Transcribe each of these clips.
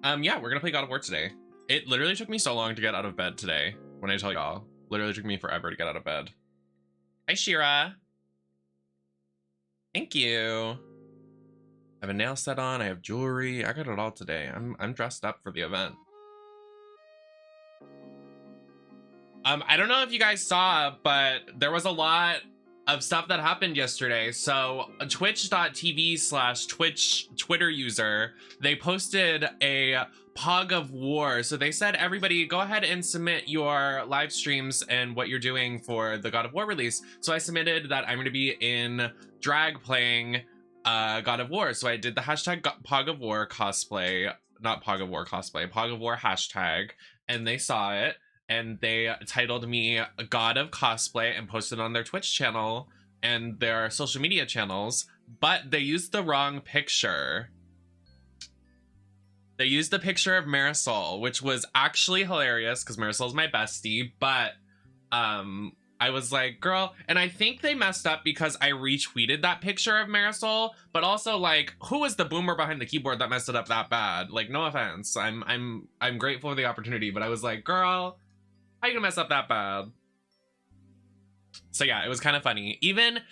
Yeah, we're gonna play God of War today. It literally took me so long to get out of bed today. When I tell y'all, literally took me forever to get out of bed. Hi, Shira. Thank you. I have a nail set on. I have jewelry. I got it all today. I'm dressed up for the event. I don't know if you guys saw, but there was a lot of stuff that happened yesterday. So twitch.tv/Twitch Twitter user, they posted a Pog of War. So they said, everybody go ahead and submit your live streams and what you're doing for the God of War release. So I submitted that I'm going to be in drag playing God of War. So I did the hashtag Pog of War cosplay, not Pog of War cosplay, Pog of War hashtag, and they saw it. And they titled me God of Cosplay and posted on their Twitch channel and their social media channels, but they used the wrong picture. They used the picture of Marisol, which was actually hilarious because Marisol's my bestie, but I was like, girl, and I think they messed up because I retweeted that picture of Marisol, but also like, who was the boomer behind the keyboard that messed it up that bad? Like, no offense. I'm grateful for the opportunity, but I was like, girl, how you gonna mess up that bad? So yeah, it was kind of funny. Even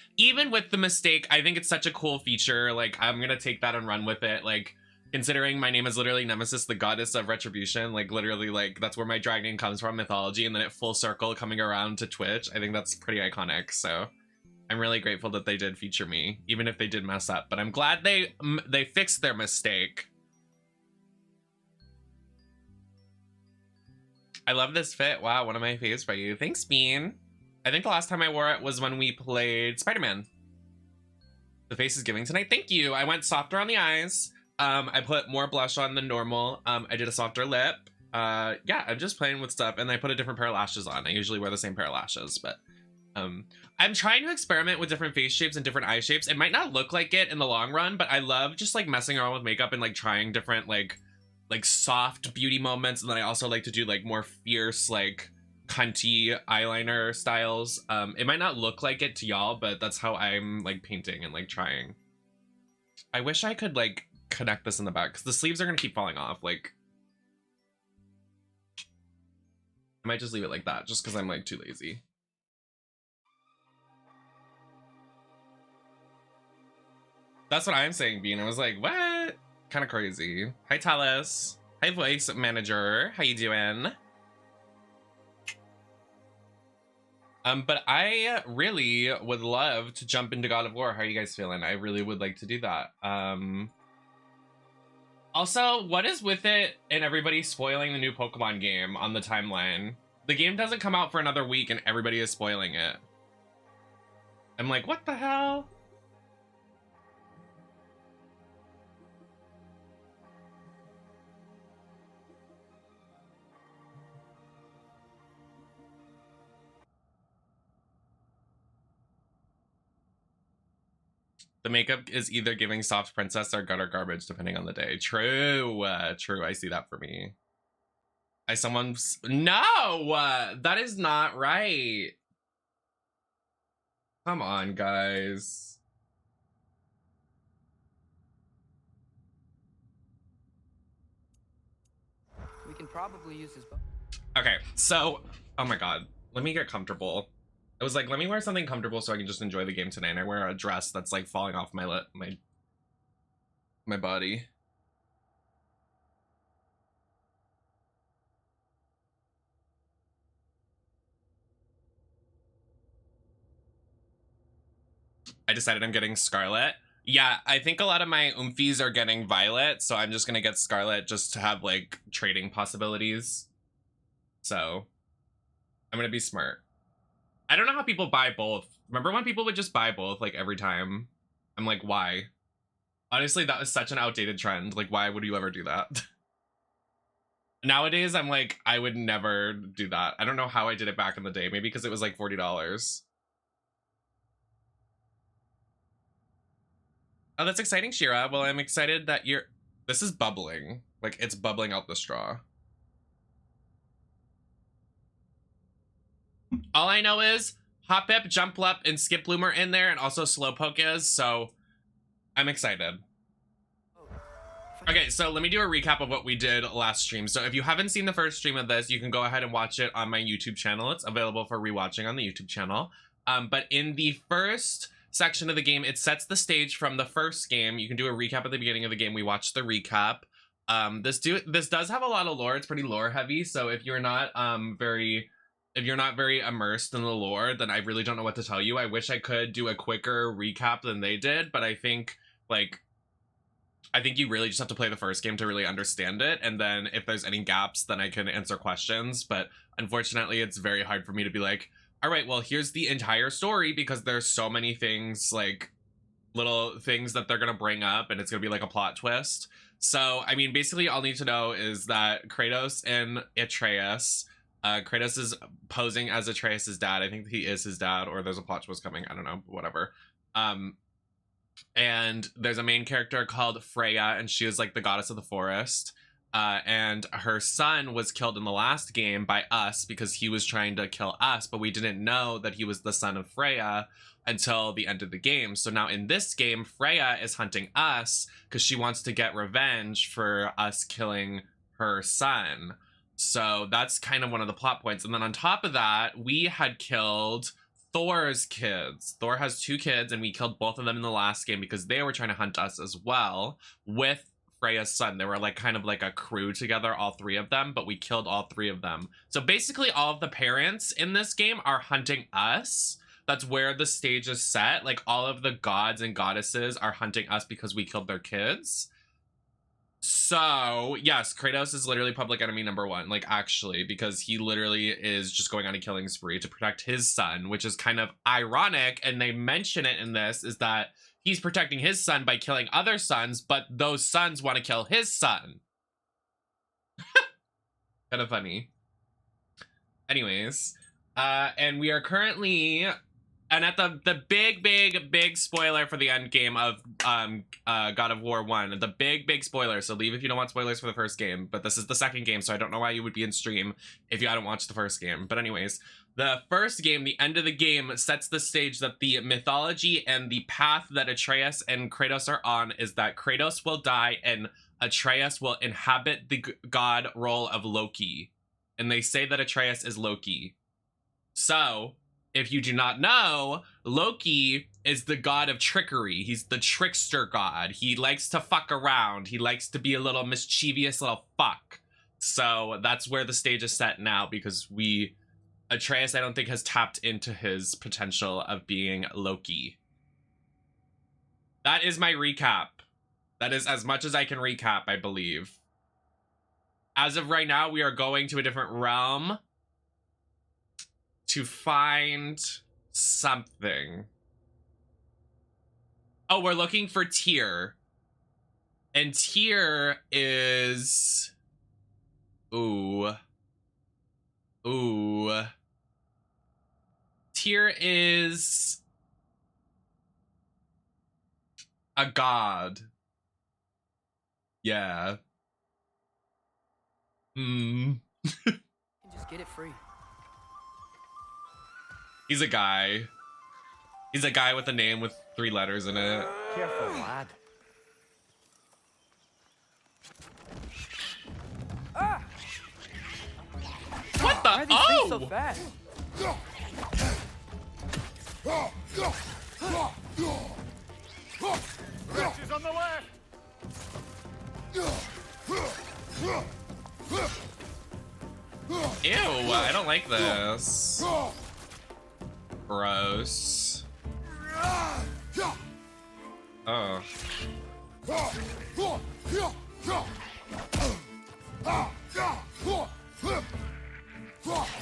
with the mistake, I think it's such a cool feature. Like, I'm gonna take that and run with it. Like, considering my name is literally Nemesis, the goddess of retribution, like literally, like that's where my drag name comes from, mythology, and then it full circle coming around to Twitch. I think that's pretty iconic. So I'm really grateful that they did feature me, even if they did mess up. But I'm glad they fixed their mistake. I love this fit. Wow, one of my faves by you. Thanks, Bean. I think the last time I wore it was when we played Spider-Man. The face is giving tonight. Thank you. I went softer on the eyes. I put more blush on than normal. I did a softer lip. Yeah, I'm just playing with stuff, and I put a different pair of lashes on. I usually wear the same pair of lashes, but I'm trying to experiment with different face shapes and different eye shapes. It might not look like it in the long run, but I love just like messing around with makeup and like trying different like soft beauty moments, and then I also like to do like more fierce like cunty eyeliner styles. It might not look like it to y'all, but that's how I'm like painting and like trying. I wish I could like connect this in the back because the sleeves are gonna keep falling off. Like, I might just leave it like that just because I'm like too lazy. That's what I'm saying, Bean. I was like, what? Kind of crazy. Hi, Talis. Hi, voice manager. How you doing? But I really would love to jump into God of War. How are you guys feeling? I really would like to do that. Also, what is with it and everybody spoiling the new Pokemon game on the timeline? The game doesn't come out for another week and everybody is spoiling it. I'm like, what the hell? The makeup is either giving soft princess or gutter garbage, depending on the day. True, true. I see that for me. No, that is not right. Come on, guys. We can probably use this. Okay, so, oh my God, let me get comfortable. I was like, let me wear something comfortable so I can just enjoy the game tonight. And I wear a dress that's like falling off my body. I decided I'm getting Scarlet. Yeah, I think a lot of my oomfies are getting Violet, so I'm just gonna get Scarlet just to have like trading possibilities. So I'm gonna be smart. I don't know how people buy both. Remember when people would just buy both like every time? I'm like, why? Honestly, that was such an outdated trend. Like, why would you ever do that? Nowadays, I'm like, I would never do that. I don't know how I did it back in the day. Maybe because it was like $40. Oh, that's exciting, Shira. Well, I'm excited that this is bubbling. Like, it's bubbling out the straw. All I know is Hoppip, Jumplup, and Skiploom are in there, and also Slowpoke is, so I'm excited. Okay, so let me do a recap of what we did last stream. So if you haven't seen the first stream of this, you can go ahead and watch it on my YouTube channel. It's available for rewatching on the YouTube channel. But in the first section of the game, it sets the stage from the first game. You can do a recap at the beginning of the game. We watched the recap. This does have a lot of lore. It's pretty lore heavy. So if you're not very immersed in the lore, then I really don't know what to tell you. I wish I could do a quicker recap than they did, but I think you really just have to play the first game to really understand it. And then if there's any gaps, then I can answer questions. But unfortunately, it's very hard for me to be like, all right, well, here's the entire story, because there's so many things, like little things that they're going to bring up, and it's going to be like a plot twist. So, I mean, basically all you need to know is that Kratos and Atreus, Kratos is posing as Atreus's dad. I think he is his dad, or there's a plot twist coming. I don't know, whatever. And there's a main character called Freya, and she is like the goddess of the forest. And her son was killed in the last game by us because he was trying to kill us, but we didn't know that he was the son of Freya until the end of the game. So now in this game, Freya is hunting us because she wants to get revenge for us killing her son. So that's kind of one of the plot points. And then on top of that, we had killed Thor's kids. Thor has 2 kids, and we killed both of them in the last game because they were trying to hunt us as well with Freya's son. They were like kind of like a crew together, all 3 of them, but we killed all 3 of them. So basically all of the parents in this game are hunting us. That's where the stage is set. Like all of the gods and goddesses are hunting us because we killed their kids. So, yes, Kratos is literally public enemy number 1, like actually, because he literally is just going on a killing spree to protect his son, which is kind of ironic, and they mention it in this, is that he's protecting his son by killing other sons, but those sons want to kill his son. Kind of funny. Anyways, and we are currently... And at the big spoiler for the end game of God of War 1, the big spoiler, so leave if you don't want spoilers for the first game, but this is the second game, so I don't know why you would be in stream if you hadn't watched the first game. But anyways, the first game, the end of the game, sets the stage that the mythology and the path that Atreus and Kratos are on is that Kratos will die and Atreus will inhabit the god role of Loki. And they say that Atreus is Loki. So... if you do not know, Loki is the god of trickery. He's the trickster god. He likes to fuck around. He likes to be a little mischievous little fuck. So that's where the stage is set now, because Atreus, I don't think, has tapped into his potential of being Loki. That is my recap. That is as much as I can recap, I believe. As of right now, we are going to a different realm to find something. Oh, we're looking for Tyr. And Tyr is... Ooh. Tyr is... a god. Yeah. Just get it free. He's a guy. He's a guy with a name with 3 letters in it. Careful, lad. Ah! What the? Why are these things so fast? Wretches on the left. Ew, I don't like this. Gross. Oh.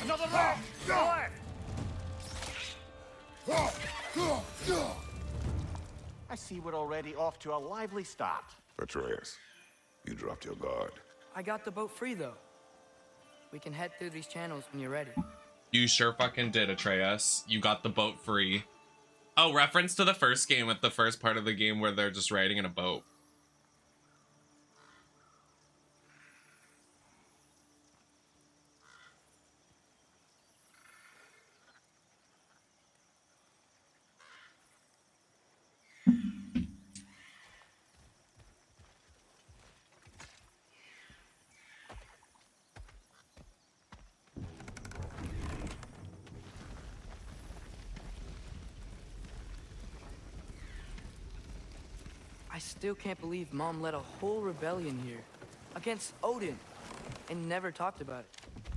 Another left. I see we're already off to a lively start. Atreus, you dropped your guard. I got the boat free, though. We can head through these channels when you're ready. You sure fucking did, Atreus. You got the boat free. Oh, reference to the first game with the first part of the game where they're just riding in a boat. still can't believe Mom led a whole rebellion here against Odin and never talked about it.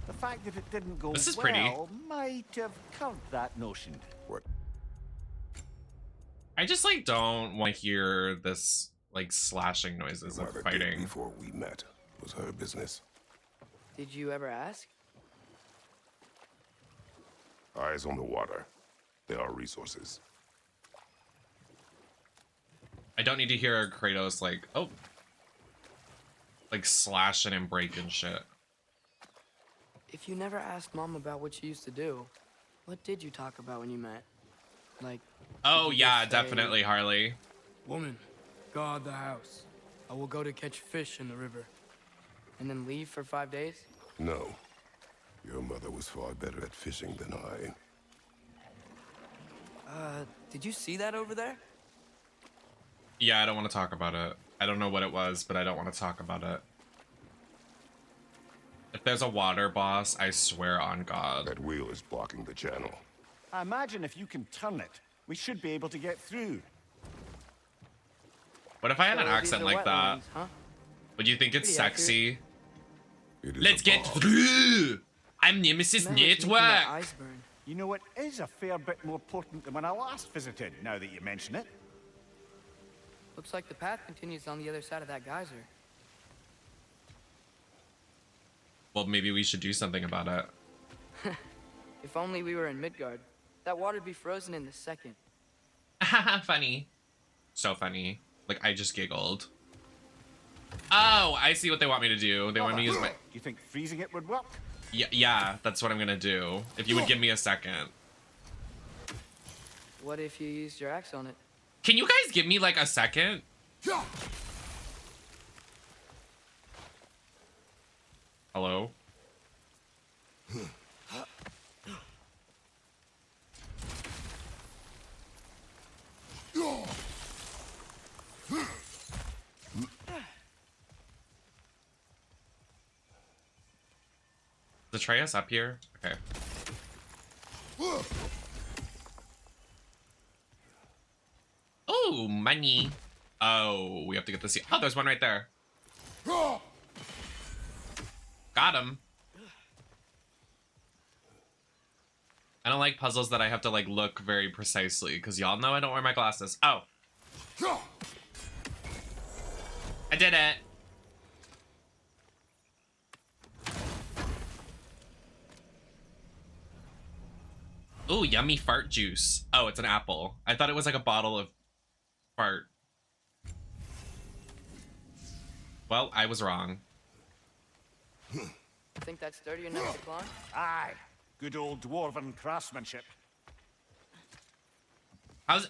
The fact that it didn't go This is well pretty. might have curbed that notion. What? I just like don't want to hear this like slashing noises of Mother did fighting. before we met was her business. Did you ever ask? Eyes on the water. There are resources. I don't need to hear Kratos like, oh, like slashing and breaking shit. If you never asked Mom about what she used to do, what did you talk about when you met? Like, Oh did you yeah, just say, definitely, Harley. "Woman, guard the house. I will go to catch fish in the river." And then leave for 5 days? No. Your mother was far better at fishing than I. Did you see that over there? Yeah, I don't want to talk about it. I don't know what it was, but I don't want to talk about it. If there's a water boss, I swear on God. That wheel is blocking the channel. I imagine if you can turn it, we should be able to get through. What if I had an So these accent are like that? wetlands, huh? Would you think it's Pretty accurate. sexy? It is Let's a get bog. through! I'm Nemesis Smell is making my Network! eyes burn. You know, it is a fair bit more potent than when I last visited, now that you mention it. Looks like the path continues on the other side of that geyser. Well, maybe we should do something about it. If only we were in Midgard. That water'd be frozen in a second. Funny. So funny. Like, I just giggled. Oh, I see what they want me to do. They want me to use my... You think freezing it would work? Yeah, that's what I'm gonna do. If you would give me a second. What if you used your axe on it? Can you guys give me, like, a second? Hello? Is Atreus up here? Okay. Oh, money. Oh, we have to get this. Oh, there's one right there. Got him. I don't like puzzles that I have to like look very precisely because y'all know I don't wear my glasses. Oh. I did it. Ooh, yummy fart juice. Oh, it's an apple. I thought it was like a bottle of fart. Well, I was wrong. Think that's sturdy enough to climb? Aye. Good old dwarven craftsmanship.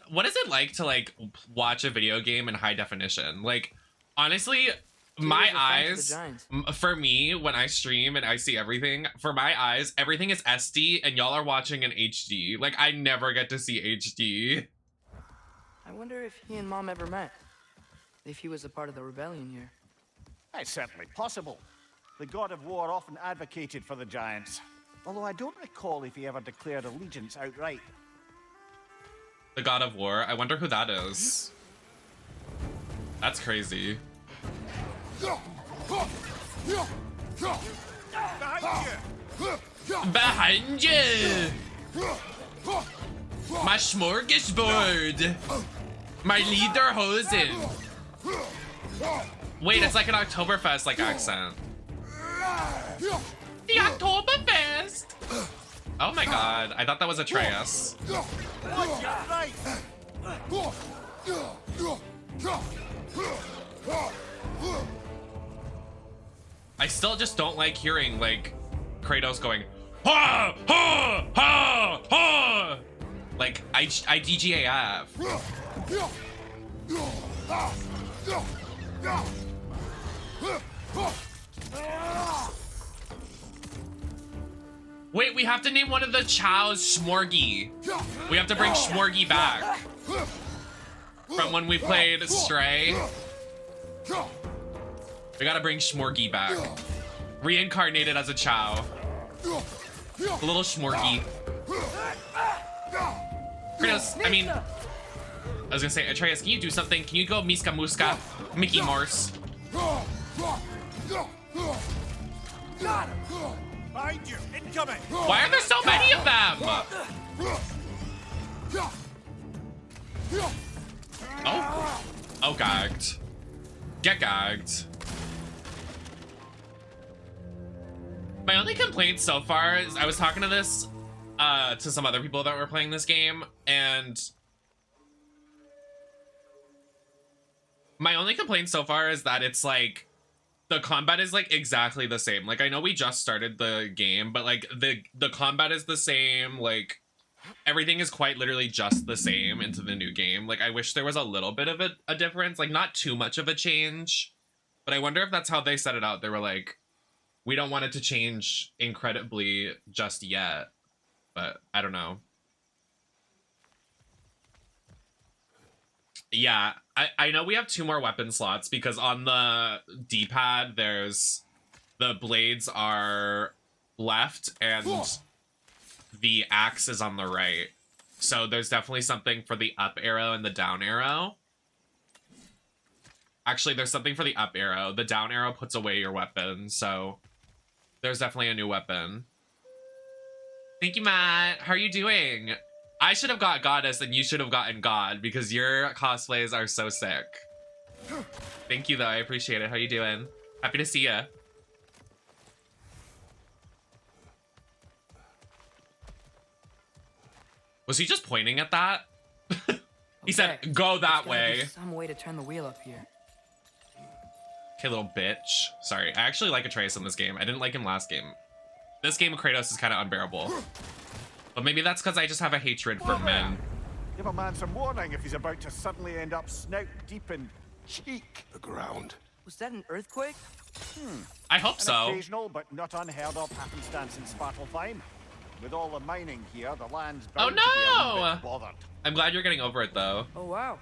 What is it like to like watch a video game in high definition? Like, honestly, my eyes, for me, when I stream and I see everything, for my eyes, everything is SD and y'all are watching in HD. Like, I never get to see HD. I wonder if he and Mom ever met. If he was a part of the rebellion here. It's certainly possible. The god of war often advocated for the giants. Although I don't recall if he ever declared allegiance outright. The God of War. I wonder who that is. That's crazy. Behind you! My smorgasbord! My Lederhosen! Wait, it's like an Oktoberfest like accent. The Oktoberfest! Oh my god, I thought that was Atreus. I still just don't like hearing, like, Kratos going, ha, ha, ha, ha! Like, I DGAF. Wait, we have to name one of the chows Smorgy. We have to bring Smorgy back. From when we played Stray. We gotta bring Smorgy back. Reincarnated as a chow. A little Smorgy. Kratos, I mean... I was gonna say, Atreus, can you do something? Can you go Miska Muska? Mickey Morse. Got him! Behind you! Incoming! Why are there so many of them? Oh. Oh, gagged. Get gagged. My only complaint so far is I was talking to this, to some other people that were playing this game, and my only complaint so far is that it's like, the combat is like exactly the same. Like, I know we just started the game, but like the combat is the same. Like, everything is quite literally just the same into the new game. Like, I wish there was a little bit of a difference, like not too much of a change, but I wonder if that's how they set it out. They were like, we don't want it to change incredibly just yet, but I don't know. Yeah, I know we have 2 more weapon slots because on the D-pad, there's the blades are left and the axe is on the right. So there's definitely something for the up arrow and the down arrow. Actually, there's something for the up arrow. The down arrow puts away your weapon, so there's definitely a new weapon. Thank you, Matt. How are you doing? I should have got Goddess and you should have gotten God because your cosplays are so sick. Thank you, though. I appreciate it. How you doing? Happy to see ya. Was he just pointing at that? He said, go that way. There's some way to turn the wheel up here. Okay, little bitch. Sorry. I actually like Atreus in this game. I didn't like him last game. This game, Kratos is kind of unbearable. But maybe that's because I just have a hatred for men. Give a man some warning if he's about to suddenly end up snout deep in cheek. The ground. Was that an earthquake? I hope An so. occasional but not unheard of happenstance in Svartalfheim. With all the mining here, the land's Oh, bound to be a wee no! bit bothered. I'm glad you're getting over it, though. Oh, wow.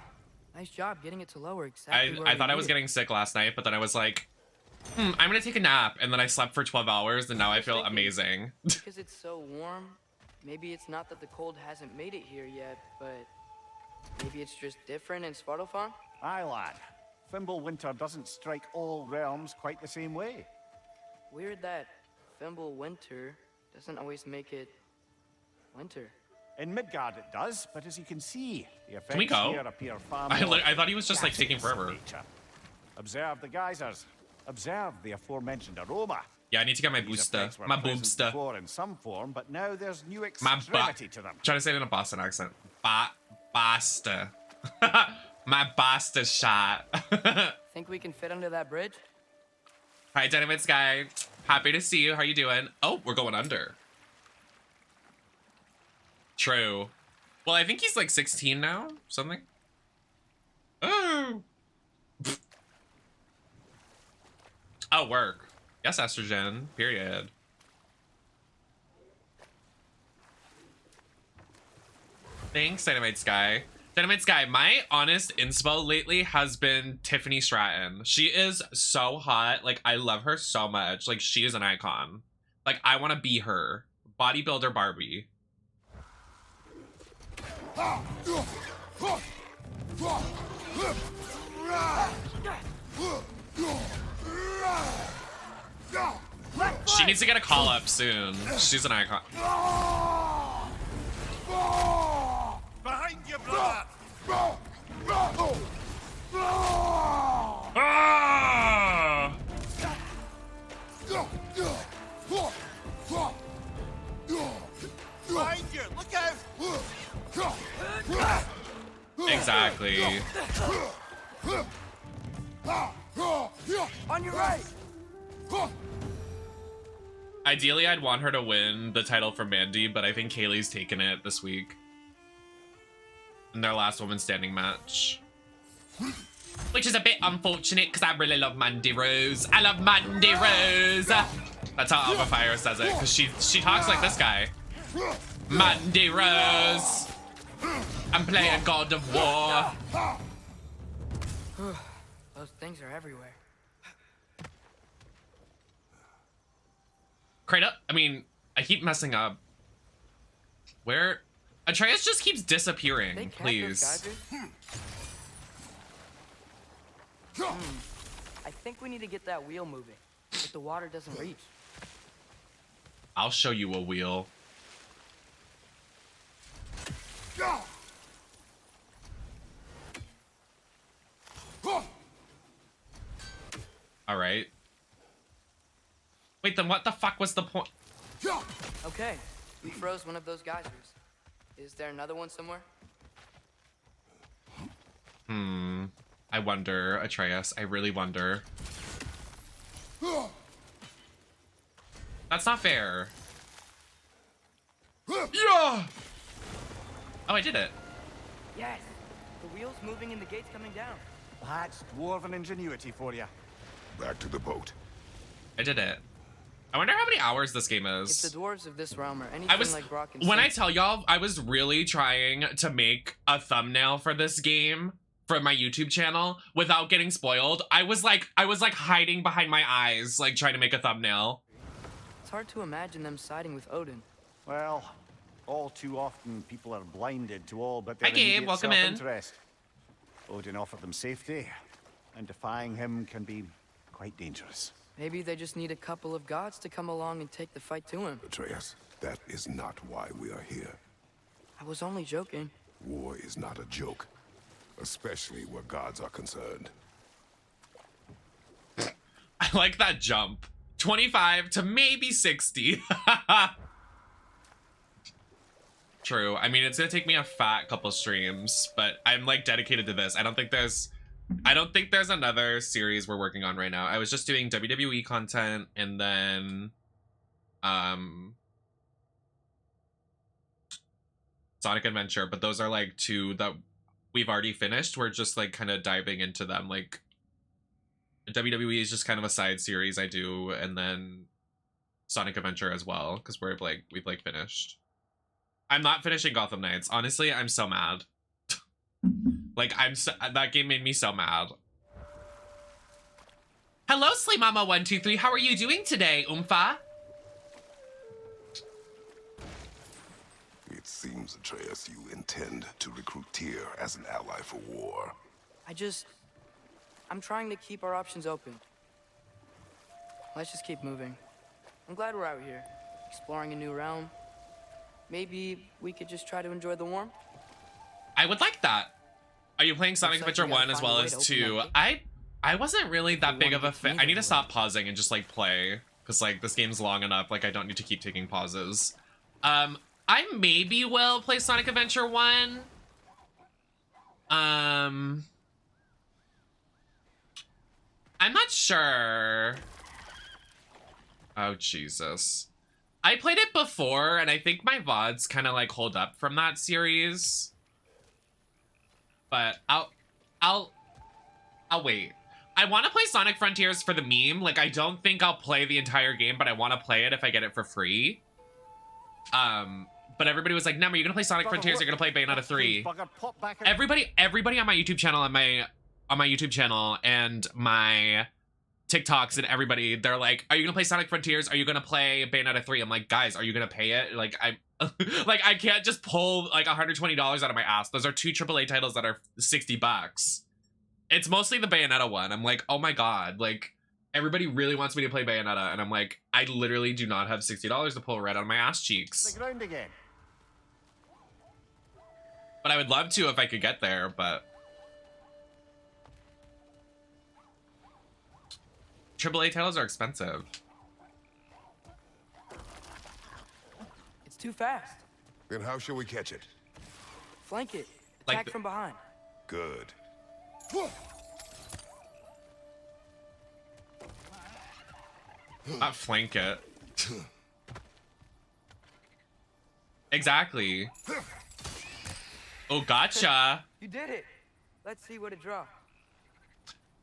Nice job getting it to lower exactly where I we thought I was need it. getting sick last night, but then I was like, I'm gonna take a nap. And then I slept for 12 hours, and now I feel amazing. Because it's so warm, maybe it's not that the cold hasn't made it here yet, but maybe it's just different in Svartalfheim? Aye, lad. Fimble winter doesn't strike all realms quite the same way. Weird that Fimble winter doesn't always make it winter. In Midgard it does, but as you can see, the effects Can we go? here appear far I more thought he was just like taking gaseous in forever. nature. Observe the geysers. Observe the aforementioned aroma. Yeah, I need to get my These booster. effects were My present boobster. before in some form, but now there's new My extremity to them. Try to say it in a Boston accent. Basta. My Basta shot. Think we can fit under that bridge? Hi, Dynamite Sky. Happy to see you. How you doing? Oh, we're going under. True. Well, I think he's like 16 now, something. Oh. Oh, work. Yes, estrogen. Period. Thanks, Dynamite Sky. Dynamite Sky, my honest inspo lately has been Tiffany Stratton. She is so hot. Like, I love her so much. Like, she is an icon. Like, I want to be her. Bodybuilder Barbie. She needs to get a call up soon. She's an icon. Behind you, brother! Ah! Behind you! Look out! Exactly. On your right! Ideally, I'd want her to win the title from Mandy, but I think Kaylee's taken it this week. In their last woman standing match. Which is a bit unfortunate, because I really love Mandy Rose. I love Mandy Rose! That's how Alpha Fire says it, because she talks like this guy. Mandy Rose! I'm playing God of War. Those things are everywhere. Kratos, I mean, I keep messing up. Where Atreus just keeps They disappearing, capped those please. geysers? I think we need to get that wheel moving, but the water doesn't reach. I'll show you a wheel. All right. Wait, then what the fuck was the point? Okay, we froze one of those geysers. Is there another one somewhere? I wonder, Atreus. I really wonder. That's not fair. Yeah! Oh, I did it. Yes! The wheel's moving and the gate's coming down. That's dwarven ingenuity for you. Back to the boat. I did it. I wonder how many hours this game If is. the dwarves of this realm are anything I was like Brock and when I Sid, tell y'all I was really trying to make a thumbnail for this game for my YouTube channel without getting spoiled. I was like hiding behind my eyes, like trying to make a thumbnail. it's hard to imagine them siding with Odin. Well, all too often people are blinded to all but their Hi, Gabe. immediate Welcome in. self-interest. Odin offered them safety, and defying him can be quite dangerous. Maybe they just need a couple of gods to come along and take the fight to him. Atreus, that is not why we are here. I was only joking. War is not a joke, especially where gods are concerned. I like that jump. 25 to maybe 60. True. I mean, it's gonna take me a fat couple streams, but I'm like dedicated to this. I don't think there's another series we're working on right now. I was just doing WWE content and then Sonic Adventure, but those are like two that we've already finished. We're just like kind of diving into them. Like WWE is just kind of a side series I do, and then Sonic Adventure as well, because we've finished. I'm not finishing Gotham Knights. Honestly, I'm so mad. Like, that game made me so mad. Hello, Slee Mama 123. How are you doing today, Oomfa? It seems, Atreus, you intend to recruit Tyr as an ally for war. I'm trying to keep our options open. Let's just keep moving. I'm glad we're out here, exploring a new realm. Maybe we could just try to enjoy the warmth? I would like that. Are you playing Sonic Looks like Adventure we 1 gotta as find a well way as to open 2? that I wasn't really that we big wanna of a get fan. to I need to the stop pausing and just like play, because like this game's long enough. Like I don't need to keep taking pauses. I maybe will play Sonic Adventure 1. I'm not sure. Oh Jesus. I played it before and I think my VODs kind of like hold up from that series. But I'll wait. I want to play Sonic Frontiers for the meme. Like I don't think I'll play the entire game, but I want to play it if I get it for free. But everybody was like, "Nemmer, you're gonna play Sonic Frontiers. You're gonna play Bayonetta 3." Everybody on my YouTube channel and my YouTube channel and my TikToks and everybody, they're like, "Are you gonna play Sonic Frontiers? Are you gonna play Bayonetta 3?" I'm like, guys, are you gonna pay it? Like I like I can't just pull like $120 out of my ass. Those are two AAA titles that are $60. It's mostly the Bayonetta one. I'm like, oh my god, like everybody really wants me to play Bayonetta, and I'm like, I literally do not have $60 to pull right out of my ass cheeks. The ground again. But I would love to if I could get there, but AAA titles are expensive. It's too fast. Then how shall we catch it? Flank it. Like Attack the- from behind. Good. Not flank it. Exactly. Oh, gotcha. You did it. Let's see what it draws.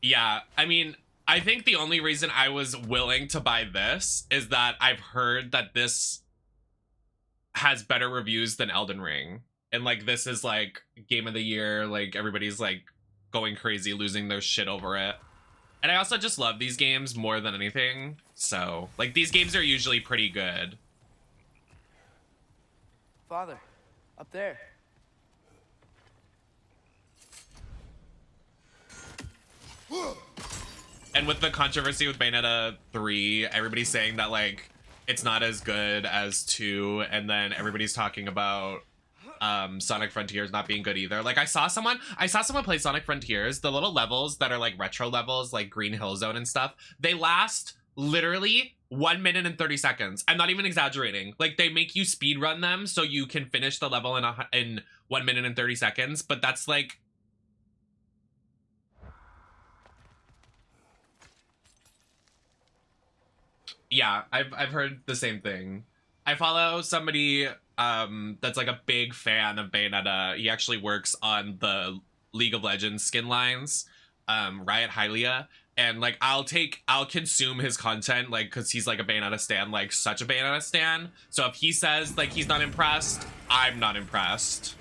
Yeah, I mean, I think the only reason I was willing to buy this is that I've heard that this has better reviews than Elden Ring. And like this is like game of the year, like everybody's like going crazy, losing their shit over it. And I also just love these games more than anything. So, like these games are usually pretty good. Father, Up there. And with the controversy with Bayonetta 3, everybody's saying that like it's not as good as 2, and then everybody's talking about Sonic Frontiers not being good either. Like I saw someone play Sonic Frontiers, the little levels that are like retro levels, like Green Hill Zone and stuff, they last literally 1 minute and 30 seconds. I'm not even exaggerating. Like they make you speed run them so you can finish the level in 1 minute and 30 seconds, but that's like yeah, I've heard the same thing. I follow somebody that's like a big fan of Bayonetta. He actually works on the League of Legends skin lines, Riot Hylia, and like I'll consume his content like because he's like a Bayonetta stan, like such a Bayonetta stan. So if he says like he's not impressed, I'm not impressed.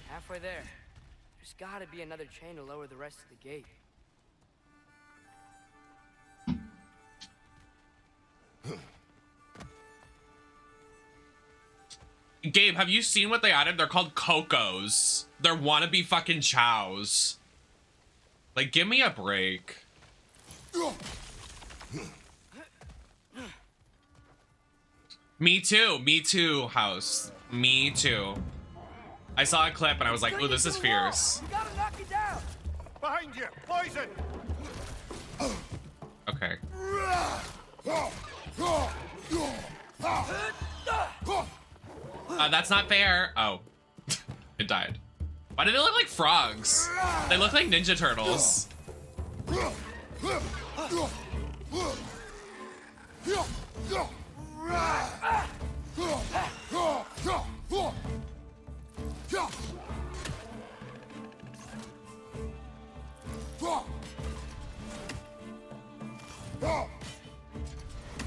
Halfway there. There's gotta be another chain to lower the rest of the gate. Gabe, have you seen what they added? They're called Cocos. They're wannabe fucking chows. Like, give me a break. Me too, House. Me too. I saw a clip and I was like, oh, this is fierce. You gotta knock it down. Behind you! Poison! Okay. That's not fair. Oh, it died. Why do they look like frogs? They look like Ninja Turtles.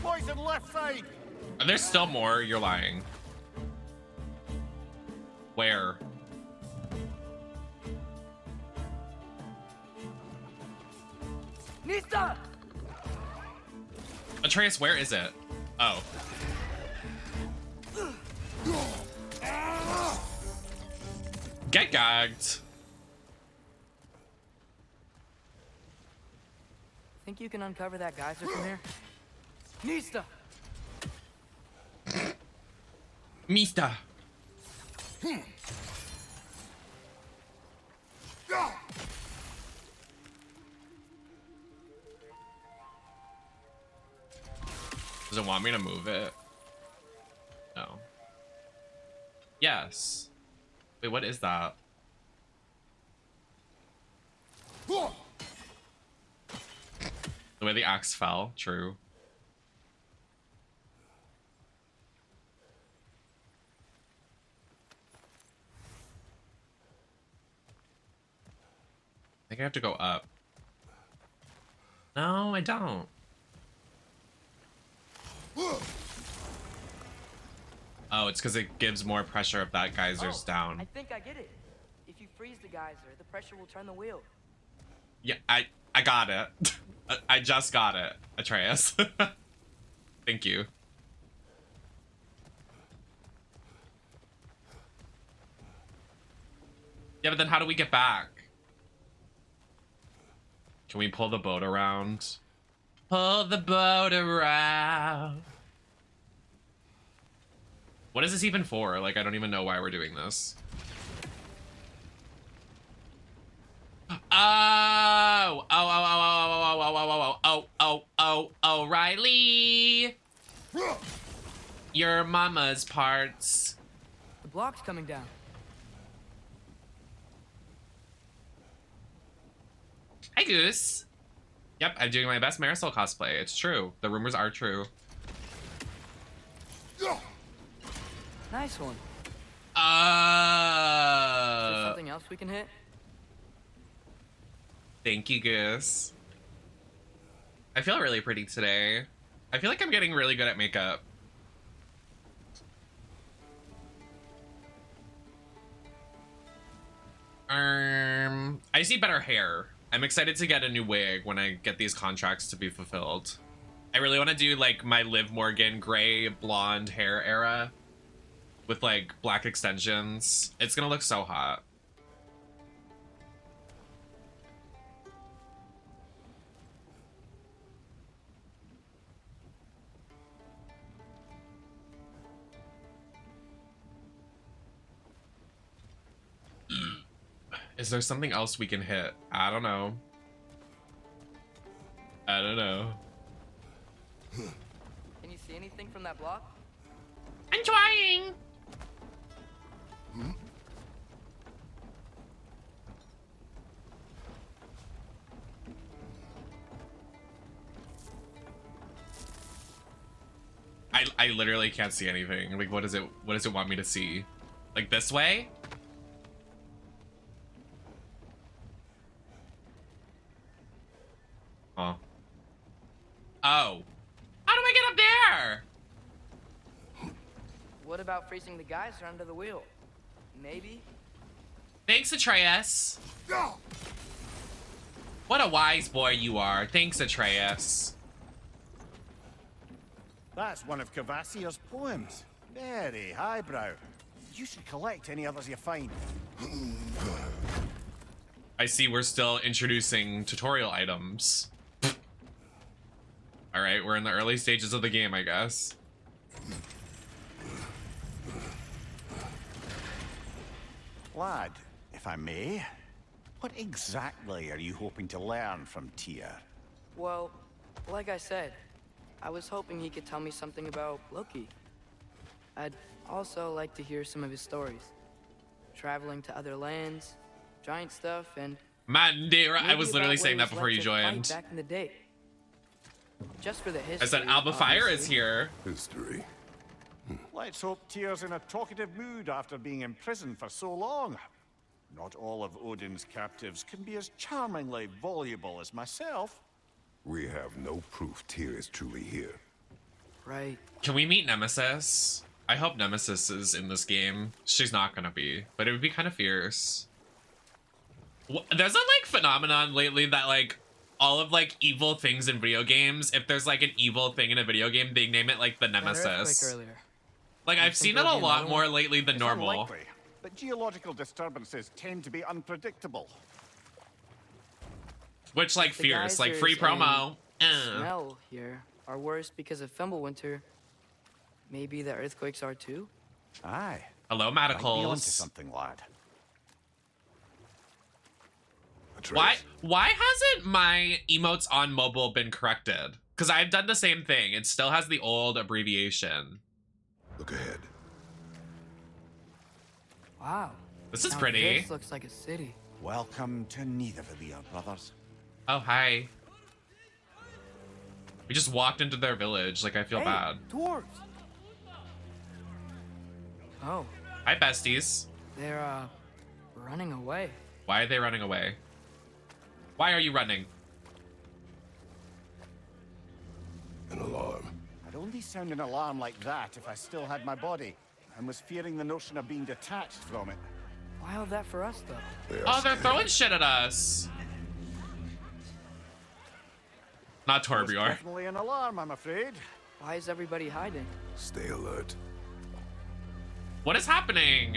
Poison left side! There's still more. You're lying. Where? Nista! Atreus, where is it? Oh. Get gagged. Think you can uncover that geyser from here? Nista! Mista. Does it want me to move it? No. Yes. Wait, what is that? The way the axe fell, true. I think I have to go up. No, I don't. Oh, it's because it gives more pressure if that geyser's down. I think I get it. If you freeze the geyser, the pressure will turn the wheel. Yeah, I got it. I just got it, Atreus. Thank you. Yeah, but then how do we get back? Can we pull the boat around? Pull the boat around. What is this even for? Like, I don't even know why we're doing this. Oh, Riley. Your mama's parts. The block's coming down. Hi, Goose. Yep, I'm doing my best Marisol cosplay. It's true. The rumors are true. Nice one. Is there something else we can hit? Thank you, Goose. I feel really pretty today. I feel like I'm getting really good at makeup. I just need better hair. I'm excited to get a new wig when I get these contracts to be fulfilled. I really want to do like my Liv Morgan gray blonde hair era with like black extensions. It's gonna look so hot. Is there something else we can hit? I don't know. I don't know. Can you see anything from that block? I'm trying. I literally can't see anything. Like, what does it want me to see? Like this way? Huh. Oh. How do I get up there? What about freezing the geyser under the wheel? Maybe? Thanks, Atreus. What a wise boy you are. Thanks, Atreus. That's one of Cavassier's poems. Very highbrow. You should collect any others you find. I see we're still introducing tutorial items. All right, we're in the early stages of the game, I guess. Lad, if I may, what exactly are you hoping to learn from Tyr? Well, like I said, I was hoping he could tell me something about Loki. I'd also like to hear some of his stories. Traveling to other lands, giant stuff, and Mandira, I maybe was about literally what saying it that was before like you to fight joined. back in the day. Just for the history. I said Alba Fire is obviously. here. History. Let's hope Tyr's in a talkative mood after being in prison for so long. Not all of Odin's captives can be as charmingly voluble as myself. We have no proof Tyr is truly here. Right. Can we meet Nemesis? I hope Nemesis is in this game. She's not gonna be, but it would be kind of fierce. There's a like phenomenon lately that like all of like evil things in video games, if there's like an evil thing in a video game, they name it like the That earthquake Nemesis. earlier. Like You I've think seen it there'll a be lot another more one? lately than It's normal. unlikely, but geological disturbances tend to be unpredictable. Which like The fierce, like free geysers promo. Smell here are worse because of Fimbulwinter. Maybe the earthquakes are too? Aye. Hello, Might be onto Madicles. something, lad. Atreus, Why hasn't my emotes on mobile been corrected? Because I've done the same thing. It still has the old abbreviation. look ahead. Wow. This is Now pretty. This looks like a city. Welcome to Nidavellir, brothers. Oh, hi. We just walked into their village. Like, I feel Hey, bad. dwarves! Oh, Hi, besties. they're, running away. Why are they running away? Why are you running? An alarm. I'd only sound an alarm like that if I still had my body, and was fearing the notion of being detached from it. Why all that for us, though? They are Oh, they're scared. throwing shit at us. Not It's Torbjorn. definitely an alarm, I'm afraid. Why is everybody hiding? Stay alert. What is happening?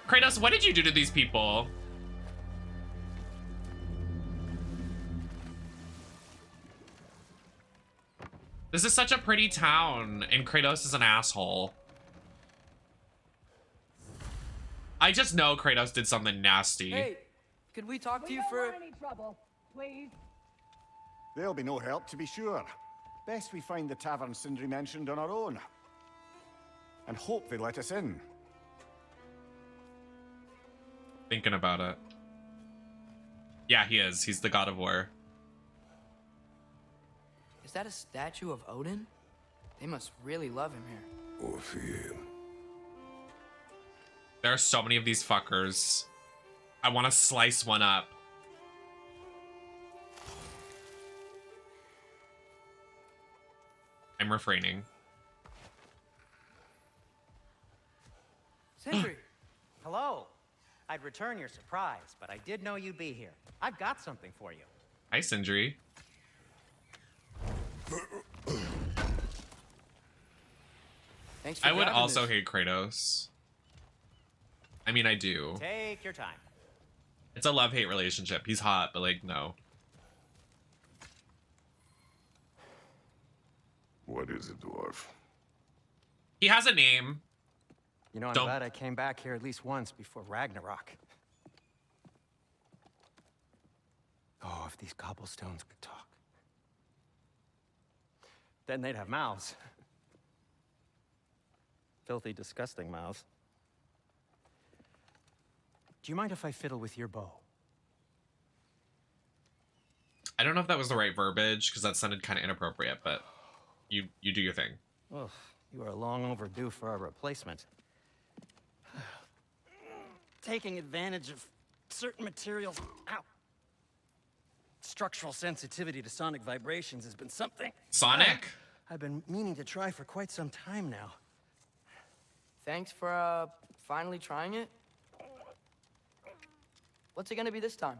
Kratos, what did you do to these people? This is such a pretty town, and Kratos is an asshole. I just know Kratos did something nasty. Hey, could we talk to you for... any trouble, please. There'll be no help, to be sure. Best we find the tavern Sindri mentioned on our own. And hope they let us in. Thinking about it. Yeah, he is. He's the god of war. Is that a statue of Odin? They must really love him here. Or fear him. There are so many of these fuckers. I want to slice one up. I'm refraining. Sentry! Hello. I'd return your surprise, but I did know you'd be here. I've got something for you. Hi, Sindri. Thanks for I would grabbing also this. hate Kratos. I mean, I do. Take your time. It's a love-hate relationship. He's hot, but like, no. What is it, dwarf? He has a name. You know, I'm Don't- glad I came back here at least once before Ragnarok. Oh, if these cobblestones could talk. Then they'd have mouths. Filthy, disgusting mouths. Do you mind if I fiddle with your bow? I don't know if that was the right verbiage because that sounded kind of inappropriate, but you do your thing. Oh, you are long overdue for a replacement. Taking advantage of certain materials. Ow. Structural sensitivity to sonic vibrations has been something Sonic? I've been meaning to try for quite some time now. Thanks for finally trying it. What's it gonna be this time?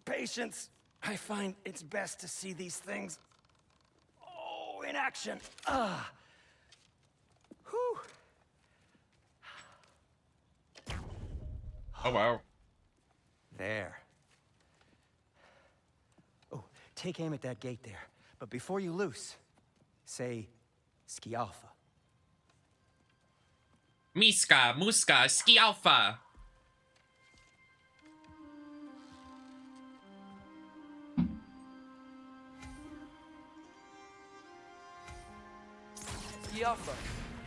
Patience. I find it's best to see these things, oh, in action. Whew. Oh, wow. There. Oh, take aim at that gate there. But before you loose, say, Ski Alpha. Miska, Muska, Ski Alpha. Ski Alpha.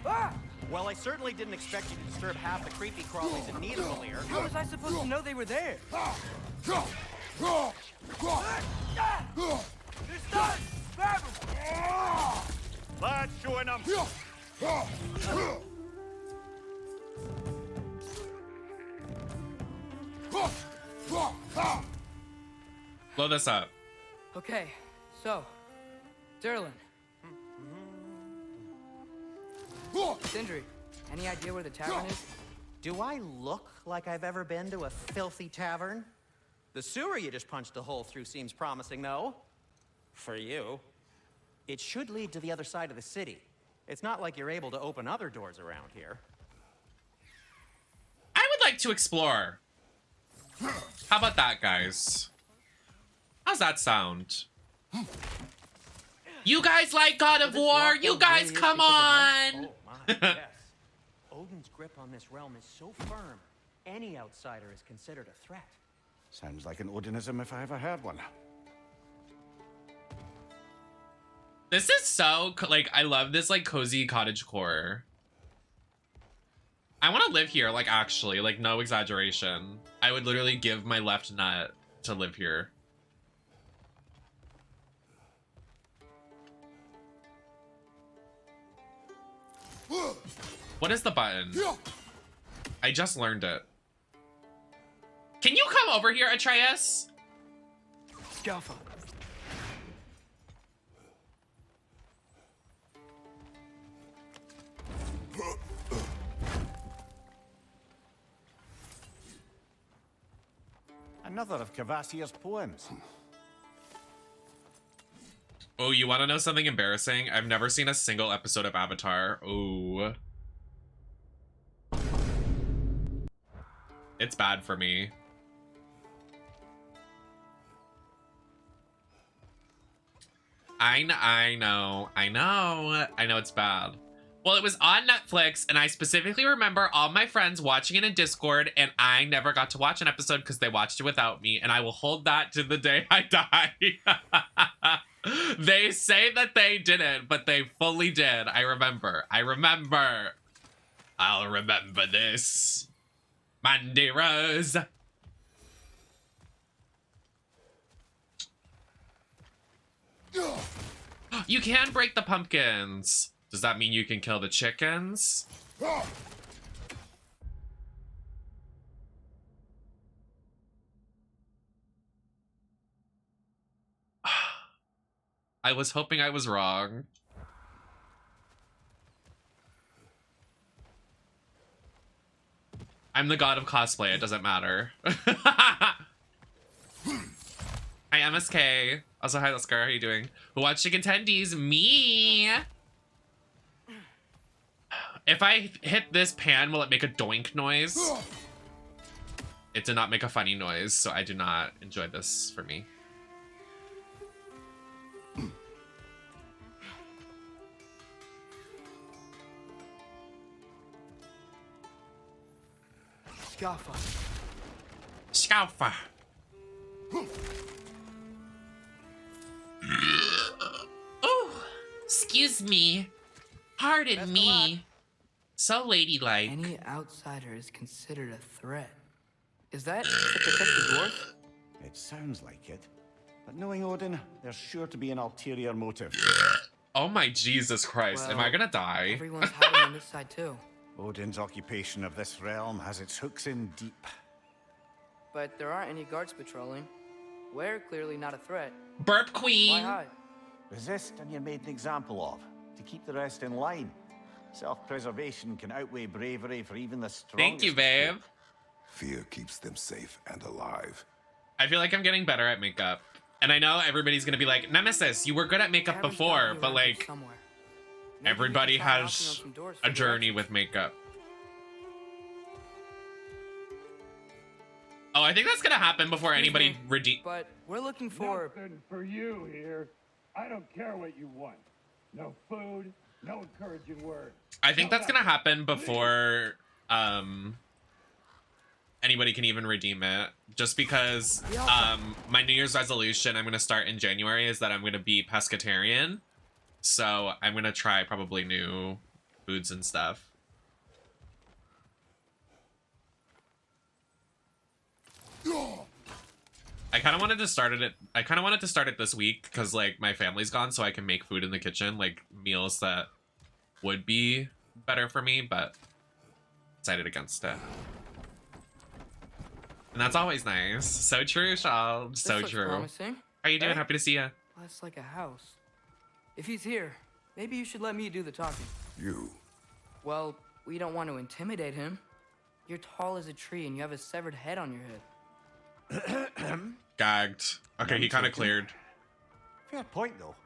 Ah! Well, I certainly didn't expect you to disturb half the creepy crawlies in Niedermalier. How was I supposed to know they were there? They're stuck! Grab 'em! Lads, showing them. Blow this up. Okay, so, Derlin. Sindri, any idea where the tavern is? Do I look like I've ever been to a filthy tavern? The sewer you just punched a hole through seems promising, though. For you. It should lead to the other side of the city. It's not like you're able to open other doors around here. I would like to explore. How about that, guys? How's that sound? You guys like God of This War? lockdown You guys, really is come because of on! one- Oh, my, yes. Odin's grip on this realm is so firm, any outsider is considered a threat. Sounds like an Odinism if I ever heard one. This is so, like, I love this, like, cozy cottagecore. I want to live here, like, actually, like, no exaggeration. I would literally give my left nut to live here. What is the button? I just learned it. Can you come over here, Atreus? Ski Alpha. Another of Cavassier's poems. Oh, you want to know something embarrassing? I've never seen a single episode of Avatar. Ooh. It's bad for me. I know it's bad. Well, it was on Netflix, and I specifically remember all my friends watching it in Discord, and I never got to watch an episode because they watched it without me, and I will hold that to the day I die. They say that they didn't, but they fully did. I remember. I'll remember this. Mandy Rose. You can break the pumpkins. Does that mean you can kill the chickens? I was hoping I was wrong. I'm the god of cosplay, it doesn't matter. I MSK. Also, hi, Oscar. How are you doing? Who watched Chicken Tendies? Me. If I hit this pan, will it make a doink noise? It did not make a funny noise, so I do not enjoy this for me. Scalfa. Oh, excuse me. Pardon me. So ladylike. Any outsider is considered a threat. Is that to protect the dwarf? It sounds like it. But knowing Odin, there's sure to be an ulterior motive. Oh my Jesus Christ. Am I Well, gonna die? Everyone's hiding on this side too. Odin's occupation of this realm has its hooks in deep. But there aren't any guards patrolling. We're clearly not a threat. Burp Why Queen. hide? Resist and you're made an example of, to keep the rest in line. Self-preservation can outweigh bravery for even the strongest. Thank you, babe. Fear keeps them safe and alive. I feel like I'm getting better at makeup. And I know everybody's gonna be like, Nemesis, you were good at makeup Cabin's before, gotta be but around here like, somewhere. Maybe we can everybody try knocking on has some doors a for journey directions. with makeup. Oh, I think that's gonna happen before anybody Excuse me, redeem. But we're looking for. Nothing for you here. I don't care what you want. No food, no encouraging words. I think No that's gonna nothing. happen before anybody can even redeem it. Just because my New Year's resolution I'm gonna start in January is that I'm gonna be pescatarian. So I'm gonna try probably new foods and stuff. I kind of wanted to start it. I kind of wanted to start it this week because like my family's gone, so I can make food in the kitchen, like meals that would be better for me, but decided against it. And that's always nice. So true, Shaw. This So looks true. promising. How you doing? Hey. Happy to see you. That's like a house. If he's here, maybe you should let me do the talking. You. Well, we don't want to intimidate him. You're tall as a tree and you have a severed head on your head. Gagged. Okay, he kind of cleared. Fair point, though.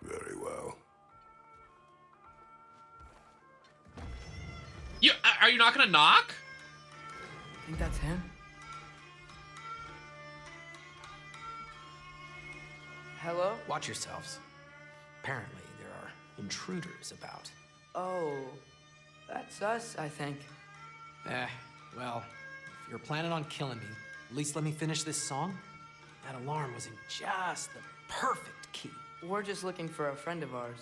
Very well. You are you not gonna knock? Think that's him? Hello? Watch yourselves. Apparently, there are intruders about. Oh, that's us, I think. Well, if you're planning on killing me, at least let me finish this song. That alarm was in just the perfect key. We're just looking for a friend of ours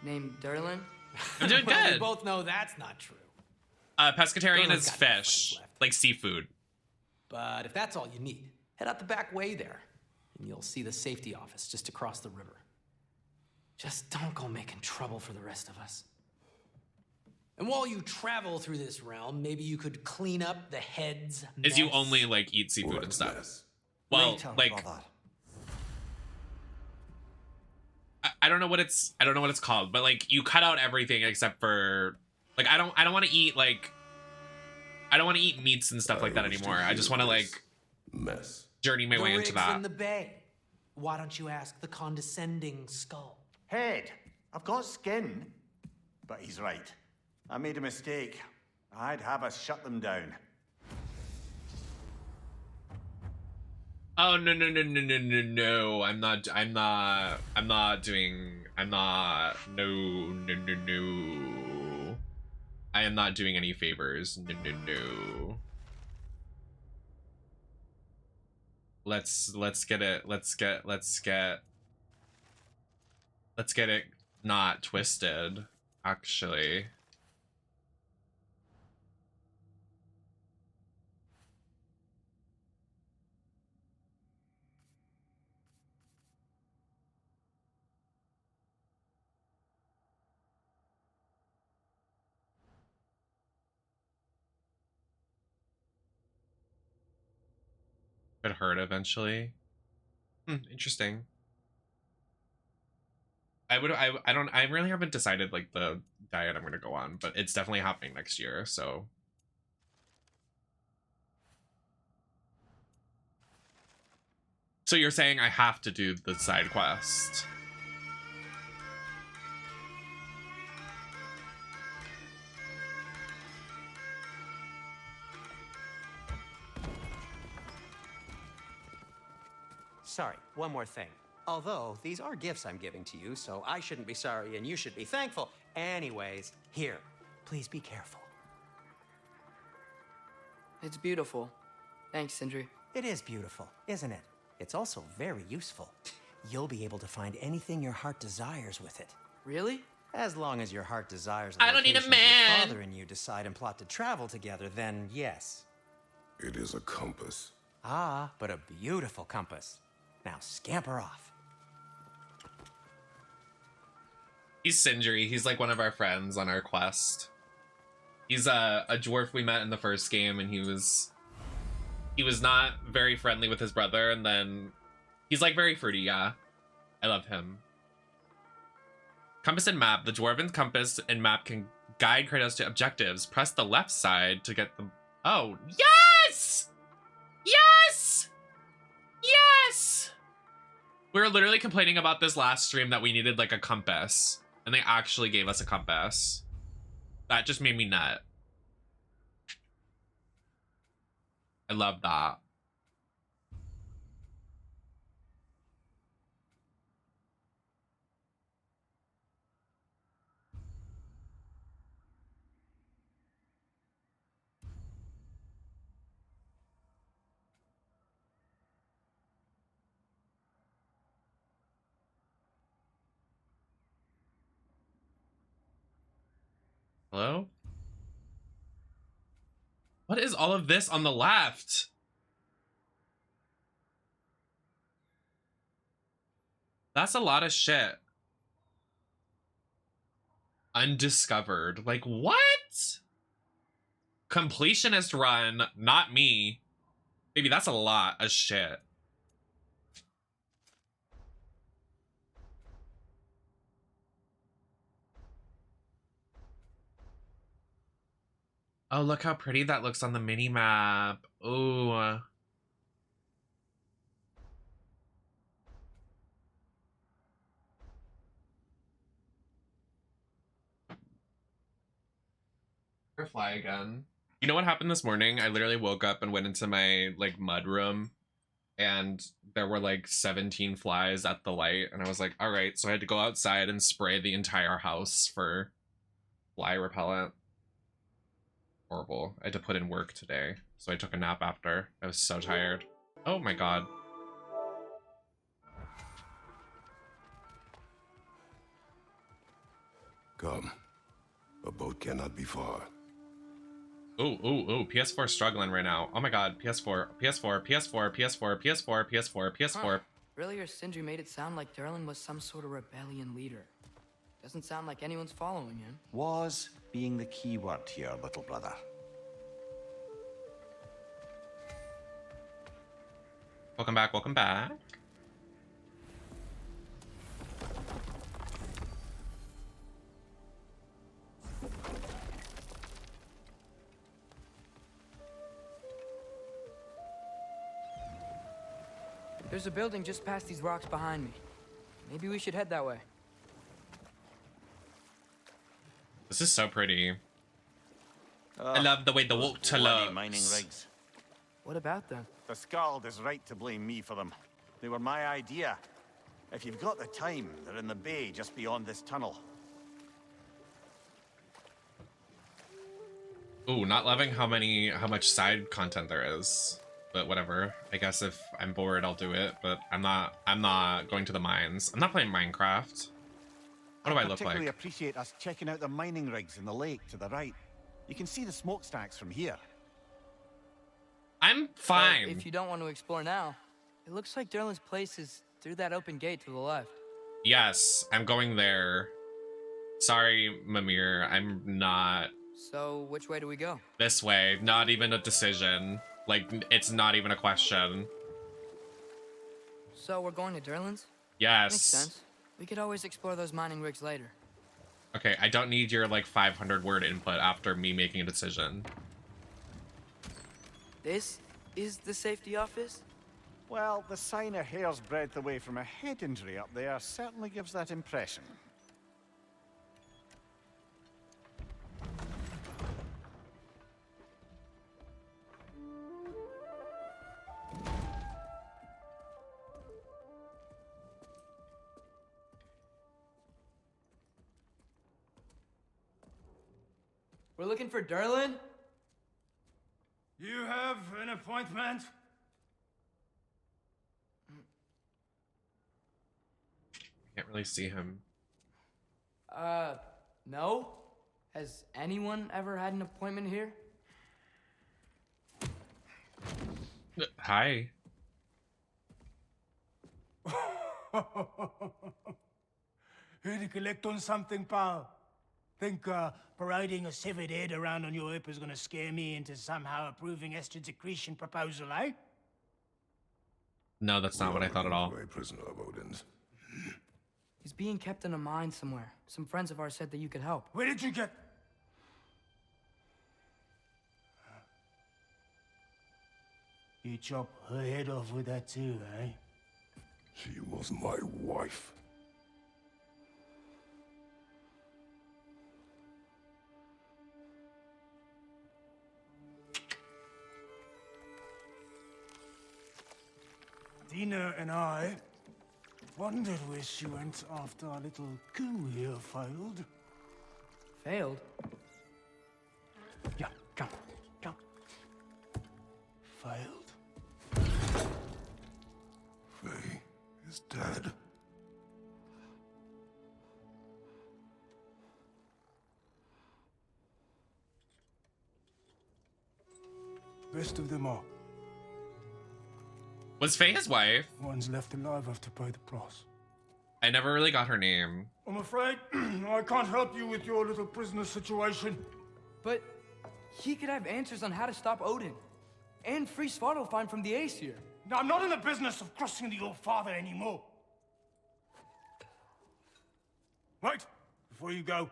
named Derlin. I'm doing Well, we good. both know that's not true. Pescatarian Dylan's is got no friends fish, left. like seafood. But if that's all you need, head out the back way there, and you'll see the safety office just across the river. Just don't go making trouble for the rest of us. And while you travel through this realm, maybe you could clean up the heads. Is you mess. only like eat seafood and What stuff? mess? Well, Right, like brother. I don't know what it's called, but like you cut out everything except for like I don't want to eat like I don't want to eat meats and stuff like that wish to anymore. I just hear want to this. like Mess. journey my The way rig's into that. in the bay. Why don't you ask the condescending skull? Head. I've got skin. But he's right. I made a mistake. I'd have us shut them down. Oh no. I'm not no. I am not doing any favors. No. Let's get it not twisted, actually. Could hurt eventually. Interesting. I really haven't decided like the diet I'm gonna go on, but it's definitely happening next year, so. So you're saying I have to do the side quest? Sorry, one more thing. Although, these are gifts I'm giving to you, so I shouldn't be sorry and you should be thankful. Anyways, here, please be careful. It's beautiful. Thanks, Sindri. It is beautiful, isn't it? It's also very useful. You'll be able to find anything your heart desires with it. Really? As long as your heart desires the I don't need a locations man. your father and you decide and plot to travel together, then yes. It is a compass. Ah, but a beautiful compass. Now scamper off. He's Sindri. He's like one of our friends on our quest. He's a dwarf we met in the first game, and he was not very friendly with his brother, and then he's like very fruity. Yeah, I love him. Compass and map. The dwarven compass and map can guide Kratos to objectives. Press the left side to get them. Oh, yes! Yes! Yes! We were literally complaining about this last stream that we needed like a compass, and they actually gave us a compass. That just made me nut. I love that. Hello? What is all of this on the left? That's a lot of shit. Undiscovered. Like, what? Completionist run, not me. Baby, that's a lot of shit. Oh, look how pretty that looks on the mini map. Ooh. Fly again. You know what happened this morning? I literally woke up and went into my like mud room, and there were like 17 flies at the light, and I was like, all right, so I had to go outside and spray the entire house for fly repellent. Horrible. I had to put in work today, so I took a nap after. I was so tired. Oh my god. Come. A boat cannot be far. Ooh, PS4 struggling right now. Oh my god, PS4, PS4, PS4, PS4, PS4, PS4, PS4. Earlier, Sindri made it sound like Derlin was some sort of rebellion leader. Doesn't sound like anyone's following him. Was being the key word here, little brother. Welcome back, welcome back. There's a building just past these rocks behind me. Maybe we should head that way. This is so pretty. I love the way the water looks. Mining rigs. What about them? The Skald is right to blame me for them. They were my idea. If you've got the time, they're in the bay just beyond this tunnel. Ooh, not loving how much side content there is. But whatever. I guess if I'm bored, I'll do it. But I'm not going to the mines. I'm not playing Minecraft. What do I look like? particularly appreciate us checking out the mining rigs in the lake to the right. You can see the smokestacks from here. I'm fine. But if you don't want to explore now, it looks like Derlin's place is through that open gate to the left. Yes, I'm going there. Sorry, Mimir, I'm not. So, which way do we go? This way. Not even a decision. Like, it's not even a question. So, we're going to Derlin's? Yes. Makes sense. We could always explore those mining rigs later. Okay, I don't need your, like, 500-word input after me making a decision. This is the safety office? Well, the sign a hair's breadth away from a head injury up there certainly gives that impression. We're looking for Derlin? You have an appointment? Can't really see him. No? Has anyone ever had an appointment here? Hi. Here to collect on something, pal? Think parading a severed head around on your hip is gonna scare me into somehow approving estrogen secretion proposal, eh? No, that's not what I thought at all. A prisoner of Odin's. He's being kept in a mine somewhere. Some friends of ours said that you could help. Where did you get... You chop her head off with that too, eh? She was my wife. Dina and I wondered where she went after our little coup here failed. Failed? Yeah, jump, jump. Failed. Faye is dead. Best of them all. Was Faye his wife? One's left alive after pay the price. I never really got her name. I'm afraid I can't help you with your little prisoner situation. But he could have answers on how to stop Odin. And free Svartalfheim from the Aesir. Now, I'm not in the business of crossing the old father anymore. Wait, before you go.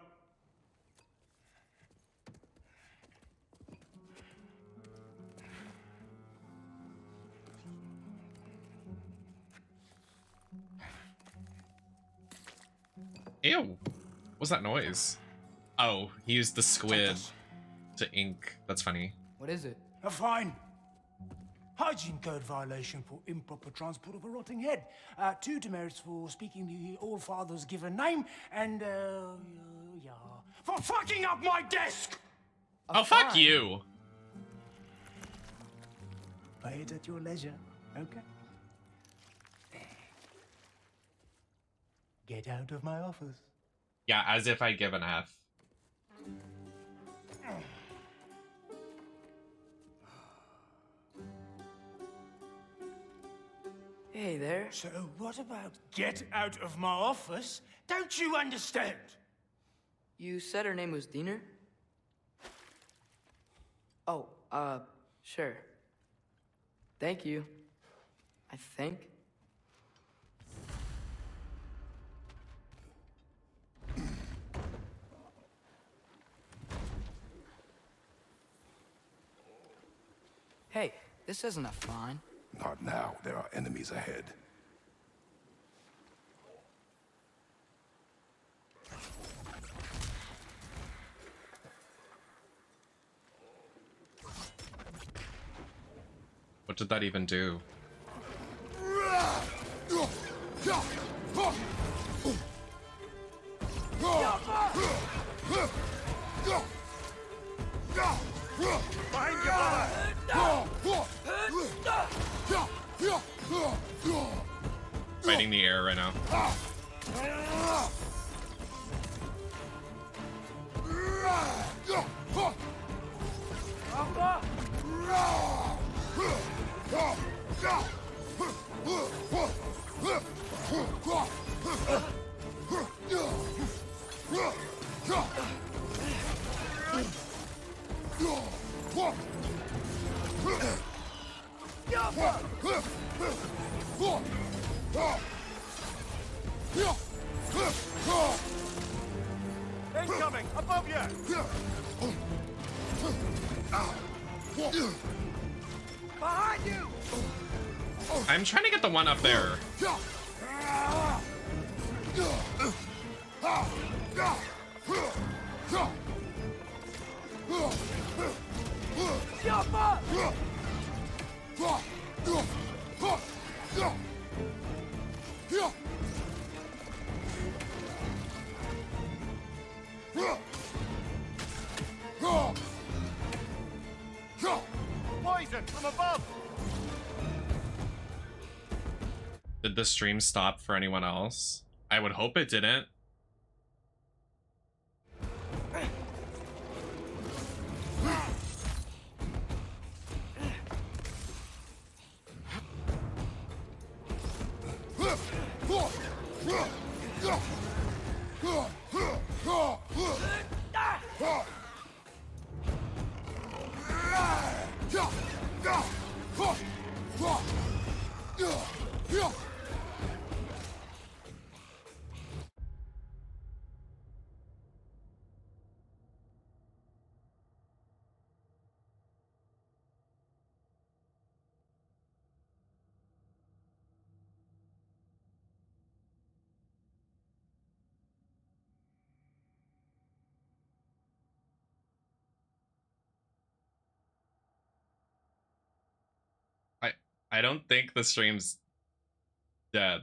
Ew. What's that noise? Oh, he used the squid to ink. That's funny. What is it? A fine. Hygiene code violation for improper transport of a rotting head. 2 demerits for speaking the All Father's given name, and, yeah, for fucking up my desk! Oh, fuck you. Pay it at your leisure, okay? Get out of my office. Yeah, as if I give an F. Hey there. So what about get out of my office? Don't you understand? You said her name was Diener? Oh, sure. Thank you. I think. Hey, this isn't a fine. Not now. There are enemies ahead. What did that even do? Behind you, brother! Fighting the air right now. Incoming! Above you! Behind you! I'm trying to get the one up there. Poison from above! Did the stream stop for anyone else? I would hope it didn't. I don't think the stream's dead.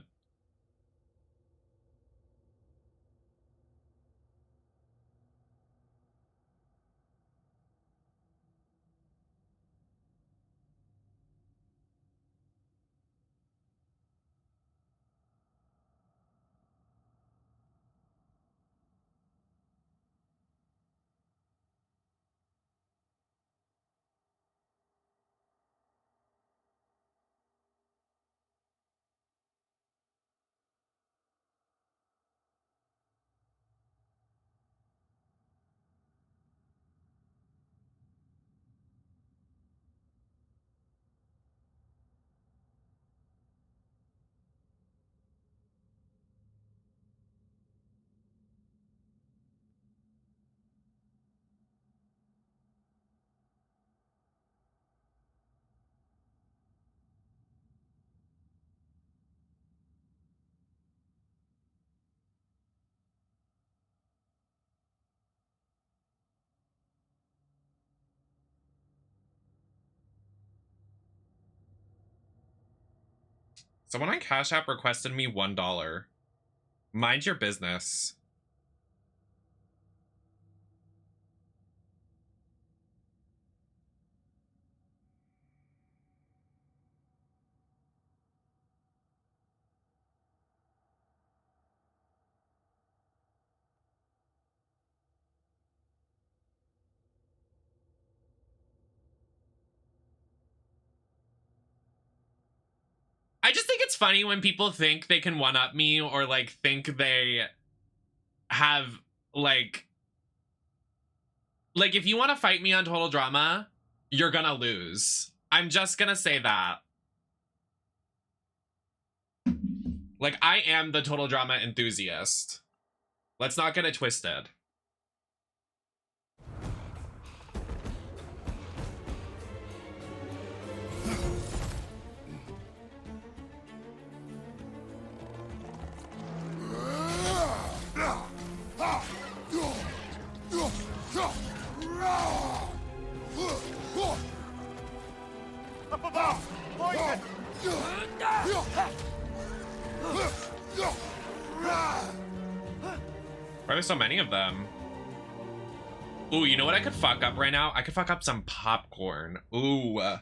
Someone on Cash App requested me $1. Mind your business. I just think it's funny when people think they can one-up me or like think they have like if you want to fight me on Total Drama, you're gonna lose. I'm just gonna say that. Like, I am the Total Drama enthusiast. Let's not get it twisted. Up above! Poison! Why are there so many of them? Ooh, you know what I could fuck up right now? I could fuck up some popcorn. Ooh. It's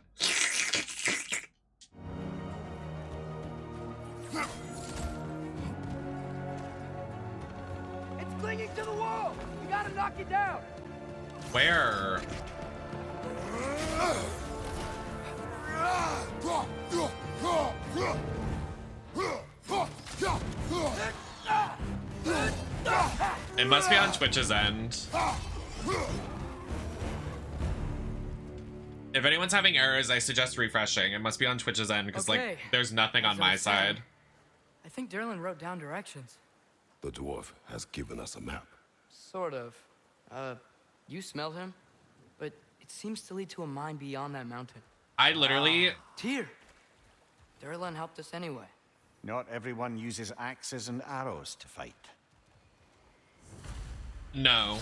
clinging to the wall! We gotta knock it down! Where? It must be on Twitch's end. If anyone's having errors, I suggest refreshing. It must be on Twitch's end because Okay. like there's nothing on As I my was saying, side. I think Derlin wrote down directions. The dwarf has given us a map. Sort of. You smelled him? But it seems to lead to a mine beyond that mountain. I literally Tyr! Durlin helped us anyway. Not everyone uses axes and arrows to fight. No,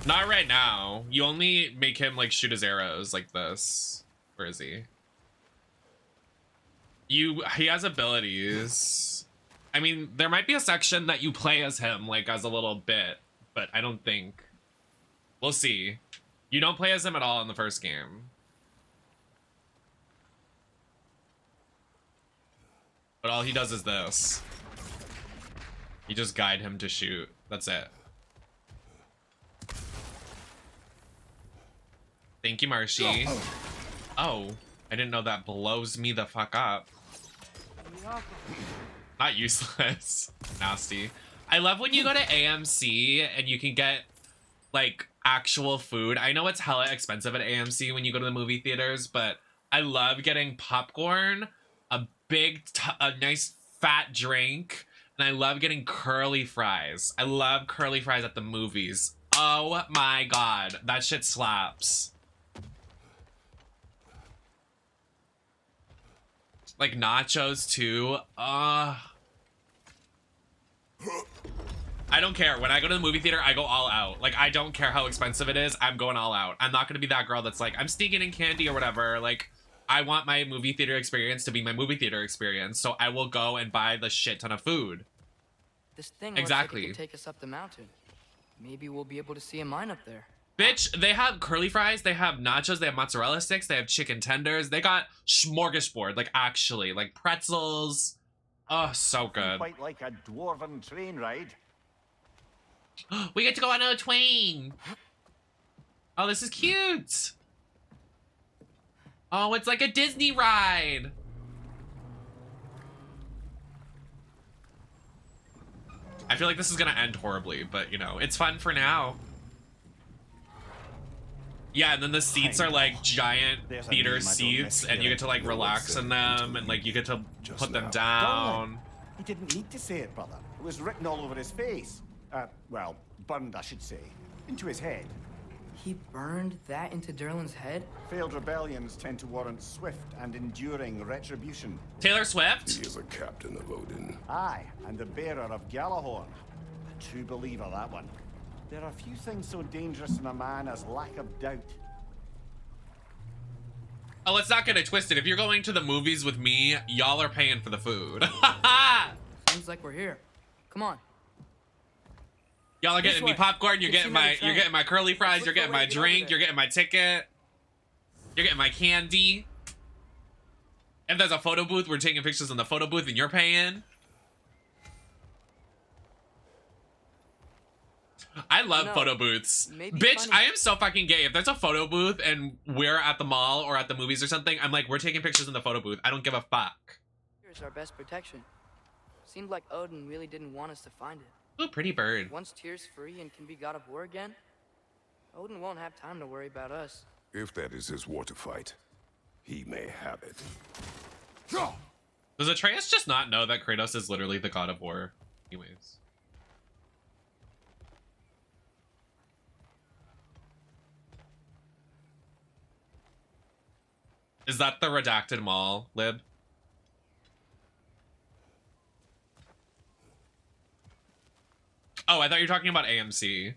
not right now. You only make him like shoot his arrows like this. Where is he? He has abilities. I mean, there might be a section that you play as him, like as a little bit, but I don't think. We'll see. You don't play as him at all in the first game. But all he does is this. You just guide him to shoot. That's it. Thank you, Marshy. Oh, I didn't know that blows me the fuck up. Not useless. Nasty. I love when you go to AMC and you can get like actual food. I know it's hella expensive at AMC when you go to the movie theaters, but I love getting popcorn, a nice fat drink, and I love getting curly fries. I love curly fries at the movies. Oh my god, that shit slaps. Like nachos too. I don't care. When I go to the movie theater, I go all out. Like, I don't care how expensive it is. I'm going all out. I'm not going to be that girl that's like, I'm sneaking in candy or whatever. Like, I want my movie theater experience to be my movie theater experience. So I will go and buy the shit ton of food. This thing Exactly. looks like it could take us up the mountain. Maybe we'll be able to see a mine up there. Bitch, they have curly fries, they have nachos, they have mozzarella sticks, they have chicken tenders. They got smorgasbord, like actually, like pretzels. Oh, so good. Quite like a dwarven train ride. We get to go on a train. Oh, this is cute. Oh, it's like a Disney ride. I feel like this is gonna end horribly, but you know, it's fun for now. Yeah, and then the seats are like giant theater seats, and you get to like relax in them, and like you get to put them down. He didn't need to say it, brother. It was written all over his face. Well, burned, I should say. Into his head. He burned that into Durlin's head? Failed rebellions tend to warrant swift and enduring retribution. Taylor Swift? He is a captain of Odin. Aye, and the bearer of Galahorn. A true believer, that one. There are few things so dangerous in a man as lack of doubt. Oh, let's not get it twisted. If you're going to the movies with me, y'all are paying for the food. Seems like we're here. Come on. Y'all are getting me popcorn, you're getting my curly fries, you're getting my drink, you're getting my ticket, you're getting my candy. If there's a photo booth, we're taking pictures in the photo booth and you're paying. I love photo booths. Bitch, I am so fucking gay. If there's a photo booth and we're at the mall or at the movies or something, I'm like, we're taking pictures in the photo booth. I don't give a fuck. Here's our best protection. Seemed like Odin really didn't want us to find it. Ooh, pretty bird. Once Tyr's free and can be god of war again, Odin won't have time to worry about us. If that is his war to fight, he may have it. Does Atreus just not know that Kratos is literally the god of war? Anyways. Is that the redacted mall, Lib? Oh, I thought you were talking about AMC.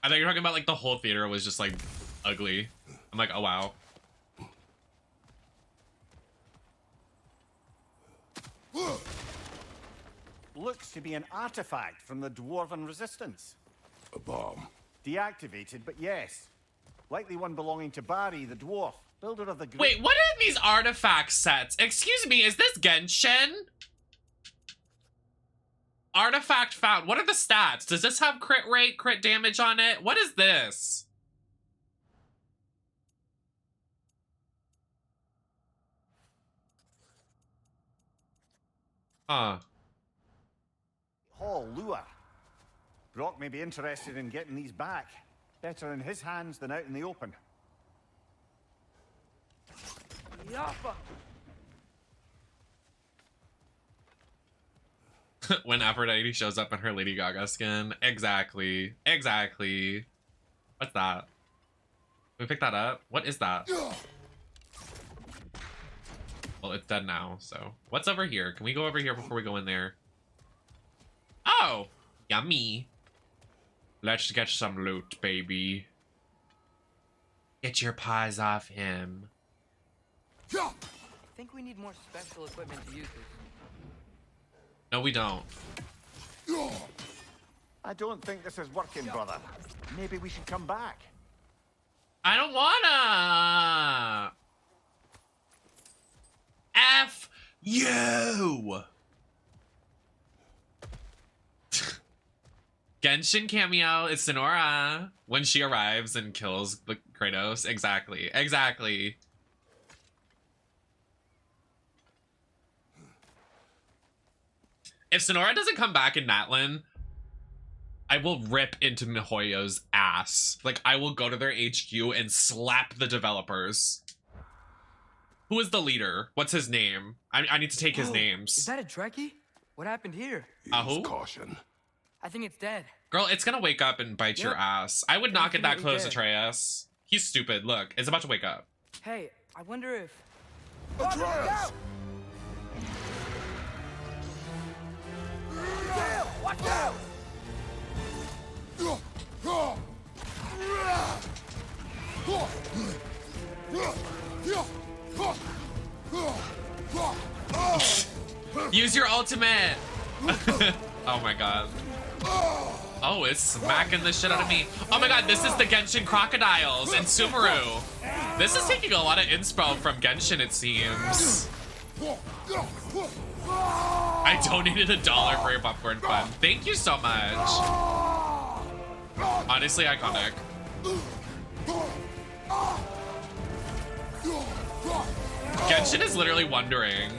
I thought you were talking about like the whole theater was just like ugly. I'm like, oh wow. Looks to be an artifact from the Dwarven Resistance. A bomb. Deactivated, but yes. Likely one belonging to Barry, the dwarf, builder of the... Wait, what are these artifact sets? Excuse me, is this Genshin? Artifact found. What are the stats? Does this have crit rate, crit damage on it? What is this? Huh. Hall lure. Brock may be interested in getting these back. Better in his hands than out in the open. When Aphrodite shows up in her Lady Gaga skin. Exactly. Exactly. What's that? we pick that up? What is that? Well, it's dead now, so. What's over here? Can we go over here before we go in there? Oh! Yummy. Let's get some loot, baby. Get your paws off him. I think we need more special equipment to use this. No, we don't. I don't think this is working, brother. Maybe we should come back. I don't wanna! F you! Genshin cameo is Sonora when she arrives and kills the Kratos. Exactly. Exactly. If Sonora doesn't come back in Natlin, I will rip into MiHoYo's ass. Like, I will go to their HQ and slap the developers. Who is the leader? What's his name? I need to take his names. Is that a Trekkie? What happened here? Who? Caution. I think it's dead. Girl, it's gonna wake up and bite your Yep. ass. I would not get that Definitely close to dead. Atreus. He's stupid. Look, it's about to wake up. Hey, I wonder if... Atreus! Watch out! Use your ultimate! Oh my god. Oh, it's smacking the shit out of me. Oh my god, this is the Genshin crocodiles and Sumeru. This is taking a lot of inspo from Genshin, it seems. I donated $1 for your popcorn fun. Thank you so much. Honestly, iconic. Genshin is literally wondering.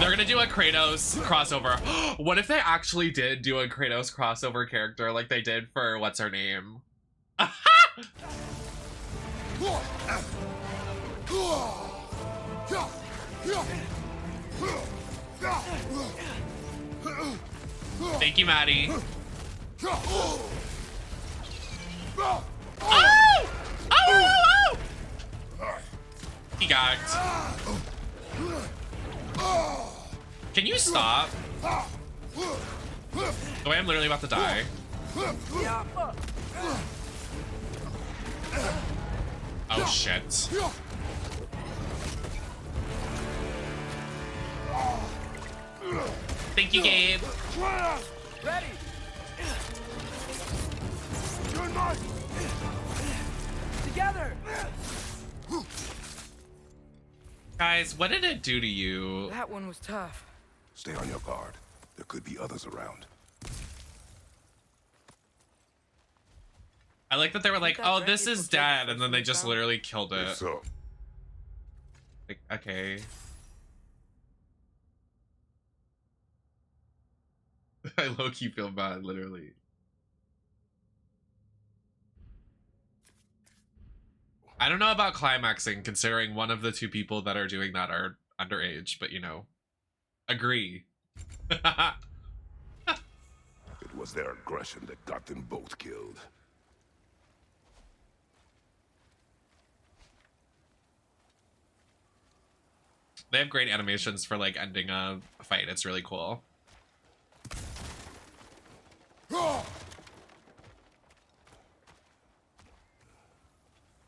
They're gonna do a Kratos crossover. What if they actually did do a Kratos crossover character like they did for what's her name? Thank you, Maddie. Oh! Oh! Oh! He gagged. Can you stop? Oh, I'm literally about to die. Oh shit. Thank you, Gabe. Ready! Together! Guys, what did it do to you? That one was tough. Stay on your guard. There could be others around. I like that they were like, that oh, Drake this is is from dead, Texas and then they when just found? literally killed If it. so, Like, okay. I low-key feel bad, literally. I don't know about climaxing, considering one of the two people that are doing that are underage, but you know, agree. it was their aggression that got them both killed. They have great animations for like ending a fight. It's really cool.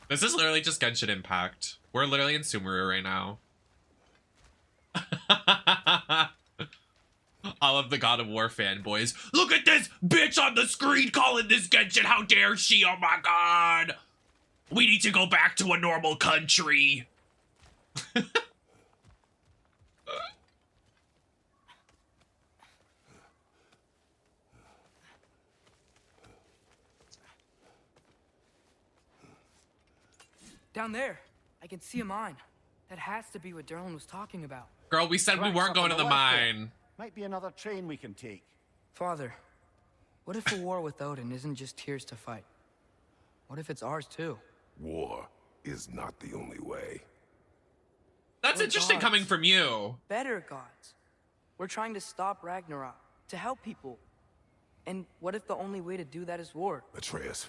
This is literally just Genshin Impact. We're literally in Sumeru right now. All of the God of War fanboys. Look at this bitch on the screen calling this Genshin. How dare she? Oh my god. We need to go back to a normal country. Down there. I can see a mine. That has to be what Derlin was talking about. Girl, we said we Tracks weren't up going to on the the left there. mine. Might be another train we can take. Father, what if a war with Odin isn't just Tyr's to fight? What if it's ours too? War is not the only way. That's We're interesting gods. coming from you. Better gods. We're trying to stop Ragnarok, to help people. And what if the only way to do that is war? Atreus,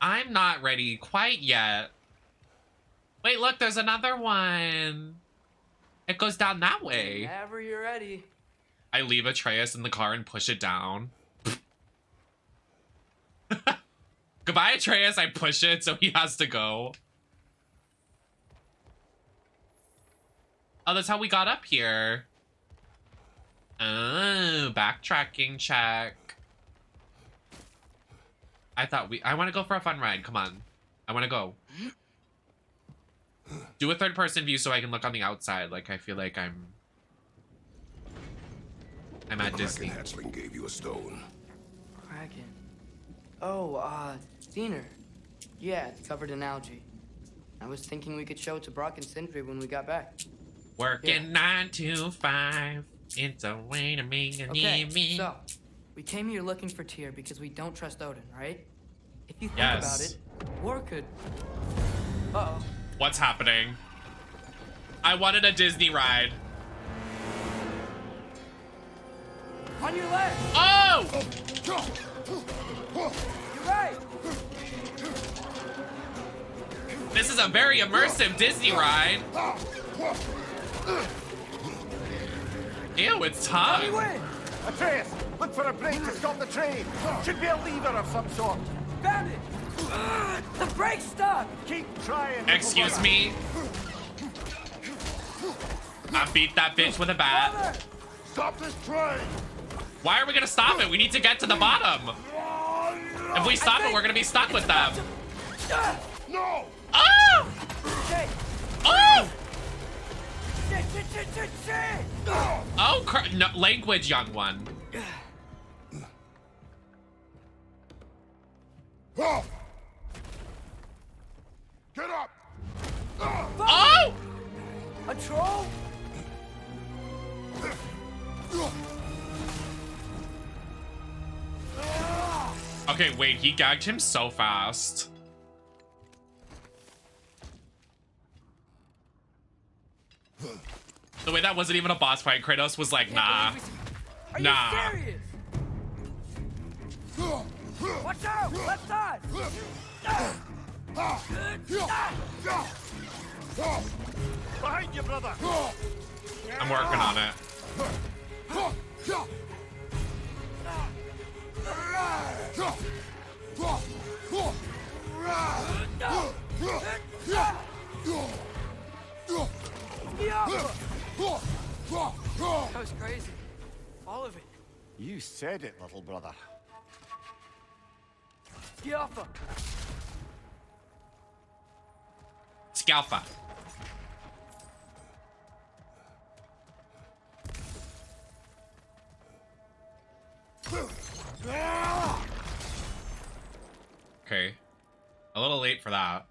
I'm not ready quite yet. Wait, look, there's another one. It goes down that way. Whenever you're ready. I leave Atreus in the car and push it down. Goodbye, Atreus. I push it so he has to go. Oh, that's how we got up here. Oh, backtracking check. I want to go for a fun ride. Come on. I want to go. Do a third-person view so I can look on the outside. Like, I feel like I'm at Disney. Kraken hatchling gave you a stone. Kraken. Oh, Diener. Yeah, it's covered in algae. I was thinking we could show it to Brock and Sindri when we got back. Working 9 to 5. It's a way to make a Okay, me. so we came here looking for Tyr because we don't trust Odin, right? If you think Yes. about it, war could. Uh-oh. What's happening? I wanted a Disney ride. On your leg! Oh! You're right! This is a very immersive Disney ride. Ew, it's Let me tongue. win! Atreus, look for a brake to stop the train. Should be a lever of some sort. Found it! The brake's stuck! Keep trying. little Excuse brother. me. I beat that bitch with a bat. Brother! Stop this train. Why are we gonna stop it? We need to get to the bottom. If we stop it, we're gonna be stuck with them. No. Oh! Shit! Oh! Shit! Oh, no, language, young one. Get up. Oh! A troll? Okay, wait, he gagged him so fast. The way that wasn't even a boss fight, Kratos was like, nah. Are Nah. you serious? Watch out! Left side! Behind you, brother. I'm working on it. That was crazy. All of it. You said it, little brother. Skialfa. Scalpa. Okay. A little late for that.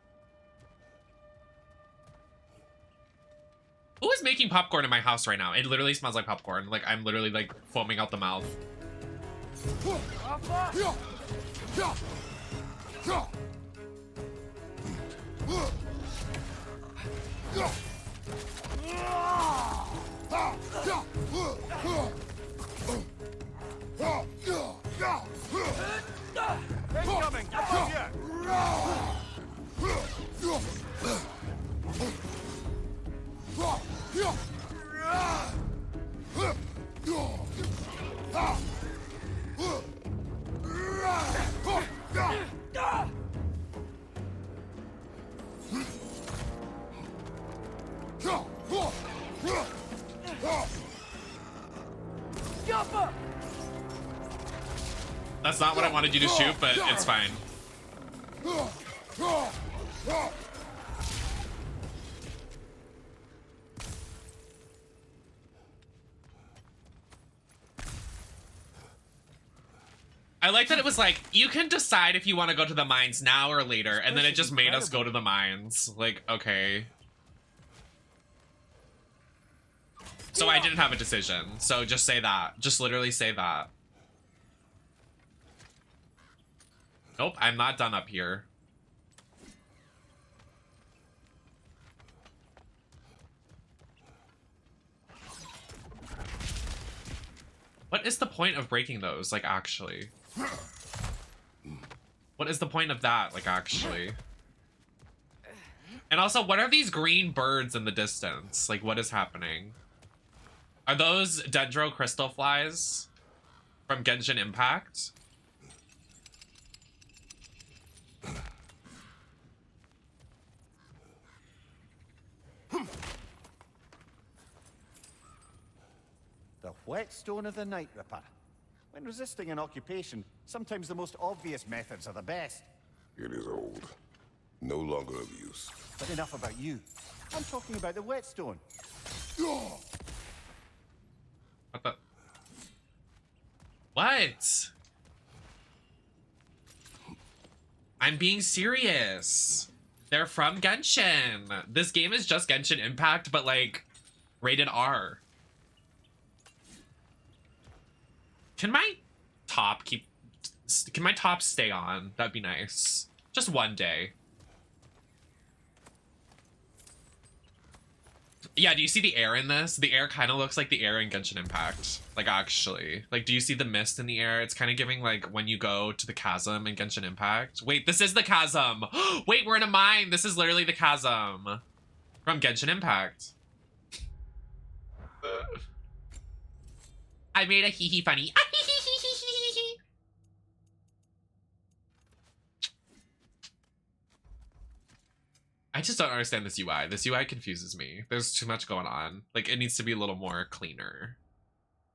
Who is making popcorn in my house right now? It literally smells like popcorn. Like, I'm literally, like, foaming out the mouth. Incoming. Above Skialfa. That's not what I wanted you to shoot, but it's fine. I like that it was like, you can decide if you want to go to the mines now or later, and then it just made us go to the mines. Like, okay. So I didn't have a decision. So just say that. Just literally say that. Nope, I'm not done up here. What is the point of breaking those, like, actually? What is the point of that, like, actually? And also, what are these green birds in the distance? Like, what is happening? Are those Dendro crystal flies from Genshin Impact? The whetstone of the Night Ripper. When resisting an occupation, sometimes the most obvious methods are the best. It is old. No longer of use. But enough about you. I'm talking about the whetstone. What the? What? I'm being serious. They're from Genshin. This game is just Genshin Impact, but like rated R. Can my top stay on? That'd be nice. Just one day. Yeah, do you see the air in this? The air kind of looks like the air in Genshin Impact. Like, actually. Like, do you see the mist in the air? It's kind of giving, like, when you go to the chasm in Genshin Impact. Wait, this is the chasm! Wait, we're in a mine! This is literally the chasm. From Genshin Impact. I made a hee-hee funny. I just don't understand this UI. This UI confuses me. There's too much going on. Like, it needs to be a little more cleaner.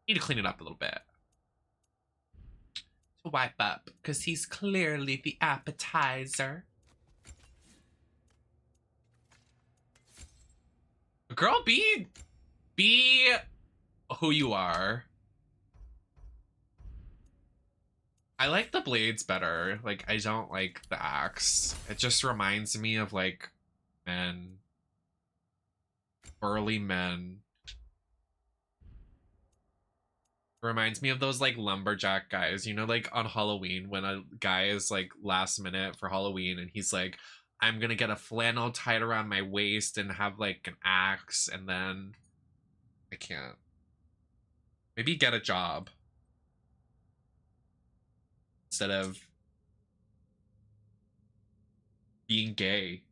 Need to clean it up a little bit. To wipe up, because he's clearly the appetizer. Girl, be who you are. I like the blades better. Like, I don't like the axe. It just reminds me of, like, men. Burly men. Reminds me of those, like, lumberjack guys. You know, like, on Halloween, when a guy is, like, last minute for Halloween, and he's like, I'm gonna get a flannel tied around my waist and have, like, an axe, and then... I can't. Maybe get a job. Instead of being gay.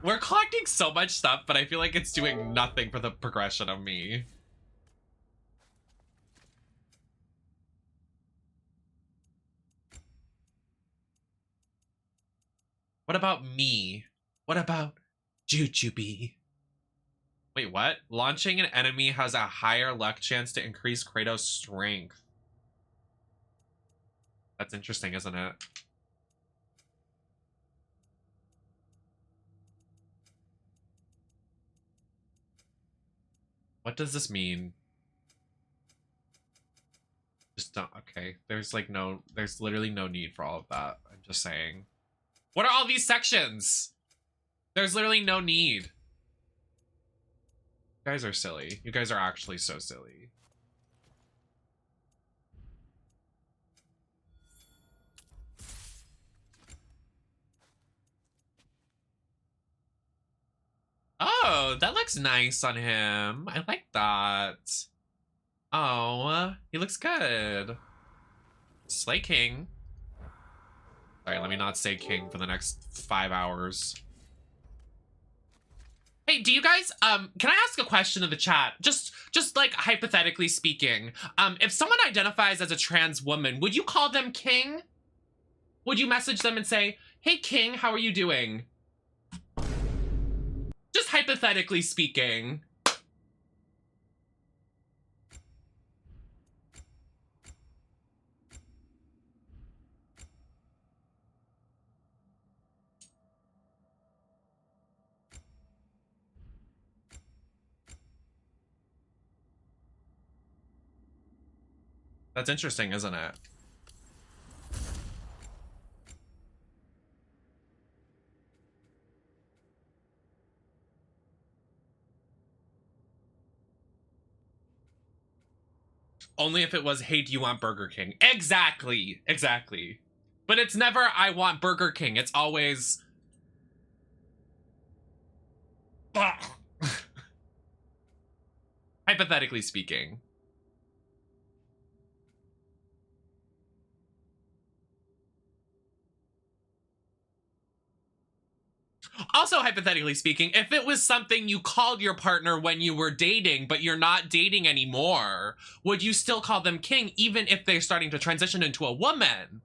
We're collecting so much stuff, but I feel like it's doing nothing for the progression of me. What about me? What about Jujubee? Wait, what? Launching an enemy has a higher luck chance to increase Kratos' strength. That's interesting, isn't it? What does this mean? Just don't, okay. There's literally no need for all of that. I'm just saying. What are all these sections? There's literally no need. You guys are silly. You guys are actually so silly. Oh, that looks nice on him. I like that. Oh, he looks good. Slay King. Alright, let me not say King for the next 5 hours. Hey, do you guys, can I ask a question in the chat? Just like hypothetically speaking, if someone identifies as a trans woman, would you call them King? Would you message them and say, hey King, how are you doing? Just hypothetically speaking. That's interesting, isn't it? Only if it was, hey, do you want Burger King? Exactly. Exactly. But it's never, I want Burger King. It's always... Hypothetically speaking. Also, hypothetically speaking, if it was something you called your partner when you were dating, but you're not dating anymore, would you still call them king, even if they're starting to transition into a woman?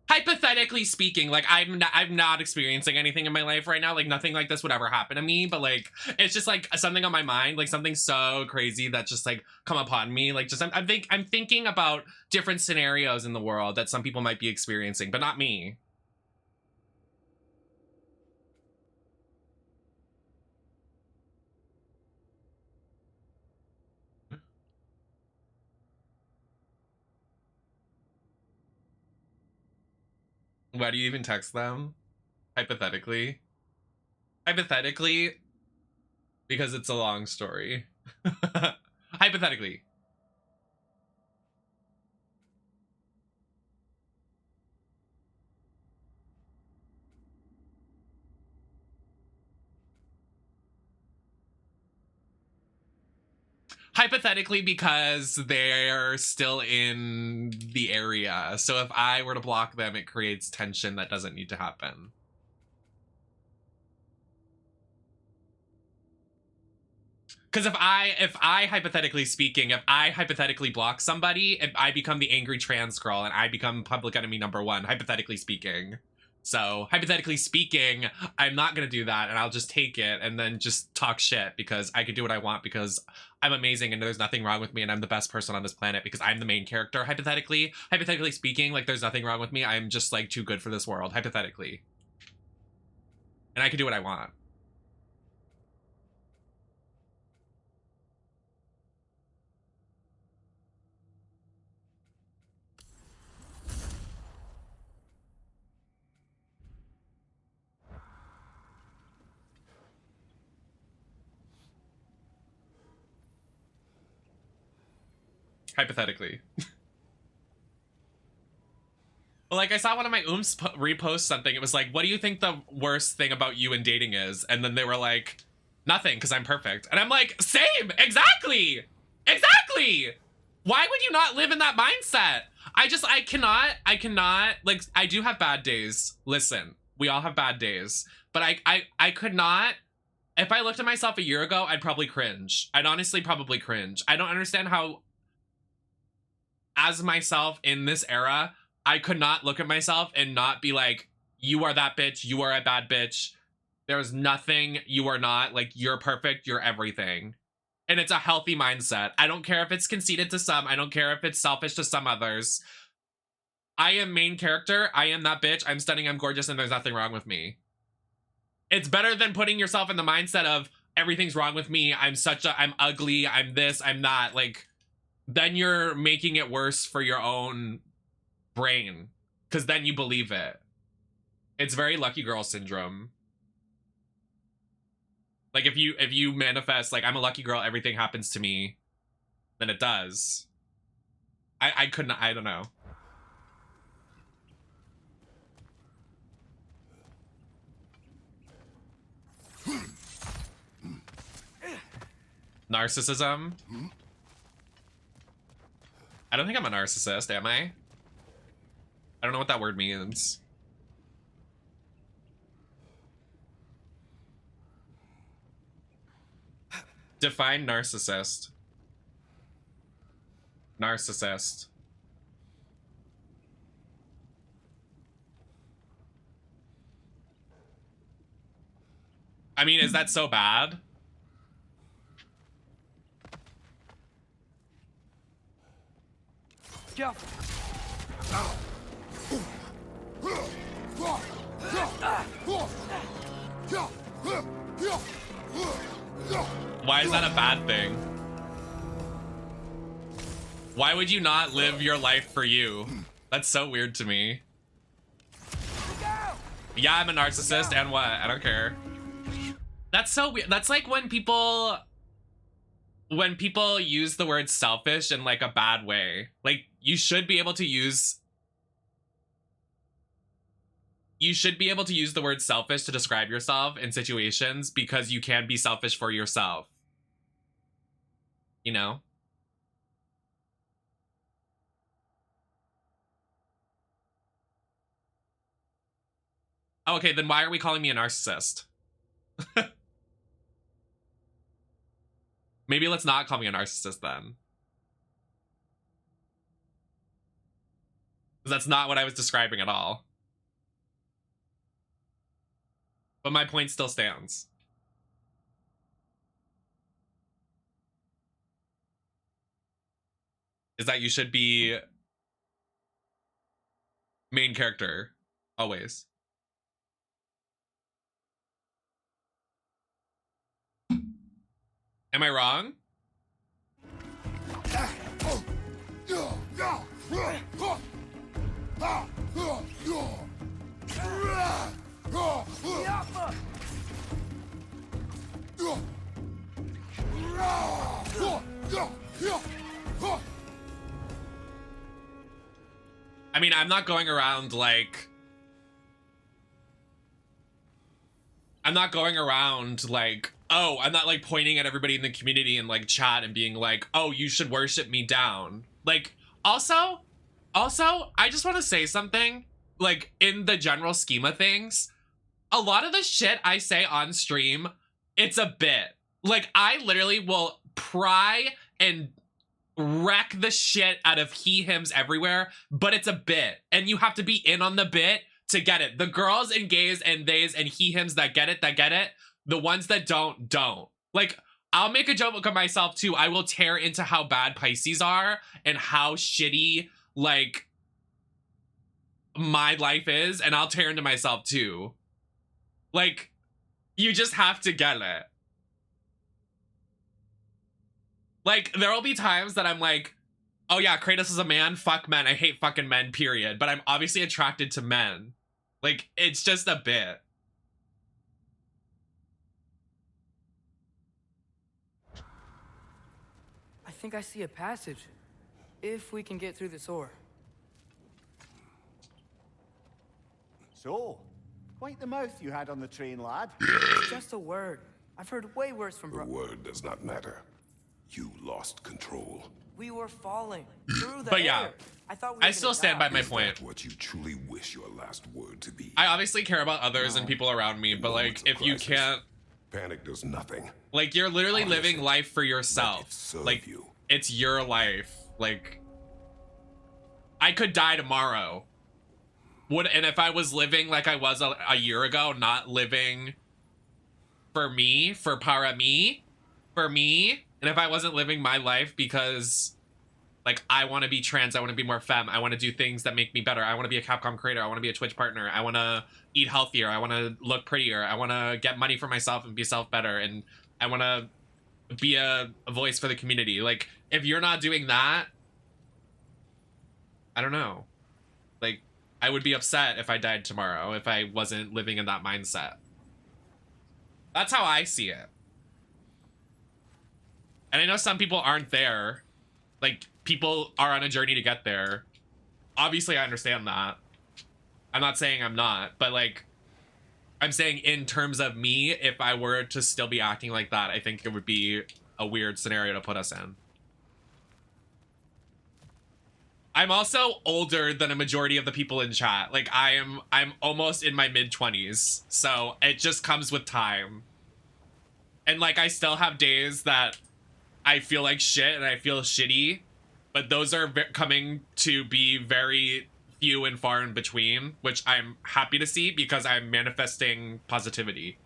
Hypothetically speaking, like, I'm not experiencing anything in my life right now. Like, nothing like this would ever happen to me, but, like, it's just, like, something on my mind, like, something so crazy that just, like, come upon me. Like, just, I'm thinking about different scenarios in the world that some people might be experiencing, but not me. Why do you even text them? Hypothetically? Hypothetically, because it's a long story. Hypothetically. Hypothetically, because they're still in the area. So if I were to block them, it creates tension that doesn't need to happen. Because if I hypothetically speaking, if I hypothetically block somebody, if I become the angry trans girl and I become public enemy #1, hypothetically speaking. So, hypothetically speaking, I'm not going to do that, and I'll just take it and then just talk shit because I can do what I want because I'm amazing and there's nothing wrong with me and I'm the best person on this planet because I'm the main character, hypothetically. Hypothetically speaking, like, there's nothing wrong with me. I'm just, like, too good for this world, hypothetically. And I can do what I want. Hypothetically. Well, like, I saw one of my ooms repost something. It was like, what do you think the worst thing about you and dating is? And then they were like, nothing, because I'm perfect. And I'm like, same! Exactly! Exactly! Why would you not live in that mindset? I cannot, like, I do have bad days. Listen, we all have bad days. But I could not, if I looked at myself a year ago, I'd probably cringe. I'd honestly probably cringe. I don't understand how, as myself in this era, I could not look at myself and not be like, you are that bitch, you are a bad bitch. There's nothing you are not, like, you're perfect, you're everything. And it's a healthy mindset. I don't care if it's conceited to some, I don't care if it's selfish to some others. I am main character, I am that bitch, I'm stunning, I'm gorgeous, and there's nothing wrong with me. It's better than putting yourself in the mindset of, everything's wrong with me, I'm ugly, I'm this, I'm that, like, then you're making it worse for your own brain, because then you believe it. It's very lucky girl syndrome. Like, if you manifest, like, I'm a lucky girl, everything happens to me, then it does. I couldn't, I don't know. Narcissism? I don't think I'm a narcissist, am I? I don't know what that word means. Define narcissist. Narcissist. I mean, is that so bad? Go. Why is that a bad thing? Why would you not live your life for you? That's so weird to me. Yeah, I'm a narcissist, and what? I don't care. That's so weird. That's like when people when people use the word selfish in like a bad way, like you should be able to use the word selfish to describe yourself in situations because you can be selfish for yourself. You know? Okay, then why are we calling me a narcissist? Maybe let's not call me a narcissist then. Because that's not what I was describing at all. But my point still stands. Is that you should be main character always. Am I wrong? I mean, I'm not going around like... oh, I'm not like pointing at everybody in the community and like chat and being like, oh, you should worship me down. Like, also, I just want to say something, like, in the general scheme of things, a lot of the shit I say on stream, it's a bit. Like, I literally will pry and wreck the shit out of he/hims everywhere, but it's a bit. And you have to be in on the bit to get it. The girls and gays and theys and he/hims that get it. The ones that don't. Like, I'll make a joke of myself too. I will tear into how bad Pisces are and how shitty, like, my life is, and I'll tear into myself too. Like, you just have to get it. Like, there will be times that I'm like, oh yeah, Kratos is a man, fuck men, I hate fucking men, period. But I'm obviously attracted to men. Like, it's just a bit. I think I see a passage. If we can get through this ore. So, quite the mouth you had on the train, lad. It's just a word. I've heard way worse from The word does not matter. You lost control. We were falling through the But air. yeah, I thought we were I still gonna stand die. by my Is point. that what you truly wish your last word to be? I obviously care about others and people around me, but like, Moments of if you crisis, can't, panic does nothing. like, you're literally Honestly, living life for Let it yourself. serve Like, you. it's your life. Like, I could die tomorrow. And if I was living like I was a year ago, not living for me, for me, and if I wasn't living my life because, like, I want to be trans, I want to be more femme, I want to do things that make me better, I want to be a Capcom creator, I want to be a Twitch partner, I want to eat healthier, I want to look prettier, I want to get money for myself and be self better, and I want to be a voice for the community. Like, if you're not doing that, I don't know. Like, I would be upset if I died tomorrow if I wasn't living in that mindset. That's how I see it. And I know some people aren't there. Like, people are on a journey to get there. Obviously, I understand that. I'm not saying I'm not, but like, I'm saying in terms of me, if I were to still be acting like that, I think it would be a weird scenario to put us in. I'm also older than a majority of the people in chat. Like, I'm almost in my mid-20s, so it just comes with time. And like, I still have days that I feel like shit and I feel shitty, but those are coming to be very few and far in between, which I'm happy to see because I'm manifesting positivity.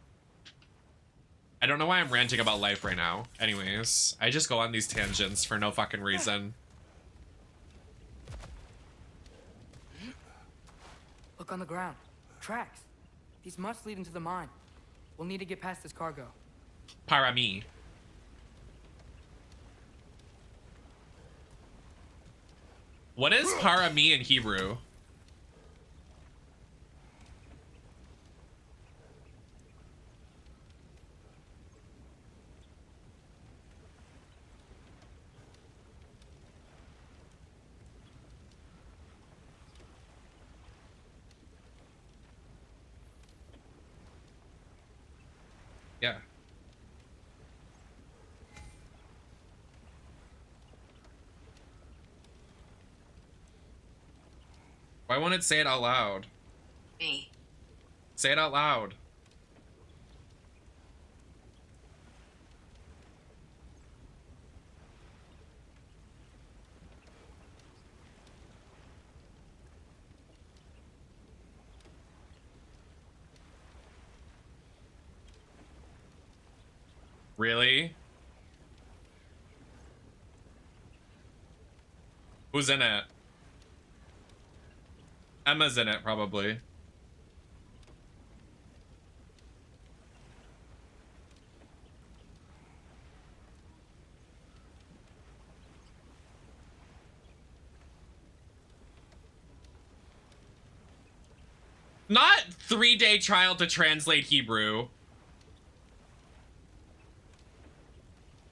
I don't know why I'm ranting about life right now. Anyways, I just go on these tangents for no fucking reason. Look on the ground. Tracks. These must lead into the mine. We'll need to get past this cargo. Para mí. What is para mí in Hebrew? Yeah. Why won't it say it out loud? Me. Say it out loud. Really? Who's in it? Emma's in it, probably. Not 3-day trial to translate Hebrew.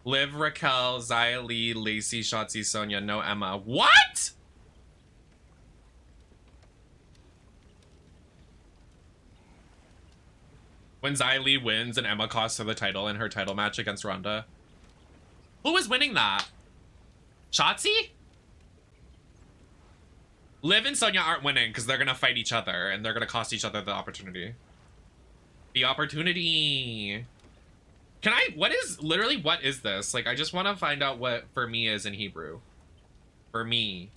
Liv, Raquel, Zaya Lee, Lacey, Shotzi, Sonia, no Emma. What? When Zaya Lee wins and Emma costs her the title in her title match against Ronda. Who is winning that? Shotzi? Liv and Sonia aren't winning because they're gonna fight each other and they're gonna cost each other the opportunity. The opportunity. Can I, what is this? Like, I just want to find out what for me is in Hebrew. For me.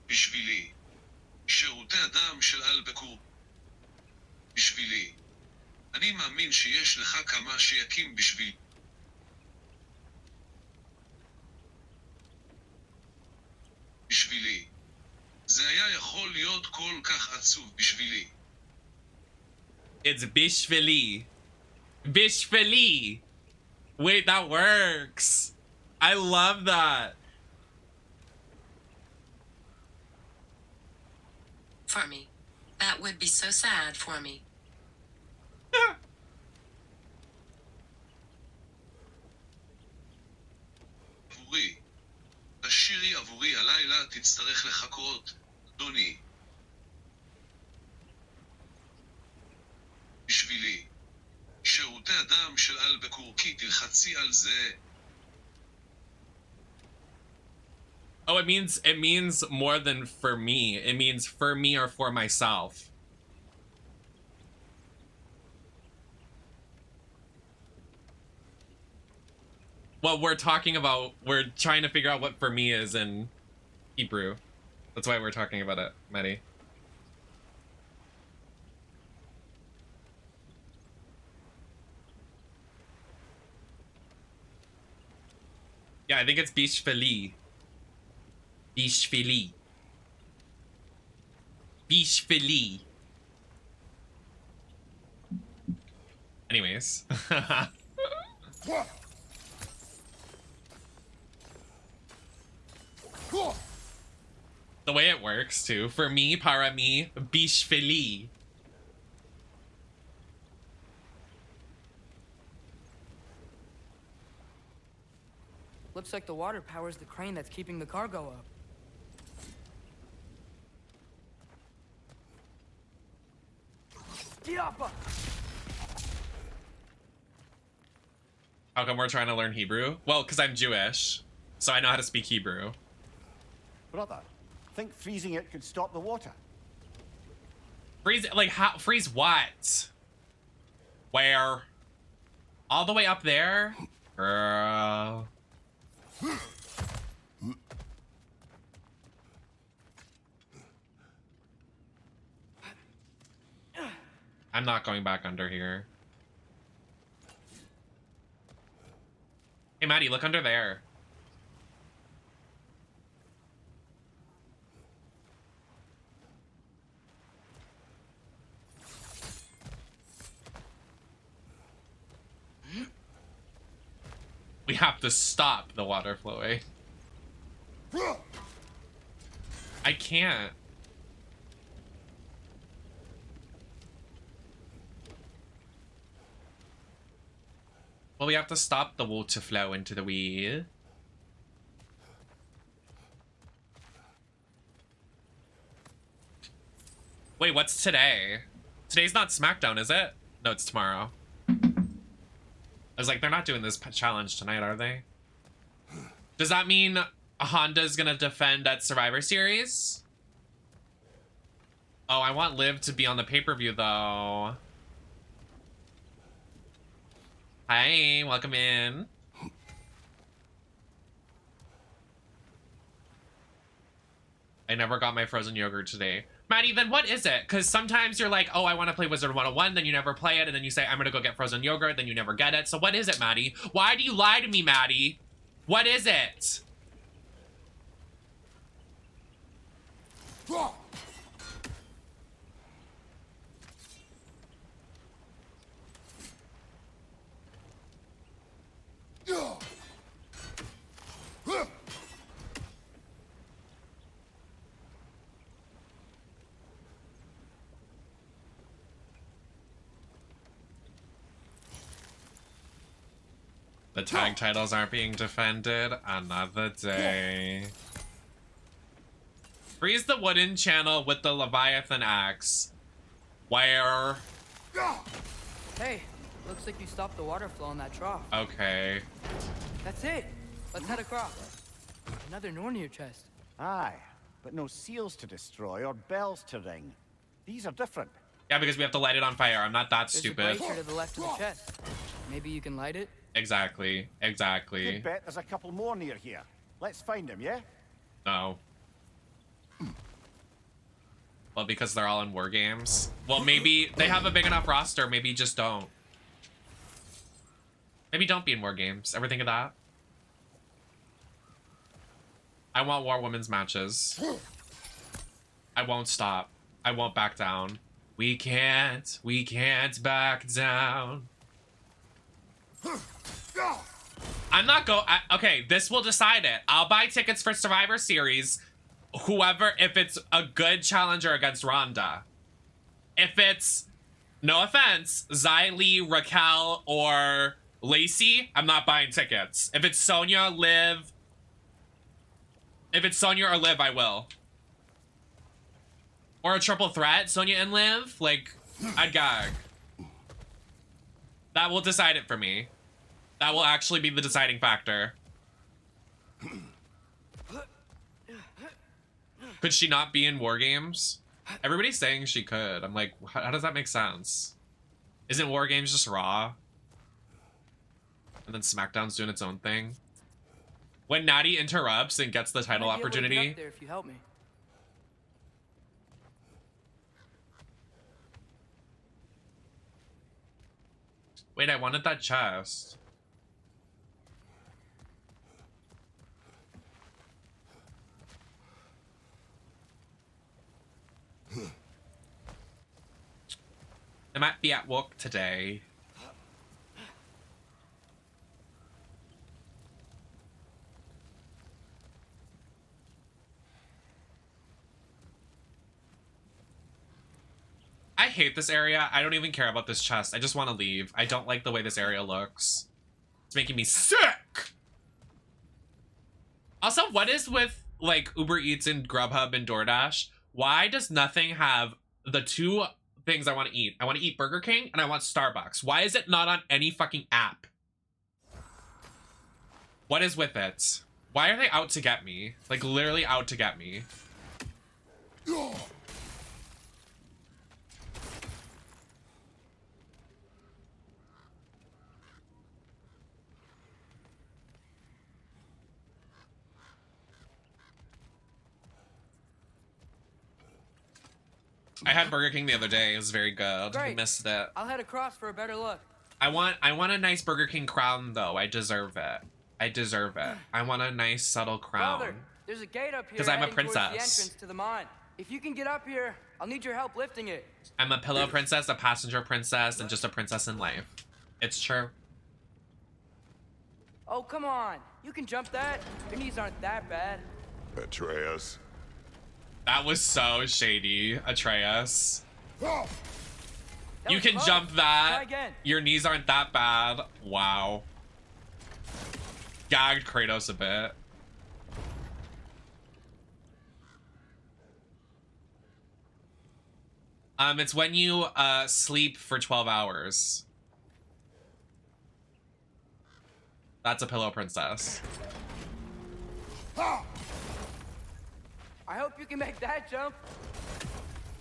בשבילי. שירותי אדם של אלבקור. בשבילי. אני מאמין שיש לך כמה שיקים בשביל. בשבילי. זה היה יכול להיות כל כך עצוב בשבילי. It's bishvili. Bishvili. Wait, that works. I love that. For me. That would be so sad for me. עבורי. תשאירי עבורי הלילה תצטרך לחכות, אדוני. בשבילי. שירותי אדם של אלבקור כי תלחצי על זה. Oh, it means more than for me. It means for me or for myself. Well, we're trying to figure out what for me is in Hebrew. That's why we're talking about it, Maddie. Yeah, I think it's bishvili. Bishvili. Bishvili. Anyways. The way it works too. For me, para mi, bishvili. Looks like the water powers the crane that's keeping the cargo up. Diapa! How come we're trying to learn Hebrew? Well, because I'm Jewish, so I know how to speak Hebrew. Brother, think freezing it could stop the water. Freeze, like, how, freeze what? Where? All the way up there? Girl. I'm not going back under here. Hey, Maddie, look under there. We have to stop the water flowing. I can't. Well, we have to stop the water flow into the wheel. Wait, what's today? Today's not SmackDown, is it? No, it's tomorrow. I was like, they're not doing this challenge tonight, are they? Does that mean Honda's gonna defend at Survivor Series? Oh, I want Liv to be on the pay-per-view, though. Hi, welcome in. I never got my frozen yogurt today. Maddie, then what is it? Because sometimes you're like, oh, I want to play Wizard 101, then you never play it, and then you say, I'm going to go get frozen yogurt, then you never get it. So what is it, Maddie? Why do you lie to me, Maddie? What is it? The tag titles aren't being defended. Another day. Freeze the wooden channel with the Leviathan axe. Where? Hey, looks like you stopped the water flow in that trough. Okay. That's it. Let's head across. Another Nornir chest. Aye, but no seals to destroy or bells to ring. These are different. Yeah, because we have to light it on fire. I'm not that There's stupid. a glacier to the left of the chest. Maybe you can light it? Exactly. Exactly. Good bet there's a couple more near here. Let's find them, yeah? No. Well, because they're all in war games. Well, maybe they have a big enough roster. Maybe just don't. Maybe don't be in war games. Ever think of that? I want war women's matches. I won't stop. I won't back down. We can't back down. I'm not okay, this will decide it. I'll buy tickets for Survivor Series. Whoever, if it's a good challenger against Ronda. If it's, no offense, Xylee, Raquel, or Lacey, I'm not buying tickets. If it's Sonya, Liv. If it's Sonya or Liv, I will. Or a triple threat, Sonya and Liv. Like, I'd gag. That will decide it for me. That will actually be the deciding factor. Could she not be in war games? Everybody's saying she could. I'm like, how does that make sense? Isn't war games just Raw? And then SmackDown's doing its own thing? When Natty interrupts and gets the title opportunity. Up there if you help me. Wait, I wanted that chest. I might be at work today. I hate this area. I don't even care about this chest. I just want to leave. I don't like the way this area looks. It's making me sick! Also, what is with, like, Uber Eats and Grubhub and DoorDash? Why does nothing have the two things I want to eat? I want to eat Burger King and I want Starbucks. Why is it not on any fucking app? What is with it? Why are they out to get me? Like, literally out to get me. I had Burger King the other day. It was very good. I missed it. I'll head across for a better look. I want a nice Burger King crown though. I deserve it. I deserve it. I want a nice subtle crown. Brother, there's a gate up here. Because I'm a heading towards princess. The entrance to the mine. If you can get up here, I'll need your help lifting it. I'm a pillow princess, a passenger princess, and just a princess in life. It's true. Oh, come on. You can jump that. Your knees aren't that bad. Atreus. That was so shady, Atreus. That You was can close. jump Try that. again. Your knees aren't that bad. Wow. gagged Kratos a bit. It's when you sleep for 12 hours. That's a pillow princess. I hope you can make that jump.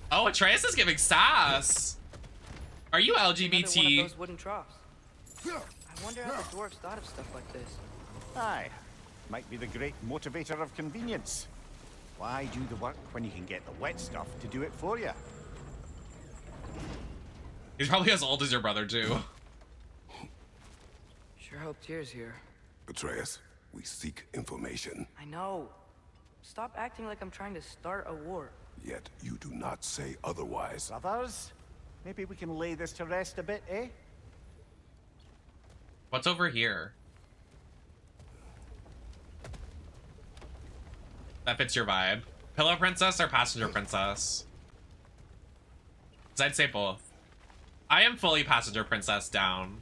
Oh, Atreus is giving sass. Are you Another one of LGBT? those wooden troughs. I wonder how the dwarves thought of stuff like this. Aye, might be the great motivator of convenience. Why do the work when you can get the wet stuff to do it for you? He's probably as old as your brother too. Sure hope Tyr's here. Atreus, we seek information. I know. Stop acting like I'm trying to start a war. Yet you do not say otherwise. Brothers, maybe we can lay this to rest a bit, eh? What's over here? That fits your vibe. Pillow princess or passenger princess? 'Cause I'd say both. I am fully passenger princess down.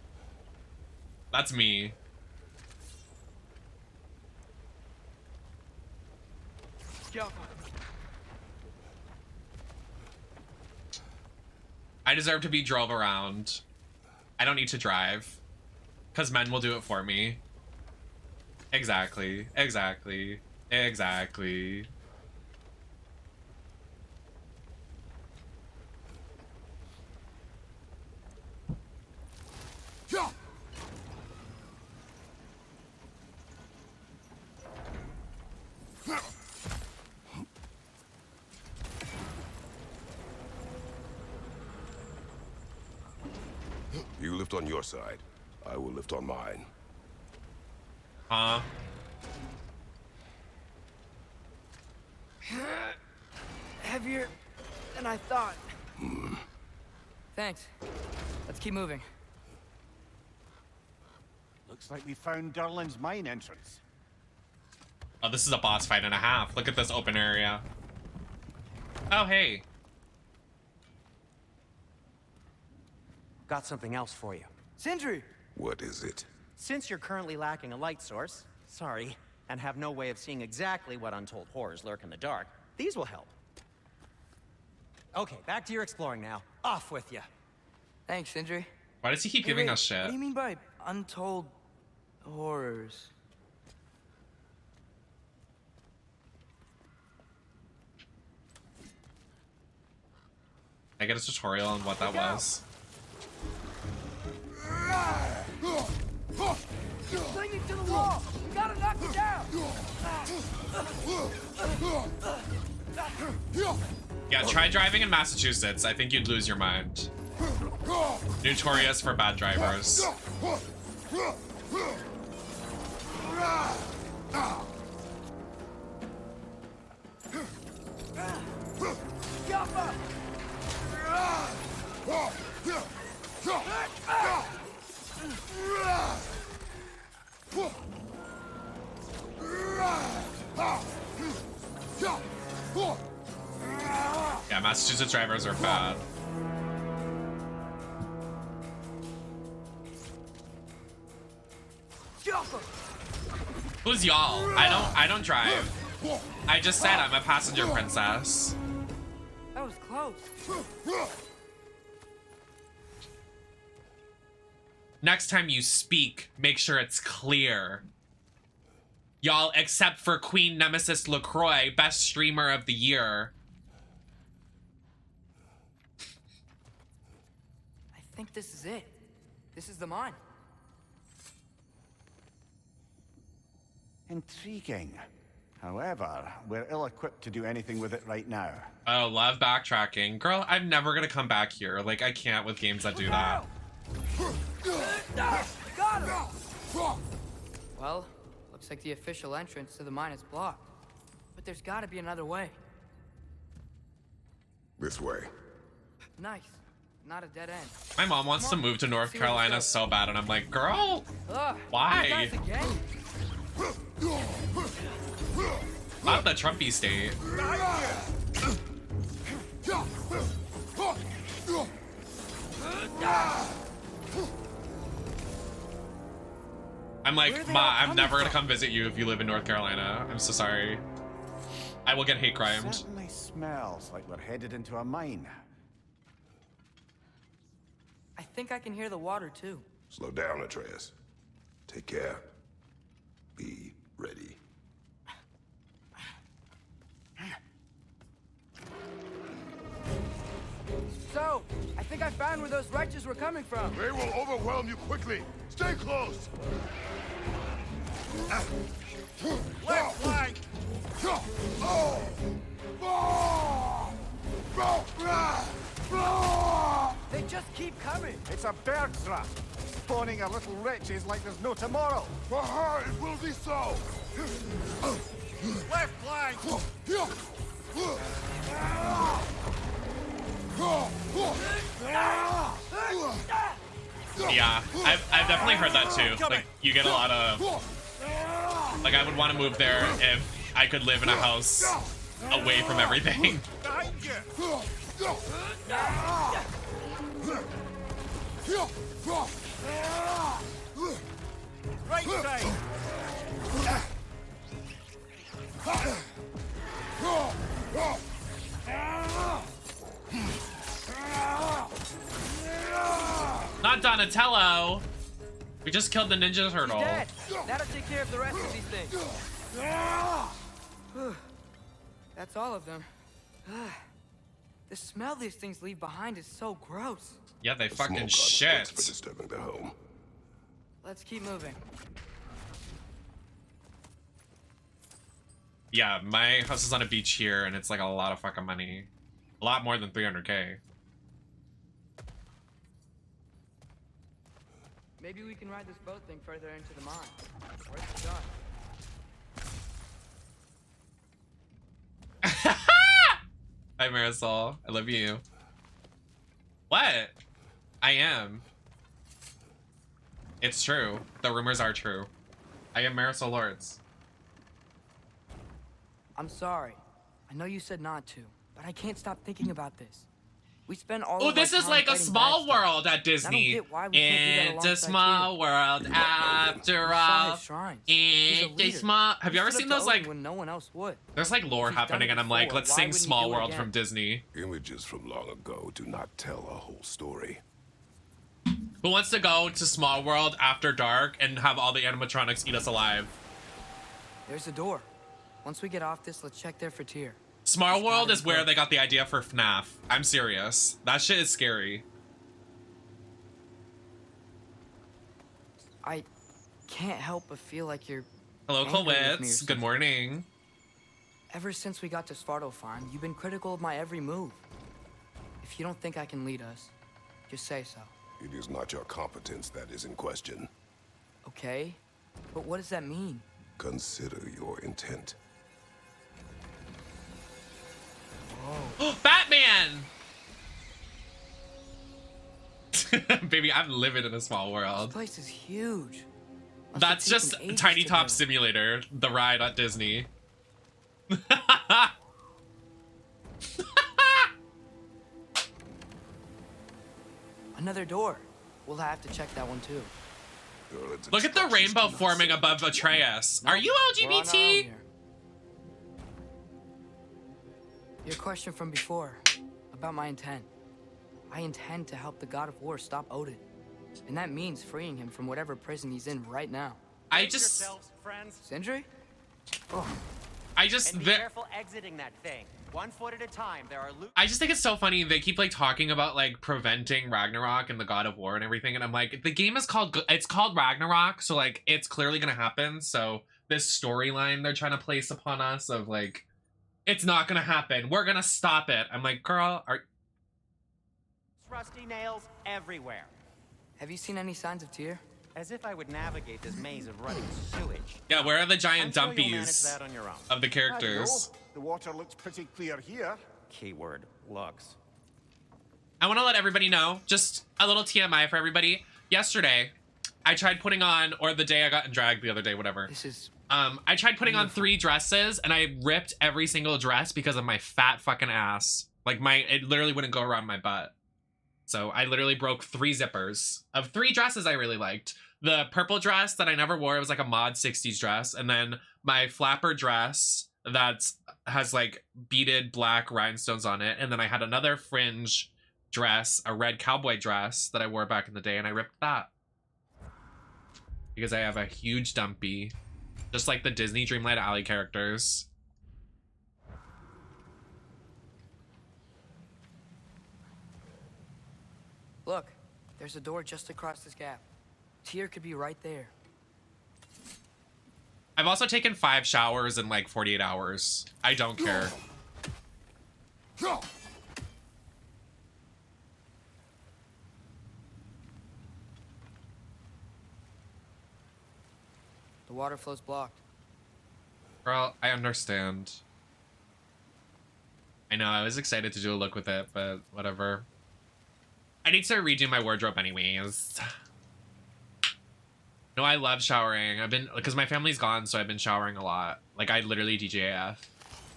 That's me. I deserve to be drove around. I don't need to drive. Because men will do it for me. Exactly. Exactly. Exactly. You lift on your side. I will lift on mine. Heavier than I thought. Thanks. Let's keep moving. Looks like we found Durlin's mine entrance. Oh, this is a boss fight and a half. Look at this open area. Oh, hey. Got something else for you. Sindri! What is it? Since you're currently lacking a light source, sorry, and have no way of seeing exactly what untold horrors lurk in the dark, these will help. Okay, back to your exploring now. Off with you. Thanks, Sindri. Why does he keep Hey, giving wait, us shit? What do you mean by untold horrors? I get a tutorial on what that was. Fling it to the wall! We gotta knock it down! Yeah, try driving in Massachusetts. I think you'd lose your mind. Notorious for bad drivers. Yeah, Massachusetts drivers are bad. Who's y'all? I don't drive. I just said I'm a passenger princess. That was close. Next time you speak, make sure it's clear. Y'all, except for Queen NemesisLacroix, best streamer of the year. I think this is it. This is the mine. Intriguing. However, we're ill-equipped to do anything with it right now. Oh, love backtracking. Girl, I'm never gonna come back here. Like, I can't with games that do that. Got him! Well, looks like the official entrance to the mine is blocked. But there's gotta be another way. This way. Nice. Not a dead end. My mom wants to move to North Carolina so bad, and I'm like, girl, Ugh, why? you guys again? Not the Trumpy state. I'm like, Where are they Ma, all I'm coming never gonna from? come visit you if you live in North Carolina. I'm so sorry. I will get hate crimed. Certainly smells like we're headed into a mine. I think I can hear the water too. Slow down, Atreus. Take care. Be ready. So, I think I found where those wretches were coming from. They will overwhelm you quickly. Stay close. Left flank! They just keep coming. It's a bergdraft, spawning our little wretches like there's no tomorrow. For her, it will be so. Left flank! Yeah, I've definitely heard that too. Like, you get a lot of... Like, I would want to move there if I could live in a house away from everything. Behind you! Right side! Not Donatello! We just killed the Ninja Turtle. Dead. That'll take care of the rest of these things. That's all of them. The smell these things leave behind is so gross. Yeah, they Small fucking consequence shit. for disturbing their home. Let's keep moving. Yeah, my house is on a beach here, and it's like a lot of fucking money. A lot more than 300K. Maybe we can ride this boat thing further into the mine. Where's the shot? Hi, Marisol. I love you. What? I am. It's true. The rumors are true. I am Marisol Lords. I'm sorry. I know you said not to, but I can't stop thinking about this. We spend all Oh, of this our is time like a fighting small bad stuff. world at Disney. get why we can't do that It's a alongside small you. world after We saw all. his shrines. He's a It's a leader. small. Have you He ever stood seen up to those like? Odin when no one else would? There's like lore If he's done happening, it and I'm like, before, let's why sing wouldn't he Small do it World again? from Disney. Images from long ago do not tell a whole story. Who wants to go to Small World after dark and have all the animatronics eat us alive? There's a door. Once we get off this, let's check there for Tyr. Small World gotta is be where close. they got the idea for FNAF. I'm serious. That shit is scary. I can't help but feel like you're Hello, angry with me or Colwitz. Good something. morning. Ever since we got to Svartalfheim, you've been critical of my every move. If you don't think I can lead us, just say so. It is not your competence that is in question. Okay? But what does that mean? Consider your intent. Batman! Baby, I'm living in a small world. This place is huge. Must have That's taken just ages Tiny to Top build. Simulator, the ride at Disney. Another door. We'll have to check that one too. Erlen's Look at the instructions rainbow do not forming say above Atreus. Are you We're on our own LGBT? here. Your question from before about my intent. I intend to help the god of war stop Odin. And that means freeing him from whatever prison he's in right now. I just, Yourselves, friends. Sindri? And be careful exiting that thing. 1 foot at a time. There are I just think it's so funny. They keep like talking about like preventing Ragnarok and the God of War and everything, and I'm like, the game is called Ragnarok, so like it's clearly gonna happen. So this storyline they're trying to place upon us of like, it's not gonna happen. We're gonna stop it. I'm like, girl, are rusty nails everywhere. Have you seen any signs of Tyr? As if I would navigate this maze of running sewage. yeah? Where are the giant I'm sure you'll manage dumpies that on your own. of the I characters? know. The water looks pretty clear here. Keyword looks. I want to let everybody know, just a little TMI for everybody. Yesterday, I tried putting on, or the day I got in drag the other day, whatever. This is I tried putting on 3 dresses, and I ripped every single dress because of my fat fucking ass. Like it literally wouldn't go around my butt. So I literally broke 3 zippers of 3 dresses I really liked. The purple dress that I never wore, it was like a mod 60s dress. And then my flapper dress that has like beaded black rhinestones on it. And then I had another fringe dress, a red cowboy dress that I wore back in the day, and I ripped that. Because I have a huge dumpy. Just like the Disney Dreamlight Alley characters. Look, there's a door just across this gap. Tyr could be right there. I've also taken 5 showers in like 48 hours. I don't care. The water flow's blocked. Girl, I understand. I know, I was excited to do a look with it, but whatever. I need to redo my wardrobe anyways. No, I love showering. I've been, because my family's gone, so I've been showering a lot. Like, I literally DJF.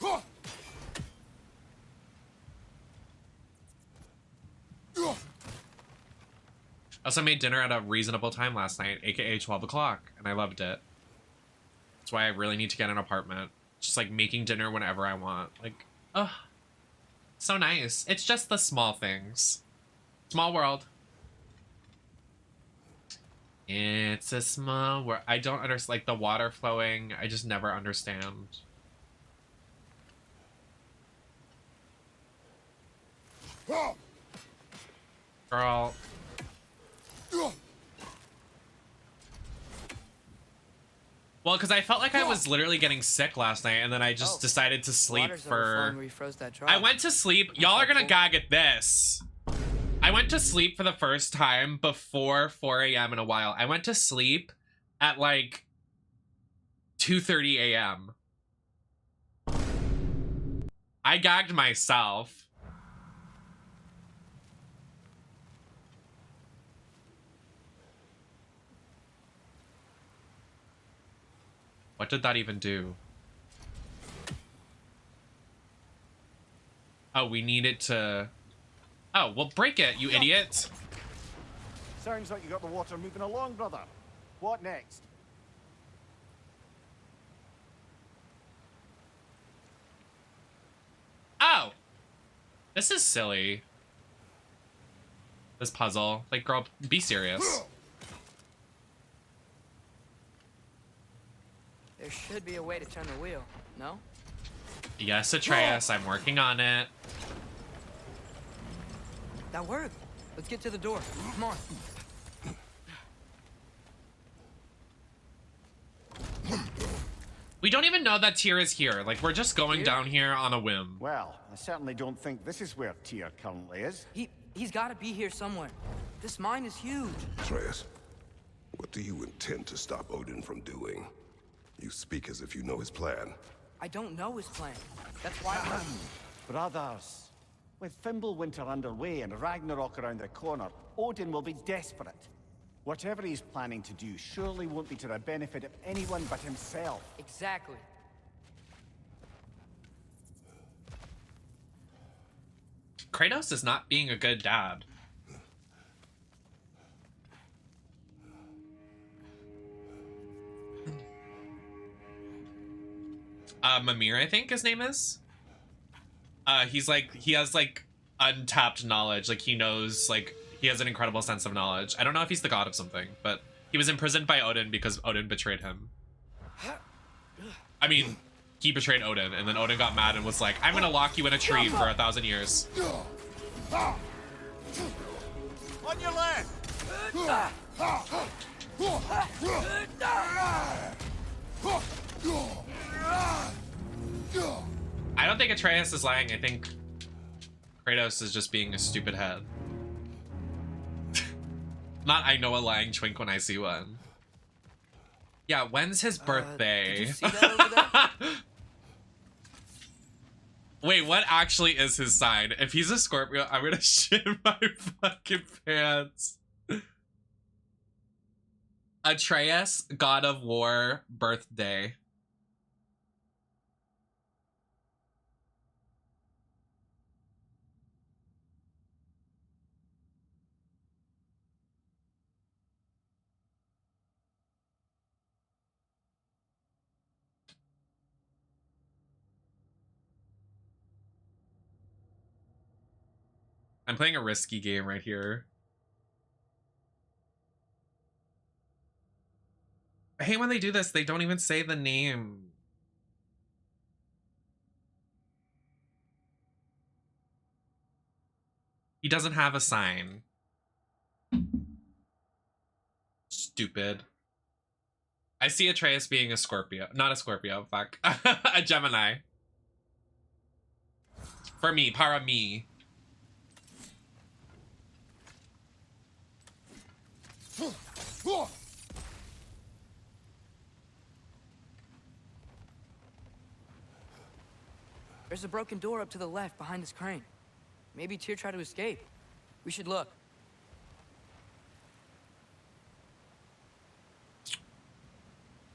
I also made dinner at a reasonable time last night, aka 12 o'clock, and I loved it. That's why I really need to get an apartment. Just like making dinner whenever I want. Like, ugh. So nice. It's just the small things. Small world. It's a small world. I don't understand, like the water flowing. I just never understand. Girl. Well, because I felt like I was literally getting sick last night, and then I just decided to sleep for... I went to sleep. Y'all are gonna gag at this. I went to sleep for the first time before 4 a.m. in a while. I went to sleep at like 2:30 a.m. I gagged myself. What did that even do? Oh, we needed to... Oh, well, break it, you idiot. Sounds like you got the water moving along, brother. What next? Oh! This is silly. This puzzle. Like, girl, be serious. There should be a way to turn the wheel, no? Yes, Atreus, I'm working on it. That worked. Let's get to the door. Come on. We don't even know that Tyr is here. Like, we're just going down here on a whim. Well, I certainly don't think this is where Tyr currently is. He's got to be here somewhere. This mine is huge. Atreus, what do you intend to stop Odin from doing? You speak as if you know his plan. I don't know his plan. That's why Brothers, with Fimbulwinter underway and Ragnarok around the corner, Odin will be desperate. Whatever he's planning to do surely won't be to the benefit of anyone but himself. Exactly. Kratos is not being a good dad. Mimir, I think his name is. He's like, he has like untapped knowledge. Like he knows, like he has an incredible sense of knowledge. I don't know if he's the god of something, but he was imprisoned by Odin because Odin betrayed him. I mean, he betrayed Odin, and then Odin got mad and was like, I'm gonna lock you in a tree for 1,000 years. On your left! I don't think Atreus is lying. I think Kratos is just being a stupid head. Not I know a lying twink when I see one. Yeah, when's his birthday? Did you see that over there? Wait, what actually is his sign? If he's a Scorpio, I'm gonna shit my fucking pants. Atreus, God of War, birthday. I'm playing a risky game right here. I hate when they do this. They don't even say the name. He doesn't have a sign. Stupid. I see Atreus being a Scorpio. Not a Scorpio, fuck. A Gemini. For me, para me. There's a broken door up to the left behind this crane. Maybe Tyr tried to escape. We should look.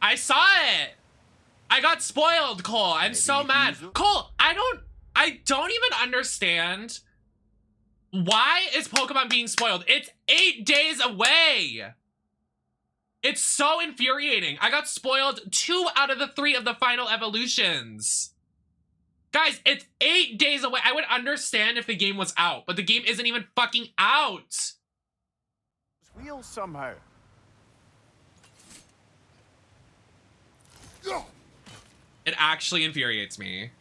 I saw it! I got spoiled, Cole. I'm so mad. Cole, I don't even understand. Why is Pokemon being spoiled? It's 8 days away! It's so infuriating. I got spoiled 2 out of the 3 of the final evolutions. Guys, it's 8 days away. I would understand if the game was out, but the game isn't even fucking out. Wheels somehow. It actually infuriates me.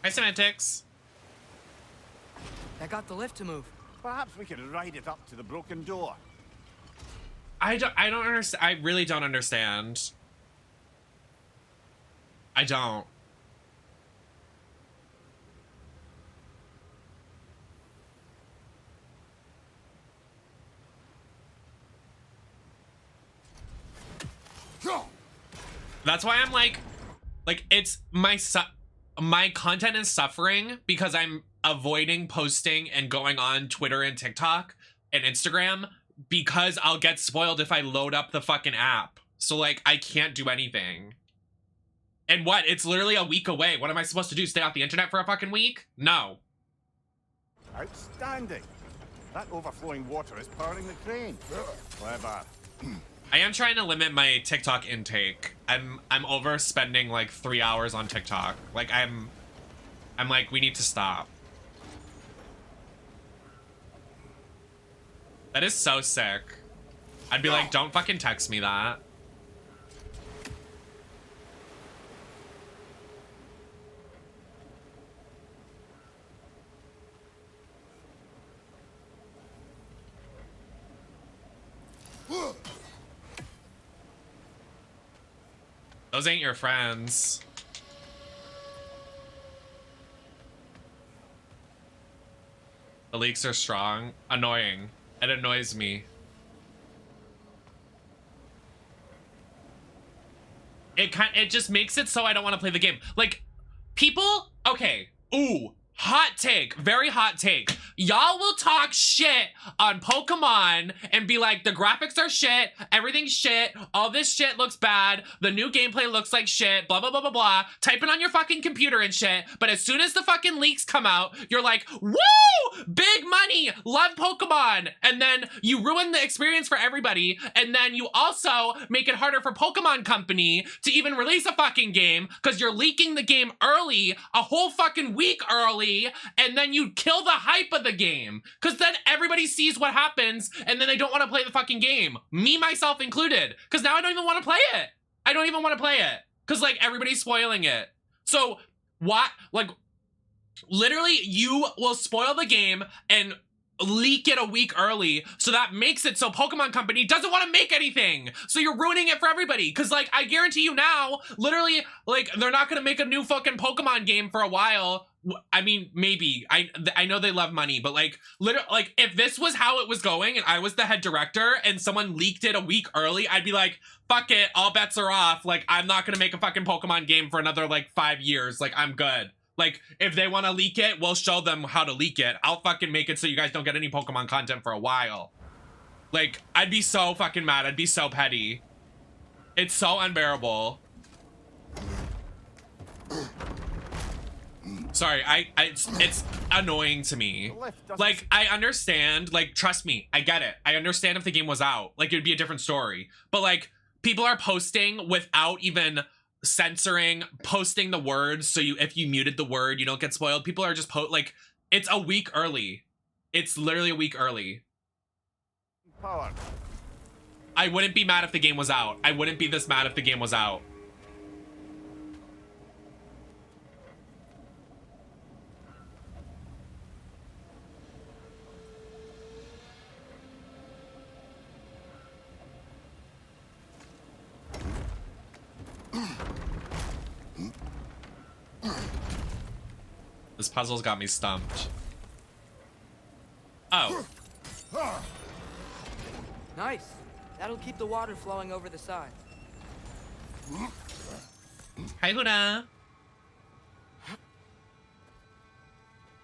Hi, Semantics. That got the lift to move. Perhaps we could ride it up to the broken door. I don't understand. I really don't understand. I don't. That's why I'm like it's my content is suffering because I'm avoiding posting and going on Twitter and TikTok and Instagram because I'll get spoiled if I load up the fucking app. So like I can't do anything. And what? It's literally a week away. What am I supposed to do? Stay off the internet for a fucking week? No. Outstanding. That overflowing water is powering the crane. Clever. I am trying to limit my TikTok intake. I'm overspending like 3 hours on TikTok. Like I'm like, we need to stop. That is so sick. I'd be like, don't fucking text me that. Those ain't your friends. The leaks are strong. Annoying. It annoys me. It just makes it so I don't want to play the game. Like, people, okay. Ooh, hot take. Very hot take. Y'all will talk shit on Pokemon and be like, the graphics are shit, everything's shit, all this shit looks bad, the new gameplay looks like shit, blah, blah, blah, blah, blah. Type it on your fucking computer and shit. But as soon as the fucking leaks come out, you're like, woo! Big money! Love Pokemon! And then you ruin the experience for everybody. And then you also make it harder for Pokemon Company to even release a fucking game because you're leaking the game early, a whole fucking week early, and then you kill the hype of the game because then everybody sees what happens and then they don't want to play the fucking game, me myself included, because now I don't even want to play it. I don't even want to play it because like everybody's spoiling it. So what, like literally you will spoil the game and leak it a week early, so that makes it so Pokemon Company doesn't want to make anything, so you're ruining it for everybody. Because like I guarantee you now, literally, like they're not gonna make a new fucking Pokemon game for a while. I mean, maybe. I know they love money, but like literally, like if this was how it was going and I was the head director and someone leaked it a week early, I'd be like, fuck it, all bets are off. Like I'm not gonna make a fucking Pokemon game for another like 5 years. Like I'm good. Like, if they want to leak it, we'll show them how to leak it. I'll fucking make it so you guys don't get any Pokemon content for a while. Like, I'd be so fucking mad. I'd be so petty. It's so unbearable. Sorry, it's annoying to me. Like, I understand, like, trust me, I get it. I understand if the game was out, like, it'd be a different story. But, like, people are posting without even censoring, posting the words, so if you muted the word, you don't get spoiled. People are just like, it's a week early. It's literally a week early. Power. I wouldn't be mad if the game was out. I wouldn't be this mad if the game was out. This puzzle's got me stumped. Oh. Nice. That'll keep the water flowing over the side. Hi, Huda.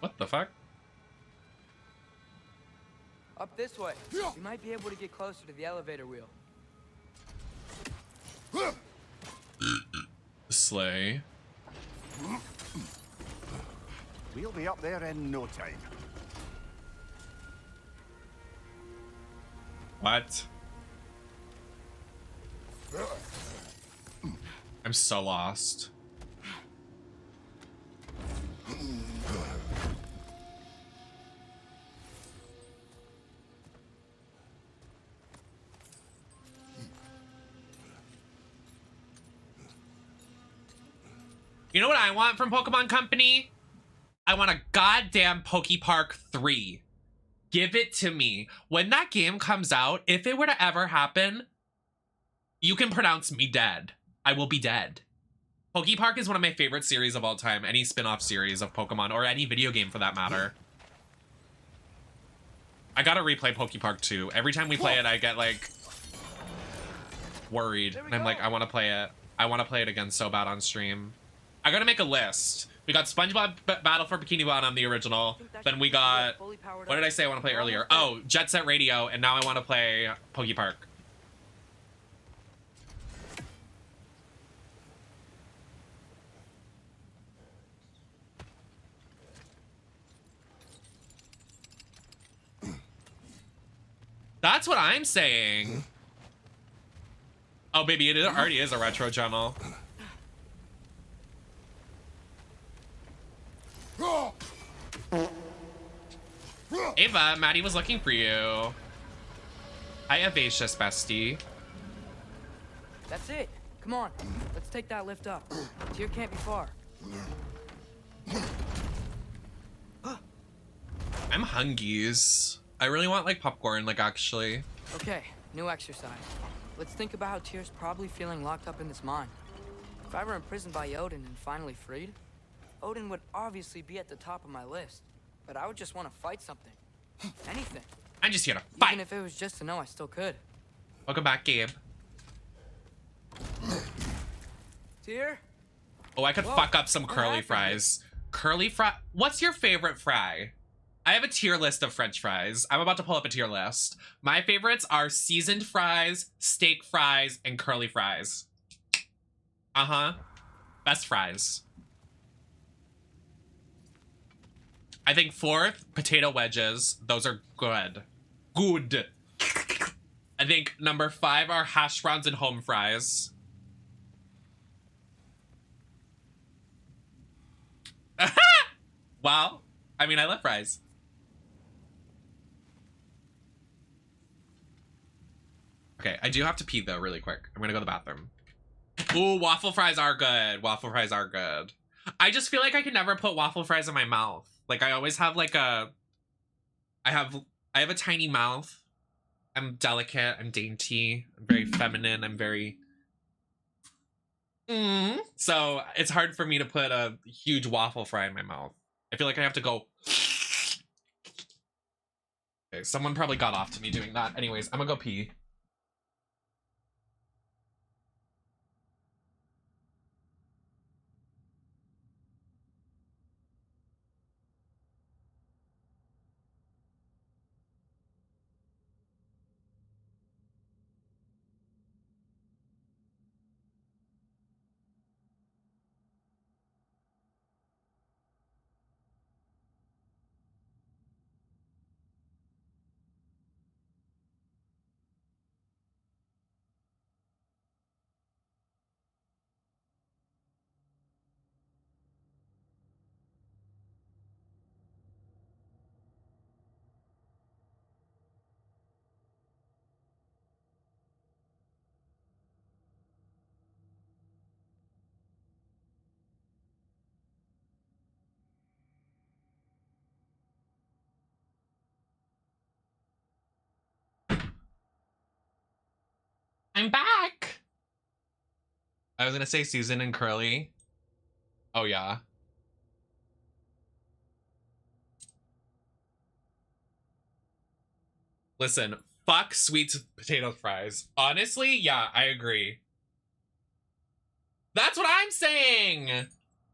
What the fuck? Up this way. We might be able to get closer to the elevator wheel. Slay. We'll be up there in no time. What? I'm so lost. You know what I want from Pokemon Company? I want a goddamn Pokepark 3. Give it to me. When that game comes out, if it were to ever happen, you can pronounce me dead. I will be dead. Pokepark is one of my favorite series of all time. Any spin-off series of Pokemon, or any video game for that matter. I gotta replay Pokepark 2. Every time we play it, I get, like, worried. And I'm like, I want to play it. I want to play it again so bad on stream. I gotta make a list. We got SpongeBob Battle for Bikini Bottom, the original. Then we got... What did I say I want to play earlier? Oh, Jet Set Radio, and now I want to play Pokepark. That's what I'm saying. Oh, baby, it already is a retro channel. Ava, Maddie was looking for you. Hi, Evacious bestie. That's it. Come on. Let's take that lift up. Tier can't be far. I'm hungies. I really want, like, popcorn, like, actually. Okay, new exercise. Let's think about how Tyr's probably feeling locked up in this mine. If I were imprisoned by Odin and finally freed, Odin would obviously be at the top of my list. But I would just want to fight something. Anything. I'm just here to fight. Even if it was just to know I still could. Welcome back, Gabe. Tyr? Oh, I could fuck up some curly fries. Curly fry? What's your favorite fry? I have a tier list of French fries. I'm about to pull up a tier list. My favorites are seasoned fries, steak fries, and curly fries. Uh-huh. Best fries. I think fourth, potato wedges. Those are good. Good. I think number 5 are hash browns and home fries. Wow. I mean, I love fries. Okay, I do have to pee though really quick. I'm gonna go to the bathroom. Ooh, waffle fries are good. Waffle fries are good. I just feel like I can never put waffle fries in my mouth. Like I always have like I have a tiny mouth. I'm delicate, I'm dainty, I'm very feminine, I'm very so it's hard for me to put a huge waffle fry in my mouth. I feel like I have to go. Okay, someone probably got off to me doing that. Anyways, I'm gonna go pee. I'm back. I was gonna say Susan and Curly. Oh yeah. Listen, fuck sweet potato fries. Honestly, yeah, I agree. That's what I'm saying.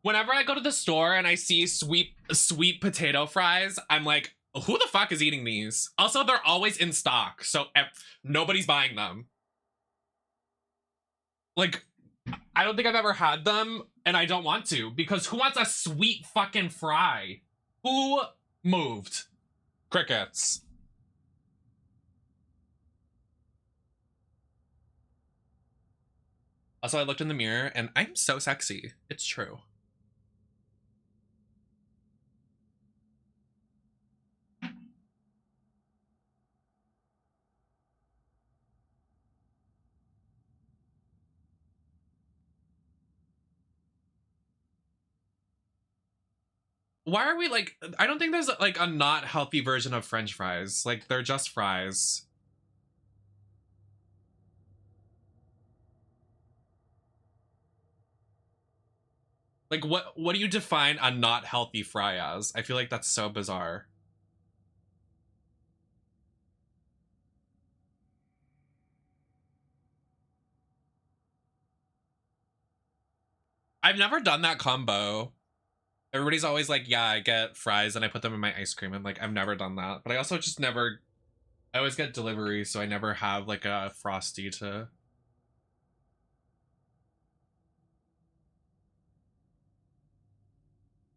Whenever I go to the store and I see sweet potato fries, I'm like, who the fuck is eating these? Also, they're always in stock, so nobody's buying them. Like, I don't think I've ever had them, and I don't want to, because who wants a sweet fucking fry? Who moved? Crickets. Also, I looked in the mirror, and I'm so sexy. It's true. Why are we like, I don't think there's like a not healthy version of French fries. Like, they're just fries. Like, what do you define a not healthy fry as? I feel like that's so bizarre. I've never done that combo. Everybody's always like, yeah, I get fries and I put them in my ice cream. And like, I've never done that. But I also just never, I always get delivery, so I never have like a Frosty to...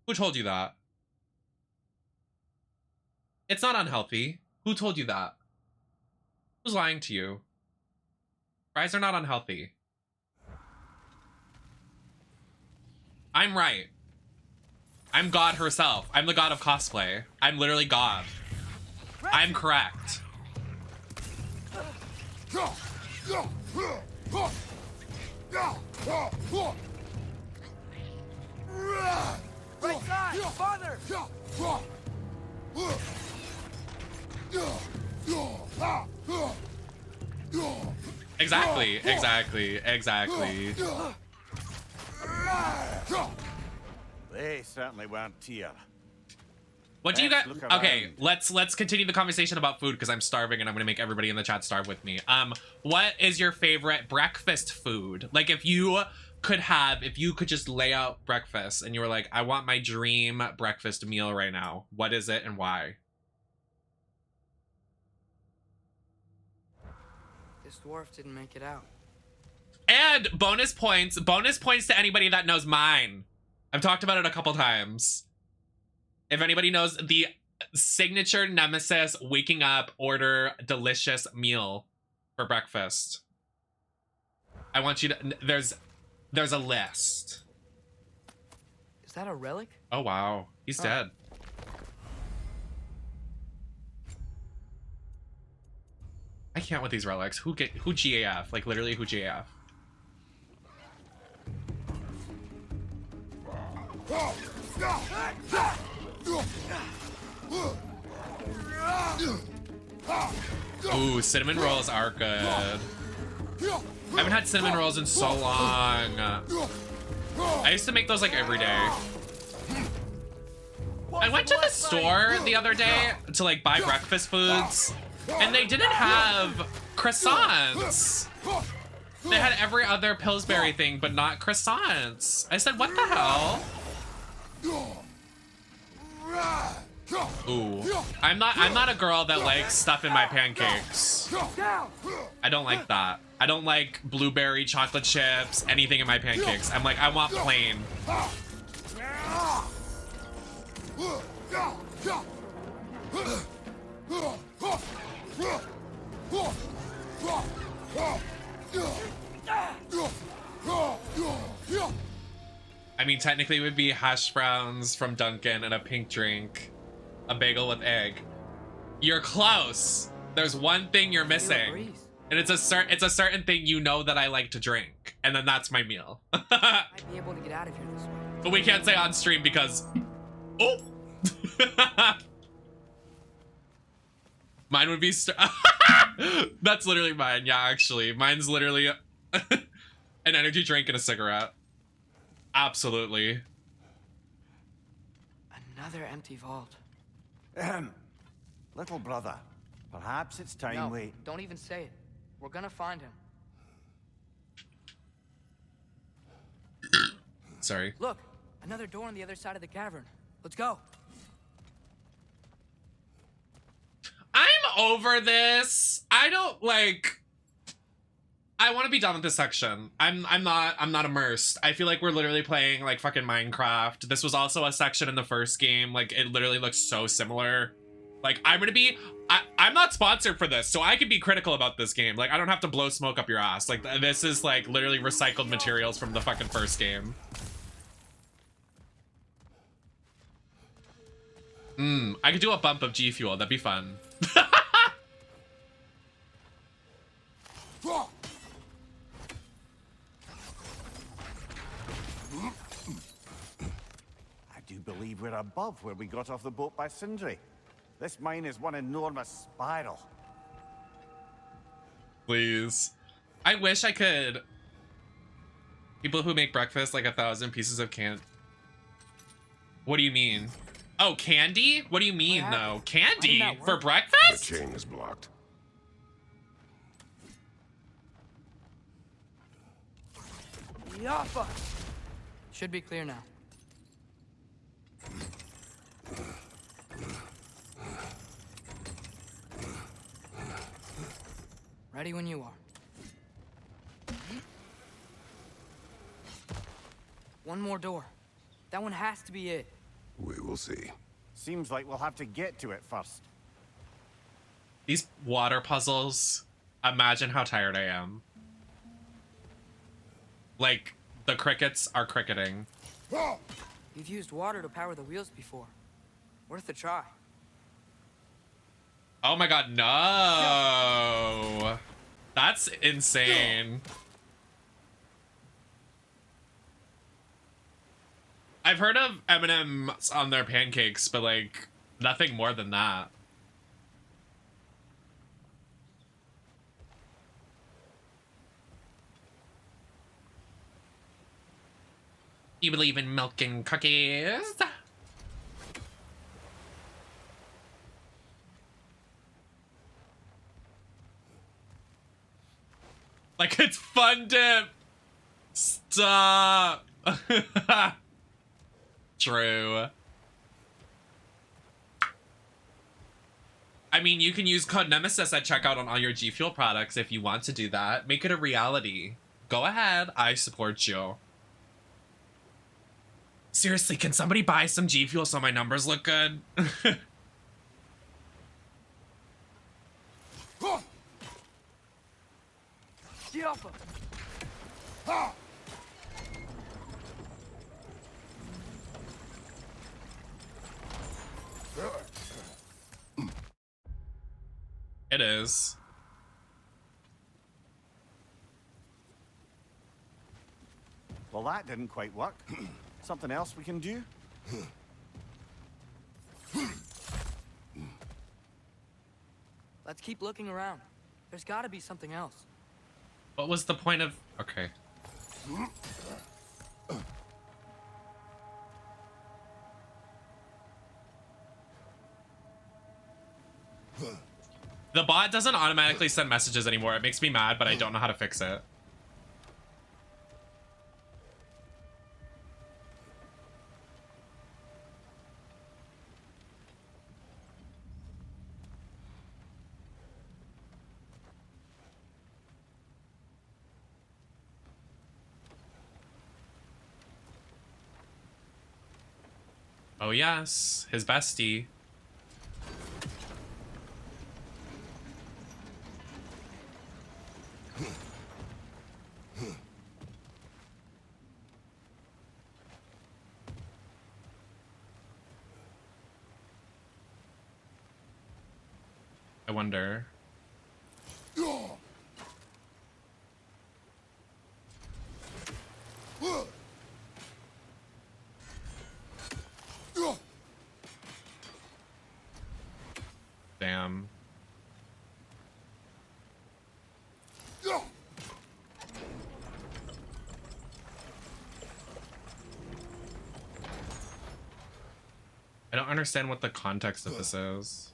Who told you that? It's not unhealthy. Who told you that? Who's lying to you? Fries are not unhealthy. I'm right. I'm God herself. I'm the god of cosplay. I'm literally God. I'm correct. Right side, father! Exactly. They certainly weren't here. What do you got? Look Okay, around. let's continue the conversation about food because I'm starving and I'm gonna make everybody in the chat starve with me. What is your favorite breakfast food? Like, if you could just lay out breakfast and you were like, I want my dream breakfast meal right now. What is it and why? This dwarf didn't make it out. And bonus points to anybody that knows mine. I've talked about it a couple times. If anybody knows the signature Nemesis waking up order delicious meal for breakfast, I want you to, there's a list. Is that a relic? Oh wow, he's dead. I can't with these relics. Who GAF? Like literally who GAF? Ooh, cinnamon rolls are good. I haven't had cinnamon rolls in so long. I used to make those like every day. I went to the store the other day to like buy breakfast foods, and they didn't have croissants. They had every other Pillsbury thing, but not croissants. I said, what the hell? Ooh, I'm not a girl that likes stuff in my pancakes. I don't like that. I don't like blueberry chocolate chips, anything in my pancakes. I'm like, I want plain. I mean, technically it would be hash browns from Dunkin' and a pink drink, a bagel with egg. You're close. There's one thing you're missing, and it's a certain thing you know that I like to drink, and then that's my meal. Might be able to get out of here this way. But we can't say on stream because, oh, mine would be That's literally mine. Yeah, actually. Mine's literally an energy drink and a cigarette. Absolutely. Another empty vault. Little brother, perhaps it's time No, we... don't even say it. We're gonna find him. Sorry. Look, another door on the other side of the cavern. Let's go. I'm over this. I don't like. I want to be done with this section. I'm not immersed. I feel like we're literally playing like fucking Minecraft. This was also a section in the first game. Like it literally looks so similar. Like I'm not sponsored for this, so I can be critical about this game. Like I don't have to blow smoke up your ass. Like this is like literally recycled materials from the fucking first game. I could do a bump of G Fuel. That'd be fun. I do believe we're above where we got off the boat by Sindri. This mine is one enormous spiral. Please. I wish I could. People who make breakfast like 1,000 pieces of candy. What do you mean? Oh, candy? What do you mean, though? Candy for breakfast? The chain is blocked. Yappa! Should be clear now. Ready when you are. One more door. That one has to be it. We will see. Seems like we'll have to get to it first. These water puzzles. Imagine how tired I am. Like, the crickets are cricketing. You've used water to power the wheels before. Worth a try. Oh my god, no! That's insane. I've heard of M&M's on their pancakes, but like, nothing more than that. You believe in milk and cookies? Like, it's fun dip. Stop. True. I mean, you can use code Nemesis at checkout on all your G Fuel products if you want to do that. Make it a reality. Go ahead. I support you. Seriously, can somebody buy some G Fuel so my numbers look good? It is. Well, that didn't quite work. Something else we can do? Let's keep looking around. There's gotta be something else. What was the point of... Okay. The bot doesn't automatically send messages anymore. It makes me mad, but I don't know how to fix it. Oh yes, his bestie. I wonder. Damn. don't understand what the context of this is.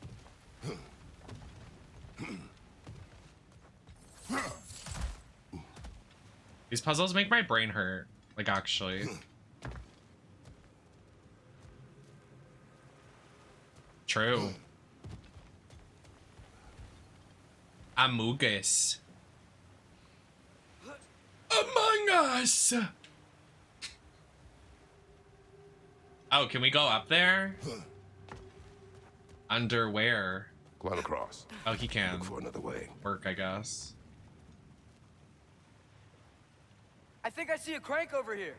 These puzzles make my brain hurt. Like, actually. True. Amogus. Among Us! Oh, can we go up there? Underwear. Climb across. Oh, he can. Look for another way. Work, I guess. I think I see a crank over here.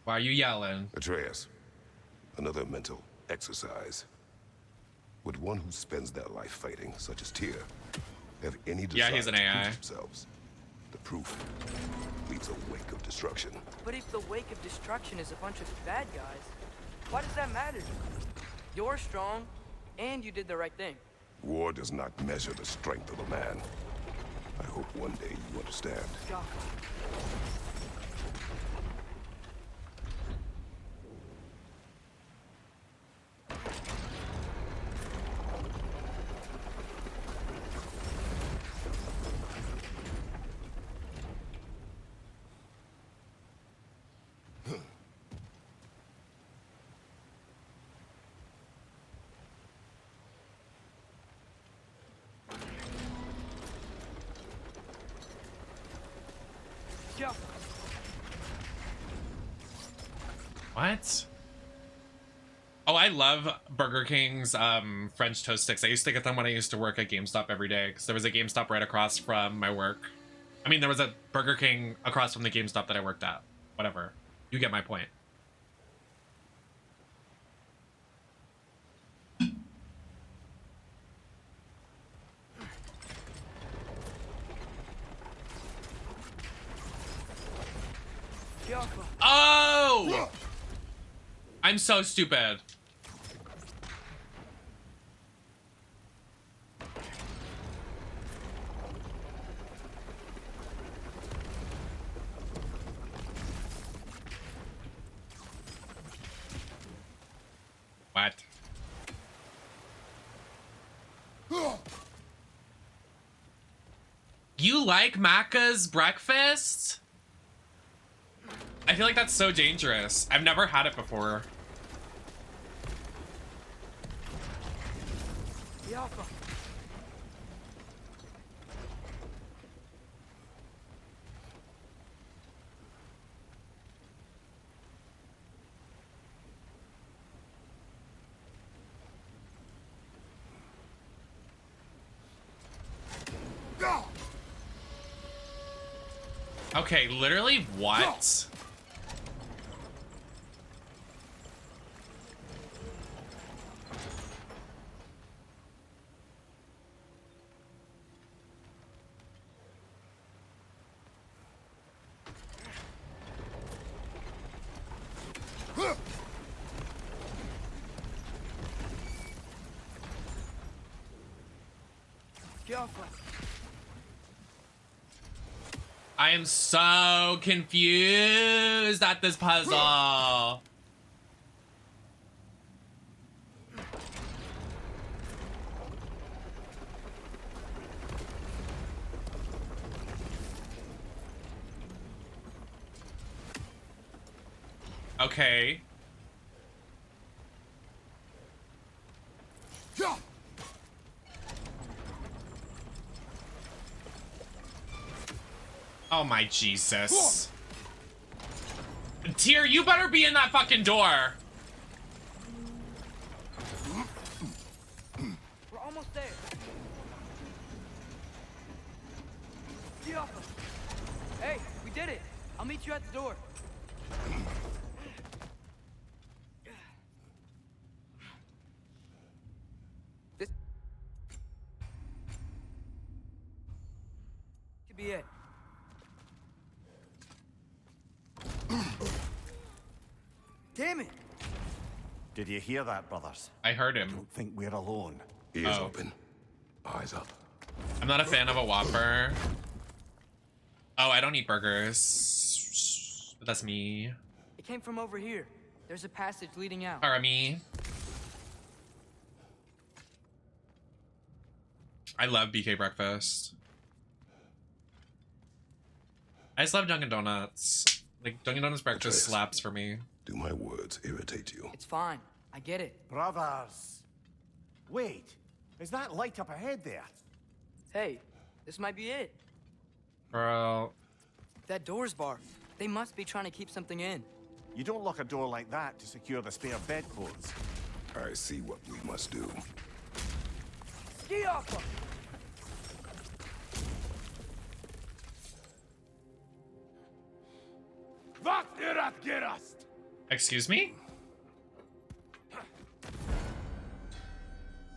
Why are you yelling? Atreus, another mental exercise. Would one who spends their life fighting, such as Tyr, have any desire Yeah, he's an to AI. prove themselves? The proof leaves a wake of destruction. But if the wake of destruction is a bunch of bad guys, why does that matter? You're strong, and you did the right thing. War does not measure the strength of a man. I hope one day you understand. God. What? Oh, I love Burger King's French toast sticks. I used to get them when I used to work at GameStop every day because there was a GameStop right across from my work. I mean, there was a Burger King across from the GameStop that I worked at. Whatever. You get my point. Oh! I'm so stupid. What? You like Macca's breakfast? I feel like that's so dangerous. I've never had it before. Okay, literally what? I am so confused at this puzzle. Okay. Oh my Jesus. Tyr, you better be in that fucking door. We're almost there. Hey, we did it. I'll meet you at the door. This could be it. Damn it! Did you hear that, brothers? I heard him. Don't think we're alone. Ears open. Eyes up. I'm not a fan of a Whopper. Oh, I don't eat burgers. But that's me. It came from over here. There's a passage leading out. Army. I love BK breakfast. I just love Dunkin' Donuts. Like, Dunkin' Donuts breakfast slaps for me. Do my words irritate you? It's fine. I get it. Brothers! Wait, is that light up ahead there? Hey, this might be it. Bro. That door's barred. They must be trying to keep something in. You don't lock a door like that to secure the spare bedclothes. I see what we must do. Ski off! Excuse me?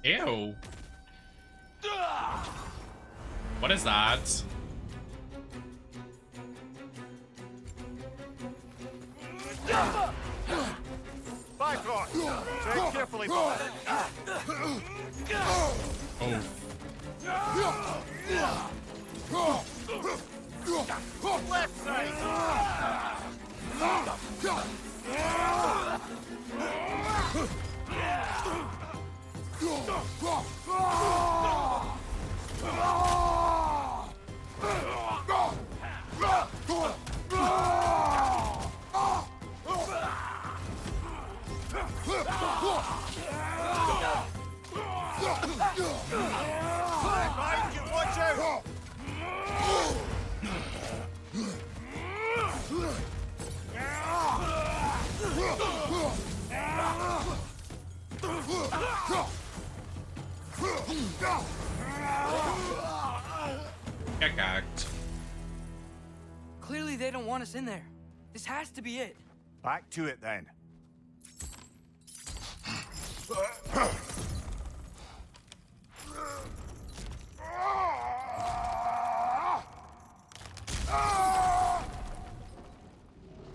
Ew. What is that? Lacroix! Tread carefully, boy. Oh. Left side! Behind you, watch out! Get gagged. Clearly they don't want us in there. This has to be it. Back to it then.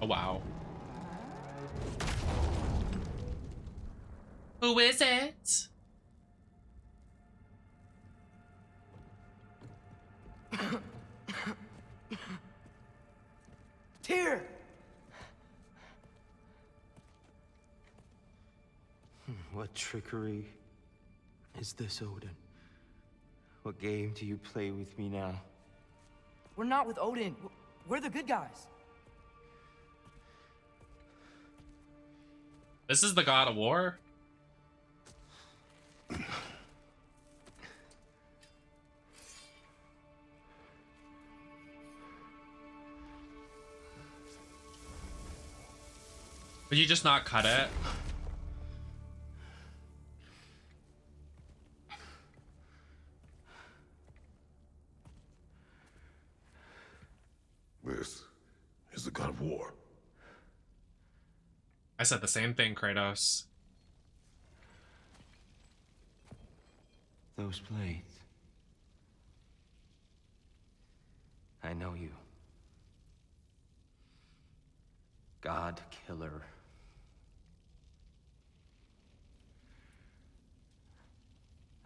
Oh, wow. Who is it? Tyr! What trickery is this, Odin? What game do you play with me now? We're not with Odin. We're the good guys. This is the God of War? Would you just not cut it? This is the God of War. I said the same thing, Kratos. Those blades. I know you. God Killer.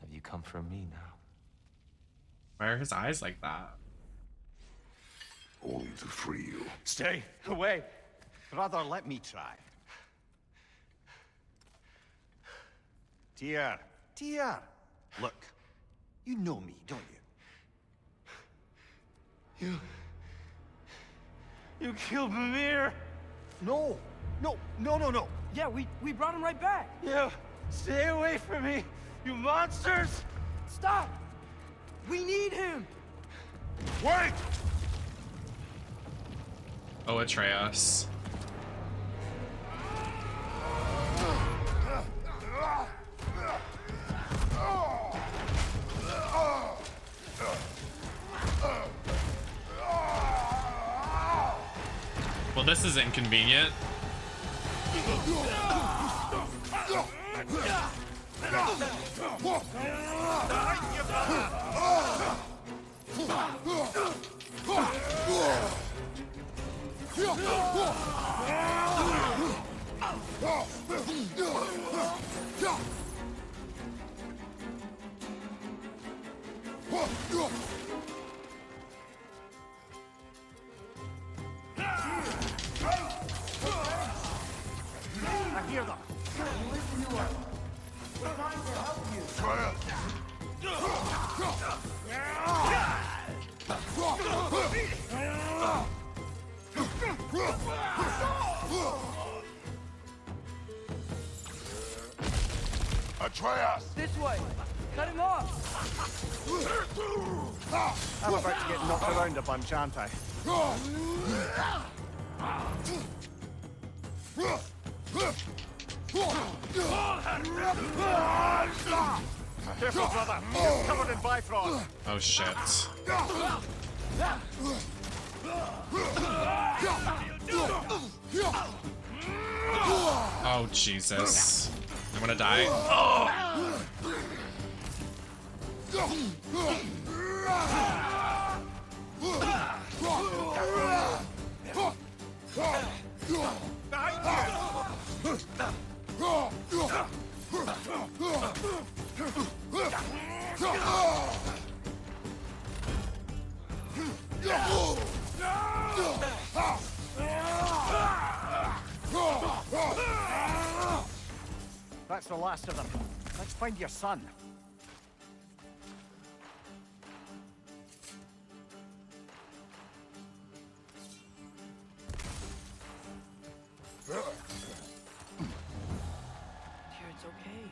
Have you come for me now? Why are his eyes like that? Only to free you. Stay away. Brother, let me try. Tyr. Tyr. Look, you know me, don't you? You killed Mimir! No. No. Yeah, we brought him right back. You stay away from me, you monsters! Stop! We need him! Wait! Oh, Atreus. Well, this is inconvenient. Atreus! This way! Cut him off! I'm about to get knocked around a bunch, aren't I? Careful, brother. You're covered in Bifrost. Oh shit. Oh Jesus. I'm gonna die. Oh! That's the last of them. Let's find your son. Dear, it's okay.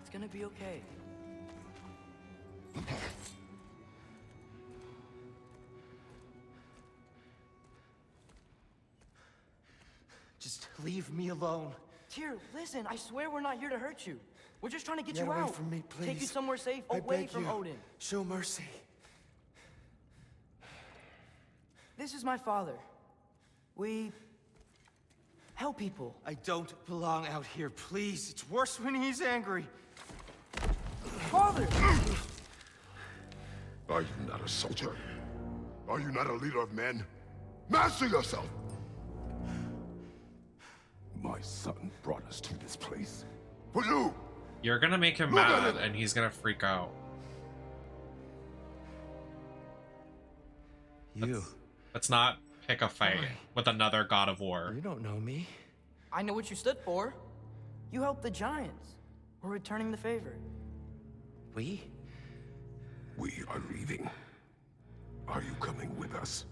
It's gonna be okay. Just leave me alone. Tyr, listen, I swear we're not here to hurt you. We're just trying to get Get you away out. from me, Take you please. somewhere safe, I away beg from you. Odin. Show mercy. This is my father. We help people. I don't belong out here, please. It's worse when he's angry. Father! Are you not a soldier? Are you not a leader of men? Master yourself! My son brought us to this place. For you! You're gonna make him Look at mad him. and he's gonna freak out. You. Let's not pick a fight with another god of war. You don't know me. I know what you stood for. You helped the giants. We're returning the favor. We? We are leaving. Are you coming with us?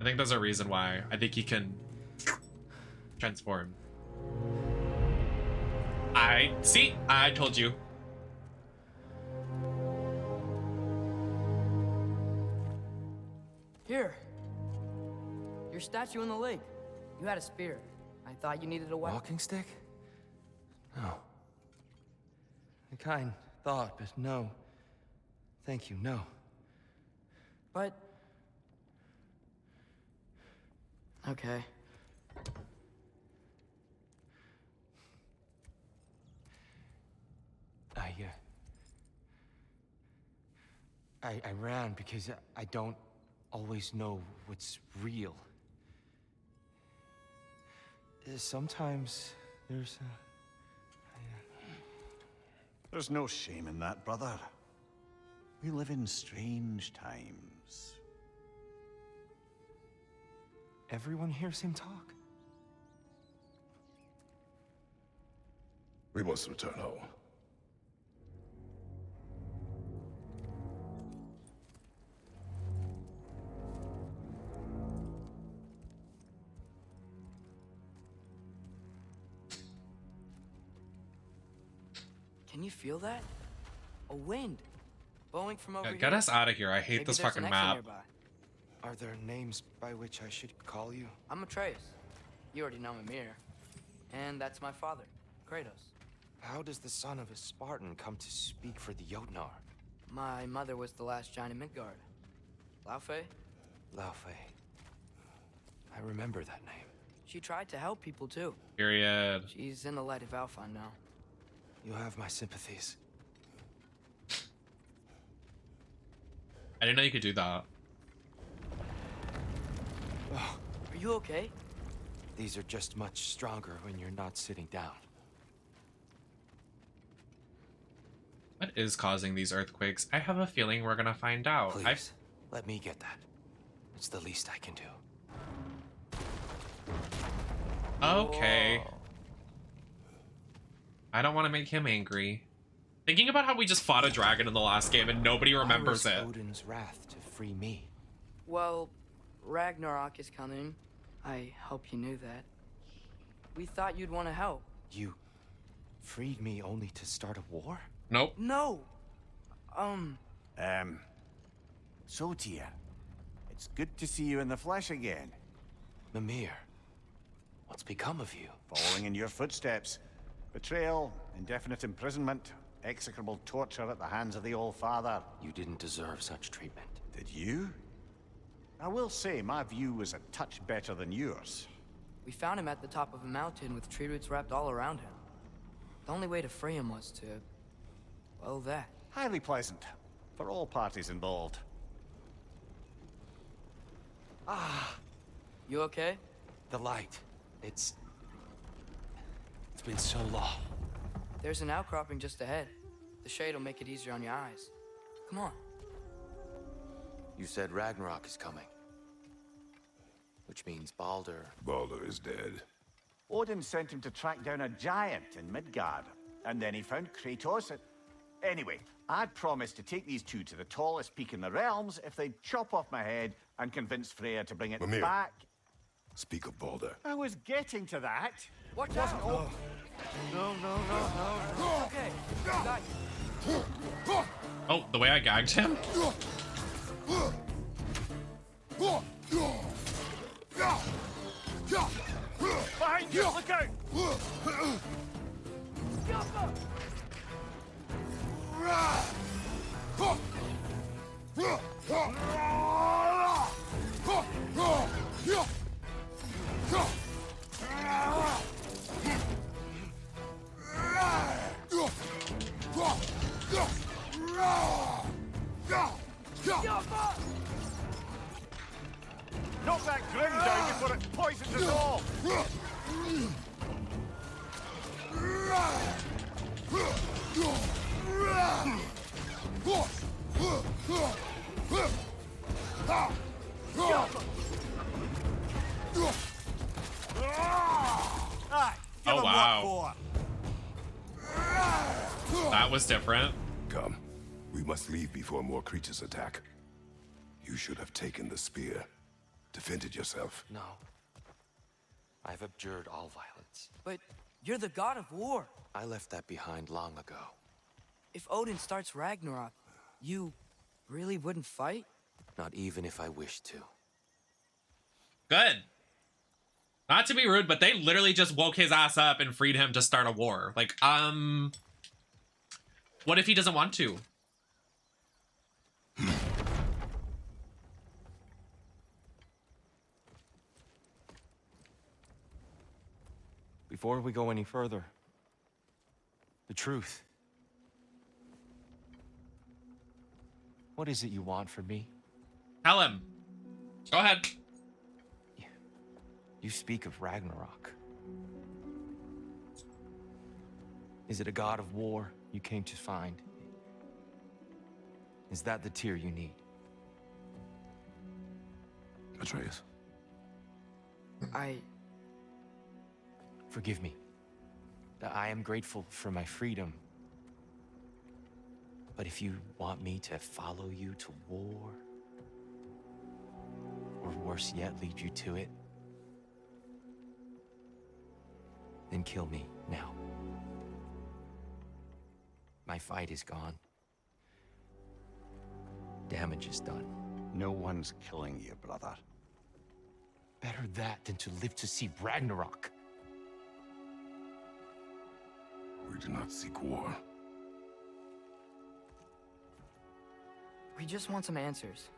I think there's a reason why. I think he can transform. I told you. Here. Your statue in the lake. You had a spear. I thought you needed a weapon. Walking stick? No. A kind thought, but no. Thank you, no. But... okay. I ran because I don't always know what's real. Sometimes there's There's no shame in that, brother. We live in strange times. Everyone hears him talk. We must return home. Can you feel that? A wind. Blowing from over here. Get us out of here. I hate Maybe this there's fucking an exit map. nearby. Are there names by which I should call you? I'm Atreus. You already know Mimir. And that's my father, Kratos. How does the son of a Spartan come to speak for the Jotnar? My mother was the last giant in Midgard. Laufey? Laufey. I remember that name. She tried to help people too. Period. She's in the light of Alpha now. You have my sympathies. I didn't know you could do that. Oh, Are you okay? these are just much stronger when you're not sitting down. What is causing these earthquakes? I have a feeling we're gonna find out. Please, let me get that. It's the least I can do. Okay. I don't want to make him angry. Thinking about how we just fought a dragon in the last game and nobody remembers Why it. was Odin's wrath to free me? Well, Ragnarok is coming. I hope you knew that. We thought you'd want to help. You freed me only to start a war? Nope. No. So, Tia, it's good to see you in the flesh again. Mimir, what's become of you? Following in your footsteps. Betrayal, indefinite imprisonment, execrable torture at the hands of the Old Father. You didn't deserve such treatment. Did you? I will say, my view was a touch better than yours. We found him at the top of a mountain with tree roots wrapped all around him. The only way to free him was to... well, that. Highly pleasant, for all parties involved. You okay? The light. It's been so long. There's an outcropping just ahead. The shade will make it easier on your eyes. Come on. You said Ragnarok is coming. Which means Baldur. Baldur is dead. Odin sent him to track down a giant in Midgard, and then he found Kratos and... Anyway, I'd promised to take these two to the tallest peak in the realms if they'd chop off my head and convince Freya to bring it Mimir. back. Speak of Baldur. I was getting to that. Watch out! No. Okay, got you. Oh, the way I gagged him? Behind you, look out! Knock that grin down before it poisons us all! Oh, wow. That was different. Come. We must leave before more creatures attack. You should have taken the spear. Defended yourself. No. I've abjured all violence. But you're the god of war. I left that behind long ago. If Odin starts Ragnarok, you really wouldn't fight? Not even if I wished to. Good. Not to be rude, but they literally just woke his ass up and freed him to start a war. Like, what if he doesn't want to? Before we go any further, the truth. What is it you want from me? Tell him. Go ahead. You speak of Ragnarok. Is it a god of war you came to find? Is that the tear you need? Atreus. Forgive me. I am grateful for my freedom. But if you want me to follow you to war, or worse yet, lead you to it, then kill me now. My fight is gone. Damage is done. No one's killing you, brother. Better that than to live to see Ragnarok. We do not seek war. We just want some answers.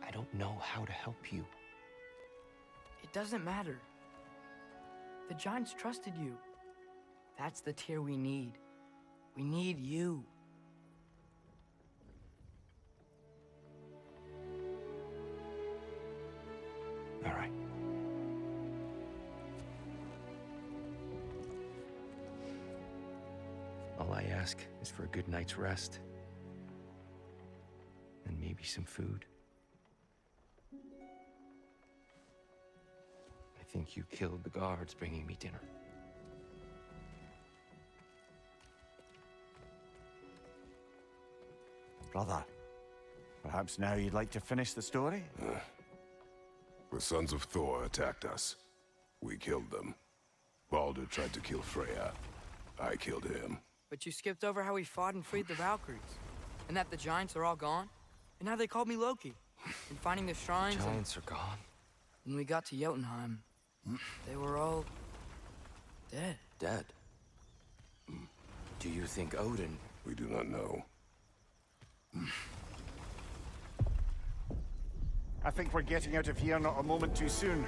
I don't know how to help you. It doesn't matter. The giants trusted you. That's the tear we need. We need you. All right. All I ask is for a good night's rest. And maybe some food. I think you killed the guards bringing me dinner. Brother, perhaps now you'd like to finish the story? The sons of Thor attacked us. We killed them. Baldur tried to kill Freya. I killed him. But you skipped over how we fought and freed the Valkyries. And that the giants are all gone. And how they called me Loki. And finding the shrines. Giants are gone. When we got to Jotunheim, they were all dead. Dead? Do you think Odin... We do not know. I think we're getting out of here not a moment too soon.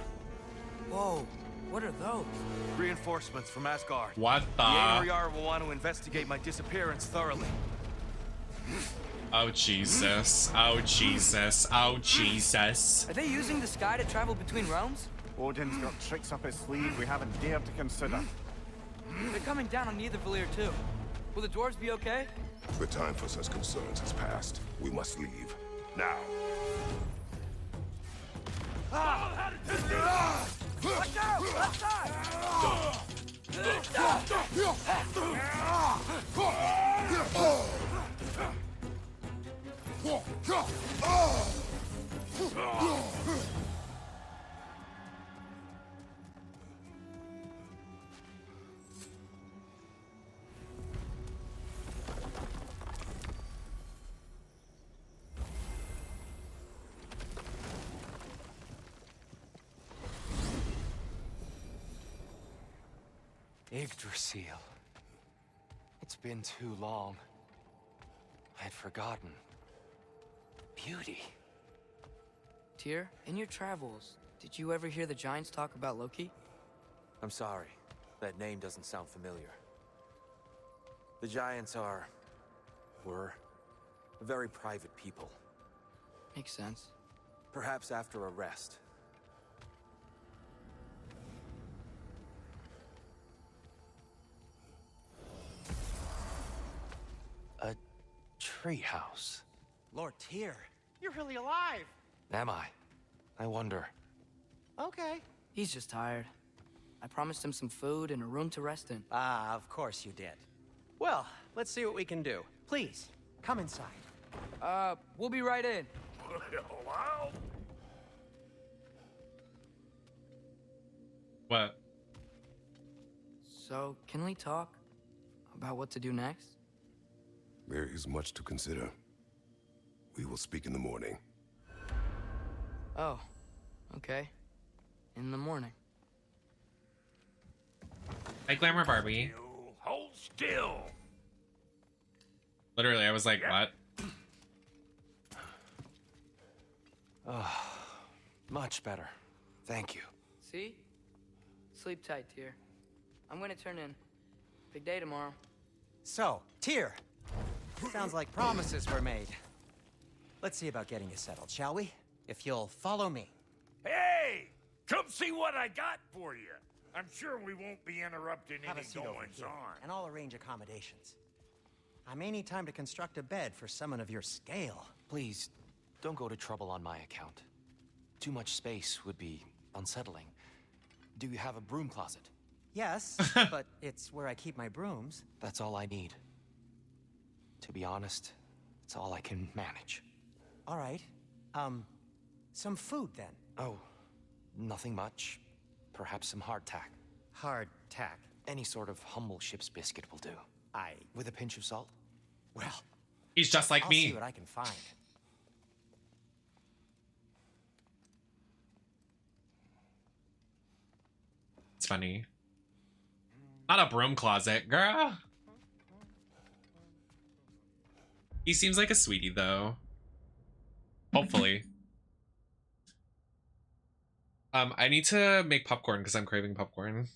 Whoa, what are those? Reinforcements from Asgard. What The the? Einherjar will want to investigate my disappearance thoroughly. Oh, Jesus. Oh, Jesus. Oh, Jesus. Are they using the sky to travel between realms? Odin's got tricks up his sleeve we haven't dared to consider. They're coming down on Nidavellir too. Will the dwarves be okay? The time for such concerns has passed. We must leave. Now. Watch out! Outside! Yggdrasil. It's been too long. I had forgotten. Beauty. Tyr, in your travels, did you ever hear the giants talk about Loki? I'm sorry. That name doesn't sound familiar. The Giants were very private people. Makes sense. Perhaps after a rest. A treehouse. Lord Tyr, you're really alive. Am I? I wonder. Okay. He's just tired. I promised him some food and a room to rest in. Ah, of course you did. Well, let's see what we can do. Please, come inside. We'll be right in. What? So, can we talk about what to do next? There is much to consider. We will speak in the morning. Oh, okay. In the morning. Hi, Glamour Barbie. Hold still. Literally, I was like, what? Much better. Thank you. See? Sleep tight, Tyr. I'm gonna turn in. Big day tomorrow. So, Tyr, sounds like promises were made. Let's see about getting you settled, shall we? If you'll follow me. Hey! Come see what I got for you. I'm sure we won't be interrupting Have a any seat over goings here, on. and I'll arrange accommodations. I may need time to construct a bed for someone of your scale. Please, don't go to trouble on my account. Too much space would be unsettling. Do you have a broom closet? Yes, but it's where I keep my brooms. That's all I need. To be honest, it's all I can manage. All right. Some food then. Oh, nothing much. Perhaps some hardtack. Hardtack. Any sort of humble ship's biscuit will do. With a pinch of salt? Well, He's just like I'll me. see what I can find. It's funny. Not a broom closet, girl. He seems like a sweetie, though. Hopefully. I need to make popcorn because I'm craving popcorn.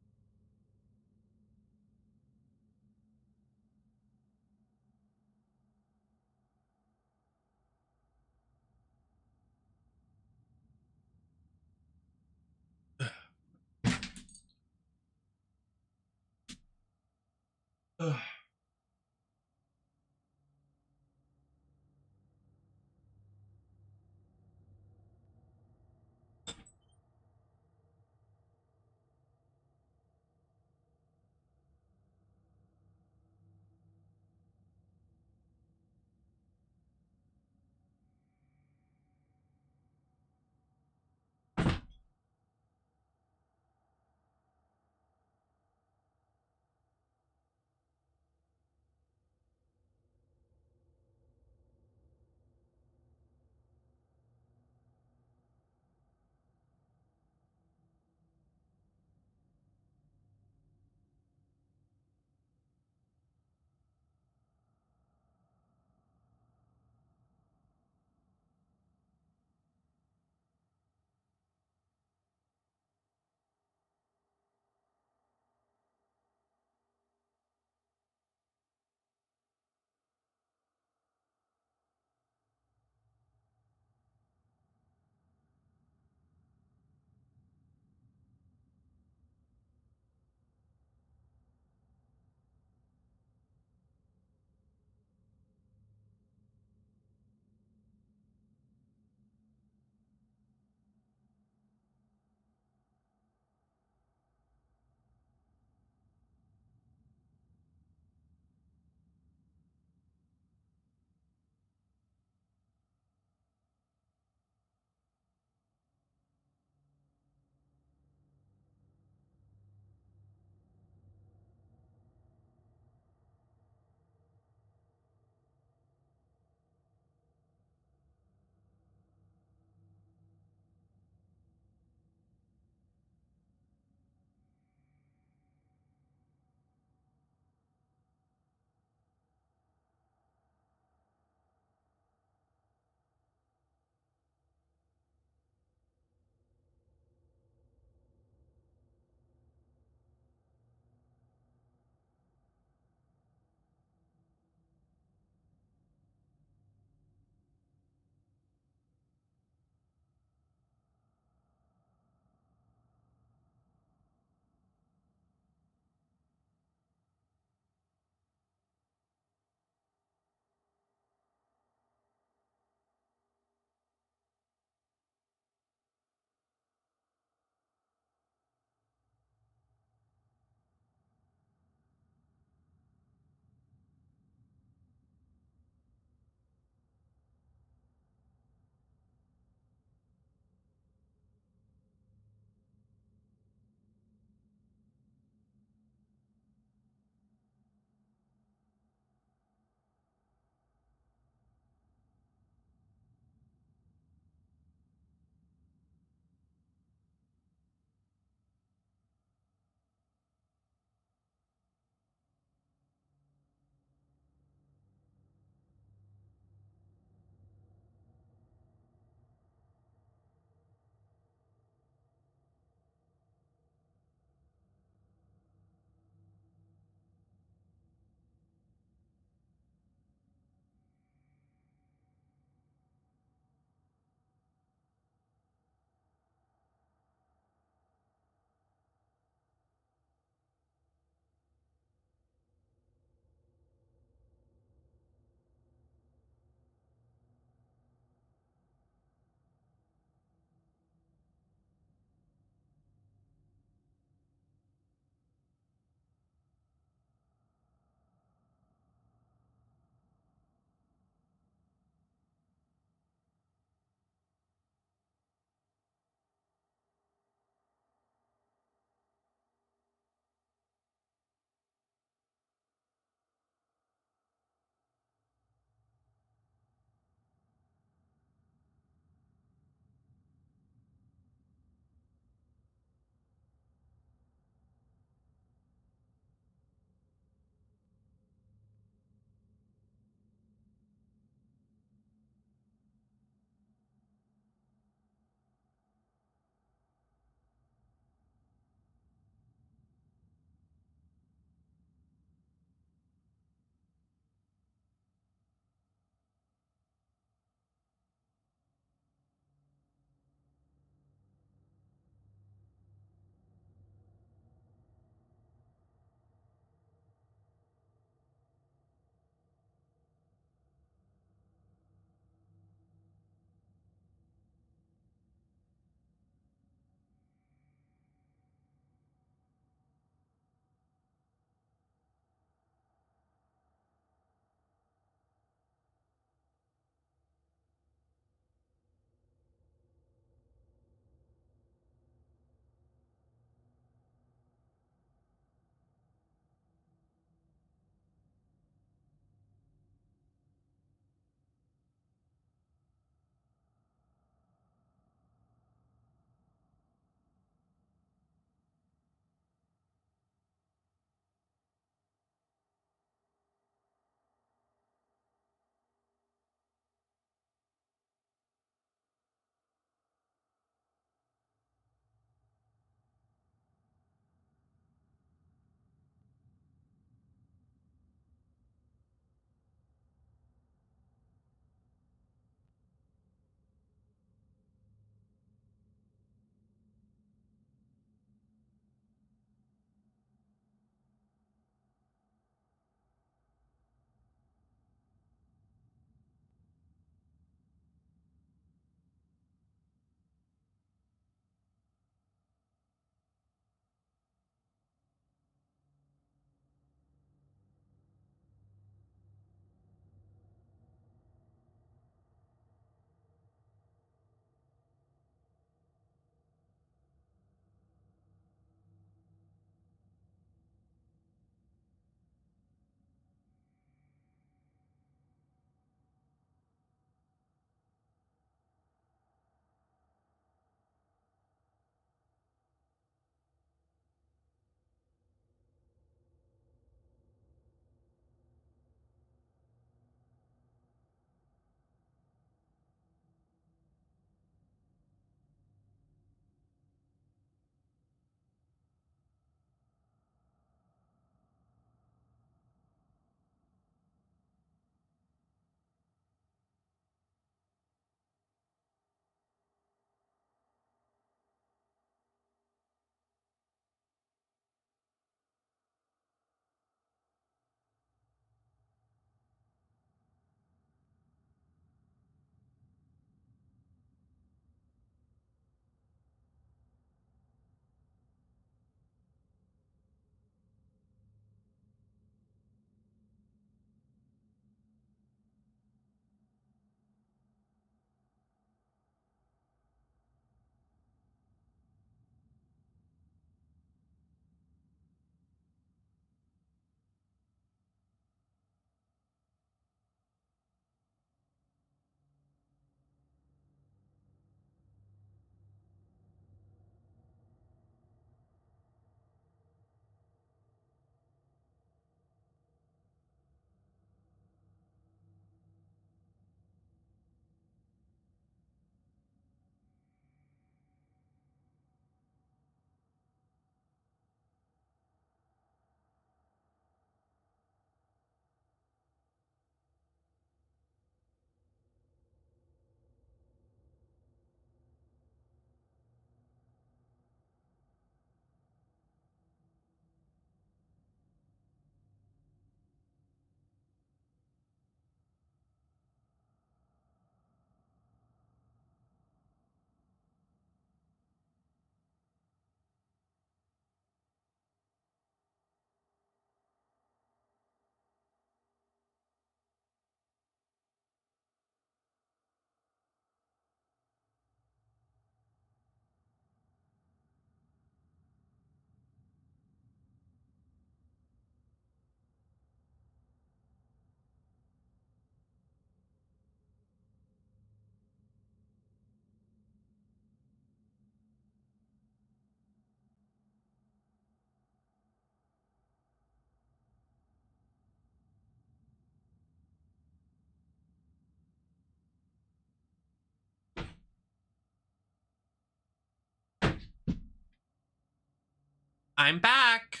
I'm back.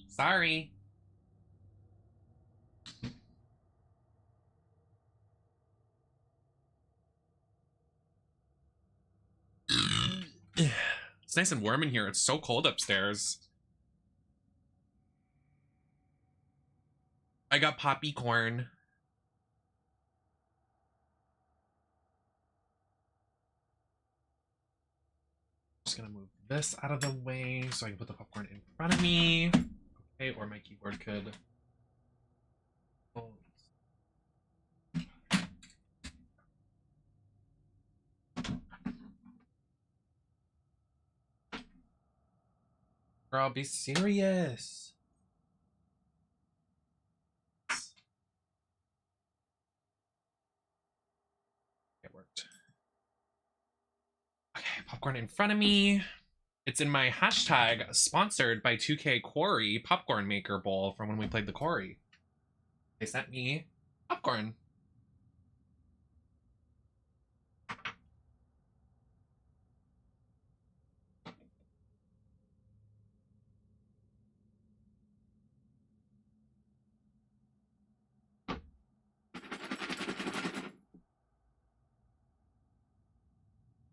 Sorry. It's nice and warm in here. It's so cold upstairs. I got poppy corn. Just gonna move this out of the way so I can put the popcorn in front of me. Okay, or my keyboard could. Oh. Girl, be serious. It worked. Okay, popcorn in front of me. It's in my hashtag sponsored by 2K Quarry popcorn maker bowl from when we played the Quarry. They sent me popcorn.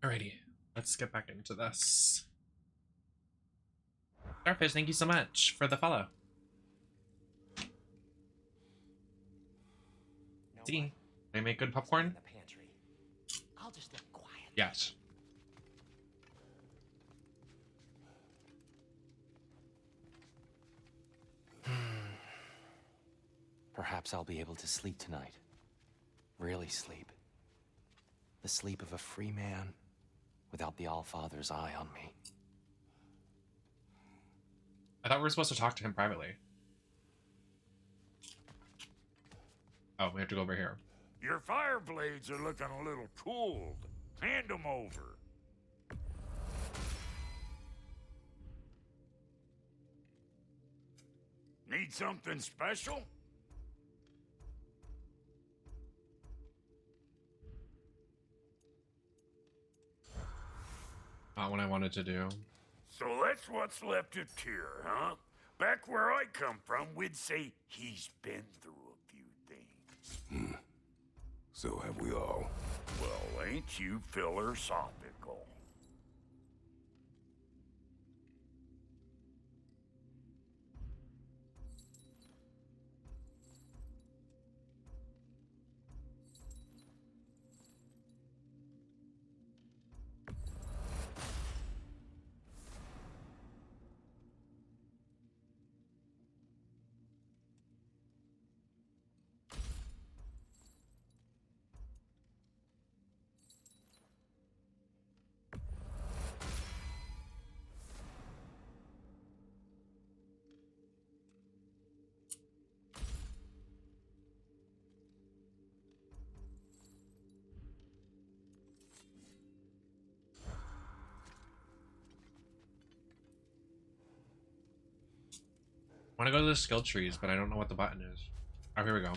Alrighty, let's get back into this. Starfish, thank you so much for the follow. See, they make good popcorn? I'll just look quiet. Yes. Perhaps I'll be able to sleep tonight. Really sleep. The sleep of a free man without the Allfather's eye on me. I thought we were supposed to talk to him privately. Oh, we have to go over here. Your fire blades are looking a little cooled. Hand them over. Need something special? Not what I wanted to do. So that's what's left of Tyr, huh? Back where I come from, we'd say he's been through a few things. So have we all. Well, ain't you philosophical? I want to go to the skill trees, but I don't know what the button is. Oh, here we go.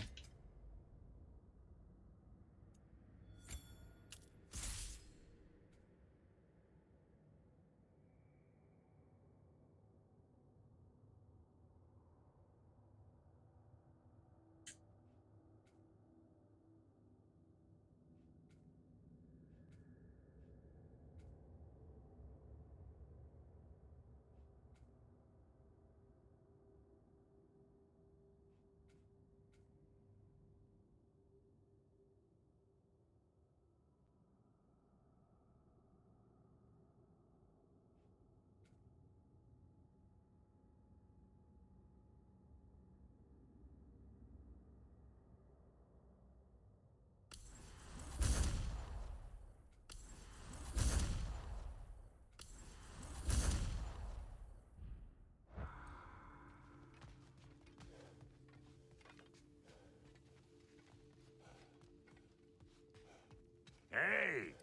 Hey,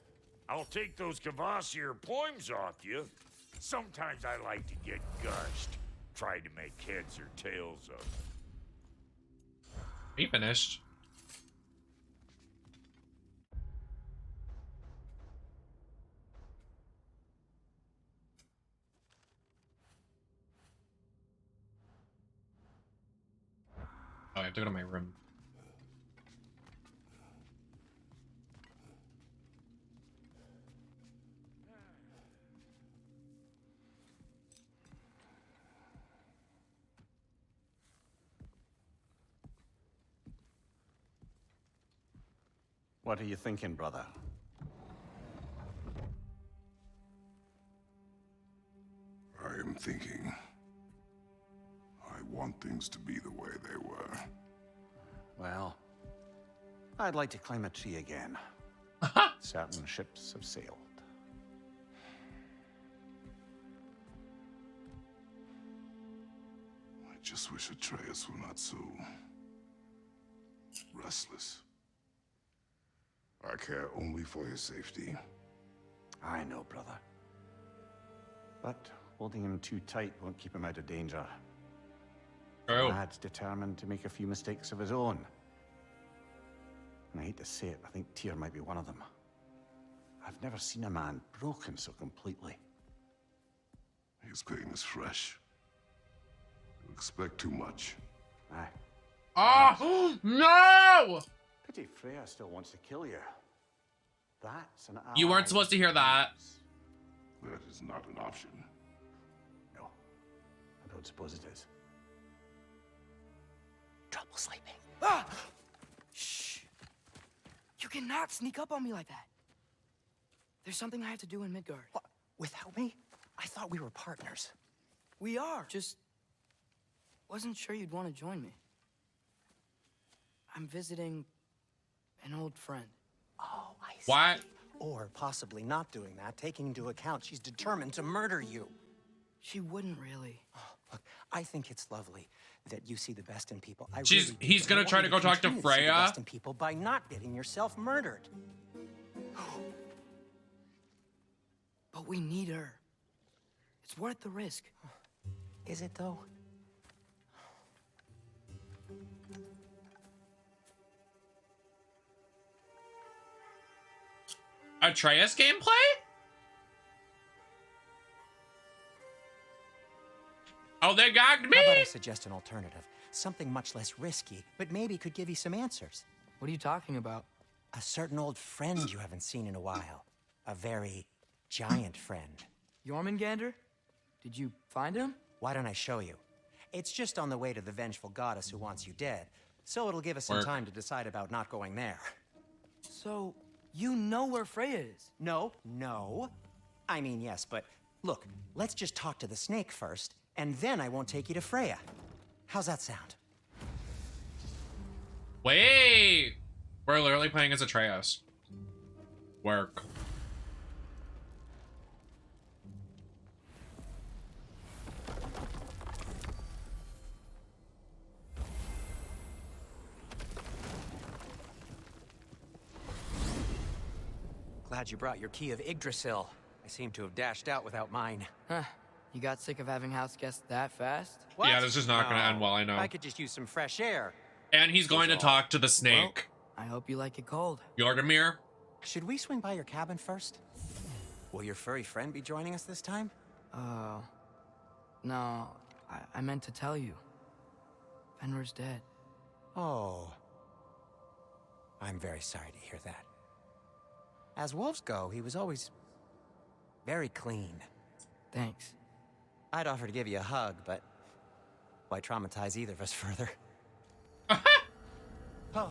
I'll take those Cavassier poems off you. Sometimes I like to get gushed. Try to make heads or tails of them. Are you finished? Oh, I have to go to my room. What are you thinking, brother? I am thinking. I want things to be the way they were. Well, I'd like to climb a tree again. Certain ships have sailed. I just wish Atreus were not so restless. I care only for his safety. I know, brother. But holding him too tight won't keep him out of danger. True. Lad's determined to make a few mistakes of his own. And I hate to say it, I think Tyr might be one of them. I've never seen a man broken so completely. His pain is fresh. You expect too much. Aye. Oh no! Pity Freya still wants to kill you. That's an You weren't supposed to hear that. That is not an option. No, I don't suppose it is. Trouble sleeping. Ah! Shh. You cannot sneak up on me like that. There's something I have to do in Midgard. What? Without me? I thought we were partners. We are. Just wasn't sure you'd want to join me. I'm visiting an old friend. Oh, I see. What? Or possibly not doing that, taking into account she's determined to murder you. She wouldn't really. Oh, look, I think it's lovely that you see the best in people. I She's- really do, he's and gonna I want try you to go talk to continue see the Freya. best in people by not getting yourself murdered. But we need her. It's worth the risk. Is it though? Atreus gameplay? Oh, they gagged me! How about I suggest an alternative? Something much less risky, but maybe could give you some answers. What are you talking about? A certain old friend you haven't seen in a while. A very giant friend. Jormungandr? Did you find him? Why don't I show you? It's just on the way to the vengeful goddess who wants you dead, so it'll give us some Work. time to decide about not going there. So, you know where Freya is? No. I mean, yes, but look, let's just talk to the snake first, and then I won't take you to Freya. How's that sound? Wait! We're literally playing as Atreus. Work. Glad you brought your key of Yggdrasil. I seem to have dashed out without mine. Huh. You got sick of having house guests that fast? What? Yeah, this is not gonna end well, I know. I could just use some fresh air. And he's going to talk to the snake. I hope you like it cold. Jormungandr. Should we swing by your cabin first? Will your furry friend be joining us this time? No. I meant to tell you. Fenrir's dead. Oh. I'm very sorry to hear that. As wolves go, he was always very clean. Thanks. I'd offer to give you a hug, but why traumatize either of us further? Oh.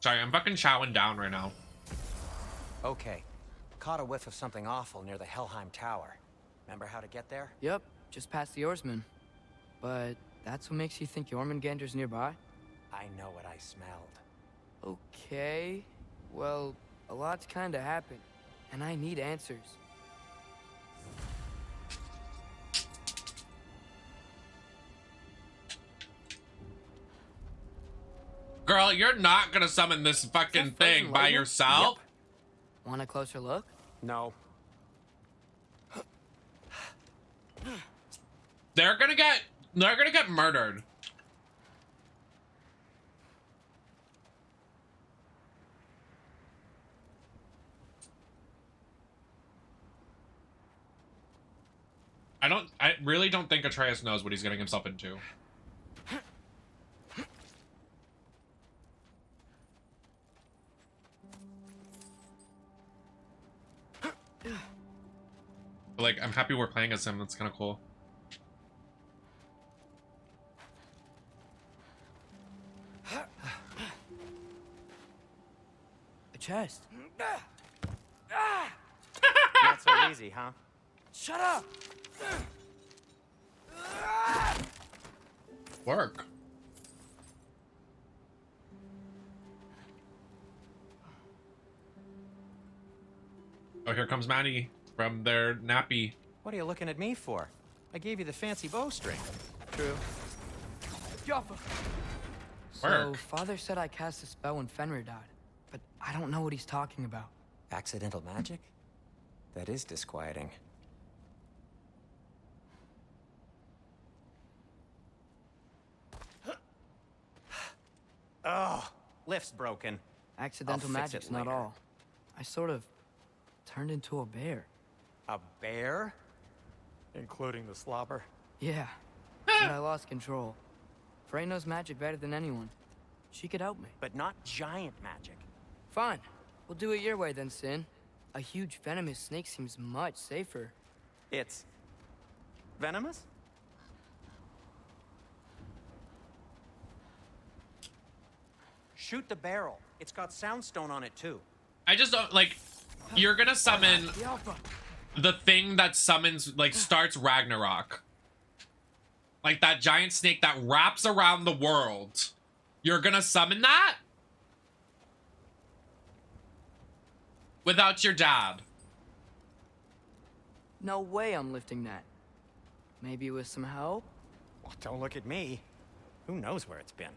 Sorry, I'm fucking chowing down right now. Okay. Caught a whiff of something awful near the Helheim Tower. Remember how to get there? Yep, just past the oarsman. But that's what makes you think Jormungandr's nearby? I know what I smelled. Okay. Well, a lot's kinda happened, and I need answers. Girl, you're not gonna summon this fucking Is that thing frozen by lightning? yourself. Want a closer look? No. They're gonna get murdered. I really don't think Atreus knows what he's getting himself into. But, like, I'm happy we're playing as him. That's kind of cool. A chest. Not so easy, huh? Shut up! Work. Oh, here comes Maddie from their nappy. What are you looking at me for? I gave you the fancy bowstring. True. Jaffa! So, Work. Father said I cast a spell when Fenrir died, but I don't know what he's talking about. Accidental magic? That is disquieting. Oh, lift's broken. Accidental I'll fix magic's it not later. all. I sort of turned into a bear. A bear? Including the slobber? Yeah, but I lost control. Frey knows magic better than anyone. She could help me. But not giant magic. Fine. We'll do it your way then, Sin. A huge venomous snake seems much safer. It's venomous? Shoot the barrel. It's got soundstone on it too. I just don't, like, you're gonna summon the thing that summons, like, starts Ragnarok. Like, that giant snake that wraps around the world. You're gonna summon that? Without your dad. No way I'm lifting that. Maybe with some help? Well, don't look at me. Who knows where it's been?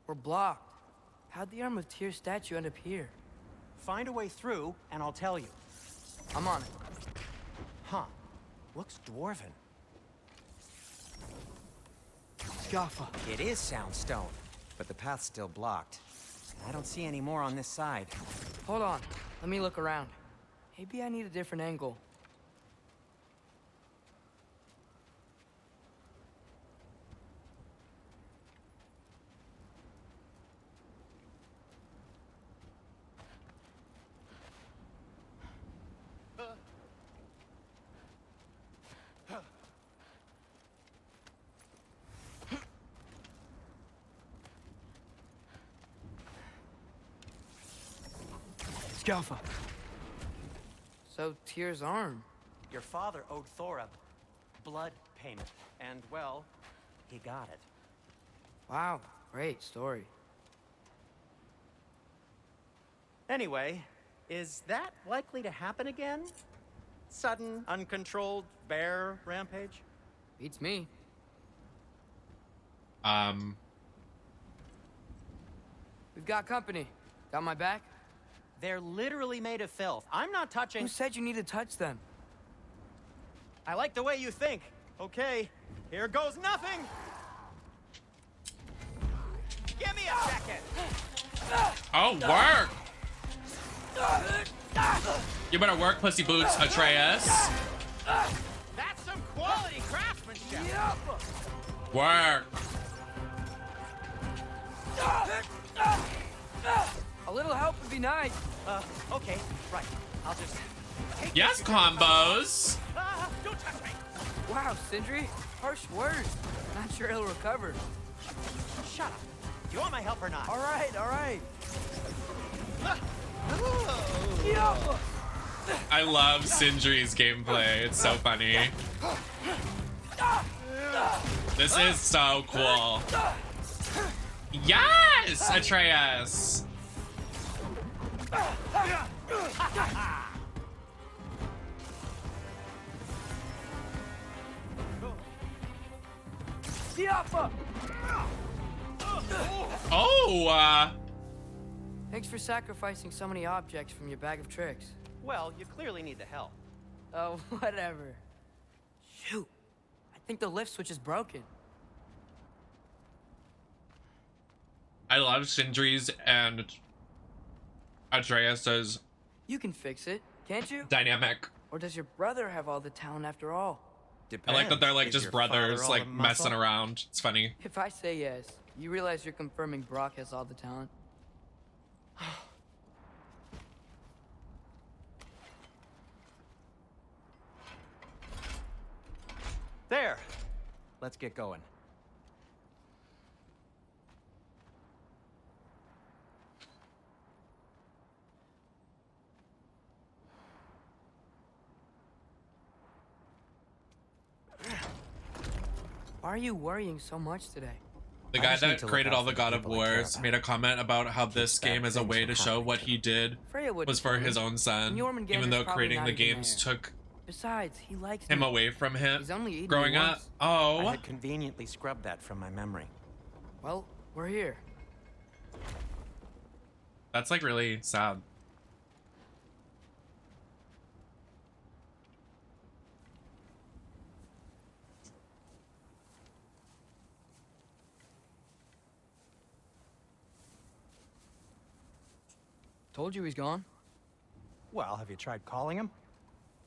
We're blocked. How'd the Arm of Tyr statue end up here? Find a way through, and I'll tell you. I'm on it. Huh. Looks dwarven. Jaffa. It is soundstone, but the path's still blocked. I don't see any more on this side. Hold on. Let me look around. Maybe I need a different angle. Jaffa. So, Tyr's arm. Your father owed Thor a blood payment, and, well, he got it. Wow, great story. Anyway, is that likely to happen again? Sudden, uncontrolled bear rampage? Beats me. We've got company. Got my back? They're literally made of filth. I'm not touching... Who said you need to touch them? I like the way you think. Okay, here goes nothing! Give me a second! Oh, work! You better work, pussy boots, Atreus. That's some quality craftsmanship! Work. A little help would be nice. Okay, right. I'll just... Yes, combos. Don't touch me! Wow, Sindri. Harsh words. Not sure he'll recover. Shut up. Do you want my help or not? All right, all right. I love Sindri's gameplay. It's so funny. This is so cool. Yes, Atreus. Oh, Thanks for sacrificing so many objects from your bag of tricks. Well, you clearly need the help. Oh, whatever. Shoot. I think the lift switch is broken. I love Sindri's and Atreus's You can fix it, can't you? dynamic. Or does your brother have all the talent after all? I like that they're like Is just your father brothers, all like the messing muscle? around. It's funny. If I say yes, you realize you're confirming Brock has all the talent? There. Let's get going. Why are you worrying so much today? The I guy just need that to look created out all the for God of people I care Wars about. made a comment about how this Keep bad game is a things way from to show happening what to he did Freya wouldn't was for kill his him. own son, And Jormungandr's even though probably creating not the even games there. took Besides, he likes him me. away from him He's only eaten growing me up. once. I Oh, had conveniently scrubbed that from my memory. Well, we're here. that's like really sad. Told you he's gone. Well, have you tried calling him?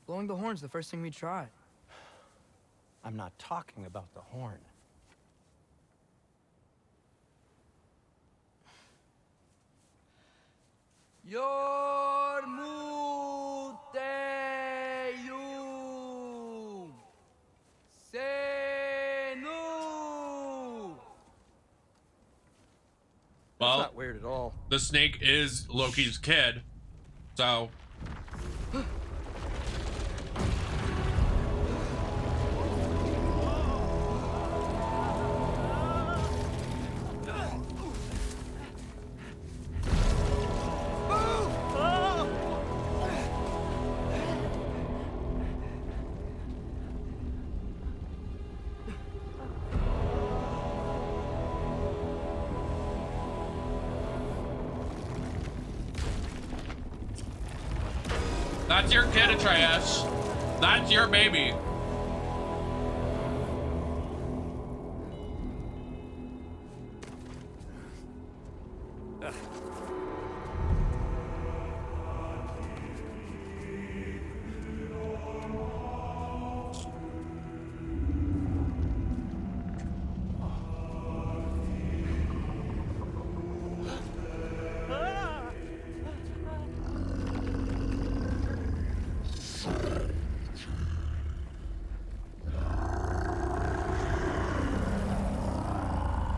Blowing the horn's the first thing we tried. I'm not talking about the horn. Yormuteyum Senu. Well, Not weird at all. the snake is Loki's kid, so that's your kid, Atreus. That's your baby.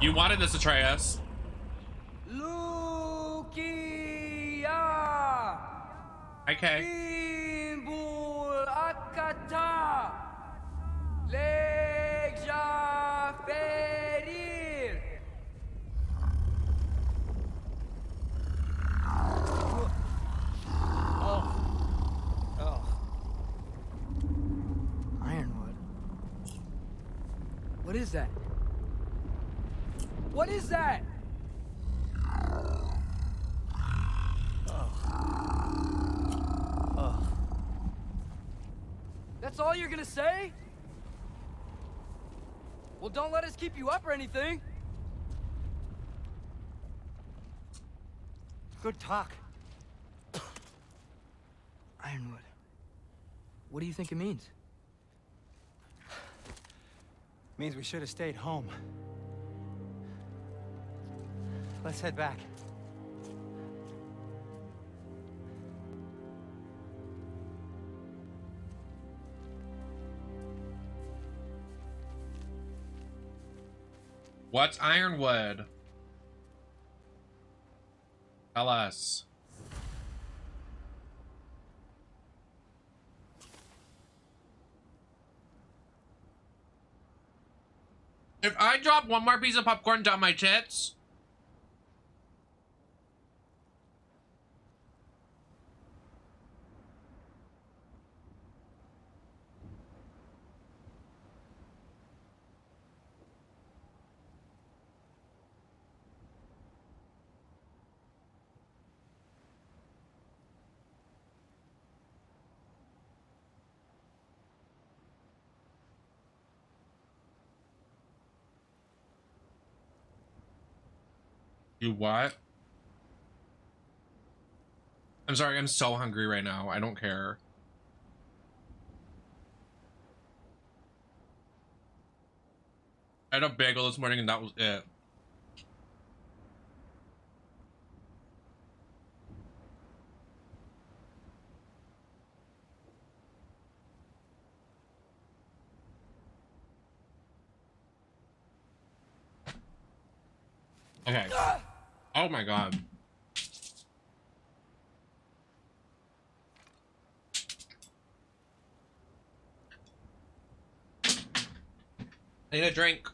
You wanted this, Atreus. Lukia. Okay. Imbul akata. Legja ferir. Ironwood. What is that? What is that? That's all you're gonna say? Well, don't let us keep you up or anything. Good talk. Ironwood. What do you think it means? Means we should have stayed home. Let's head back. What's Ironwood? Tell us. If I drop one more piece of popcorn down my tits, you what? I'm sorry, I'm so hungry right now. I don't care. I had a bagel this morning and that was it. Okay. Oh my god. I need a drink.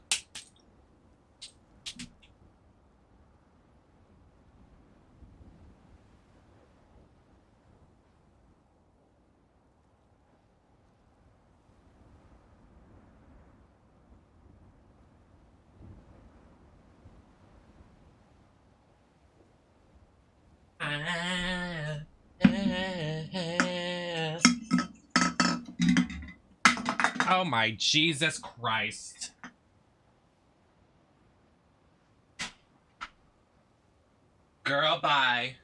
Oh my Jesus Christ. Girl, bye.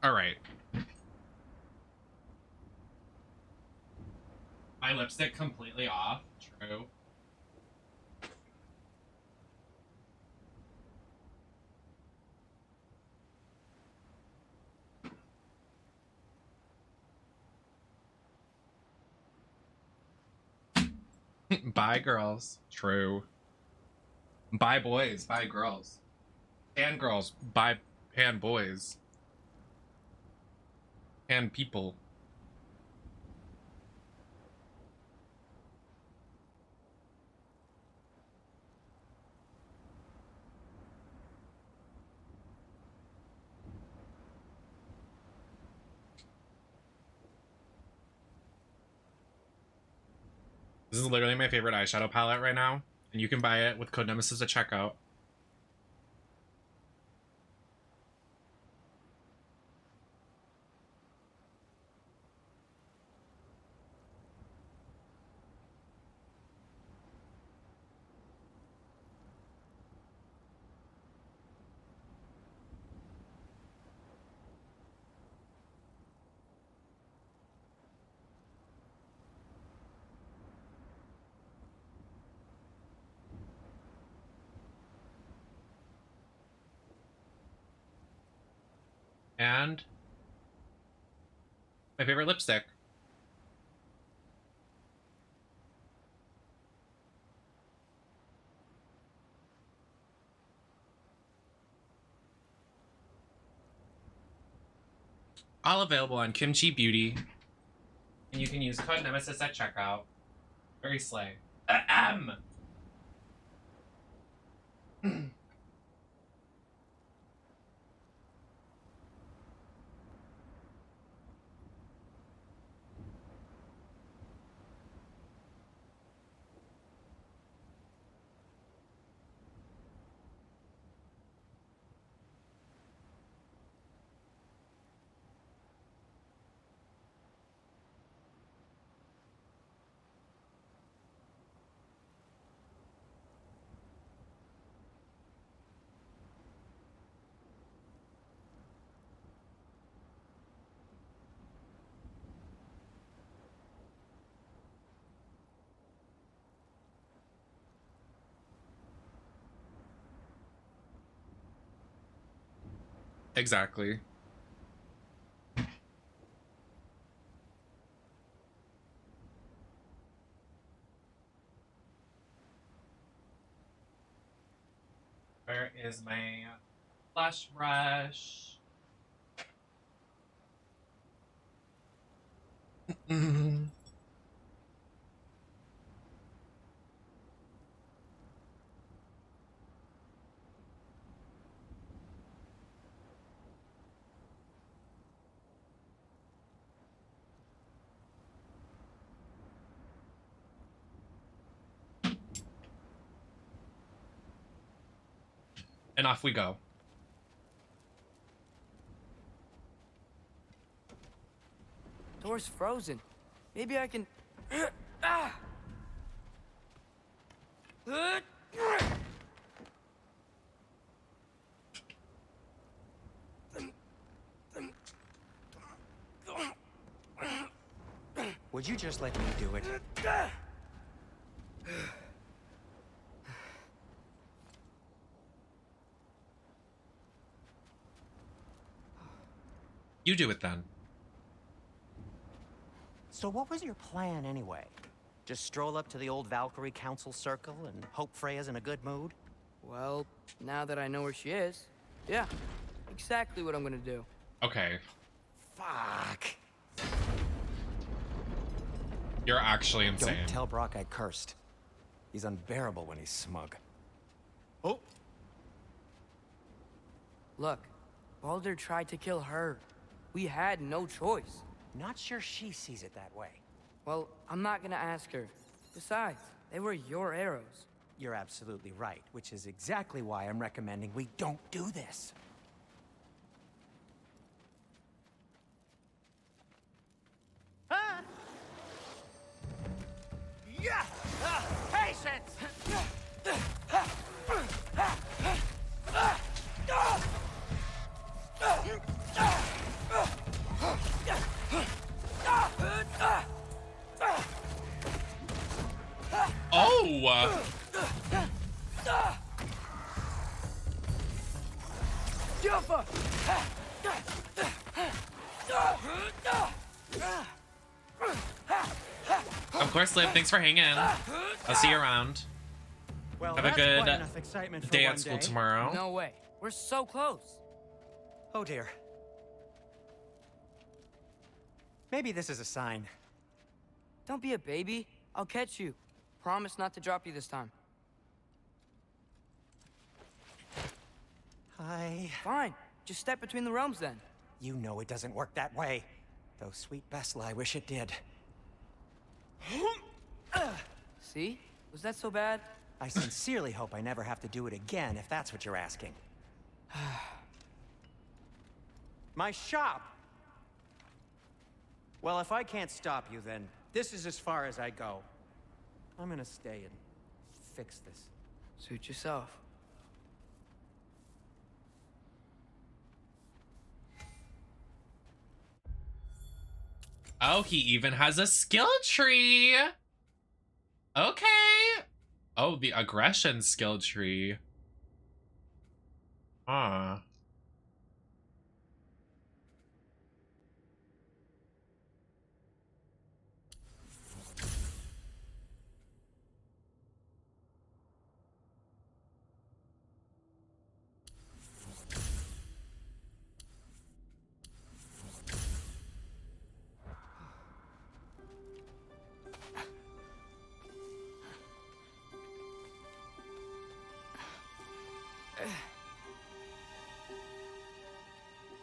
All right. My lipstick completely off. True. Bye, girls. True. Bye, boys. Bye, girls. And girls. Bye, pan boys. And people. This is literally my favorite eyeshadow palette right now. And you can buy it with code Nemesis at checkout. And my favorite lipstick. All available on Kimchi Beauty. And you can use code Nemesis at checkout. Very slay. Ahem. Exactly. Where is my blush brush? And off we go. Door's frozen. Maybe I can... Would you just let me do it? You do it then. So what was your plan anyway? Just stroll up to the old Valkyrie Council circle and hope Freya's in a good mood? Well, now that I know where she is, yeah, exactly what I'm gonna do. Okay. Fuck. You're actually insane. Don't tell Brock I cursed. He's unbearable when he's smug. Oh. Look, Baldur tried to kill her. We had no choice. Not sure she sees it that way. Well, I'm not gonna ask her. Besides, they were your arrows. You're absolutely right, which is exactly why I'm recommending we don't do this. Ah! Yeah! Patience! Oh! Of course, Liv. Thanks for hanging. I'll see you around. Well, Have a that's good quite enough excitement for day one at school day. tomorrow. No way. We're so close. Oh dear. Maybe this is a sign. Don't be a baby. I'll catch you. Promise not to drop you this time. Hi. Fine. Just step between the realms then. You know it doesn't work that way. Though sweet Bessel, I wish it did. See? Was that so bad? I sincerely hope I never have to do it again, if that's what you're asking. My shop! Well, if I can't stop you, then this is as far as I go. I'm gonna stay and fix this. Suit yourself. Oh, he even has a skill tree. Okay. Oh, the aggression skill tree. Huh.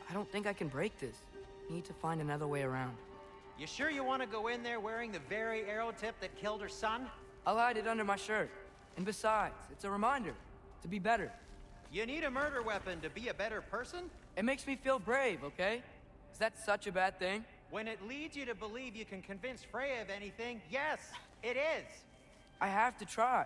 I don't think I can break this. Need to find another way around. You sure you want to go in there wearing the very arrow tip that killed her son? I'll hide it under my shirt. And besides, it's a reminder to be better. You need a murder weapon to be a better person? It makes me feel brave, okay? Is that such a bad thing? When it leads you to believe you can convince Freya of anything, yes, it is. I have to try.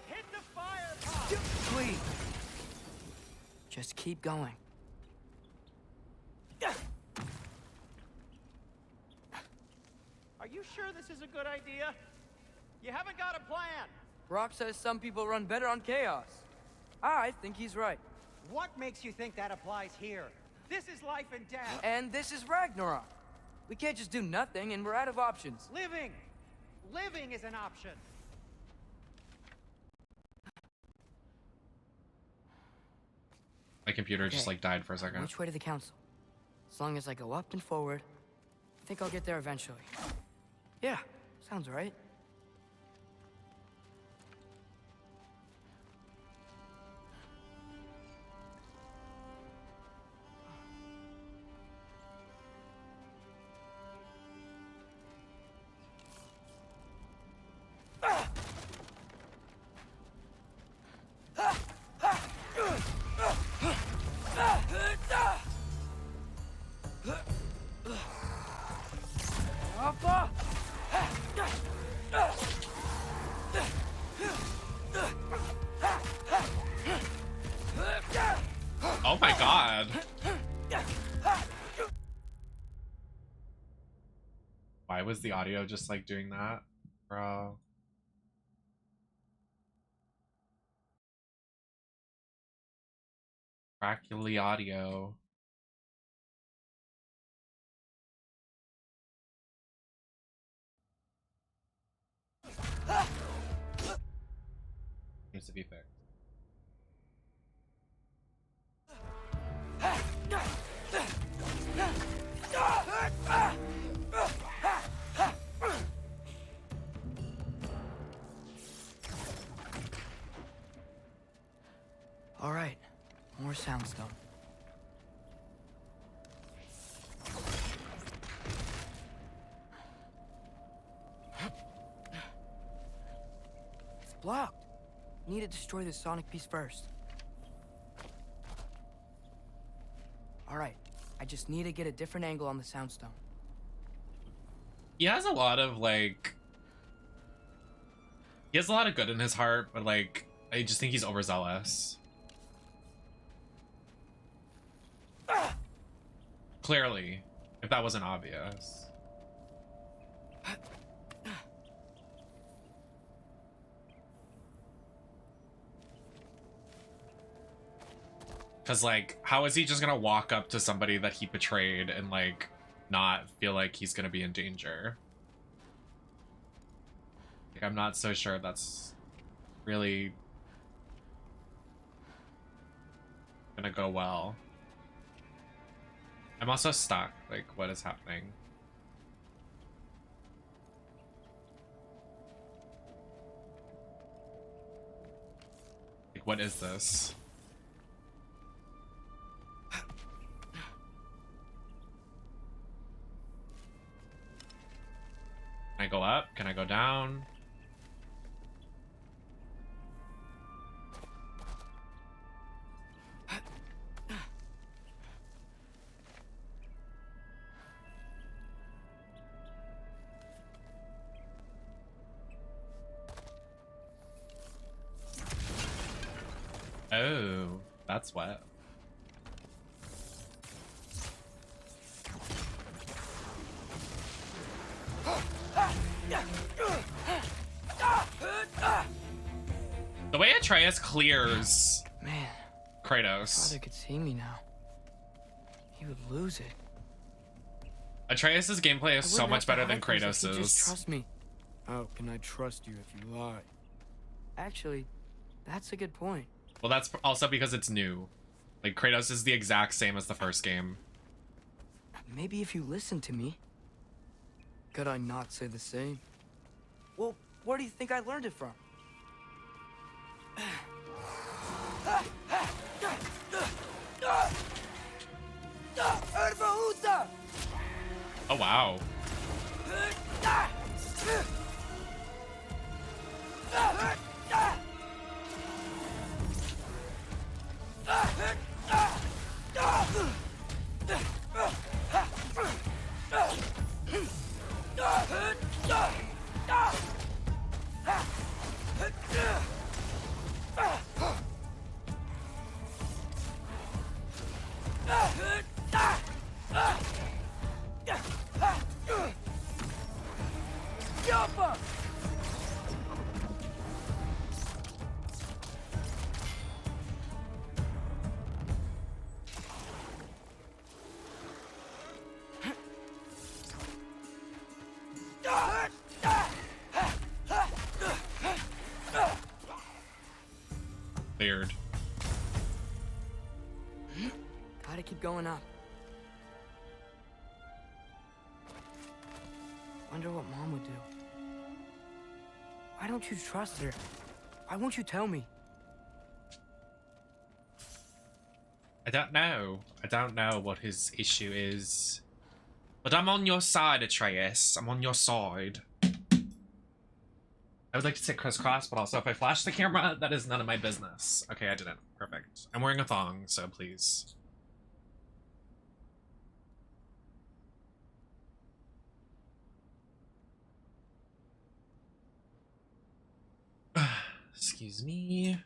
Hit the fire pot! Please. Just keep going. Are you sure this is a good idea? You haven't got a plan. Brock says some people run better on chaos. I think he's right. What makes you think that applies here? This is life and death. And this is Ragnarok. We can't just do nothing and we're out of options. Living! Living is an option. My computer just Okay. like died for a second. Which way to the council? As long as I go up and forward, I think I'll get there eventually. Yeah, sounds right. was the audio just like doing that? Bro. Crackly audio. Needs to be fixed. All right, more soundstone. It's blocked. Need to destroy the sonic piece first. All right, I just need to get a different angle on the soundstone. He has a lot of like, he has a lot of good in his heart, but like, I just think he's overzealous. Clearly, if that wasn't obvious. Because, like, how is he just gonna walk up to somebody that he betrayed and, like, not feel like he's gonna be in danger? Like, I'm not so sure that's really gonna go well. I'm also stuck. Like, what is happening? Like, what is this? Can I go up? Can I go down? Oh, that's wet. The way Atreus clears Man, Kratos. father could see me now. He would lose it. Atreus's gameplay is I so wouldn't much have to better hide than things if he'd just Kratos's. trust me. How can I trust you if you lie? Actually, that's a good point. Well, that's also because it's new. Like, Kratos is the exact same as the first game. Maybe if you listen to me. Could I not say the same? Well, where do you think I learned it from? Oh, wow. Weird. Gotta keep going up. Wonder what Mom would do. Why don't you trust her? Why won't you tell me? I don't know. I don't know what his issue is. But I'm on your side, Atreus. I'm on your side. I would like to say crisscross, but also if I flash the camera, that is none of my business. Okay, I didn't. Perfect. I'm wearing a thong, so please. Excuse me.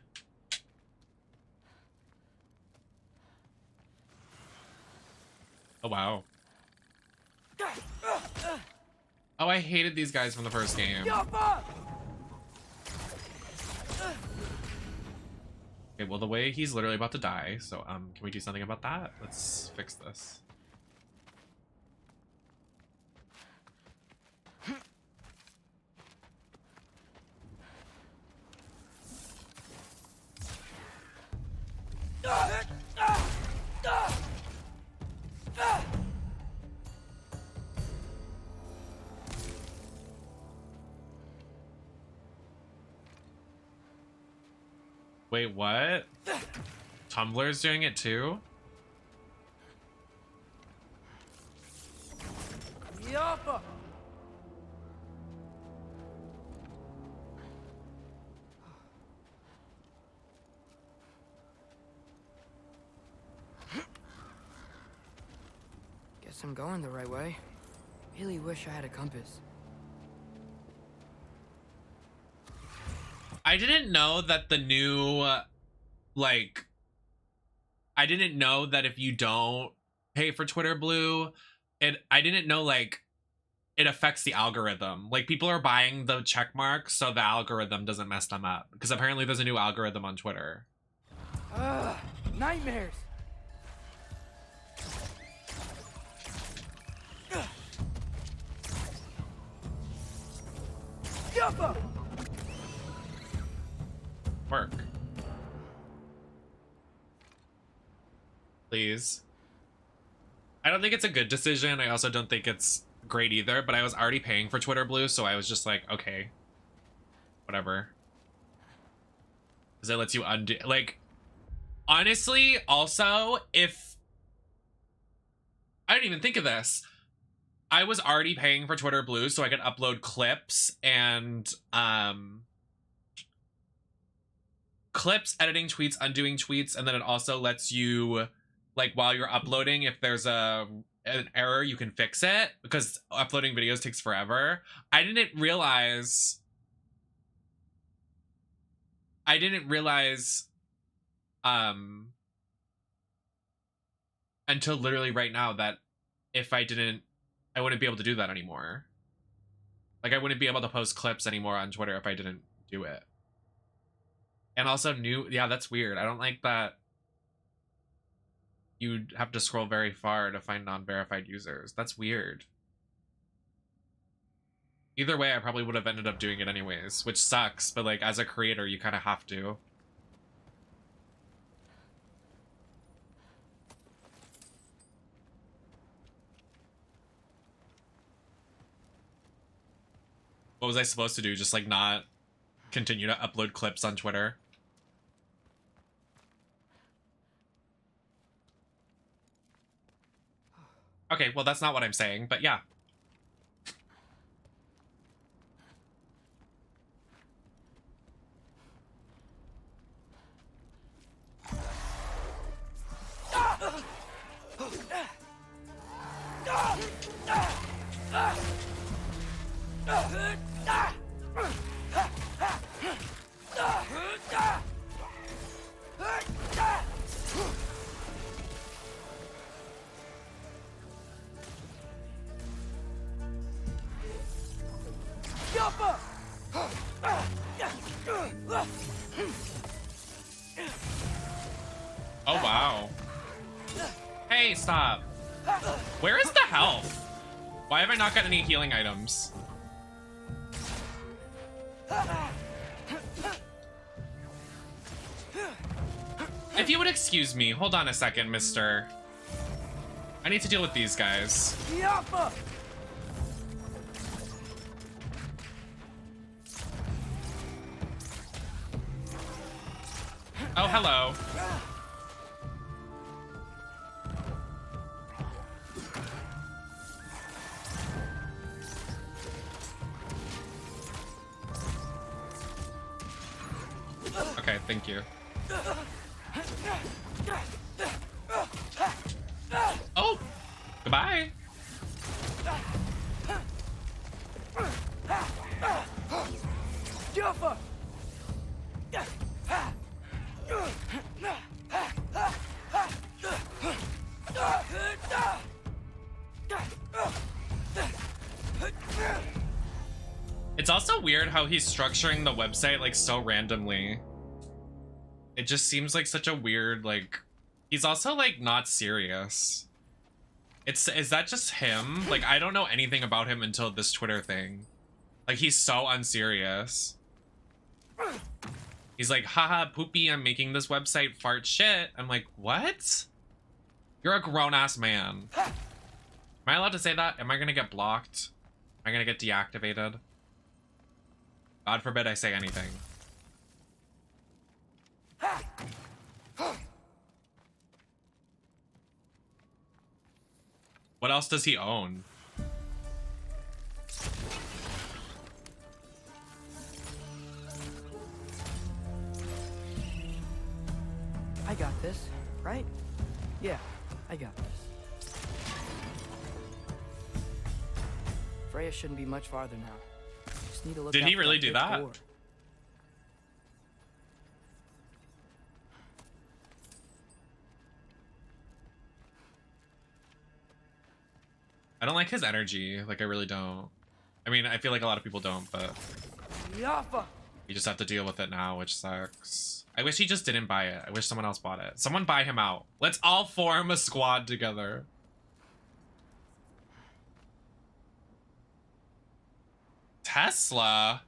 Oh, wow. Oh, I hated these guys from the first game. Okay, well, the way he's literally about to die, so can we do something about that? Let's fix this. Wait, what? Tumblr's doing it too? Guess I'm going the right way. Really wish I had a compass. I didn't know that the new, like, I didn't know that if you don't pay for Twitter Blue, I didn't know, like, it affects the algorithm. Like, people are buying the check mark so the algorithm doesn't mess them up. Because apparently there's a new algorithm on Twitter. Nightmares. Work. Please. I don't think it's a good decision. I also don't think it's great either, but I was already paying for Twitter Blue, so I was just like, okay, whatever. Because it lets you undo, like, honestly, also, if I didn't even think of this, I was already paying for Twitter Blue so I could upload clips and clips, editing tweets, undoing tweets, and then it also lets you, like, while you're uploading, if there's an error, you can fix it, because uploading videos takes forever. I didn't realize until literally right now that if I wouldn't be able to do that anymore. Like, I wouldn't be able to post clips anymore on Twitter if I didn't do it. And also yeah, that's weird. I don't like that you'd have to scroll very far to find non-verified users. That's weird. Either way, I probably would have ended up doing it anyways, which sucks, but like as a creator, you kind of have to. What was I supposed to do? Just like not continue to upload clips on Twitter? Okay, well, that's not what I'm saying, but yeah. Oh, wow. Hey, stop. Where is the health? Why have I not gotten any healing items? If you would excuse me, hold on a second, mister. I need to deal with these guys. Oh, hello. Okay, thank you. Oh, goodbye. also weird how he's structuring the website like so randomly. It just seems like such a weird, like, he's also like not serious. Is that just him? Like, I don't know anything about him until this Twitter thing. Like, he's so unserious. He's like, haha, poopy, I'm making this website fart shit. I'm like, what? You're a grown-ass man. Am I allowed to say that? Am I gonna get blocked? Am I gonna get deactivated? God forbid I say anything. What else does he own? I got this, right? Yeah, I got this. Freya shouldn't be much farther now. Just need to look. Did he out for really do big that? door. I don't like his energy. Like, I really don't. I mean, I feel like a lot of people don't, but Yaffa. you just have to deal with it now, which sucks. I wish he just didn't buy it. I wish someone else bought it. Someone buy him out. Let's all form a squad together. Tesla?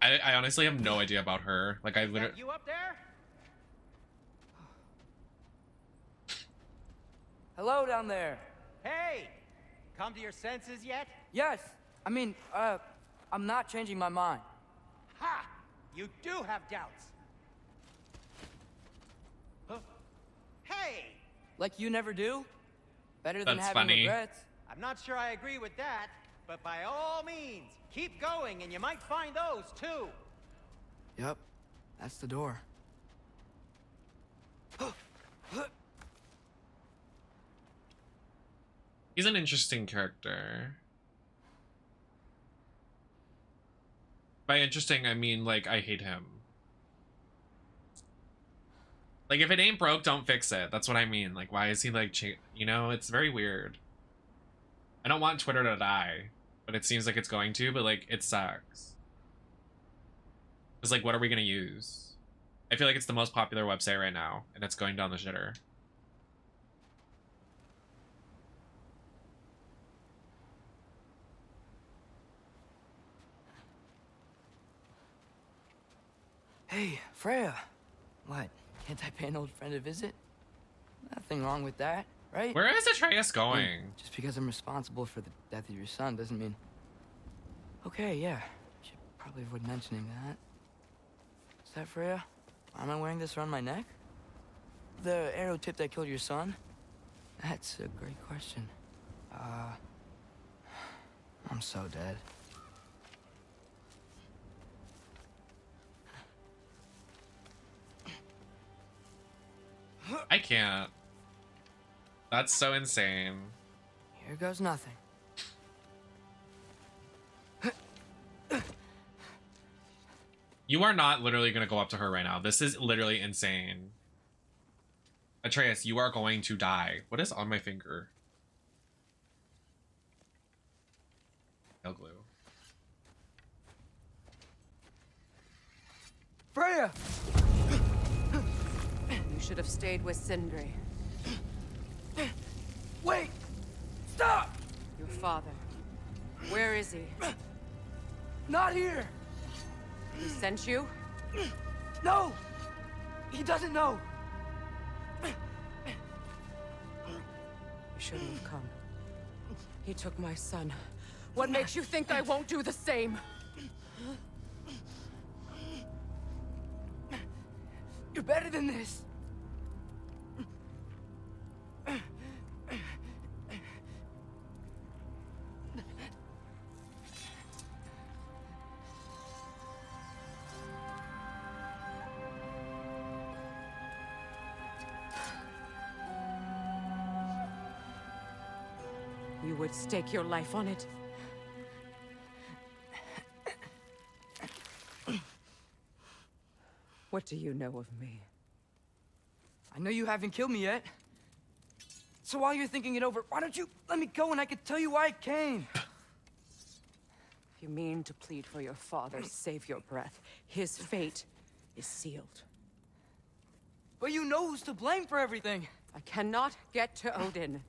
I honestly have no idea about her. Like, I literally... You up there? Hello down there. Hey! Come to your senses yet? Yes. I mean, I'm not changing my mind. Ha! You do have doubts. Huh? Hey! Like you never do? Better than That's having funny. regrets. I'm not sure I agree with that, but by all means, keep going and you might find those too. Yep. That's the door. He's an interesting character. By interesting, I mean, like, I hate him. Like, if it ain't broke, don't fix it. That's what I mean. Like, why is he, like, you know, it's very weird. I don't want Twitter to die, but it seems like it's going to, but, like, it sucks. It's like, what are we gonna use? I feel like it's the most popular website right now, and it's going down the shitter. Hey, Freya. What? Can't I pay an old friend a visit? Nothing wrong with that, right? Where is Atreus going? Just because I'm responsible for the death of your son doesn't mean... Okay, yeah. Should probably avoid mentioning that. Is that Freya? Why am I wearing this around my neck? The arrow tip that killed your son? That's a great question. I'm so dead. I can't. That's so insane. Here goes nothing. You are not literally going to go up to her right now. This is literally insane. Atreus, you are going to die. What is on my finger? Nail glue. Freya! You should have stayed with Sindri. Wait! Stop! Your father. Where is he? Not here! He sent you? No! He doesn't know! You shouldn't have come. He took my son. What makes you think I won't do the same? You're better than this! You would stake your life on it? What do you know of me? I know you haven't killed me yet. So while you're thinking it over, why don't you let me go and I can tell you why I came? If you mean to plead for your father, save your breath. His fate is sealed. But you know who's to blame for everything. I cannot get to Odin,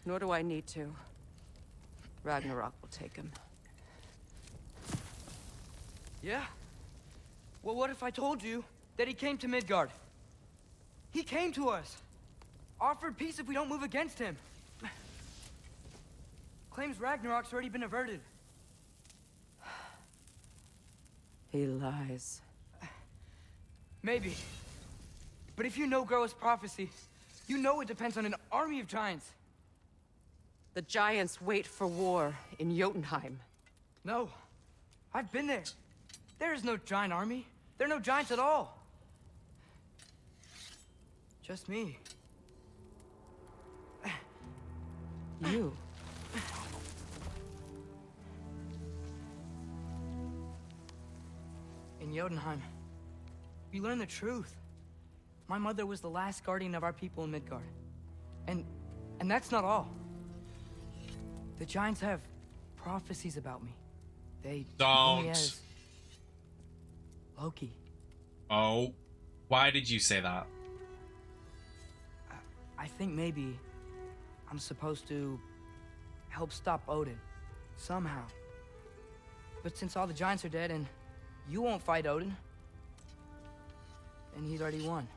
nor do I need to. Ragnarok will take him. Yeah? Well, what if I told you that he came to Midgard? He came to us. Offered peace if we don't move against him. Claims Ragnarok's already been averted. He lies. Maybe. But if you know Groa's prophecy, you know it depends on an army of giants. The giants wait for war in Jotunheim. No. I've been there. There is no giant army. There are no giants at all. Just me. You. In Jotunheim, we learn the truth. My mother was the last guardian of our people in Midgard. And that's not all. The giants have prophecies about me. They know me as Loki. Oh, why did you say that? I think maybe I'm supposed to help stop Odin, somehow. But since all the giants are dead and you won't fight Odin, and he's already won.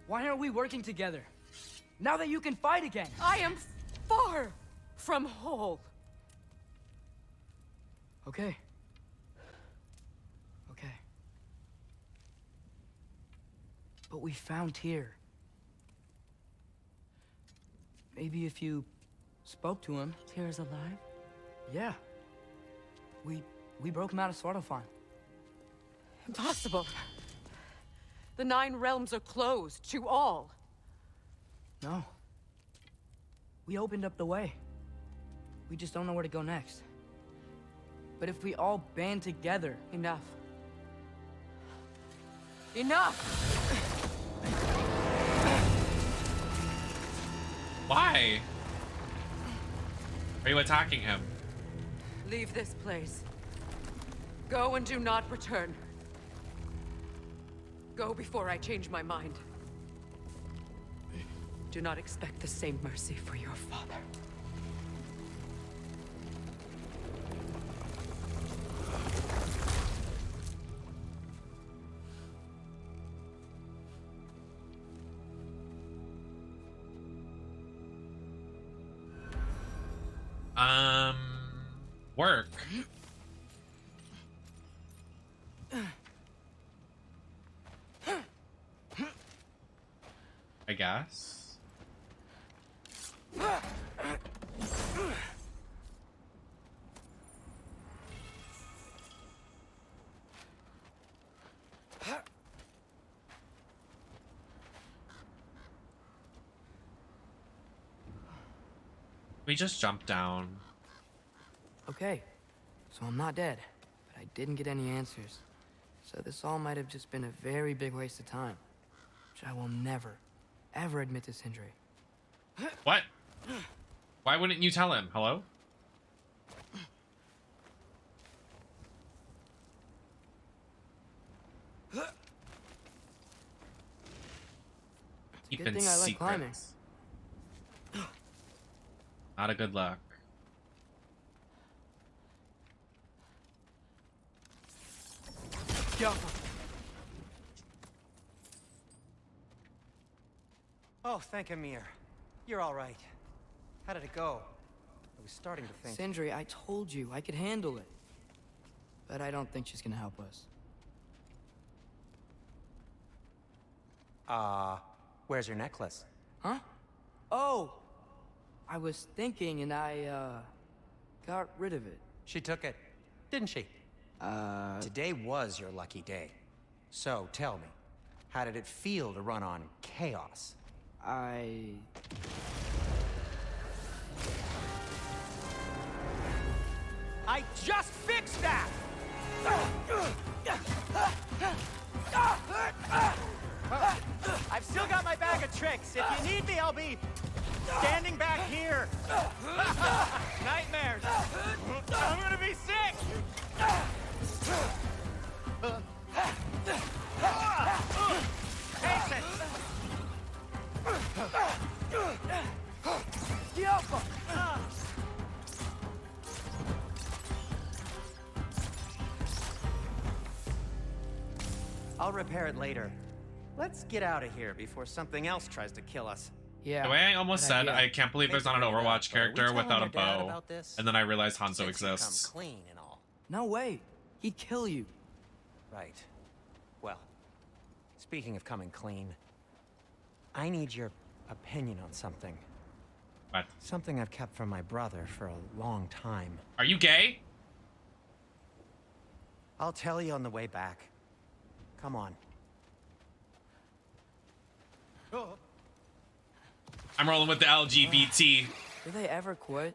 Why aren't we working together? Now that you can fight again! I am far from whole. Okay. Okay. But we found Tyr. Maybe if you spoke to him. Tyr's alive? Yeah. We broke him out of Svartalfheim. Impossible. The 9 realms are closed to all. No. We opened up the way. We just don't know where to go next. But if we all band together... Enough. Enough! Why? Are you attacking him? Leave this place. Go and do not return. Go before I change my mind. Do not expect the same mercy for your father. Work. I guess. We just jumped down. Okay. So I'm not dead, but I didn't get any answers. So this all might have just been a very big waste of time. Which I will never, ever admit to Sindri. What? Why wouldn't you tell him? Hello? Good thing I like climbing. Not a good look. Oh, thank Amir. You're all right. How did it go? I was starting to think... Sindri, I told you I could handle it. But I don't think she's gonna help us. Where's your necklace? Huh? Oh! I was thinking and I, got rid of it. She took it, didn't she? Today was your lucky day. So, tell me, how did it feel to run on chaos? I just fixed that! I've still got my bag of tricks. If you need me, I'll be standing back here. Nightmares. I'm gonna be sick. Face it. I'll repair it later. Let's get out of here before something else tries to kill us. Yeah. The way I almost said, idea. I can't believe there's not an Overwatch character without a bow. And then I realized Hanzo Since you come exists. clean and all. No way. He'd kill you. Right. Well, speaking of coming clean, I need your opinion on something. What? Something I've kept from my brother for a long time. Are you gay? I'll tell you on the way back. Come on. I'm rolling with the LGBT. Do they ever quit?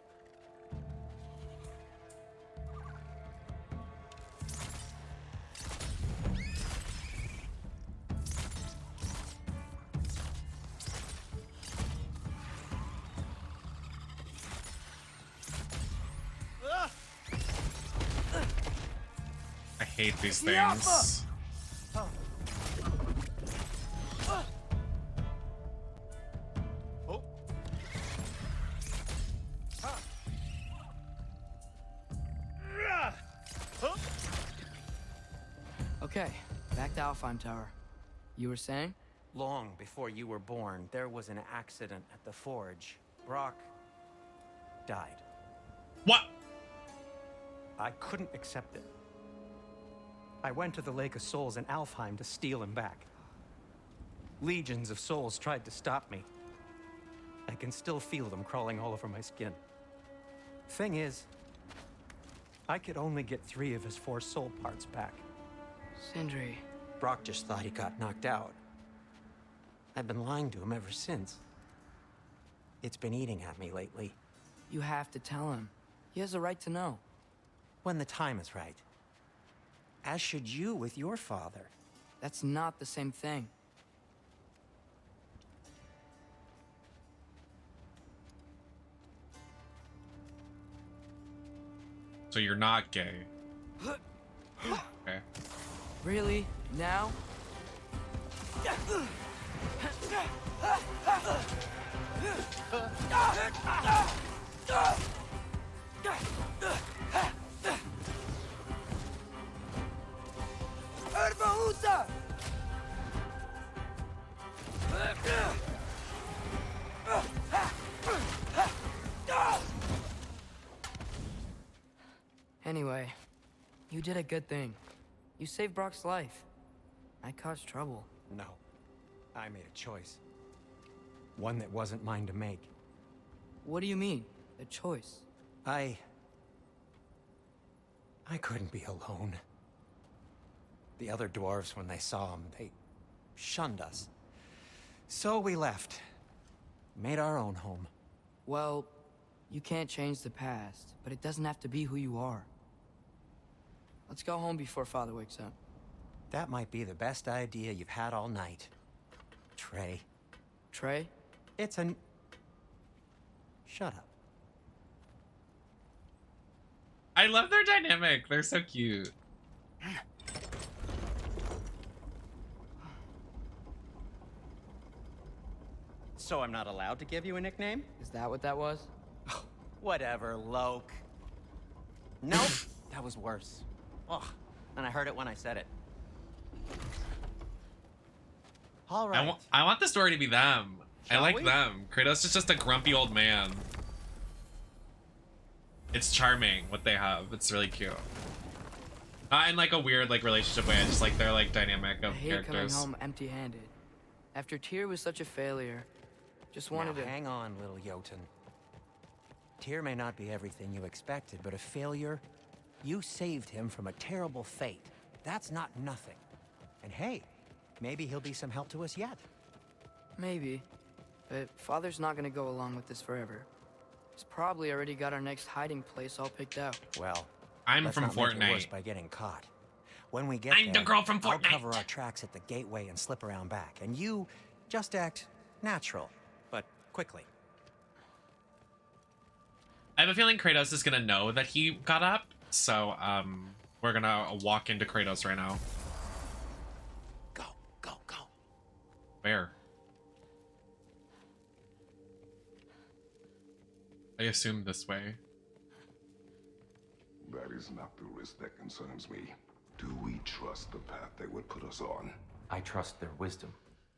I hate these things. Okay, back to Alfheim Tower. You were saying? Long before you were born, there was an accident at the forge. Brock died. What? I couldn't accept it. I went to the Lake of Souls in Alfheim to steal him back. Legions of souls tried to stop me. I can still feel them crawling all over my skin. Thing is, I could only get 3 of his 4 soul parts back. Sindri. Brock just thought he got knocked out. I've been lying to him ever since. It's been eating at me lately. You have to tell him. He has a right to know. When the time is right. As should you with your father. That's not the same thing. So you're not gay. Okay. Really? Now? Anyway, you did a good thing. You saved Brock's life. I caused trouble. No. I made a choice. One that wasn't mine to make. What do you mean? A choice? I couldn't be alone. The other dwarves, when they saw him, they shunned us. So we left. Made our own home. Well, you can't change the past, but it doesn't have to be who you are. Let's go home before Father wakes up. That might be the best idea you've had all night. Trey. Trey? It's an... Shut up. I love their dynamic. They're so cute. So I'm not allowed to give you a nickname? Is that what that was? Whatever, Loke. Nope, that was worse. Ugh, and I heard it when I said it. All right. I want the story to be them. Shall I like we? them. Kratos is just a grumpy old man. It's charming what they have. It's really cute. Not in like a weird like relationship way. I just like their like dynamic I of hate coming characters. home empty-handed. After Tyr was such a failure, just wanted Now, to... hang on, little Jotun. Tyr may not be everything you expected, but a failure, you saved him from a terrible fate. That's not nothing. And hey, maybe he'll be some help to us yet. Maybe. But Father's not gonna go along with this forever. He's probably already got our next hiding place all picked out. Well, I'm let's from not make it worse Fortnite. by getting caught. When we get I'm the there, girl from I'll Fortnite. cover our tracks at the gateway and slip around back. And you just act natural, but quickly. I have a feeling Kratos is gonna know that he got up, so we're gonna walk into Kratos right now. Go, go, go. Where? I assume this way. That is not the risk that concerns me. Do we trust the path they would put us on? I trust their wisdom,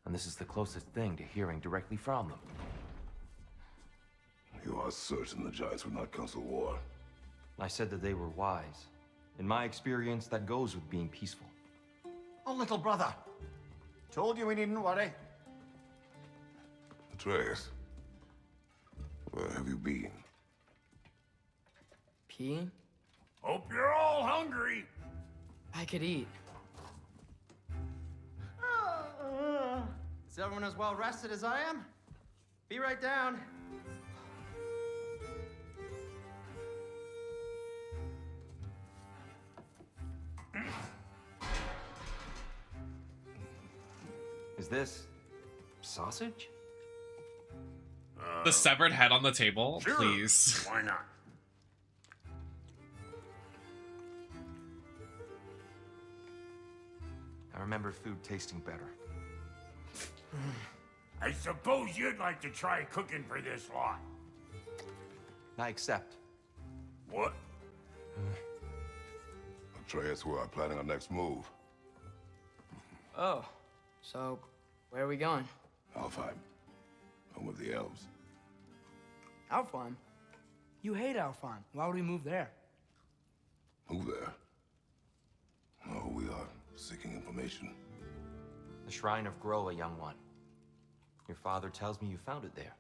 and this is the closest thing to hearing directly from them. You are certain the Giants would not counsel war? I said that they were wise. In my experience, that goes with being peaceful. Oh, little brother. Told you we needn't worry. Atreus, where have you been? Peeing? Hope you're all hungry. I could eat. Is everyone as well rested as I am? Be right down. Is this sausage? The severed head on the table, Sure. please. Why not? I remember food tasting better. I suppose you'd like to try cooking for this lot. I accept. What? Atreus, we are planning our next move. Oh, so where are we going? Alfheim, home of the elves. Alfheim? You hate Alfheim. Why would we move there? Move there. Oh, we are seeking information. The Shrine of Groa, young one. Your father tells me you found it there.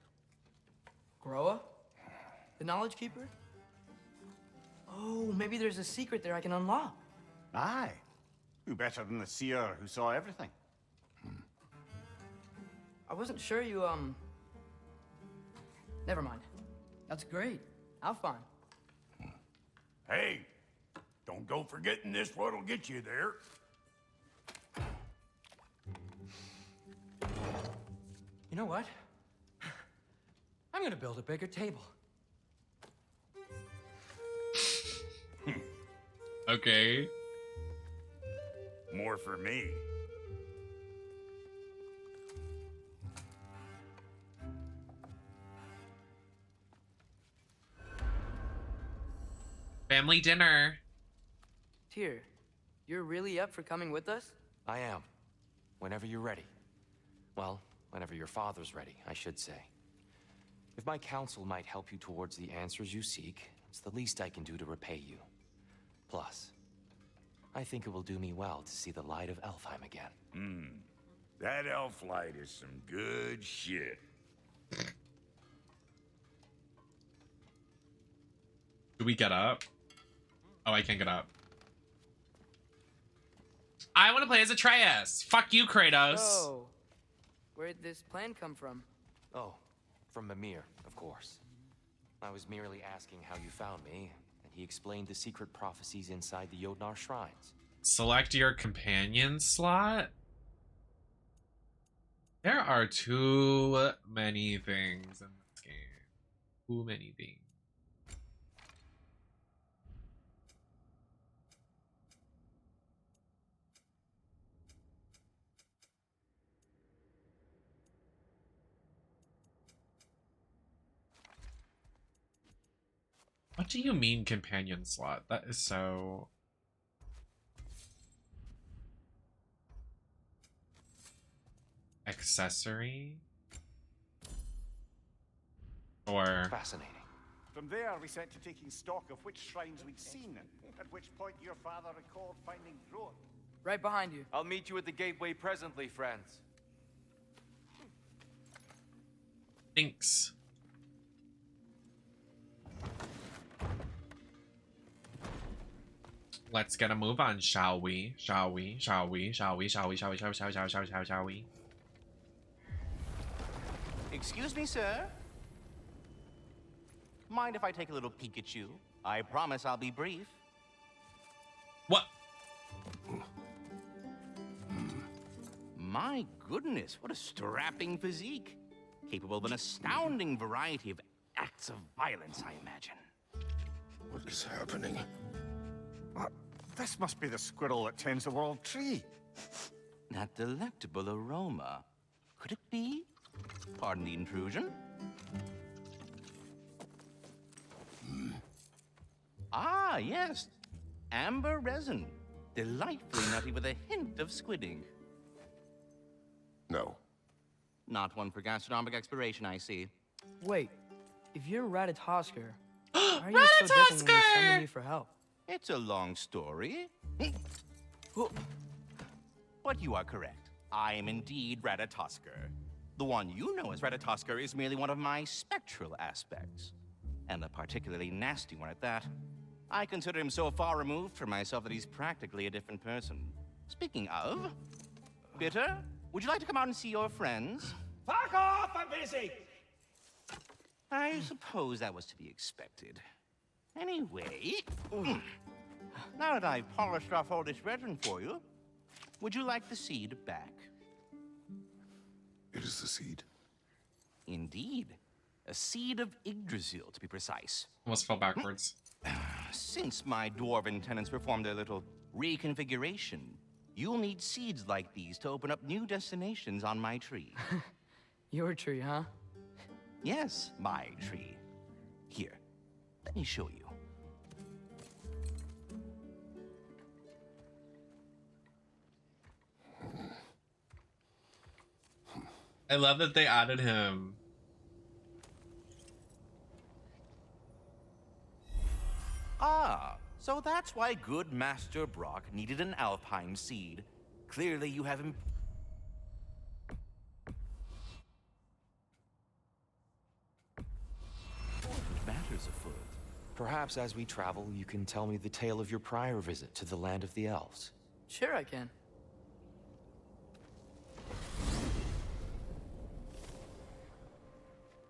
Groa? The Knowledge Keeper? Oh, maybe there's a secret there I can unlock. Aye. Who better than the seer who saw everything? I wasn't sure you, Never mind. That's great. Alfheim. Hey, don't go forgetting this what'll get you there. You know what? I'm gonna build a bigger table. Okay. More for me. Family dinner. Tyr, you're really up for coming with us? I am. Whenever you're ready. Well, whenever your father's ready, I should say. If my counsel might help you towards the answers you seek, it's the least I can do to repay you. Plus, I think it will do me well to see the light of Elfheim again. That elf light is some good shit. Do we get up? Oh, I can't get up. I want to play as Atreus. Fuck you, Kratos. Oh, where'd this plan come from? Oh, from Mimir, of course. I was merely asking how you found me, and he explained the secret prophecies inside the Jotnar shrines. Select your companion slot. There are too many things in this game. Too many things. What do you mean companion slot? That is so... Accessory? Or... Fascinating. From there, we set to taking stock of which shrines we'd seen, at which point your father recalled finding Groa. Right behind you. I'll meet you at the gateway presently, friends. Thanks. Let's get a move on, shall we? Shall we? Shall we? Shall we? Shall we? Shall we? Shall we? Shall we? Shall we? Shall we? Shall we? Excuse me, sir. Mind if I take a little peek at you? I promise I'll be brief. What? My goodness, what a strapping physique. Capable of an astounding variety of acts of violence, I imagine. What is happening? This must be the squirrel that tends the world tree. That delectable aroma. Could it be? Pardon the intrusion. Ah, yes. Amber resin. Delightfully nutty with a hint of squidding. No. Not one for gastronomic exploration, I see. Wait, if you're Ratatosker, why are you so different when you're summoning me for help? It's a long story. But you are correct. I am indeed Ratatosker. The one you know as Ratatosker is merely one of my spectral aspects. And a particularly nasty one at that. I consider him so far removed from myself that he's practically a different person. Speaking of, Bitter, would you like to come out and see your friends? Fuck off! I'm busy! I suppose that was to be expected. Anyway, now that I've polished off all this resin for you, would you like the seed back? It is the seed. Indeed. A seed of Yggdrasil, to be precise. Almost fell backwards. Since my dwarven tenants performed their little reconfiguration, you'll need seeds like these to open up new destinations on my tree. Your tree, huh? Yes, my tree. Here, let me show you. I love that they added him. Ah, so that's why good Master Brock needed an Alfheim seed. Clearly you have matters afoot. Perhaps as we travel, you can tell me the tale of your prior visit to the land of the elves. Sure I can.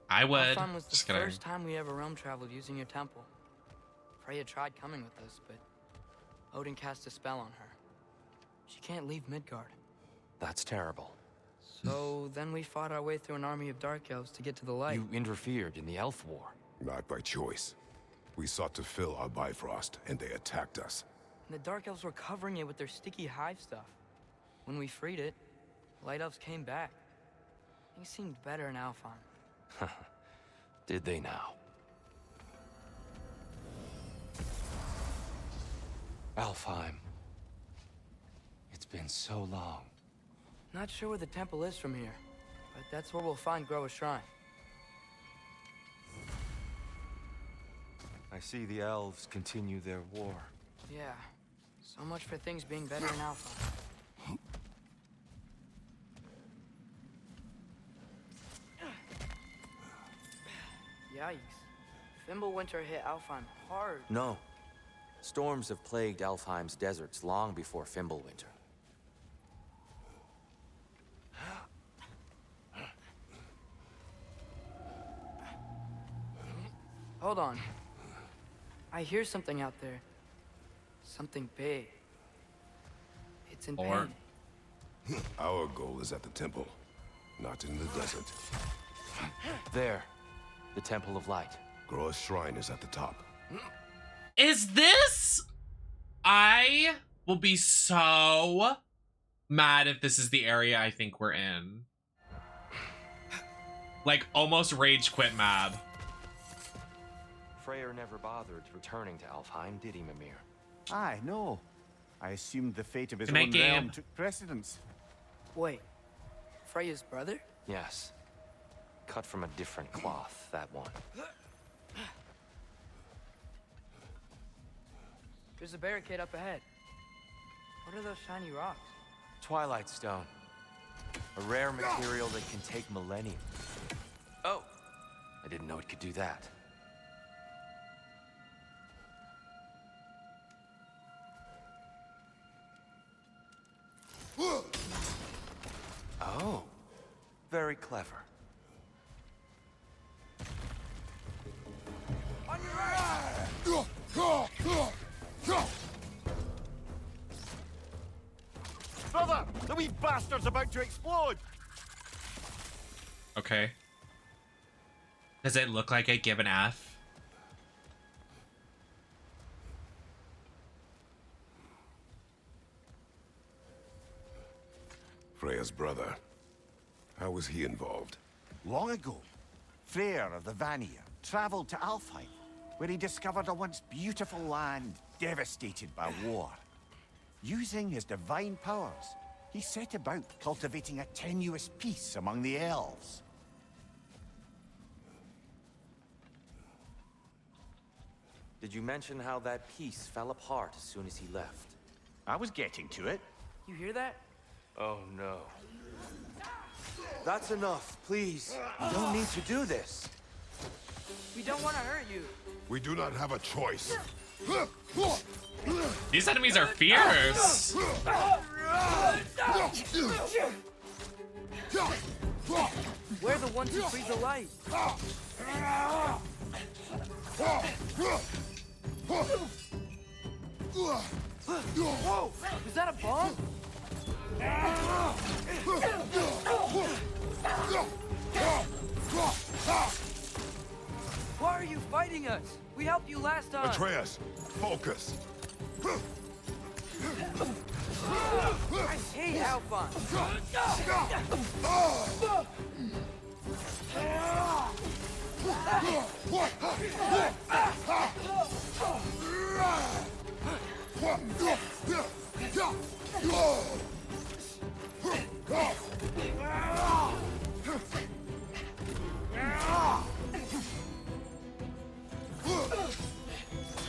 I would. Alfheim was the Just kidding. first time we ever realm traveled using your temple. Freya tried coming with us, but Odin cast a spell on her. She can't leave Midgard. That's terrible. So then we fought our way through an army of dark elves to get to the light. You interfered in the elf war. Not by choice. We sought to fill our Bifrost, and they attacked us. And the dark elves were covering it with their sticky hive stuff. When we freed it, the light elves came back. Things seemed better in Alfheim. Did they now? Alfheim. It's been so long. Not sure where the temple is from here, but that's where we'll find Groa's shrine. I see the elves continue their war. Yeah, so much for things being better in Alfheim. Yikes. Fimbulwinter hit Alfheim hard. No. Storms have plagued Alfheim's deserts long before Fimbulwinter. Hold on. I hear something out there. Something big. It's in Or- pain. Our goal is at the temple, not in the desert. There. The Temple of Light. Groa's shrine is at the top. Is this? I will be so mad if this is the area I think we're in. Like, almost rage quit mad. Freyr never bothered returning to Alfheim, did he, Mimir? Aye, no. I assumed the fate of his Good night, own realm Gabe. took precedence. Wait, Freya's brother? Yes. Cut from a different cloth, that one. There's a barricade up ahead. What are those shiny rocks? Twilight Stone. A rare material that can take millennia. Oh! I didn't know it could do that. Oh. Very clever. Brother, the wee bastard! bastard's about to explode! Okay. Does it look like I give an F? Freya's brother. How was he involved? Long ago, Freyr of the Vanir traveled to Alfheim, where he discovered a once beautiful land devastated by war. Using his divine powers, he set about cultivating a tenuous peace among the elves. Did you mention how that peace fell apart as soon as he left? I was getting to it. You hear that? Oh no. That's enough, please. You don't need to do this. We don't want to hurt you. We do not have a choice. These enemies are fierce. We're the ones who freeze the light. Whoa! Was that a bomb? Why are you fighting us? We helped you last time. Atreus, focus. I hate Alphon.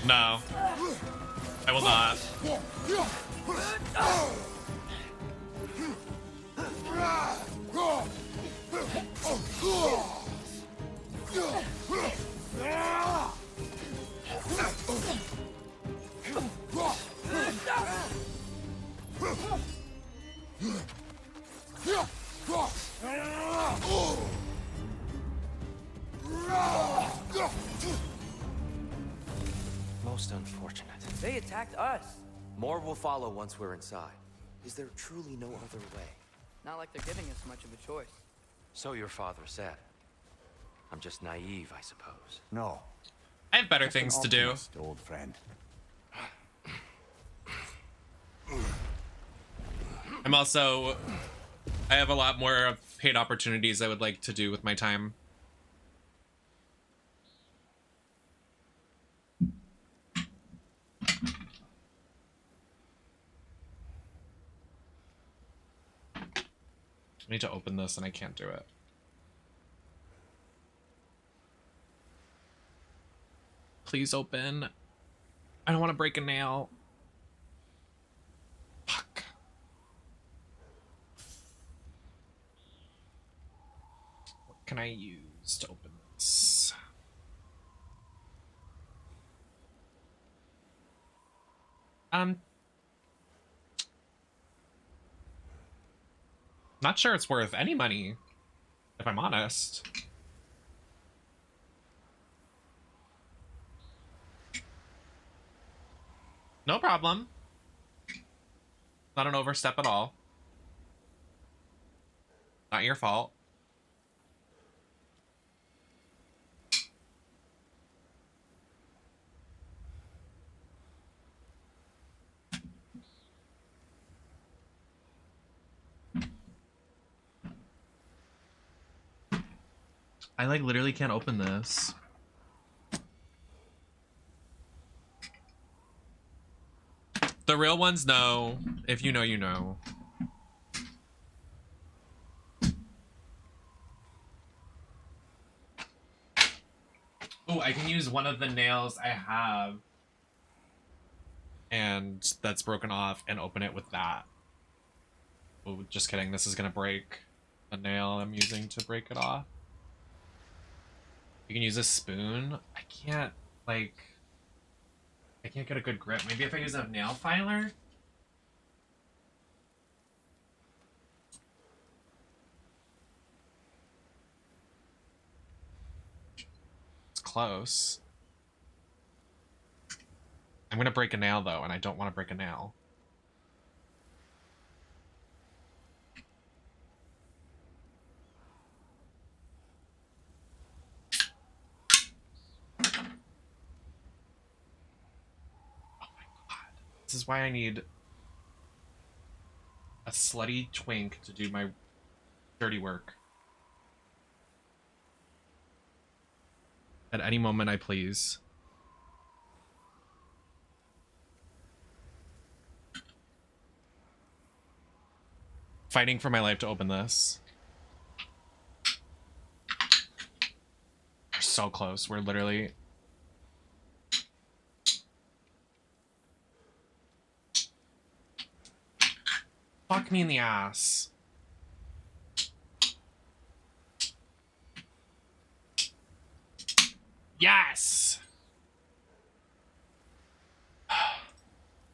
No. I will not. Most unfortunate. They attacked us. More will follow once we're inside. Is there truly no other way? Not like they're giving us much of a choice. So your father said. I'm just naive, I suppose. No. I have better Just an things to do. optimist, old friend. I'm also... I have a lot more paid opportunities I would like to do with my time. I need to open this and I can't do it. Please open. I don't want to break a nail. Fuck. What can I use to open this? Not sure it's worth any money, if I'm honest. No problem. Not an overstep at all. Not your fault. I like literally can't open this. The real ones know. If you know, you know. Oh, I can use one of the nails I have. And that's broken off and open it with that. Oh, just kidding. This is gonna break the nail I'm using to break it off. You can use a spoon. I can't, like... I can't get a good grip. Maybe if I use a nail filer? It's close. I'm gonna break a nail, though, and I don't want to break a nail. This is why I need a slutty twink to do my dirty work. At any moment I please. Fighting for my life to open this. We're so close. We're literally... Fuck me in the ass. Yes!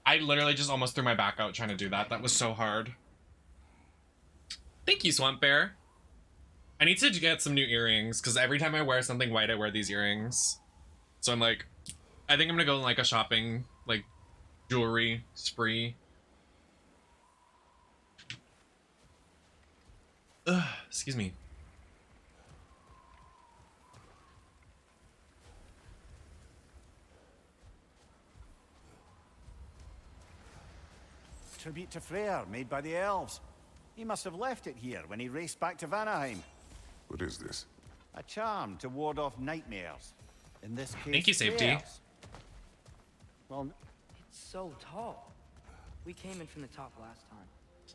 I literally just almost threw my back out trying to do that. That was so hard. Thank you, Swamp Bear. I need to get some new earrings because every time I wear something white, I wear these earrings. So I'm like, I think I'm gonna go on like a shopping, like, jewelry spree. Ugh, excuse me. Tribute to Freyr, made by the elves. He must have left it here when he raced back to Vanaheim. What is this? A charm to ward off nightmares. In this case, Thank you, Safety. Freyrs. Well, It's so tall. We came in from the top last time.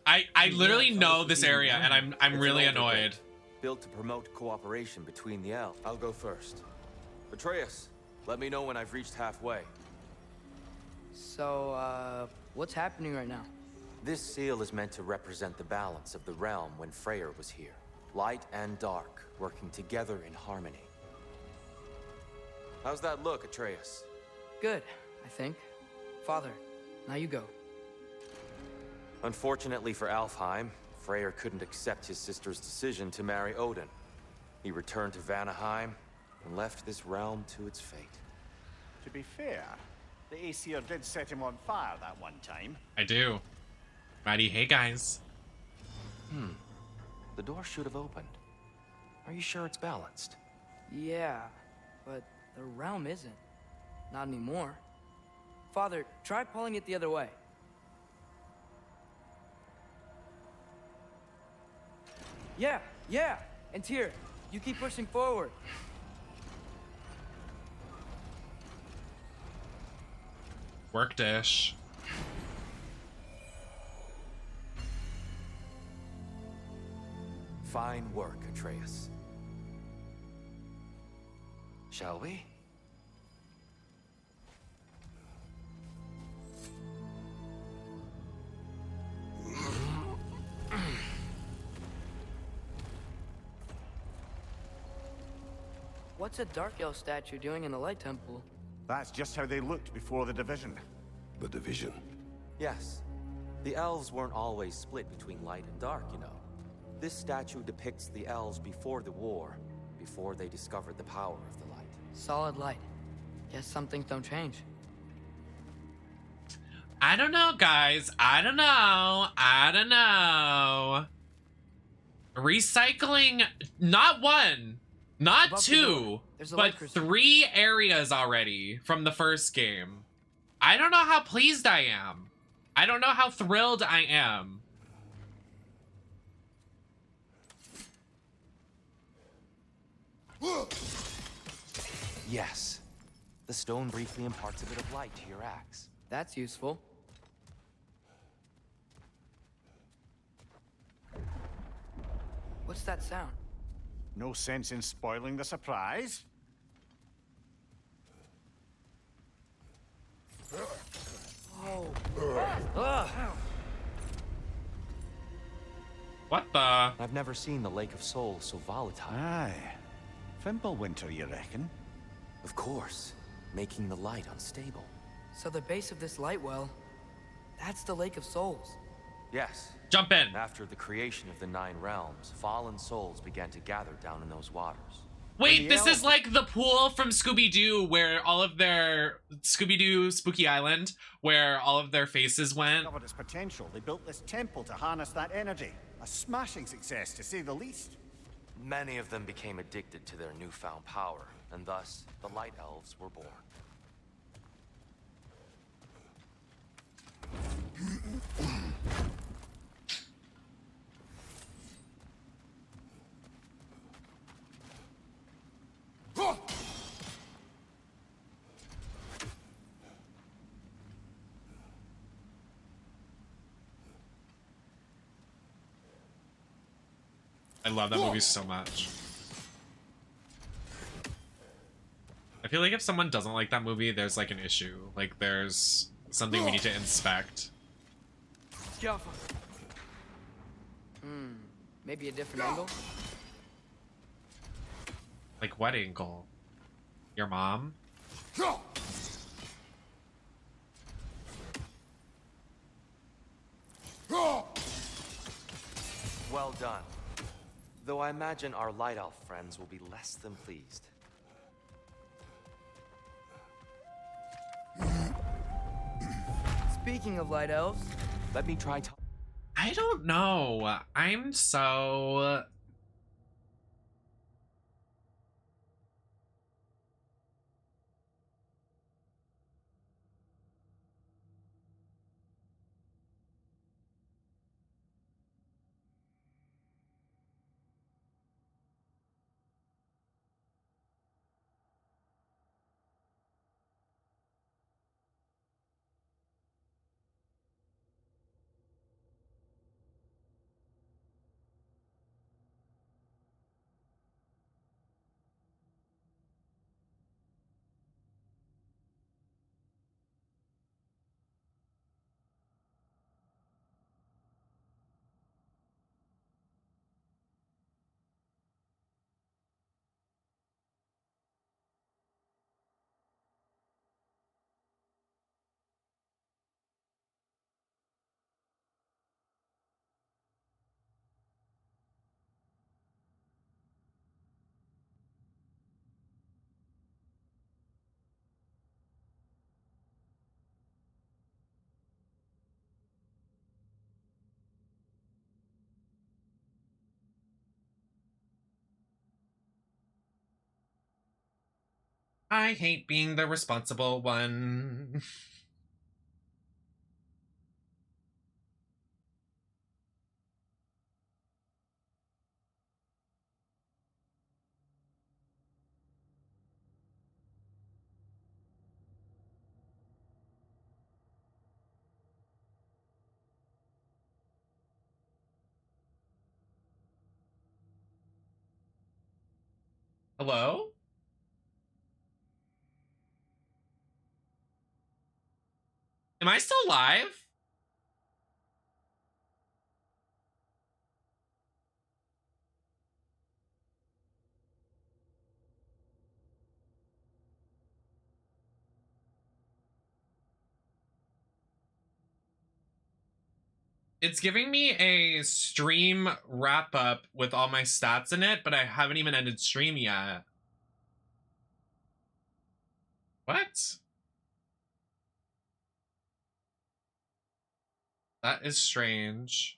I literally know this area and I'm really annoyed. Built to promote cooperation between the elves. I'll go first. Atreus, let me know when I've reached halfway. So, what's happening right now? This seal is meant to represent the balance of the realm when Freyr was here. Light and dark, working together in harmony. How's that look, Atreus? Good, I think. Father, now you go. Unfortunately for Alfheim, Freyr couldn't accept his sister's decision to marry Odin. He returned to Vanaheim and left this realm to its fate. to be fair, the Aesir did set him on fire that one time. I do. Mighty, hey guys. The door should have opened. Are you sure it's balanced? Yeah, but the realm isn't. Not anymore. Father, try pulling it the other way. Yeah, and Tyr, you keep pushing forward. Work dish. Fine work, Atreus. Shall we? What's a Dark Elf statue doing in the Light Temple? That's just how they looked before the division. The division. Yes. The elves weren't always split between light and dark, you know. This statue depicts the elves before the war, before they discovered the power of the light. Solid light. Guess some things don't change. I don't know, guys. I don't know. Recycling, not one, not Above the two, door, there's a light but crystal. 3 areas already from the first game. I don't know how pleased I am. I don't know how thrilled I am. Yes. The stone briefly imparts a bit of light to your axe. That's useful. What's that sound? No sense in spoiling the surprise. What the? I've never seen the Lake of Souls so volatile. Aye. Fimbulwinter, you reckon? Of course, making the light unstable. So the base of this light well, that's the Lake of Souls. Yes. Jump in. After the creation of the 9 realms, fallen souls began to gather down in those waters. Wait, this is like the pool from Scooby-Doo where all of their Scooby-Doo Spooky Island, where all of their faces went. Discovered its potential. They built this temple to harness that energy. A smashing success, to say the least. Many of them became addicted to their newfound power, and thus the Light Elves were born. I love that movie so much. I feel like if someone doesn't like that movie, there's like an issue. Like there's something we need to inspect. Maybe a different angle? Like what angle? Your mom? Well done. Though I imagine our Light Elf friends will be less than pleased. Speaking of light elves, Let me try to... I don't know. I'm so... I hate being the responsible one. Hello? Am I still live? It's giving me a stream wrap up with all my stats in it, but I haven't even ended stream yet. What? That is strange.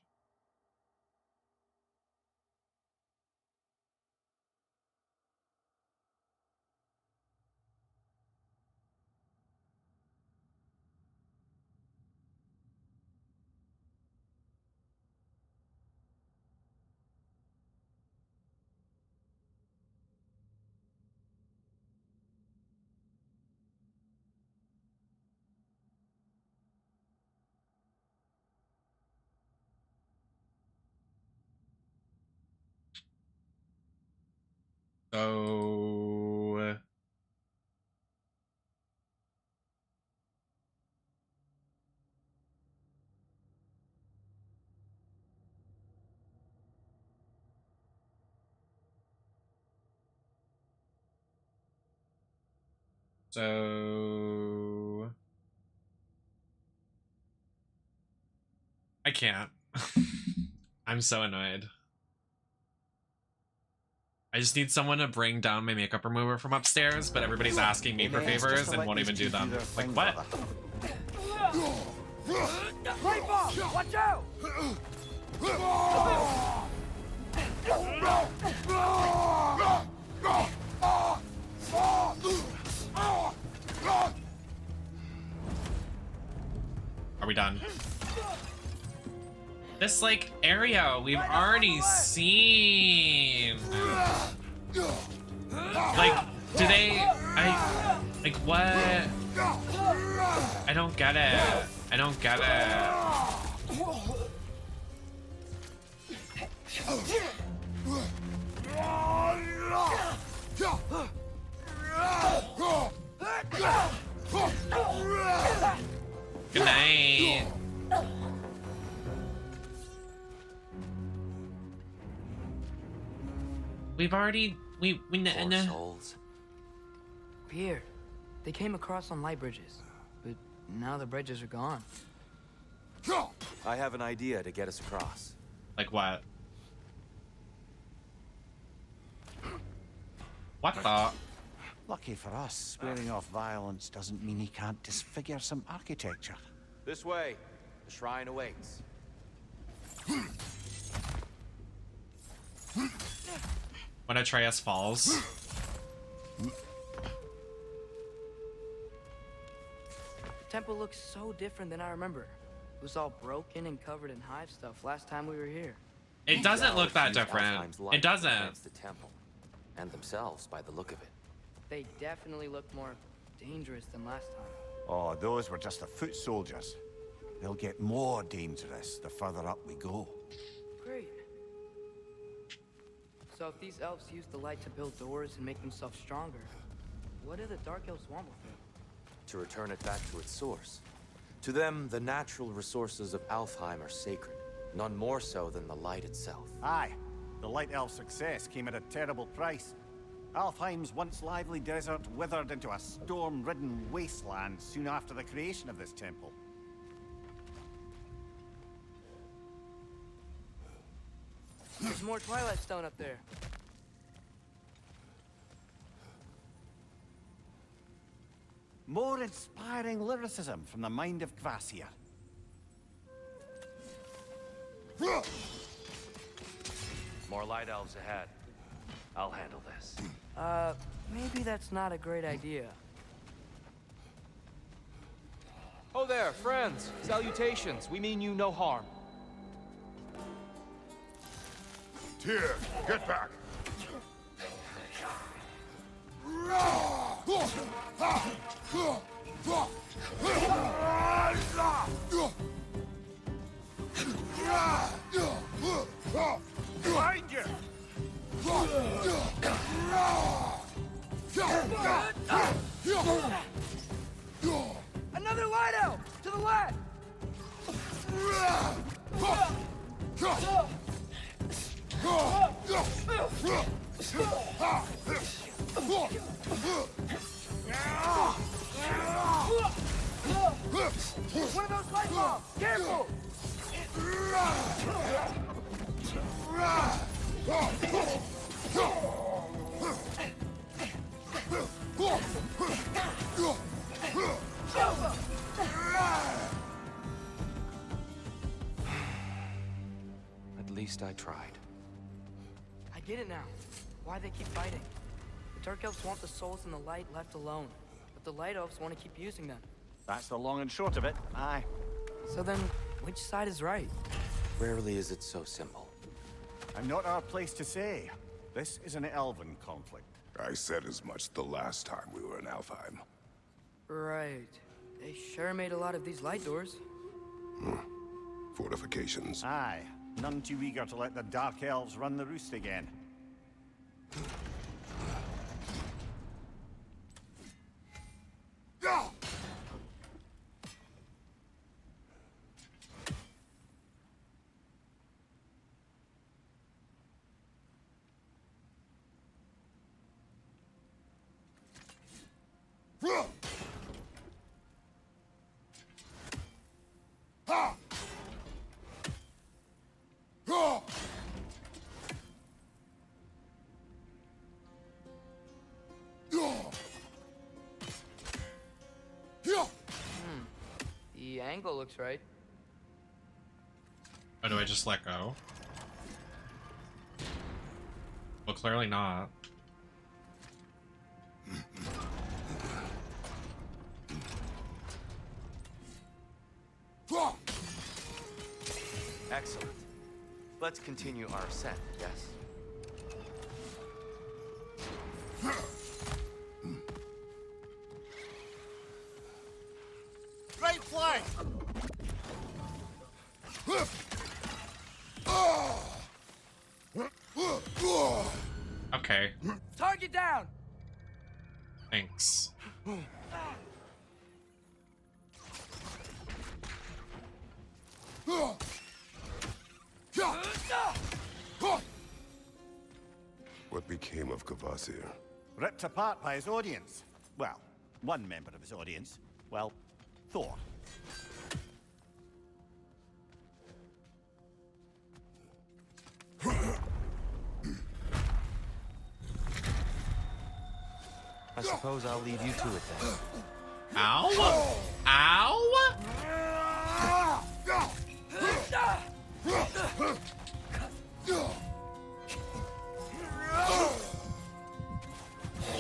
So... So... I can't. I'm so annoyed. I just need someone to bring down my makeup remover from upstairs, but everybody's asking me for favors and won't even do them. Like, what? Watch out! Are we done? This, like, area we've already seen. Like, do they... Like, what? I don't get it. I don't get it. Good night. We've already... We Poor souls. Pierre, they came across on light bridges, but now the bridges are gone. I have an idea to get us across. Like what? What the? Lucky for us, swearing off violence doesn't mean he can't disfigure some architecture. This way. The shrine awaits. When Atreus falls. The temple looks so different than I remember. It was all broken and covered in hive stuff last time we were here. It doesn't look that different. It doesn't. The temple and themselves by the look of it. They definitely look more dangerous than last time. Oh, those were just the foot soldiers. They'll get more dangerous the further up we go. Great. So if these elves use the light to build doors and make themselves stronger, what do the Dark Elves want with it? To return it back to its source. To them, the natural resources of Alfheim are sacred, none more so than the light itself. Aye, the Light Elf success came at a terrible price. Alfheim's once lively desert withered into a storm-ridden wasteland soon after the creation of this temple. There's more Twilight Stone up there. More inspiring lyricism from the mind of Kvasir. More light elves ahead. I'll handle this. Maybe that's not a great idea. Oh there, friends. Salutations. We mean you no harm. Tyr, get back! Behind you! Another light elf! To the left! One of those light bulbs! Careful! At least I tried. I get it now. Why they keep fighting. The Dark Elves want the souls in the light left alone, but the Light Elves want to keep using them. That's the long and short of it, aye. So then, which side is right? Rarely is it so simple. And not our place to say. This is an elven conflict. I said as much the last time we were in Alfheim. Right. They sure made a lot of these light doors. Fortifications. Aye. None too eager to let the Dark Elves run the roost again. The angle looks right. Or do I just let go? Well, clearly not. Excellent. Let's continue our ascent, yes? Right flank! Okay. Target down! Thanks. What became of Kvasir? Ripped apart by his audience. Well, one member of his audience. Well, Thor. I suppose I'll leave you to it then. Ow! Ow!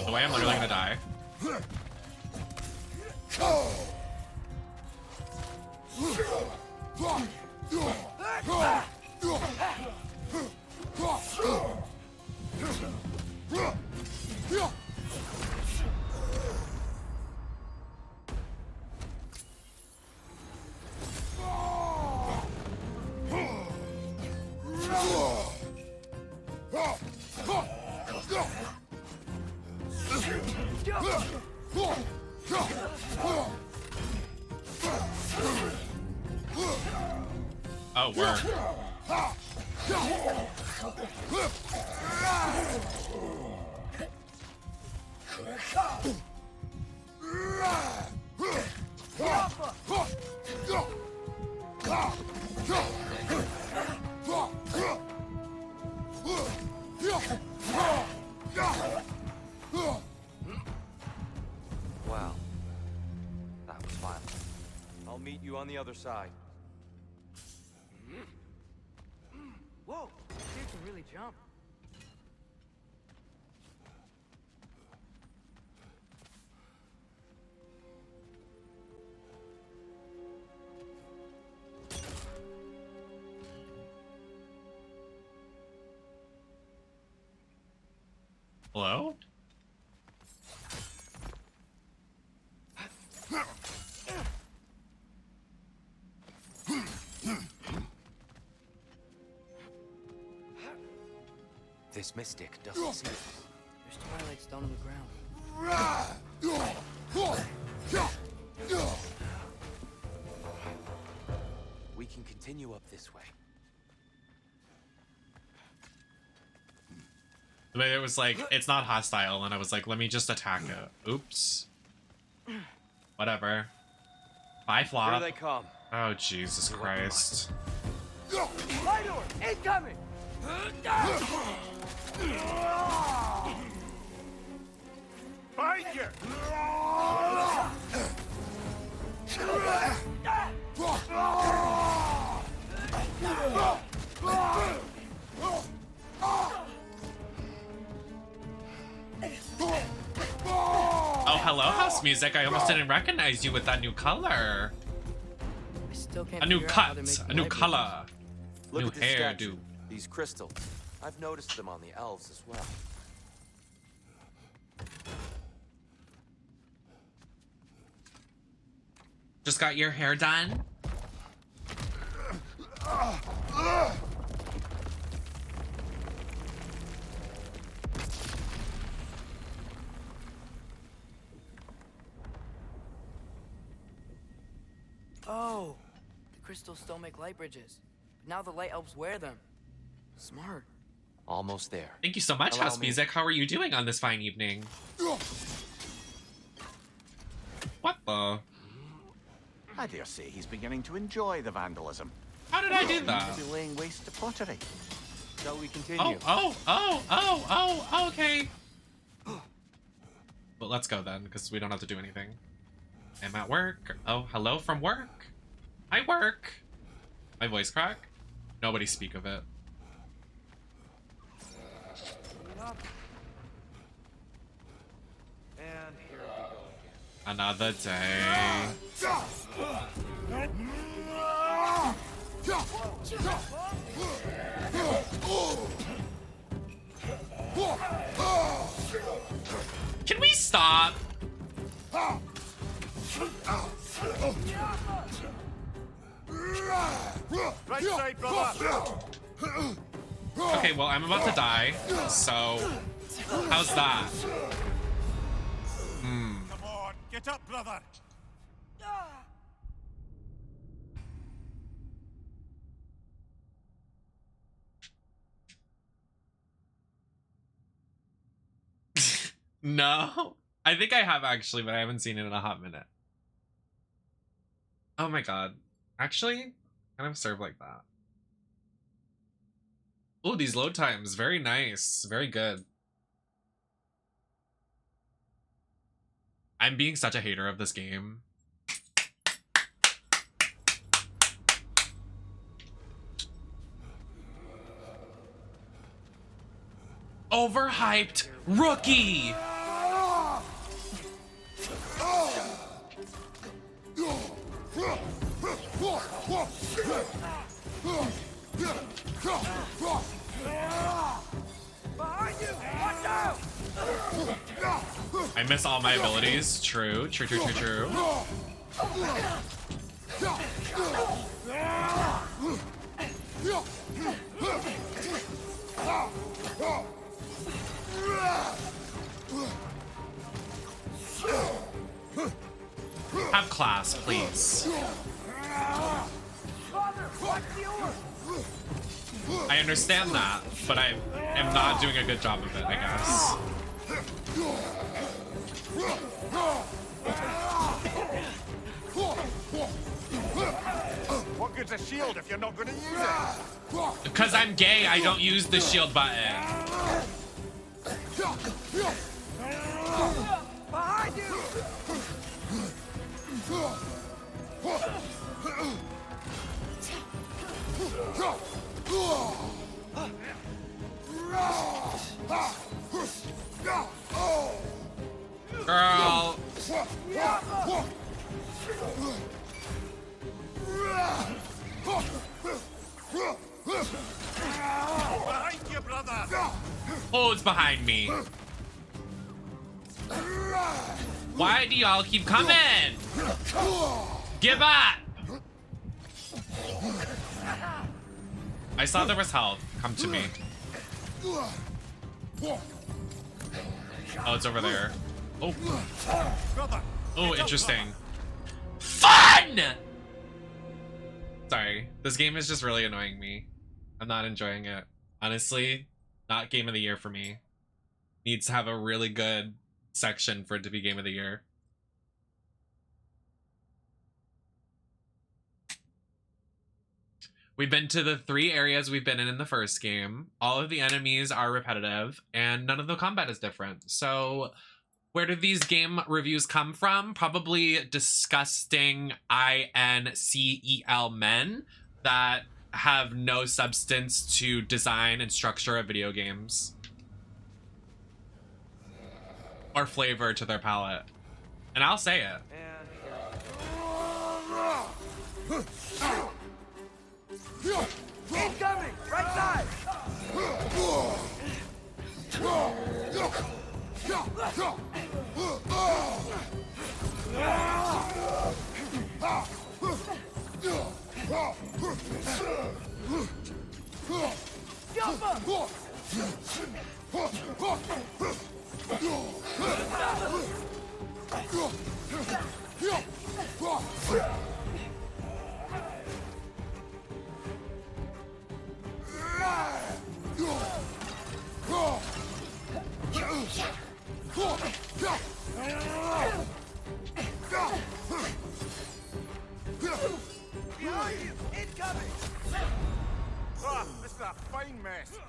The way I'm literally gonna die. Oh, word. Wow. That was violent. I'll meet you on the other side. Whoa, you can really jump. Hello? This mystic doesn't see us. There's twilight stone on the ground. We can continue up this way. The way it was like, it's not hostile, and I was like, let me just attack it. Oops. Whatever. Bye, Flop. Here they come. Oh, Jesus Christ. Fire door! Incoming! Find you! Oh, hello, house music. I almost didn't recognize you with that new color. I still can't A new figure out how they're cut, making a new light color, Look new at this hairdo. statue. These crystals. I've noticed them on the elves as well. Just got your hair done? Oh, the crystals still make light bridges. But now the light elves wear them. Smart. Almost there. Thank you so much, Allow house me. music. How are you doing on this fine evening? What the? I dare say he's beginning to enjoy the vandalism. How did I do that? He's laying waste to pottery. Shall we continue? Okay. Well, let's go then, because we don't have to do anything. I'm at work. Oh, hello from work. I work. My voice crack? Nobody speak of it. And here we go again. Another day. Can we stop? Right side, brother. Okay, well, I'm about to die, so how's that? Come on, get up, brother. No, I think I have actually, but I haven't seen it in a hot minute. Oh my god. Actually, kind of serve like that. Oh, these load times, very nice, very good. I'm being such a hater of this game. Overhyped rookie! I miss all my abilities. True, true, true, true, true. Have class, please. I understand that, but I am not doing a good job of it, I guess. What good's a shield if you're not gonna use it? Because I'm gay, I don't use the shield button. Behind you! Girl. Behind you, brother! Oh, it's behind me. Why do y'all keep coming? Give up! I saw there was health. Come to me. Oh, it's over there. Oh. Oh, interesting. Fun! Sorry. This game is just really annoying me. I'm not enjoying it. Honestly, not game of the year for me. Needs to have a really good section for it to be game of the year. We've been to the 3 areas we've been in the first game. All of the enemies are repetitive, and none of the combat is different. So, where do these game reviews come from? Probably disgusting INCEL men that have no substance to design and structure of video games. Or flavor to their palate. And I'll say it. Incoming! Right side! Incoming! Ah, this is a fine mess.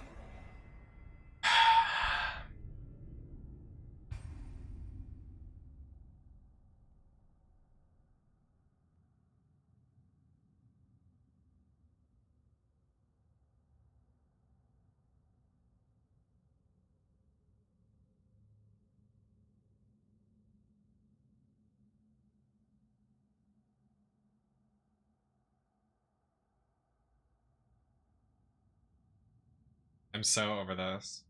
I'm so over this.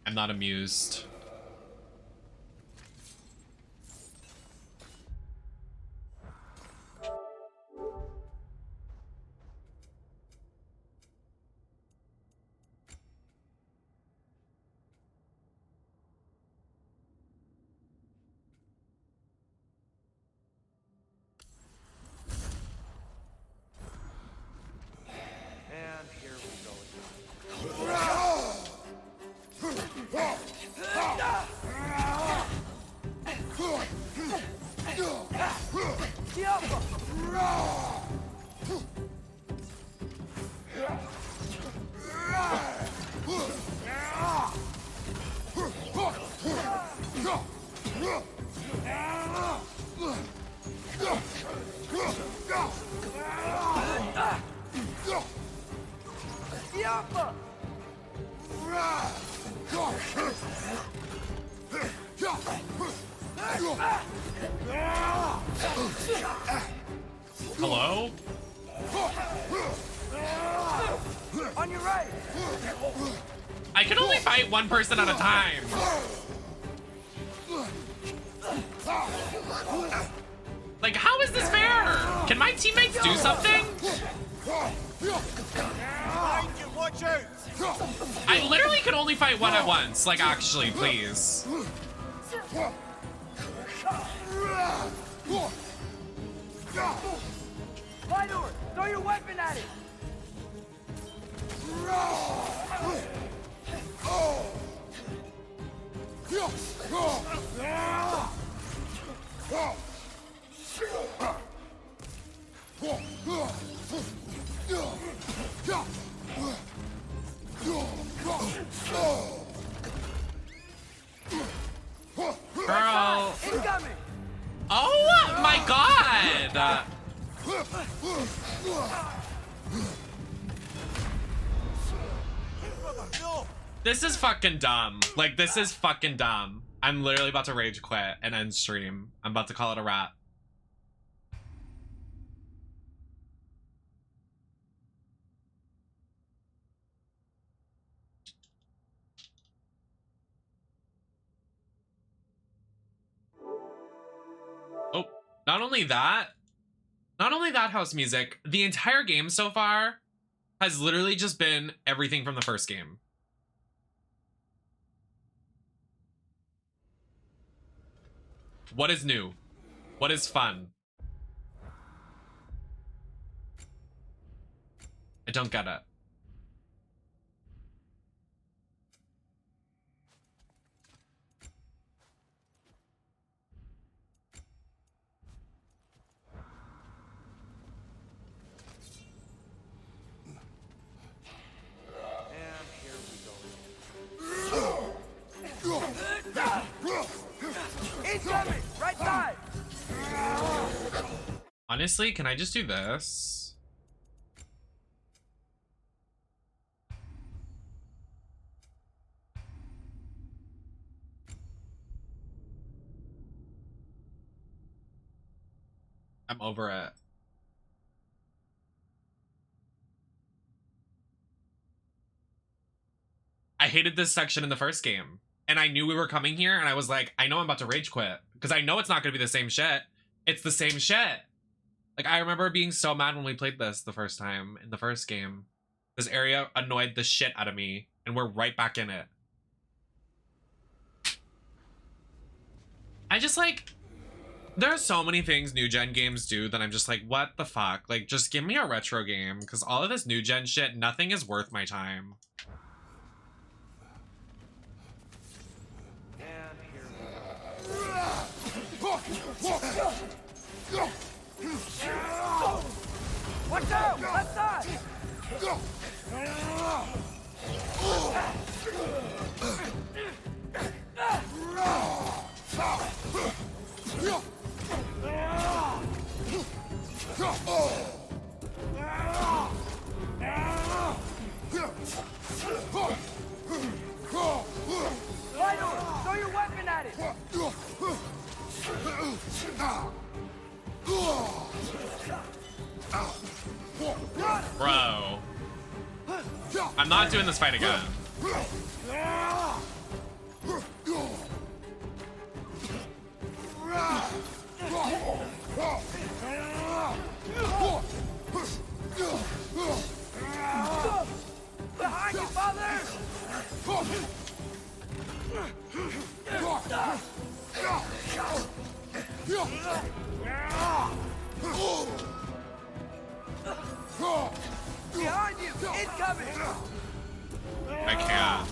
I'm not amused. And here we go again. Hello? On your right. I can only fight one person at a time. Like, how is this fair? Can my teammates do something? Watch out. I literally can only fight one at once. Like, actually, please. Fire! Throw your weapon at it. Girl. Incoming. Oh my god. This is fucking dumb. Like, this is fucking dumb. I'm literally about to rage quit and end stream. I'm about to call it a wrap. Oh, not only that house music, the entire game so far has literally just been everything from the first game. What is new? What is fun? I don't get it. And here we go. Incoming! Right side! Honestly, can I just do this? I'm over it. I hated this section in the first game. And I knew we were coming here, and I was like, I know I'm about to rage quit. Because I know it's not going to be the same shit. It's the same shit. Like, I remember being so mad when we played this the first time, in the first game. This area annoyed the shit out of me, and we're right back in it. I just, like... There are so many things new gen games do that I'm just like, what the fuck? Like, just give me a retro game, because all of this new gen shit, nothing is worth my time. And here we go. Watch out! Left side! not doing this fight again. Behind you, father! Behind you! Incoming! I can't.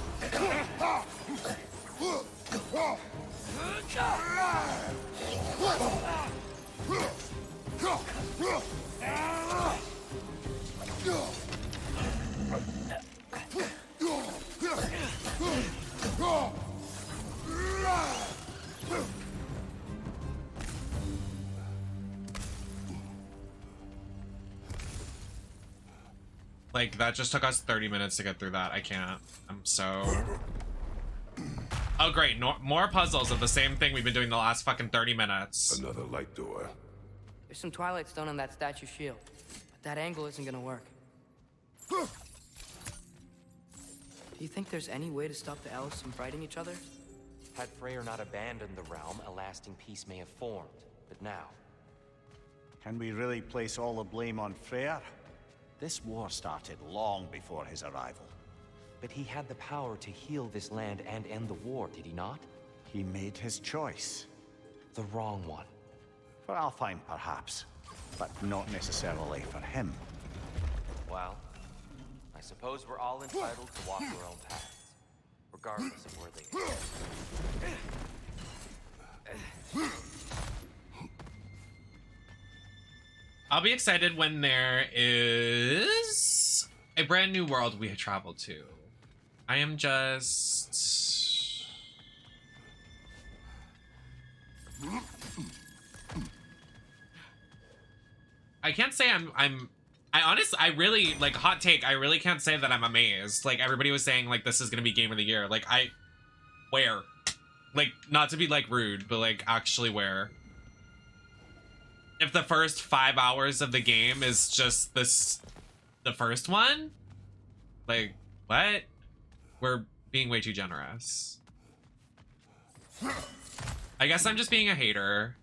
Like, that just took us 30 minutes to get through that. I can't. I'm so... Oh, great. No, more puzzles of the same thing we've been doing the last fucking 30 minutes. Another light door. There's some Twilight Stone on that statue shield, but that angle isn't gonna work. Do you think there's any way to stop the elves from fighting each other? Had Freyr not abandoned the realm, a lasting peace may have formed. But now... Can we really place all the blame on Freyr? This war started long before his arrival. But he had the power to heal this land and end the war, did he not? He made his choice. The wrong one. For Alfheim, perhaps, but not necessarily for him. Well, I suppose we're all entitled to walk our own paths, regardless of where they lead. I'll be excited when there is a brand new world we have traveled to. I am just... I can't say I really, like, hot take, I really can't say that I'm amazed. Like, everybody was saying, like, this is gonna be game of the year. Like, where? Like, not to be, like, rude, but, like, actually where? If the first 5 hours of the game is just the first one? Like, what? We're being way too generous. I guess I'm just being a hater.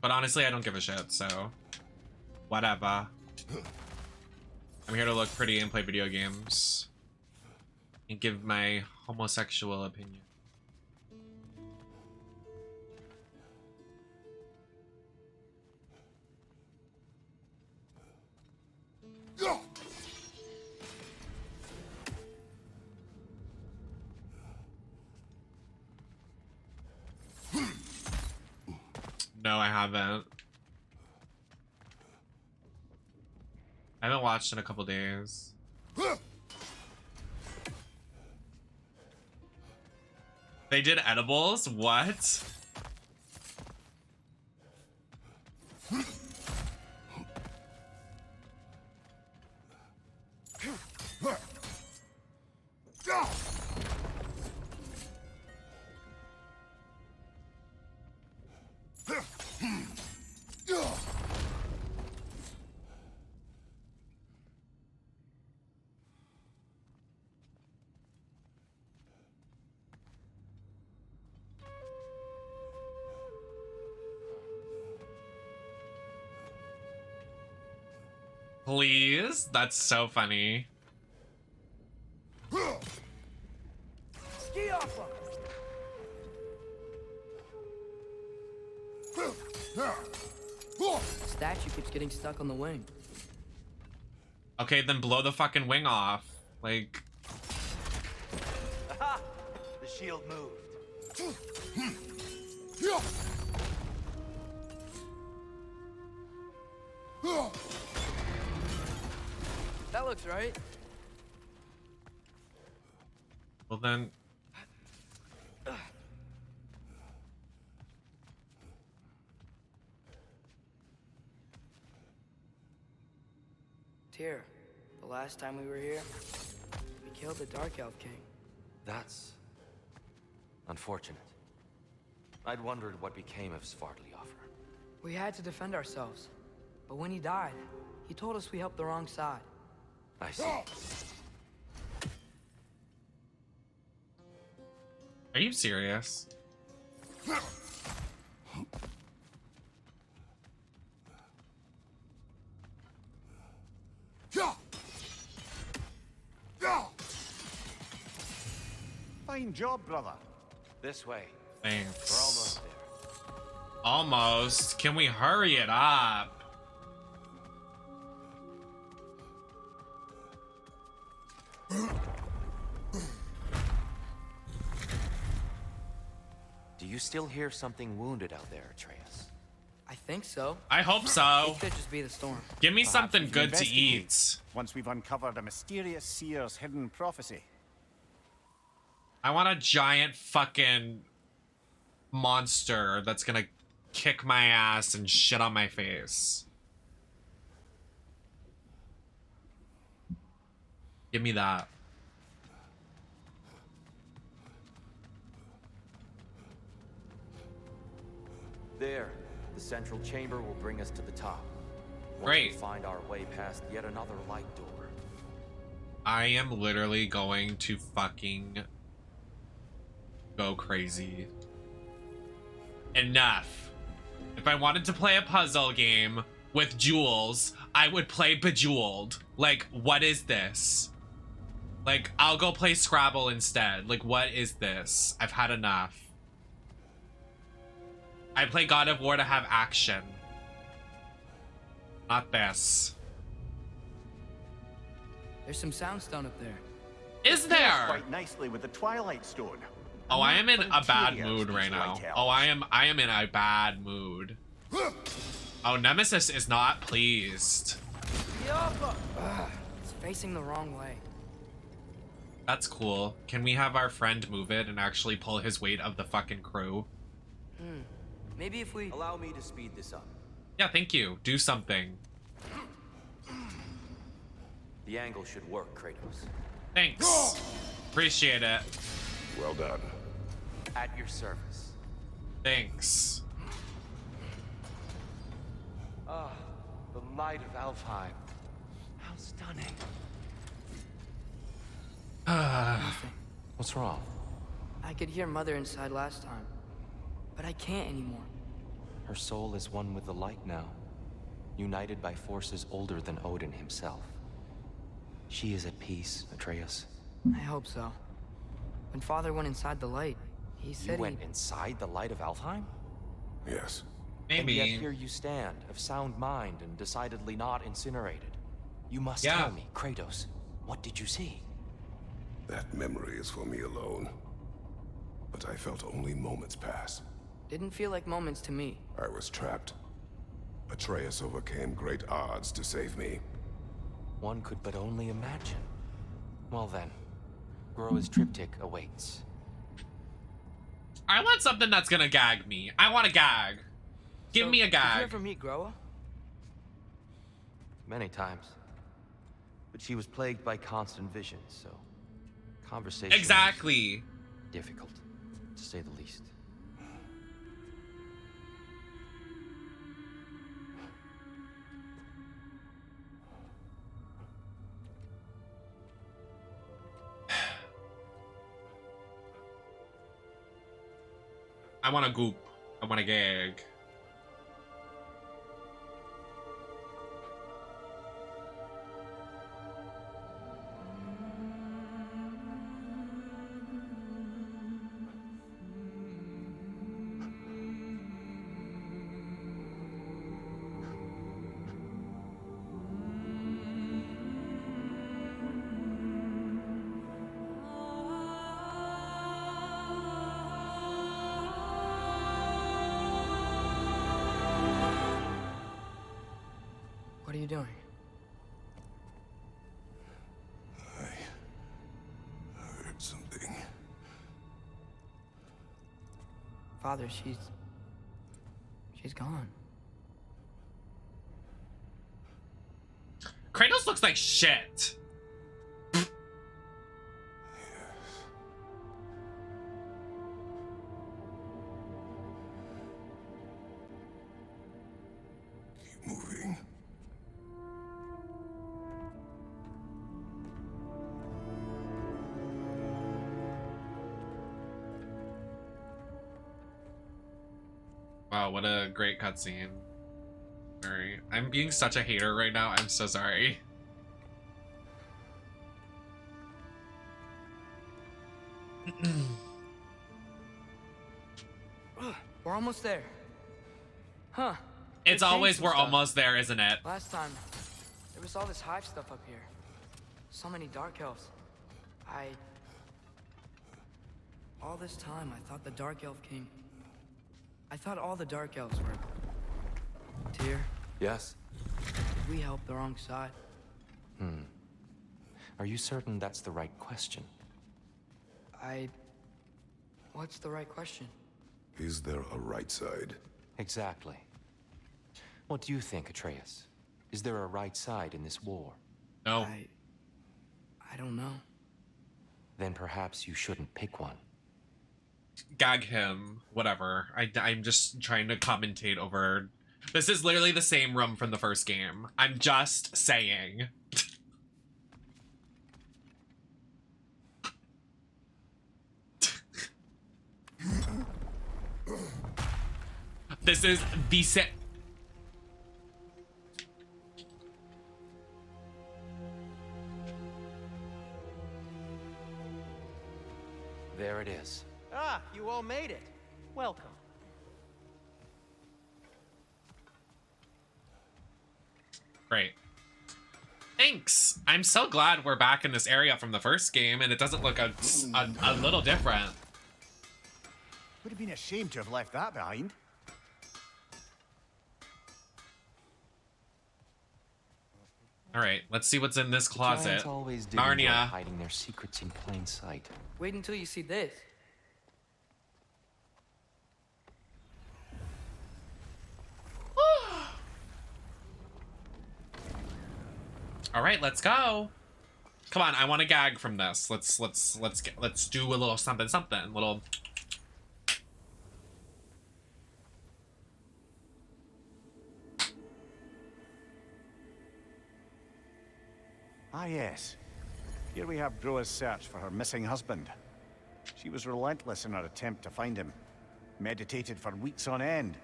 But honestly, I don't give a shit, so whatever. I'm here to look pretty and play video games and give my homosexual opinion. No, I haven't. I haven't watched in a couple days. They did edibles? What? Please? That's so funny. Ski off! Statue keeps getting stuck on the wing. Okay, then blow the fucking wing off. Like... Aha! The shield moved. That looks right. Well then... Tyr, the last time we were here, we killed the Dark Elf King. That's unfortunate. I'd wondered what became of Svartalfr. We had to defend ourselves. But when he died, he told us we helped the wrong side. I see. Are you serious? Fine job, brother. This way. Thanks. We're almost there. Almost. Can we hurry it up? Do you still hear something wounded out there, Atreus? I think so. I hope so. It could just be the storm. Give me Perhaps something we can good to investigate eat. Once we've uncovered a mysterious seer's hidden prophecy. I want a giant fucking monster that's gonna kick my ass and shit on my face. Give me that. There, the central chamber will bring us to the top. Once Great. we find our way past yet another light door. I am literally going to fucking go crazy. Enough. If I wanted to play a puzzle game with jewels, I would play Bejeweled. Like, what is this? Like, I'll go play Scrabble instead. Like, what is this? I've had enough. I play God of War to have action. Not this. There's some soundstone up there. Is there? Quite nicely with the Twilight Stone. Oh, I am in a bad Frontiers, mood right these now. white elves. Oh, I am in a bad mood. Oh, Nemesis is not pleased. It's facing the wrong way. That's cool. Can we have our friend move it and actually pull his weight of the fucking crew? Maybe if we... Allow me to speed this up. Yeah, thank you. Do something. The angle should work, Kratos. Thanks. Appreciate it. Well done. At your service. Thanks. Ah, the light of Alfheim. How stunning. Nothing. What's wrong? I could hear Mother inside last time. But I can't anymore. Her soul is one with the light now, united by forces older than Odin himself. She is at peace, Atreus. I hope so. When Father went inside the light, he You said went inside the light of Alfheim? Yes. And yet Maybe. here you stand, of sound mind and decidedly not incinerated. You must Yeah. tell me, Kratos, what did you see? That memory is for me alone. But I felt only moments pass. Didn't feel like moments to me. I was trapped. Atreus overcame great odds to save me. One could but only imagine. Well then, Groa's triptych awaits. I want something that's gonna gag me. I want a gag. Give So, me a Did you gag. ever meet Groa? Many times. But she was plagued by constant visions, so conversation was Exactly. difficult, to say the least. I want a goop. I want a gag. What are you doing? I heard something. Father, she's gone. Kratos looks like shit. moving. Wow, what a great cutscene. Sorry. I'm being such a hater right now. I'm so sorry. We're almost there. Huh. It's They changed always some we're stuff. almost there, isn't it? Last time, there was all this hive stuff up here. So many dark elves. All this time, I thought the Dark Elf King... I thought all the Dark Elves were... Tyr, Yes? we helped the wrong side. Are you certain that's the right question? What's the right question? Is there a right side? Exactly. What do you think, Atreus? Is there a right side in this war? No. I don't know. Then perhaps you shouldn't pick one. Gag him. Whatever. I'm just trying to commentate over... This is literally the same room from the first game. I'm just saying. This is the same... There it is. Ah, you all made it. Welcome. Great. Thanks. I'm so glad we're back in this area from the first game, and it doesn't look a little different. Would have been a shame to have left that behind. All right, let's see what's in this closet. Giants always did enjoy Narnia. hiding their secrets in plain sight. Wait until you see this. All right, let's go. Come on, I want to gag from this. Let's do a little something, little. Ah, yes. Here we have Groa's search for her missing husband. She was relentless in her attempt to find him. Meditated for weeks on end.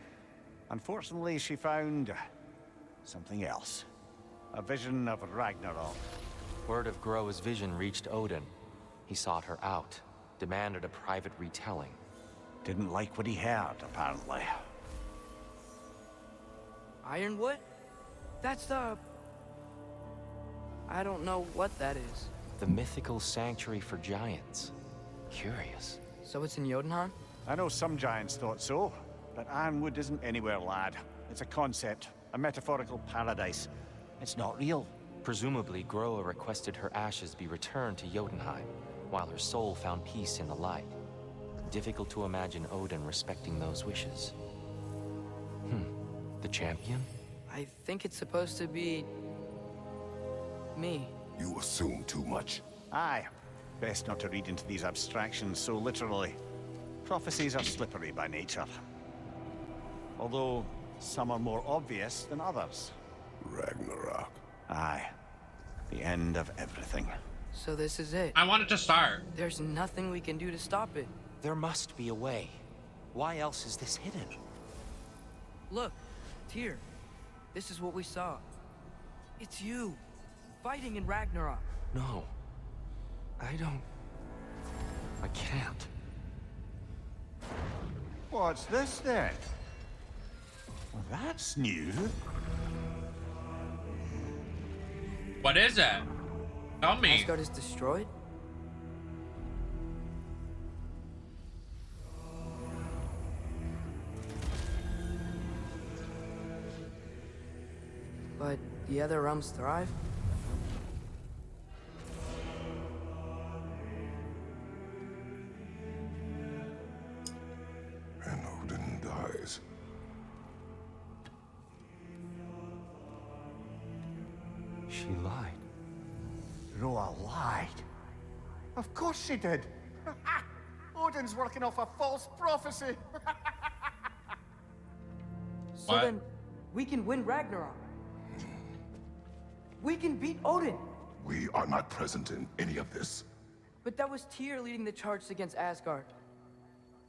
Unfortunately, she found... something else. A vision of Ragnarok. Word of Groa's vision reached Odin. He sought her out, demanded a private retelling. Didn't like what he heard, apparently. Ironwood? That's the... I don't know what that is. The mythical sanctuary for giants. Curious. So it's in Jotunheim? I know some giants thought so, but Ironwood isn't anywhere, lad. It's a concept, a metaphorical paradise. It's not real. Presumably, Groa requested her ashes be returned to Jotunheim, while her soul found peace in the light. Difficult to imagine Odin respecting those wishes. The champion? I think it's supposed to be... me. You assume too much. Aye. Best not to read into these abstractions so literally. Prophecies are slippery by nature. Although, some are more obvious than others. Ragnarok. Aye. The end of everything. So this is it. I wanted to start. There's nothing we can do to stop it. There must be a way. Why else is this hidden? Look, Tyr. This is what we saw. It's you. Fighting in Ragnarok. No. I can't. What's this then? Well, that's new. What is it? Tell me. Asgard is destroyed? But the other realms thrive? And Odin dies. She lied. Groa lied. Of course she did. Odin's working off a false prophecy. So What? then, we can win Ragnarok. We can beat Odin. We are not present in any of this. But that was Tyr leading the charge against Asgard.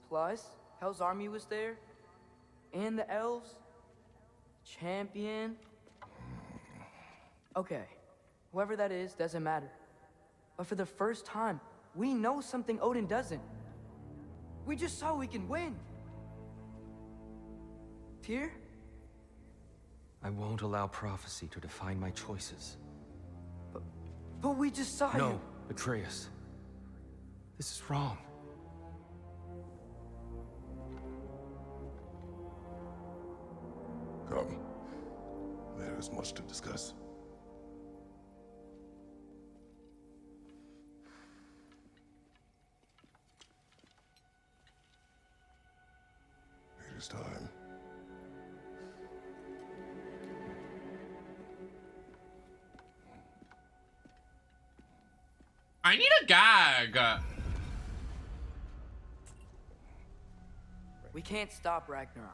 Plus, Hell's army was there. And the elves. Champion. Okay, whoever that is doesn't matter. But for the first time, we know something Odin doesn't. We just saw we can win. Tyr? I won't allow prophecy to define my choices. But we just saw you. No, Atreus. This is wrong. Come. There is much to discuss. It is time. I need a gag. We can't stop Ragnarok.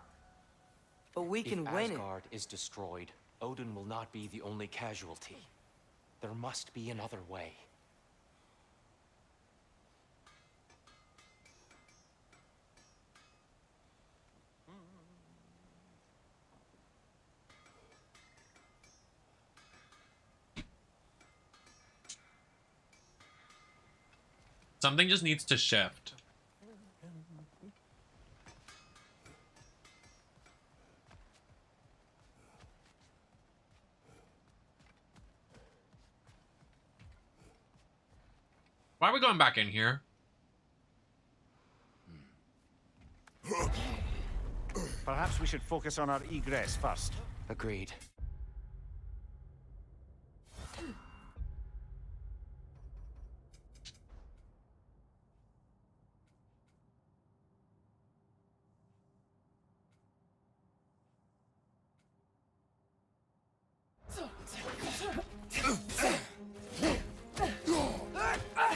But we can win it. If Asgard is destroyed, Odin will not be the only casualty. There must be another way. Something just needs to shift. Why are we going back in here? Perhaps we should focus on our egress first. Agreed.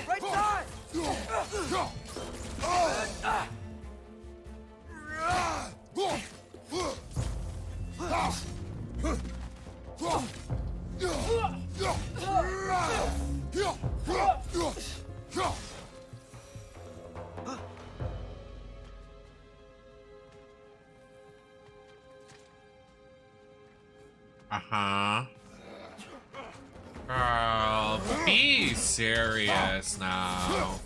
Right side! Uh-huh. Girl, be serious now.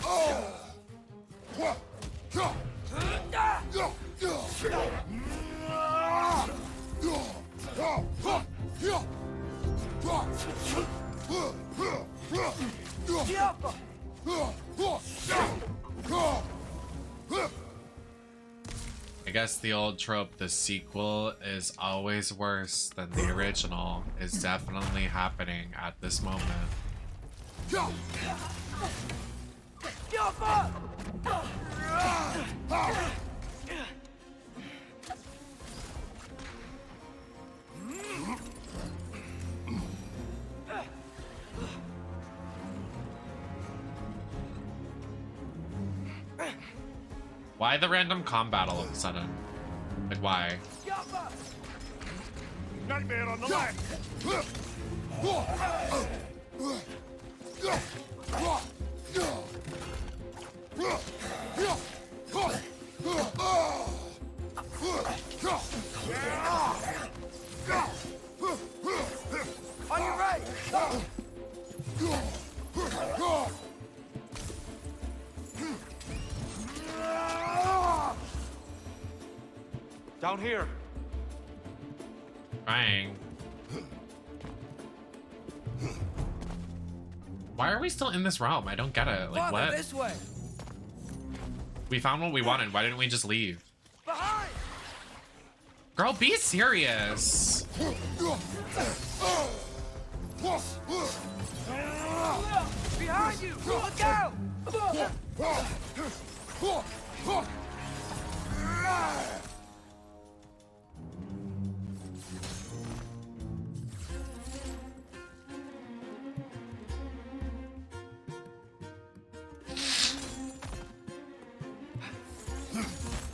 I guess the old trope, the sequel is always worse than the original, is definitely happening at this moment. Why the random combat all of a sudden? Like, why? Nightmare on the left! On your right! Down here. Trying. Why are we still in this realm? I don't get it. Like, Father, what? this way! We found what we wanted. Why didn't we just leave? Behind! Girl, be serious. Behind you! Look out!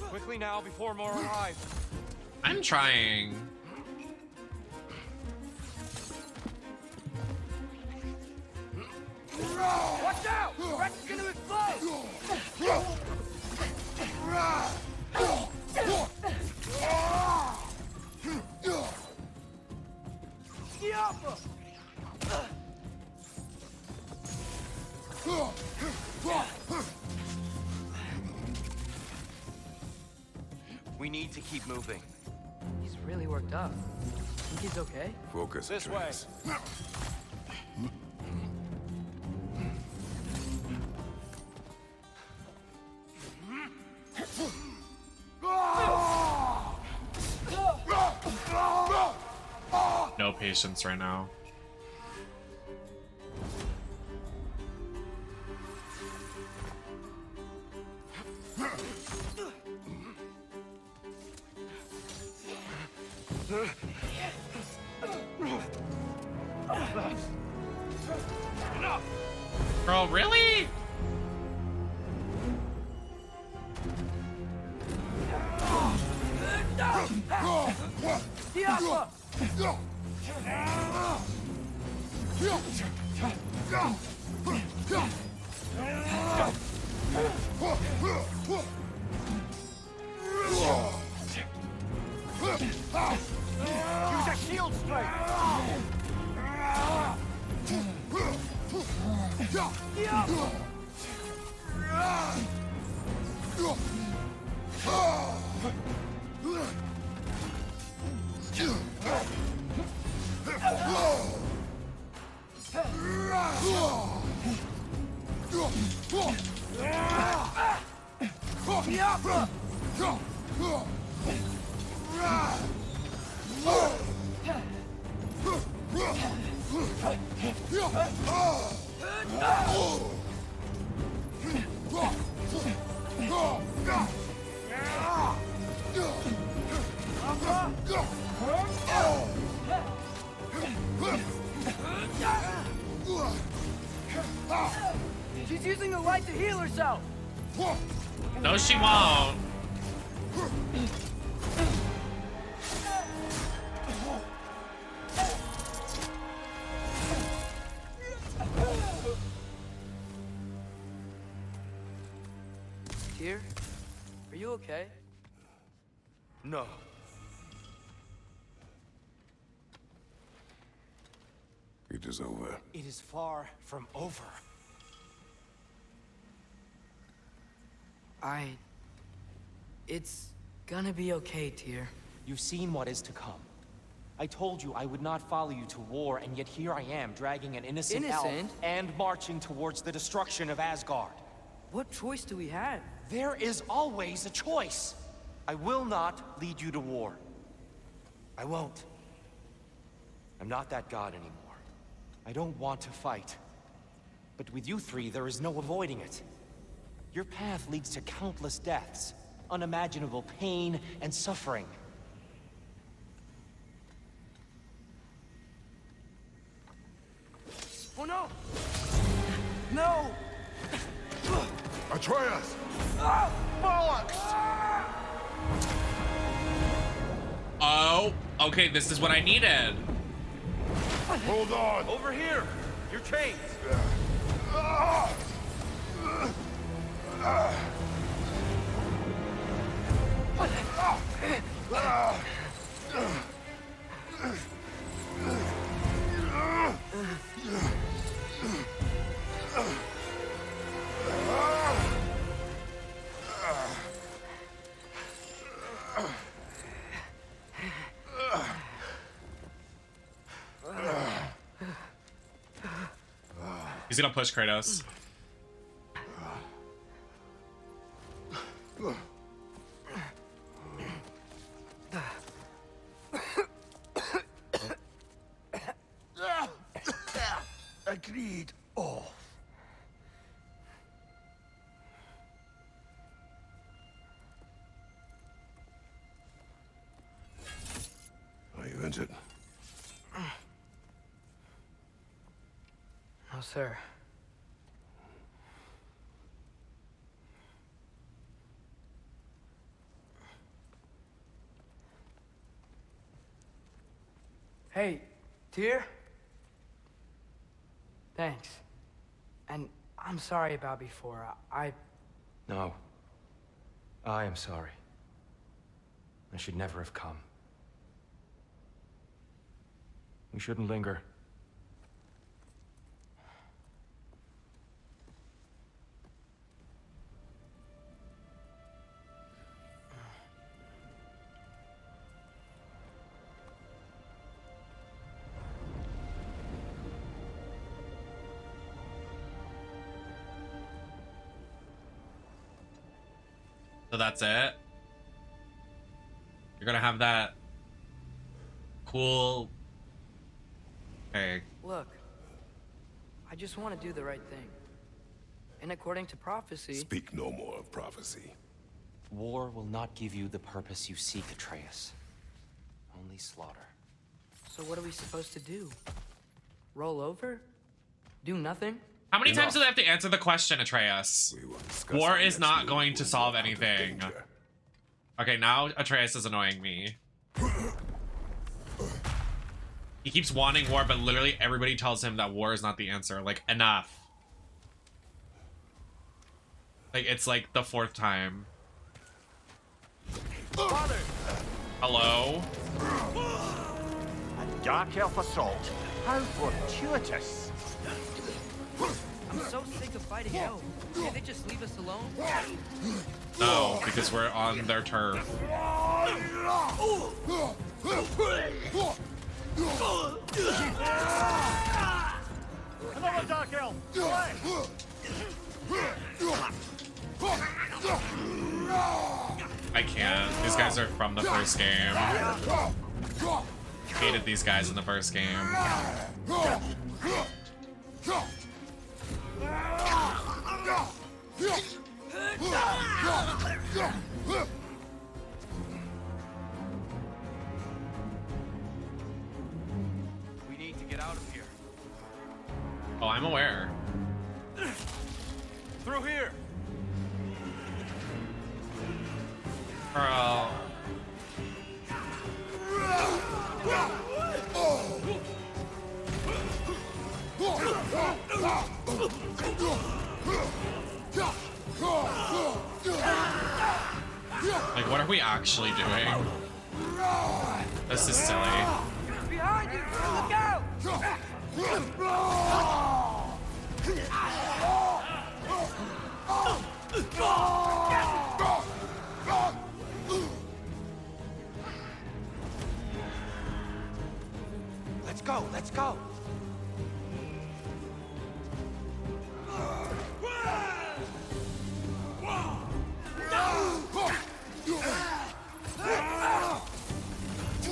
Quickly now before more arrive. I'm trying. Watch out! The wreck's gonna explode! Diablo! We need to keep moving. He's really worked up. Think he's okay? Focus. This way. No patience right now. Girl, really? Diablo! Use a shield strike! Diablo! Diablo! She's using the light to heal herself! No, she won't. Tyr, are you okay? No. It is over. It is far from over. It's gonna be okay, Tyr. You've seen what is to come. I told you I would not follow you to war, and yet here I am, dragging an innocent elf and marching towards the destruction of Asgard. What choice do we have? There is always a choice. I will not lead you to war. I won't. I'm not that god anymore. I don't want to fight. But with you three, there is no avoiding it. Your path leads to countless deaths, unimaginable pain and suffering. Oh no! No! Atreus! Oh, okay, this is what I needed. Hold on! Over here! Your chains! He's gonna push Kratos. Agreed. Off. Are you injured? No, sir. Hey, Tyr? Thanks. And I'm sorry about before. No. I am sorry. I should never have come. We shouldn't linger. So that's it. You're gonna have that cool. Okay. Look, I just want to do the right thing. And according to prophecy... Speak no more of prophecy. War will not give you the purpose you seek, Atreus. Only slaughter. So what are we supposed to do? Roll over? Do nothing? How many times do they have to answer the question, Atreus? War is not going to solve anything. Okay, now Atreus is annoying me. He keeps wanting war, but literally everybody tells him that war is not the answer. Like, enough. Like, it's like the 4th time. Father! Hello? A dark elf assault. How fortuitous. I'm so sick of fighting elves. Can't they just leave us alone? No, because we're on their turf. Another dark elf! I can't. These guys are from the first game. Hated these guys in the first game. We need to get out of here. Oh, I'm aware. Through here. Girl. Like, what are we actually doing? This is silly. Behind you! Look out! Let's go, let's go.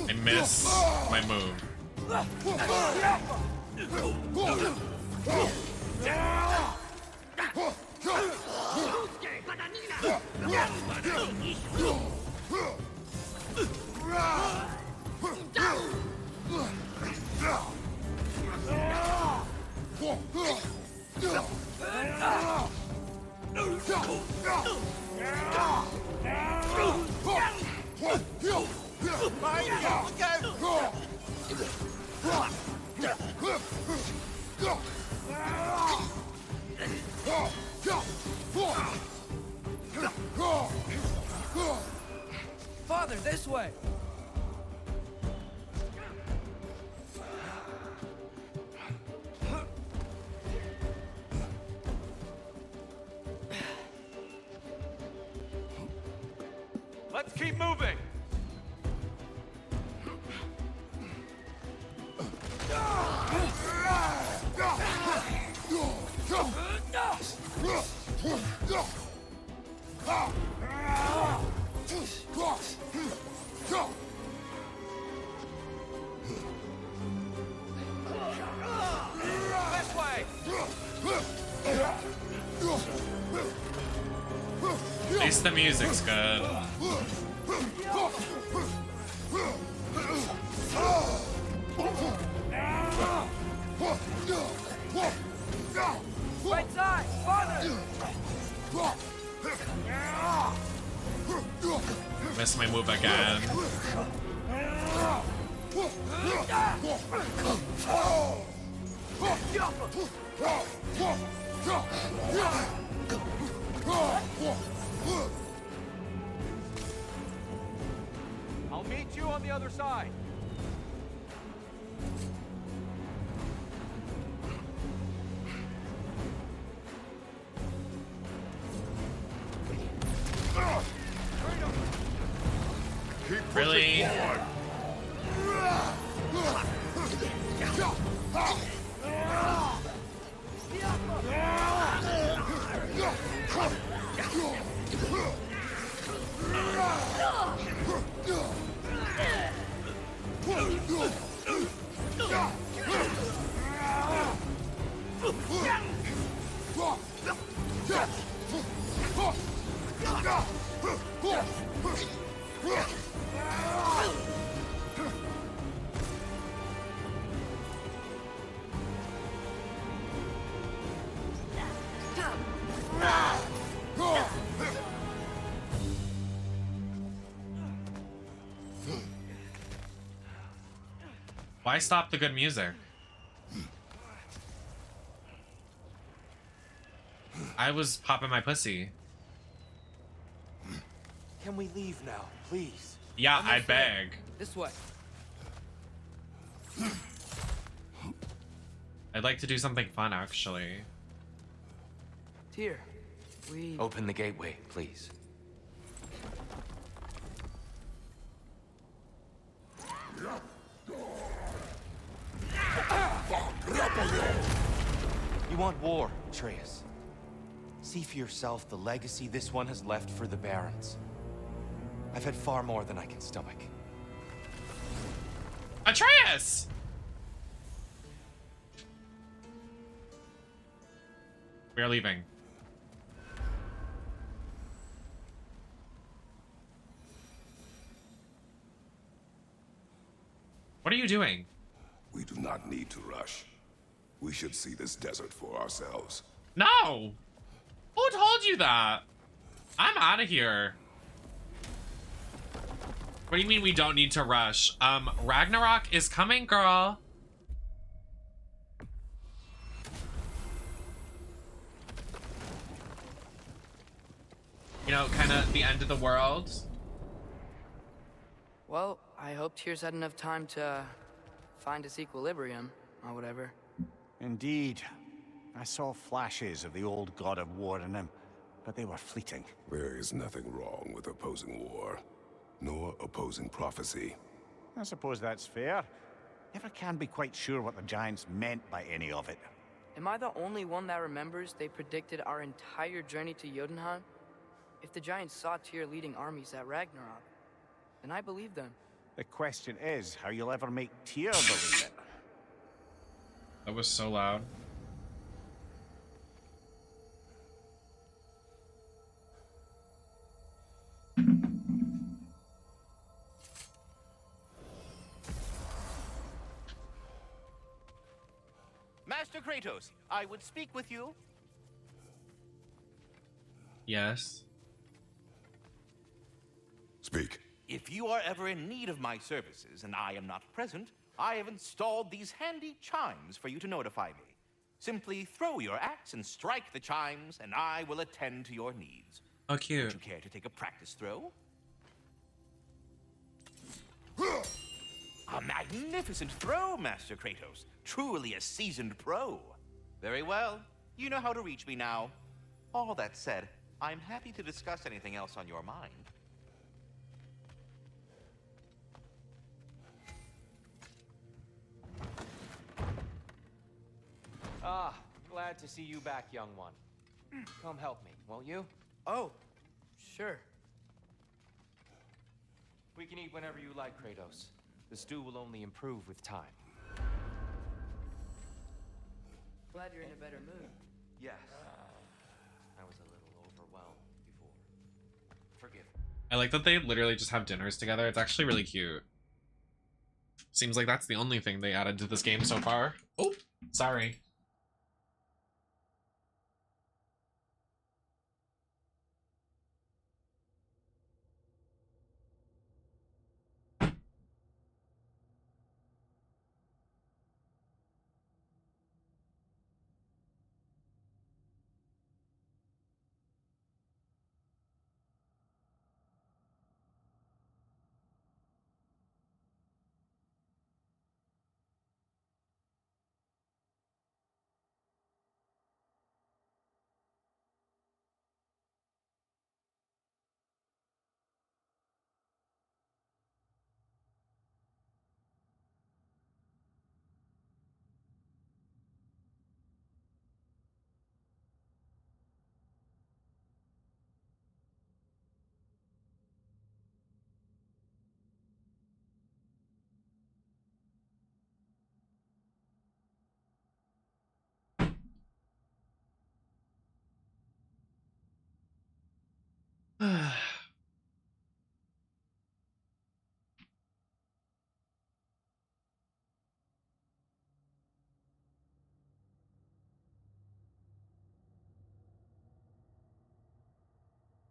I miss my move. Father, this way! Let's keep moving. This way. At least the music's good. Right side! Father! Miss my move again. I'll meet you on the other side. Really? Why stop the good music? I was popping my pussy. Can we leave now, please? Yeah, I beg. This way. I'd like to do something fun, actually. Here, we... Open the gateway, please. You want war, Atreus. See for yourself the legacy this one has left for the Barons. I've had far more than I can stomach. Atreus! We are leaving. What are you doing? We do not need to rush. We should see this desert for ourselves. No! Who told you that? I'm out of here. What do you mean we don't need to rush? Ragnarok is coming, girl. You know, kind of the end of the world. Well, I hope Tyr's had enough time to find its equilibrium, or whatever. Indeed. I saw flashes of the old god of war in him, but they were fleeting. There is nothing wrong with opposing war, nor opposing prophecy. I suppose that's fair. Never can be quite sure what the Giants meant by any of it. Am I the only one that remembers they predicted our entire journey to Jotunheim? If the Giants saw Tyr leading armies at Ragnarok, then I believe them. The question is how you'll ever make Tyr believe it. That was so loud. Master Kratos, I would speak with you. Yes. Speak. If you are ever in need of my services and I am not present, I have installed these handy chimes for you to notify me. Simply throw your axe and strike the chimes, and I will attend to your needs. Oh, cute. Would you care to take a practice throw? A magnificent throw, Master Kratos. Truly a seasoned pro. Very well. You know how to reach me now. All that said, I'm happy to discuss anything else on your mind. Ah, glad to see you back, young one. Come help me, won't you? Oh, sure. We can eat whenever you like, Kratos. The stew will only improve with time. Glad you're in a better mood. Yes. I was a little overwhelmed before. Forgive me. I like that they literally just have dinners together. It's actually really cute. Seems like that's the only thing they added to this game so far. Oh, sorry.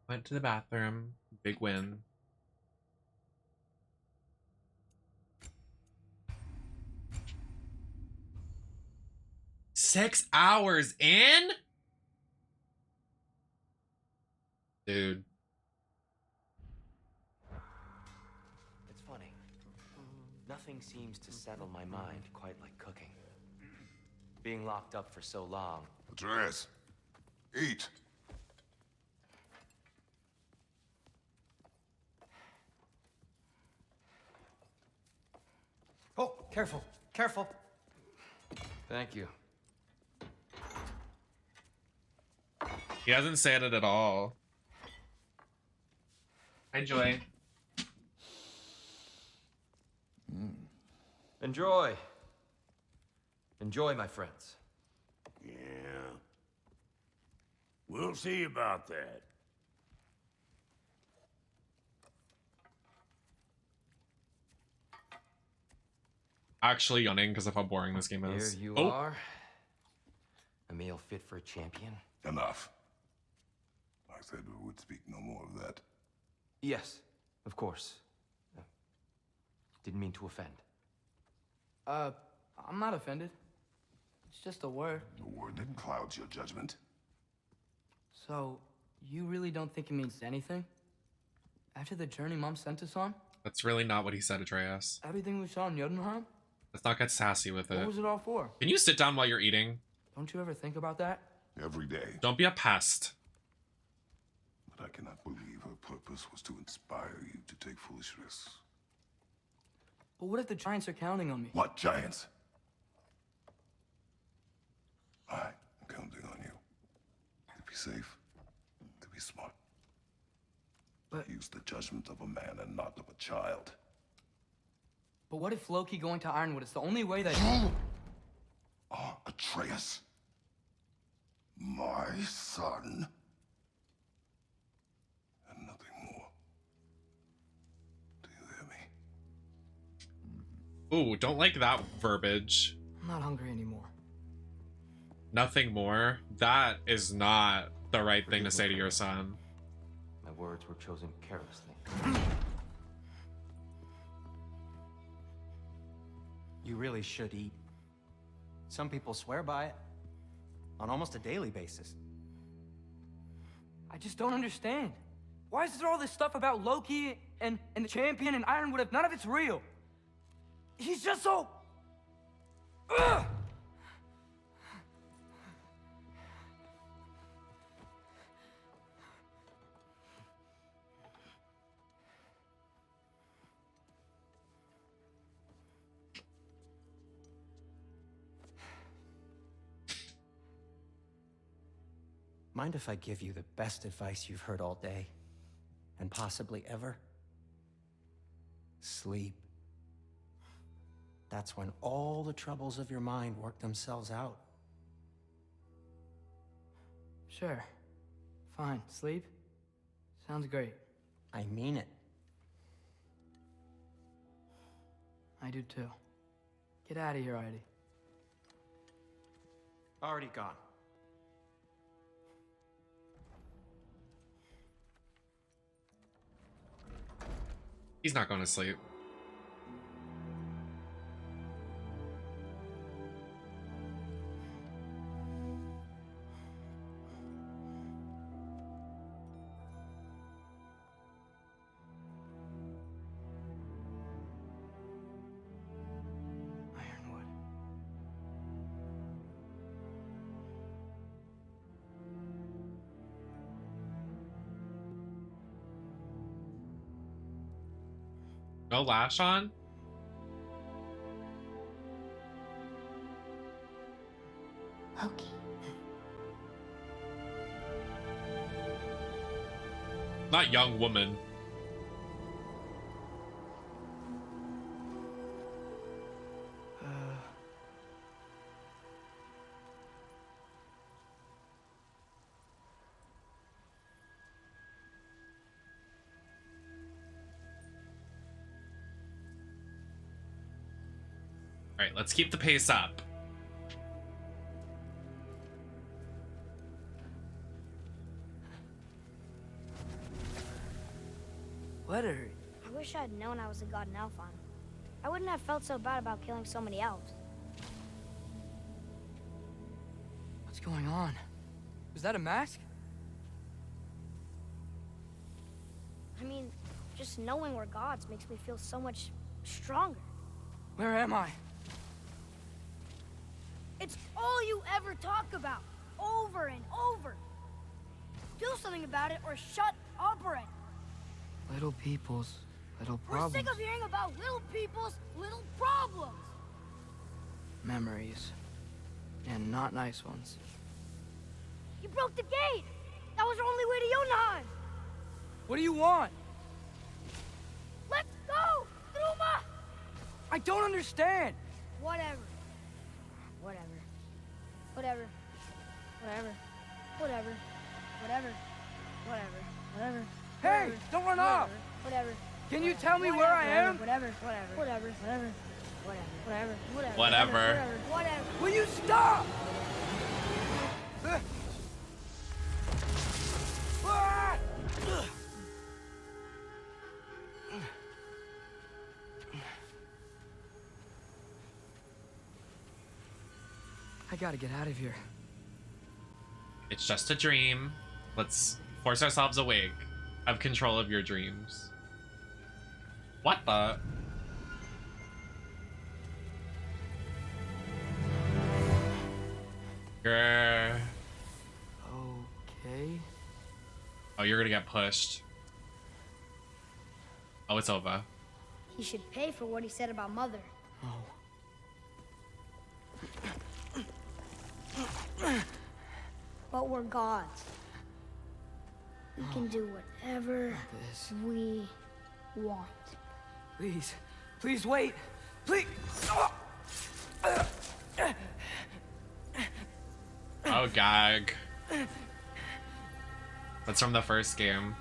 Went to the bathroom. Big win. Six hours in? Dude. It's funny. Nothing seems to settle my mind quite like cooking. Being locked up for so long. Atreus, eat. Oh, careful, careful. Thank you. He hasn't said it at all. Hi, Joy. Enjoy. Enjoy, my friends. Yeah. We'll see about that. Actually yawning because of how boring this game is. Here you are. A meal fit for a champion. Enough. I said we would speak no more of that. Yes, of course. Didn't mean to offend. I'm not offended. It's just a word. The word that clouds your judgment. So, you really don't think it means anything? After the journey Mom sent us on? That's really not what he said, Atreus. Everything we saw in Jotunheim? Let's not get sassy with it. What was it all for? Can you sit down while you're eating? Don't you ever think about that? Every day. Don't be a pest. But I cannot believe her purpose was to inspire you to take foolish risks. But what if the giants are counting on me? What giants? I'm counting on you. To be safe, to be smart. But use the judgment of a man and not of a child. But what if Loki going to Ironwood is the only way that You are Atreus. My son. And nothing more. Do you hear me? Ooh, don't like that verbiage. I'm not hungry anymore. Nothing more? That is not the right thing to say to your son. My words were chosen carelessly. You really should eat. Some people swear by it. On almost a daily basis. I just don't understand. Why is there all this stuff about Loki and the champion and Ironwood if none of it's real? He's just so... Ugh! Mind if I give you the best advice you've heard all day? And possibly ever? Sleep. That's when all the troubles of your mind work themselves out. Sure. Fine. Sleep? Sounds great. I mean it. I do too. Get out of here, Heidi. Already gone. He's not going to sleep. Ironwood. No lash on? Loki. Not young woman. All right, let's keep the pace up. sweater. I wish I had known I was a god in Alfheim. I wouldn't have felt so bad about killing so many elves. What's going on? Was that a mask? I mean, just knowing we're gods makes me feel so much stronger. Where am I? It's all you ever talk about, over and over. Do something about it or shut up already. Little people's little problems. We're sick of hearing about little people's little problems. Memories. And not nice ones. You broke the gate. That was our only way to Jotunheim. What do you want? Let's go, Truma! I don't understand. Whatever. Whatever. Whatever. Whatever. Whatever. Whatever. Whatever. Whatever. Hey, Whatever. don't run Whatever. off. Whatever. Can you Whatever. tell me where I am? Whatever. Whatever. Whatever. Whatever. Whatever. Whatever. Whatever. Whatever. Will you stop? I gotta get out of here. It's just a dream. Let's force ourselves awake. Have control of your dreams. What the? Grr. Okay. Oh, you're gonna get pushed. Oh, it's over. He should pay for what he said about Mother. Oh. But we're gods. We can do whatever we want. Please. Please wait. Please. Oh, gag. That's from the first game.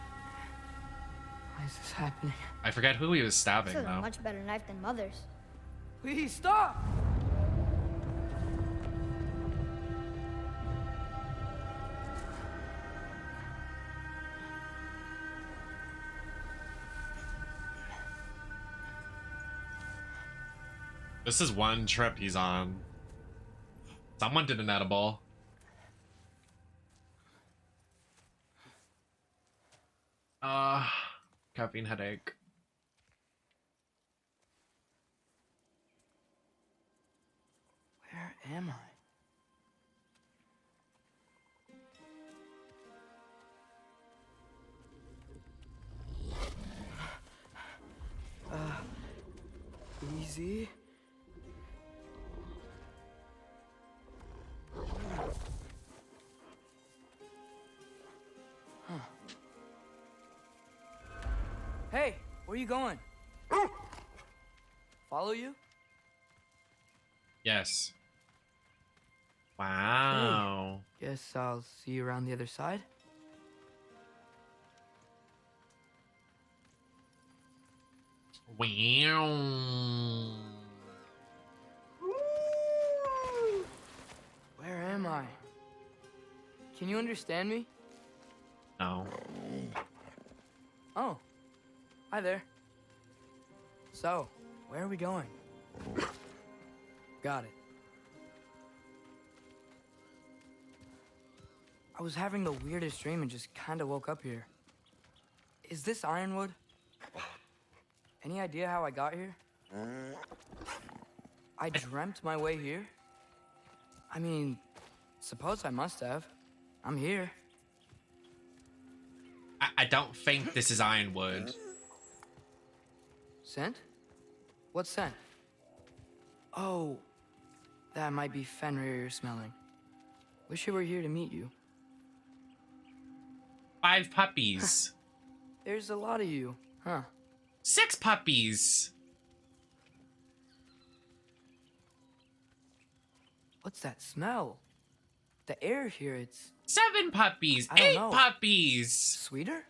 Why is this happening? I forget who he was stabbing, This is a though. much better knife than Mother's. Please stop! This is one trip he's on. Someone did an edible. Caffeine headache. Where am I? Easy. Huh. Hey, where are you going? Follow you? Yes. Wow. Guess I'll see you around the other side. Wow. Where am I? Can you understand me? No. Oh. Hi there. So, where are we going? Got it. I was having the weirdest dream and just kind of woke up here. Is this Ironwood? Any idea how I got here? I dreamt my way here? I mean, suppose I must have. I'm here. I don't think this is Ironwood. Scent? What scent? Oh, that might be Fenrir you're smelling. Wish you were here to meet you. 5 puppies. There's a lot of you, huh? 6 puppies. What's that smell? The air here, it's... 7 puppies. I don't 8 know. puppies. Sweeter?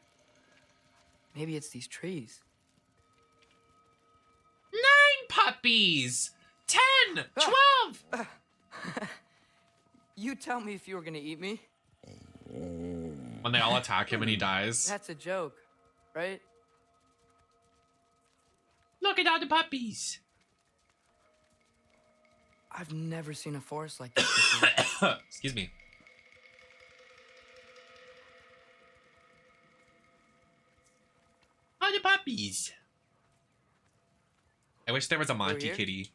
Maybe it's these trees. 9 puppies. 10. 12. You tell me if you were gonna eat me. When they all attack him and he dies. That's a joke, right? Look at all the puppies. I've never seen a forest like this before. Excuse me. All the puppies. I wish there was a Monty here? kitty.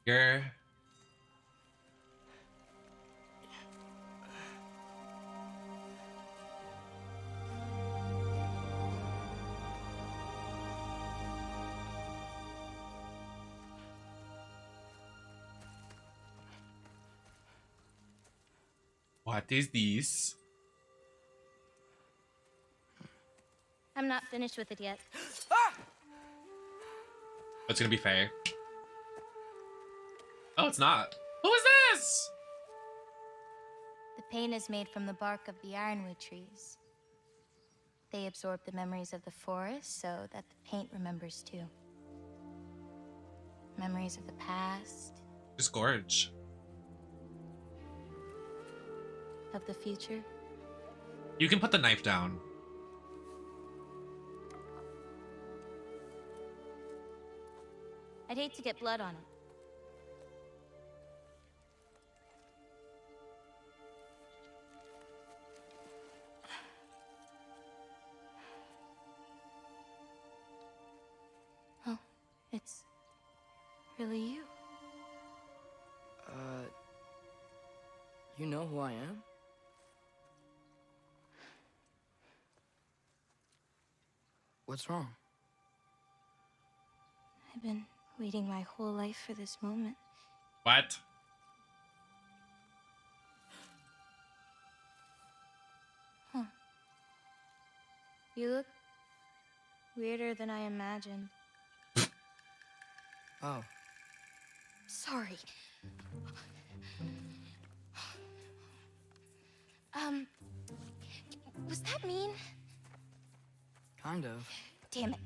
You're... What is this? I'm not finished with it yet. It's gonna be Faye. Oh, it's not. Who is this? The paint is made from the bark of the ironwood trees. They absorb the memories of the forest so that the paint remembers too. Memories of the past. Just gorge. Of the future. You can put the knife down. I'd hate to get blood on it. Oh, it's really you. You know who I am? What's wrong? I've been waiting my whole life for this moment. What? Huh. You look weirder than I imagined. Oh. Sorry. Was that mean? Kind of. Damn it.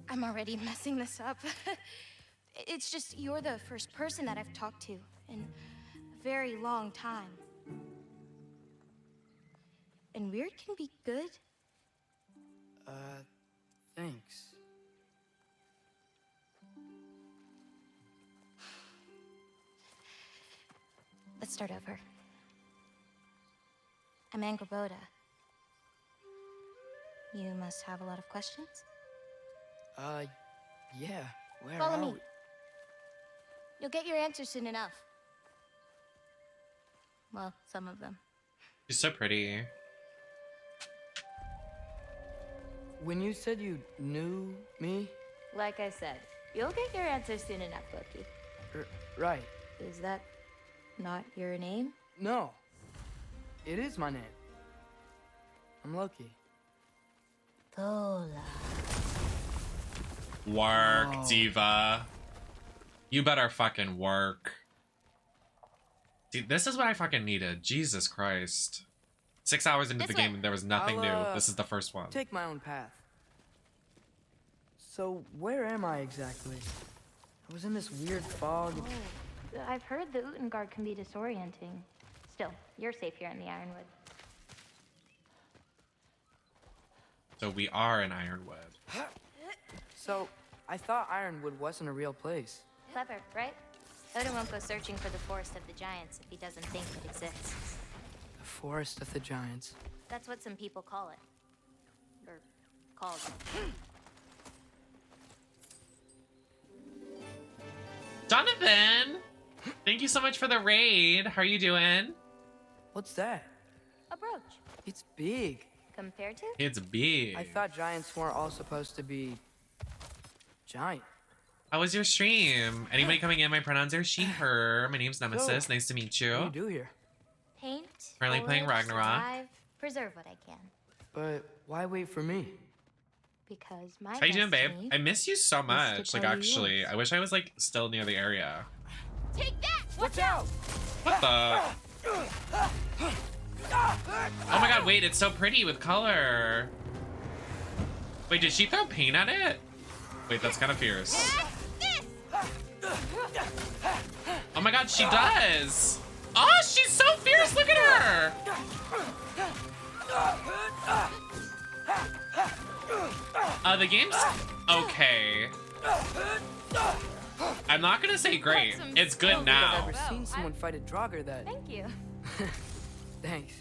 I'm already messing this up. It's just you're the first person that I've talked to in a very long time. And weird can be good. Thanks. Let's start over. I'm Angerboda. You must have a lot of questions? Yeah. Where Follow are me. we? You'll get your answers soon enough. Well, some of them. She's so pretty. When you said you knew me? Like I said, you'll get your answers soon enough, Loki. Right. Is that not your name? No. It is my name. I'm Loki. Tola. Work, Oh. diva. You better fucking work. See, this is what I fucking needed. Jesus Christ. 6 hours into the game and there was nothing new. This is the first one. Take my own path. So, where am I exactly? I was in this weird fog. Oh, I've heard the Utengard can be disorienting. Still, you're safe here in the Ironwood. So we are in Ironwood. So, I thought Ironwood wasn't a real place. Clever, right? Odin won't go searching for the Forest of the Giants if he doesn't think it exists. The Forest of the Giants. That's what some people call it. Or called it. Jonathan! Thank you so much for the raid. How are you doing? What's that? A brooch. It's big. Compared to? It's big. I thought giants weren't all supposed to be giant. How was your stream? Anybody coming in? My pronouns are she, her. My name's Nemesis. So, Nice to meet you. What do you do here? Paint. Currently playing forage, Ragnarok. survive, preserve what I can. But why wait for me? Because my How you doing, babe? destiny I miss you so is to much. Like, tell you actually, yours. I wish I was, like, still near the area. Take that! Watch out! What the? Oh my god, wait, it's so pretty with color. Wait, did she throw paint at it? Wait, that's kind of fierce. Oh my god, she does! Oh, she's so fierce! Look at her! The game's okay. I'm not gonna say great. It's good now. I've never seen someone fight a Draugr that. Thank you. Thanks.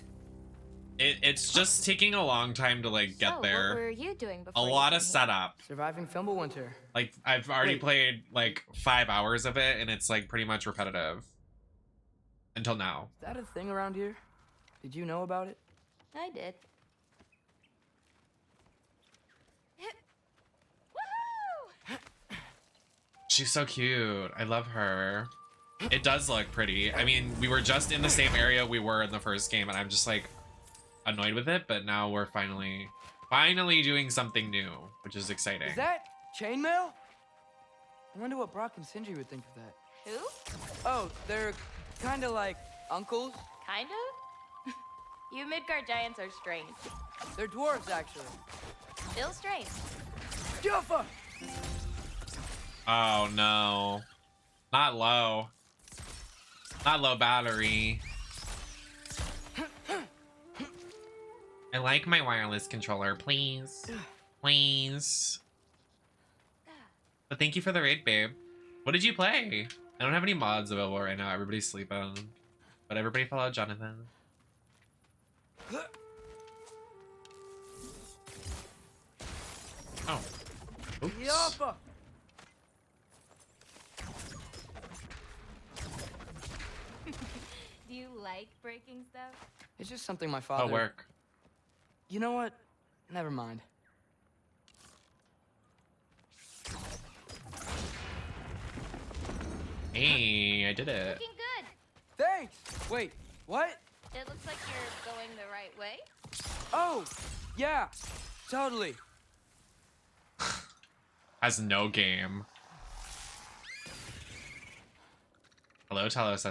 It's just taking a long time to like get there. What were you doing A before? lot of setup. Surviving Fimbulwinter. Like I've already played like 5 hours of it, and it's like pretty much repetitive. Until now. Is that a thing around here? Did you know about it? I did. She's so cute. I love her. It does look pretty. I mean, we were just in the same area we were in the first game, and I'm just like annoyed with it, but now we're finally doing something new, which is exciting. Is that chainmail? I wonder what Brock and Sindri would think of that. Who? Oh, they're kind of like uncles. Kind of? You Midgard giants are strange. They're dwarves, actually. Still strange. Juffa! Oh no. Not low. Not low battery. I like my wireless controller, please. Please. But thank you for the raid, babe. What did you play? I don't have any mods available right now. Everybody's sleeping. But everybody follow Jonathan. Oh. Oops. Juffa! Do you like breaking stuff? It's just something my father... Oh, work. You know what? Never mind. Hey, I did it. Looking good. Thanks! Wait, what? It looks like you're going the right way. Oh, yeah, totally. Has no game. Hello, Talos,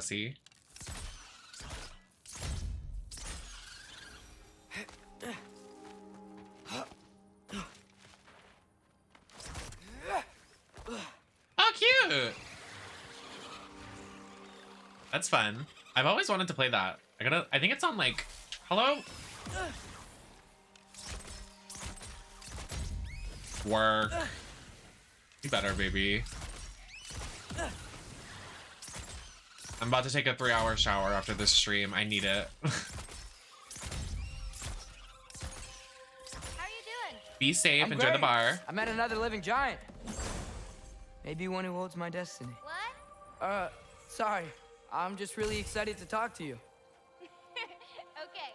Oh, cute! That's fun. I've always wanted to play that. I think it's on like, hello? Work. You better, baby. I'm about to take a 3-hour shower after this stream. I need it. How are you doing? Be safe, I'm enjoy the great. bar. I met another living giant. Maybe one who holds my destiny. What? Sorry. I'm just really excited to talk to you. Okay.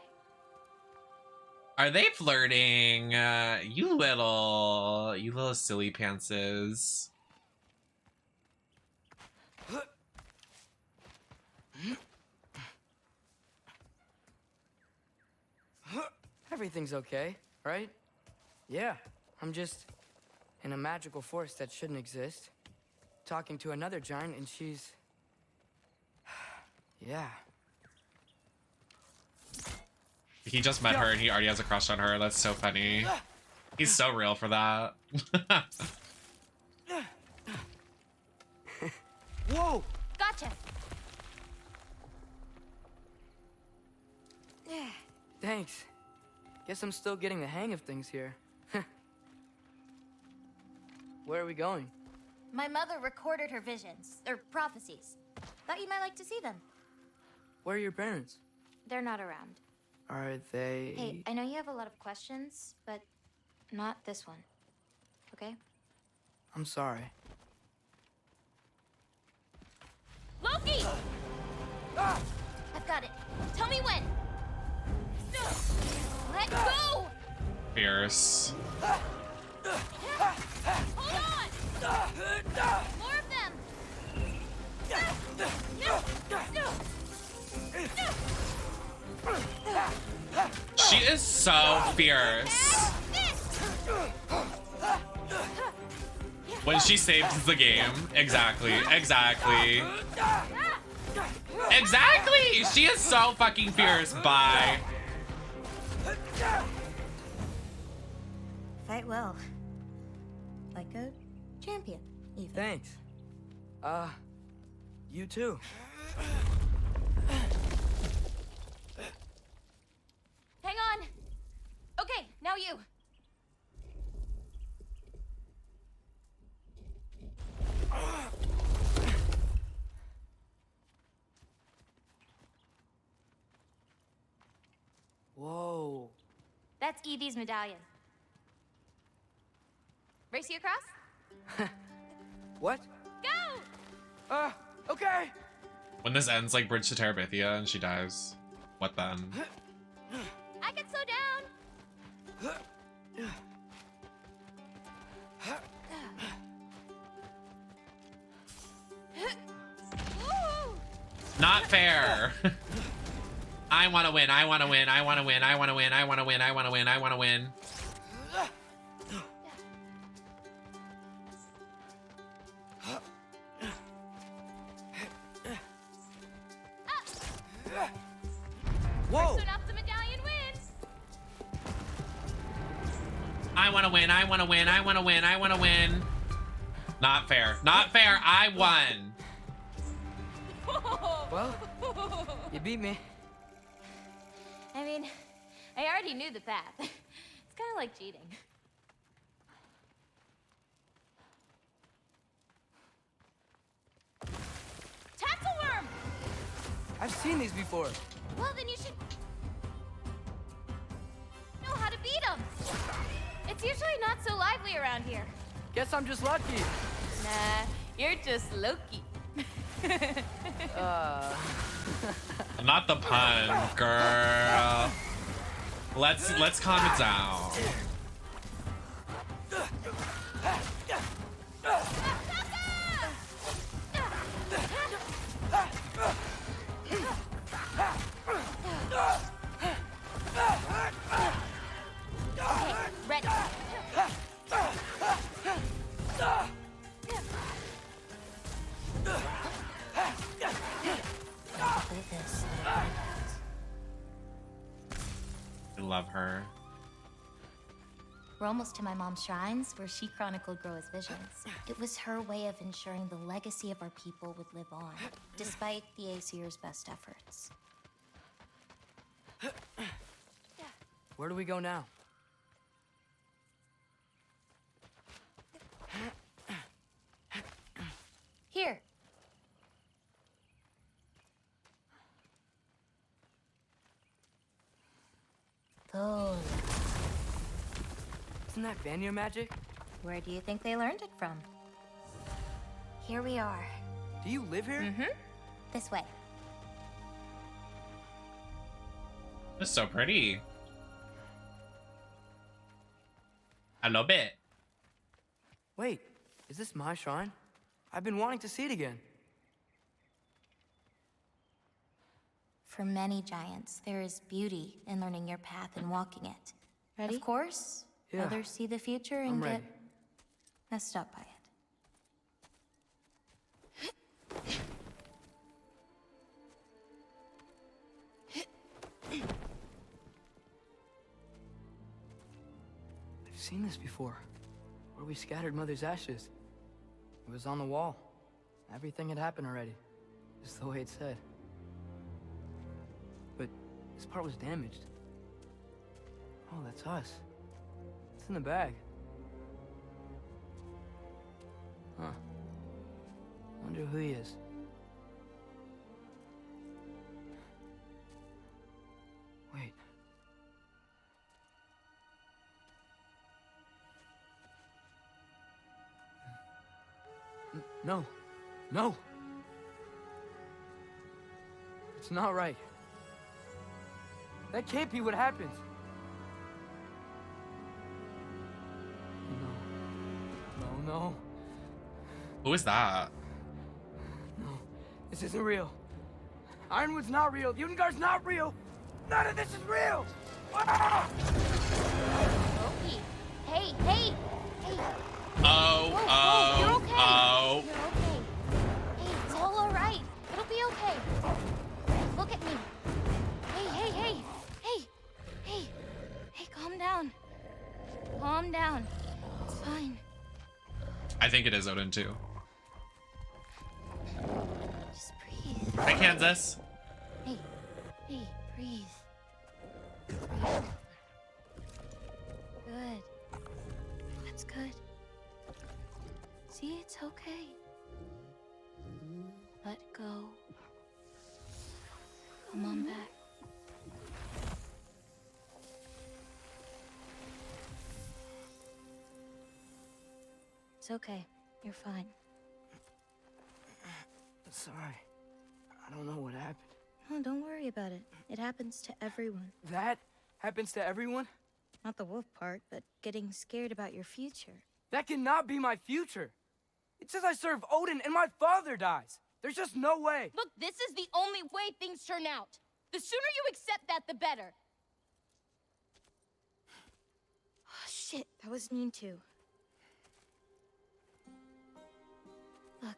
Are they flirting? You little silly pantses. Everything's okay, right? Yeah, I'm just in a magical forest that shouldn't exist. Talking to another giant and she's... yeah. He just met her and he already has a crush on her. That's so funny. He's so real for that. Whoa! Gotcha. Thanks. Guess I'm still getting the hang of things here. Where are we going? My mother recorded her visions, or prophecies. Thought you might like to see them. Where are your parents? They're not around. Are they... Hey, I know you have a lot of questions, but not this one. Okay? I'm sorry. Loki! I've got it. Tell me when. Let go! Fierce. Hold on! More of them! She is so fierce. When she saves the game. Exactly. Exactly. Exactly! She is so fucking fierce. Bye. Fight well. Like a champion, even. Thanks. You too. Hang on. Okay, now you. Whoa. That's Evie's medallion. Race you across? What? Go! Okay. When this ends like Bridge to Terabithia and she dies, what then? I can slow down. Not fair. I want to win. I want to win. I want to win. I want to win. I want to win. I want to win. I want to win. Whoa. Person up the medallion wins. I want to win. I want to win. I want to win. I want to win. Not fair. Not fair. I won. Well, you beat me. I mean, I already knew the path. It's kind of like cheating. Tackleworm! I've seen these before. Well, then you should know how to beat them. It's usually not so lively around here. Guess I'm just lucky. Nah, you're just Loki. Not the pun, girl. Let's calm it down. Ready. I love her. We're almost to my mom's shrines, where she chronicled Groa's visions. It was her way of ensuring the legacy of our people would live on, despite the Aesir's best efforts. Where do we go now? Here. Thola. Isn't that Vanir magic? Where do you think they learned it from? Here we are. Do you live here? Mm-hmm. This way. It's so pretty. I love it. Wait, is this my shrine? I've been wanting to see it again. For many giants, there is beauty in learning your path and walking it. Ready? Of course, Yeah. others see the future and I'm get ready. messed up by it. I've seen this before. Where we scattered Mother's ashes. It was on the wall. Everything had happened already. Just the way it said. But this part was damaged. Oh, that's us. It's in the bag. Huh. Wonder who he is. Wait. No. No. It's not right. That can't be what happens. No. No, no. Who is that? No. This isn't real. Ironwood's not real. Ungar's not real. None of this is real. Ah! Loki. Hey, hey, hey. Oh, Whoa, oh, you're okay. oh. You're okay. Hey, it's all right. It'll be okay. Look at me. Hey. Hey, calm down. Calm down. It's fine. I think it is Odin too. Just breathe. Hi, Kansas. Hey, breathe. Good. That's good. See, it's okay. It's okay. You're fine. Sorry. I don't know what happened. Oh, don't worry about it. It happens to everyone. That happens to everyone? Not the wolf part, but getting scared about your future. That cannot be my future. It says I serve Odin and my father dies. There's just no way. Look, this is the only way things turn out. The sooner you accept that, the better. Oh, shit, that was mean too. Look.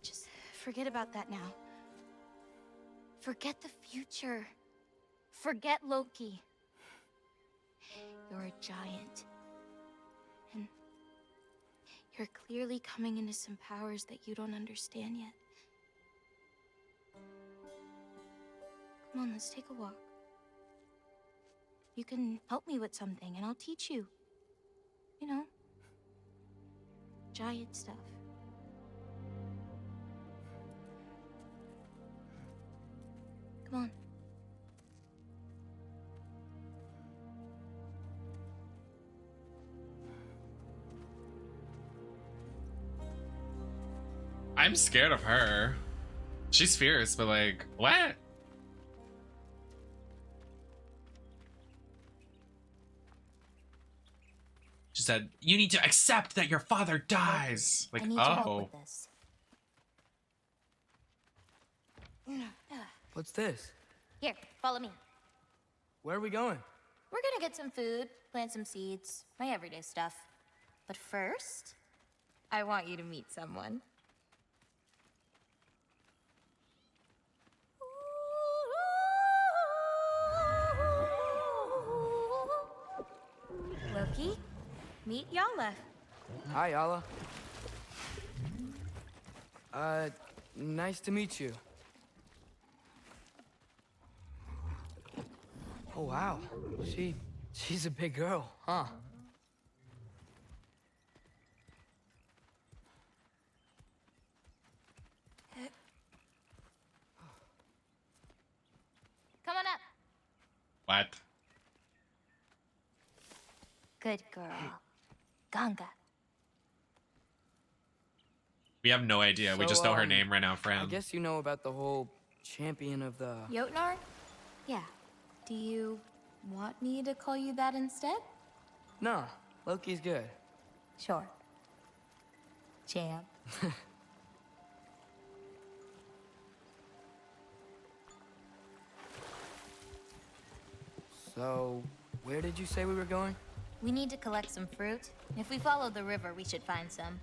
Just forget about that now. Forget the future. Forget Loki. You're a giant. And you're clearly coming into some powers that you don't understand yet. Come on, let's take a walk. You can help me with something, and I'll teach you. You know, giant stuff. Come on. I'm scared of her. She's fierce, but like, what? She said, you need to accept that your father dies. Like, I need your help oh. with this. What's this? Here, follow me. Where are we going? We're gonna get some food, plant some seeds, my everyday stuff. But first, I want you to meet someone. Loki, meet Yala. Hi, Yala. Nice to meet you. Oh, wow. She's a big girl, huh? Come on up. What? Good girl. Ganga. We have no idea. We just know her name right now, I friend. guess you know about the whole champion of the... Jotnar? Yeah. Do you want me to call you that instead? No, Loki's good. Sure. Champ. So, where did you say we were going? We need to collect some fruit. If we follow the river, we should find some.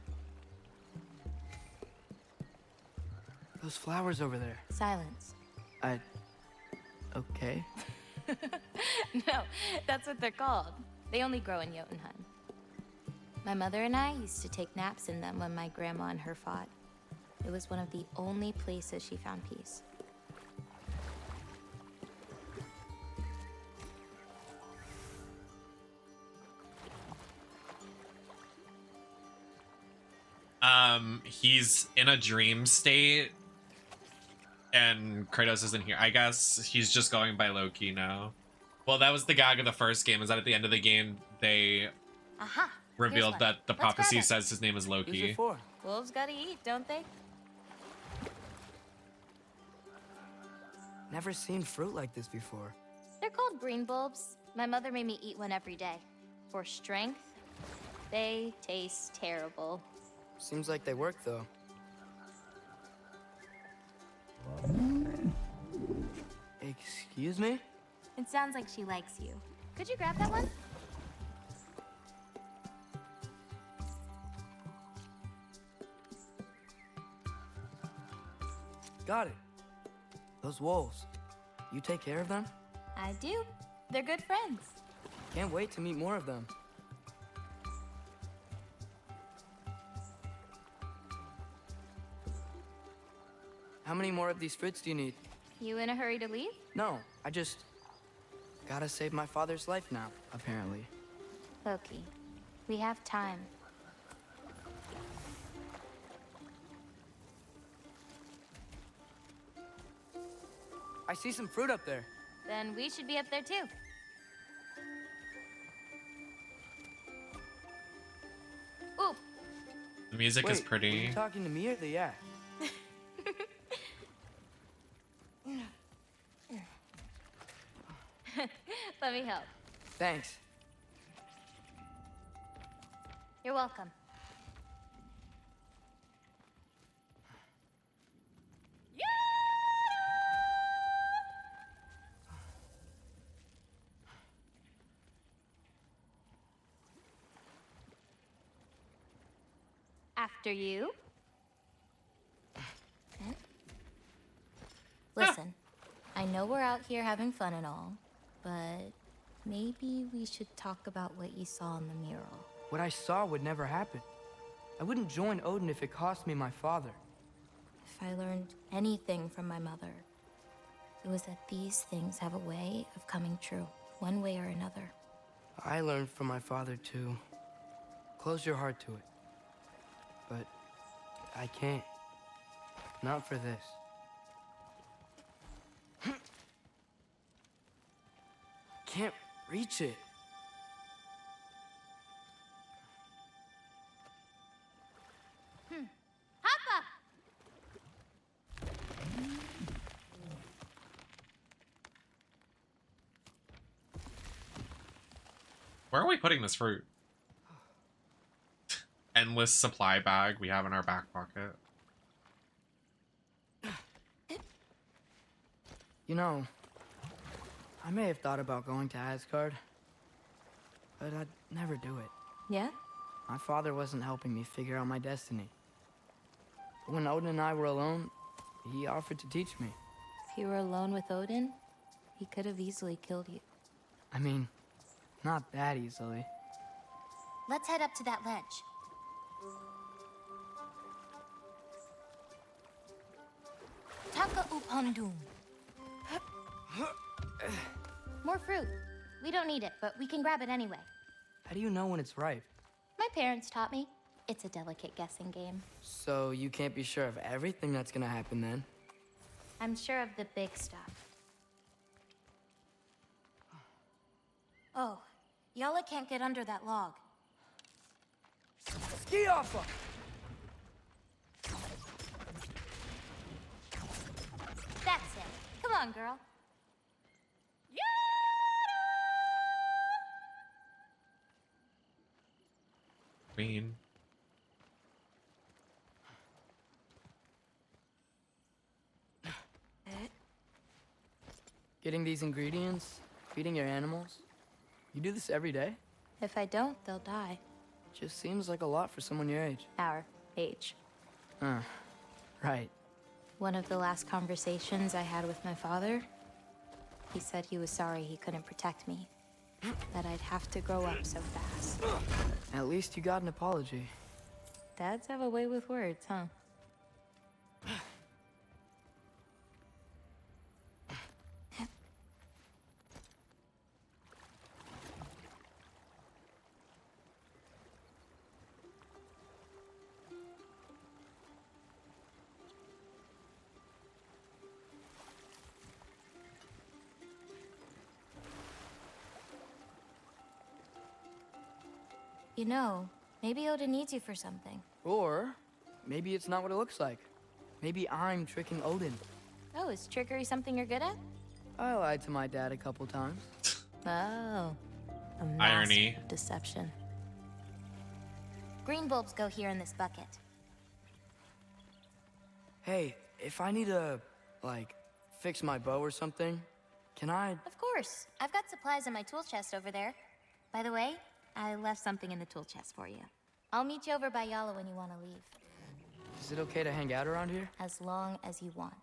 Those flowers over there. Silence. Okay. No, that's what they're called. They only grow in Jotunheim. My mother and I used to take naps in them when my grandma and her fought. It was one of the only places she found peace. He's in a dream state and Kratos isn't here. I guess he's just going by Loki now. Well, that was the gag of the first game, is that at the end of the game they revealed that the prophecy says his name is Loki. Who's it for? Wolves gotta eat, don't they? Never seen fruit like this before. They're called green bulbs. My mother made me eat one every day. For strength, they taste terrible. Seems like they work, though. Excuse me? It sounds like she likes you. Could you grab that one? Got it. Those wolves. You take care of them? I do. They're good friends. Can't wait to meet more of them. How many more of these fruits do you need? You in a hurry to leave? No, I just gotta save my father's life now, apparently. Loki, we have time. I see some fruit up there. Then we should be up there too. music is Wait, Were pretty. you talking to me or the act? Let me help. Thanks. You're welcome. After you. Listen, I know we're out here having fun and all, but maybe we should talk about what you saw in the mural. What I saw would never happen. I wouldn't join Odin if it cost me my father. If I learned anything from my mother, it was that these things have a way of coming true, one way or another. I learned from my father too. Close your heart to it. But I can't. Not for this. Can't reach it. Hoppa! Where are we putting this fruit? Endless supply bag we have in our back pocket. You know, I may have thought about going to Asgard, but I'd never do it. Yeah? My father wasn't helping me figure out my destiny. But when Odin and I were alone, he offered to teach me. If you were alone with Odin, he could have easily killed you. I mean, not that easily. Let's head up to that ledge. Taka upandum. More fruit. We don't need it, but we can grab it anyway. How do you know when it's ripe? My parents taught me. It's a delicate guessing game. So you can't be sure of everything that's gonna happen then? I'm sure of the big stuff. Oh, Yala can't get under that log. Ski off! That's it. Come on, girl. Queen. Getting these ingredients, feeding your animals. You do this every day? If I don't, they'll die. Just seems like a lot for someone your age. Our age. Right. One of the last conversations I had with my father, he said he was sorry he couldn't protect me. That I'd have to grow up so fast. At least you got an apology. Dads have a way with words, huh? You know, maybe Odin needs you for something. Or maybe it's not what it looks like. Maybe I'm tricking Odin. Oh, is trickery something you're good at? I lied to my dad a couple times. Oh. A master Irony. of deception. Green bulbs go here in this bucket. Hey, if I need to, like, fix my bow or something, can I? Of course. I've got supplies in my tool chest over there. By the way, I left something in the tool chest for you. I'll meet you over by Yala when you want to leave. Is it okay to hang out around here? As long as you want.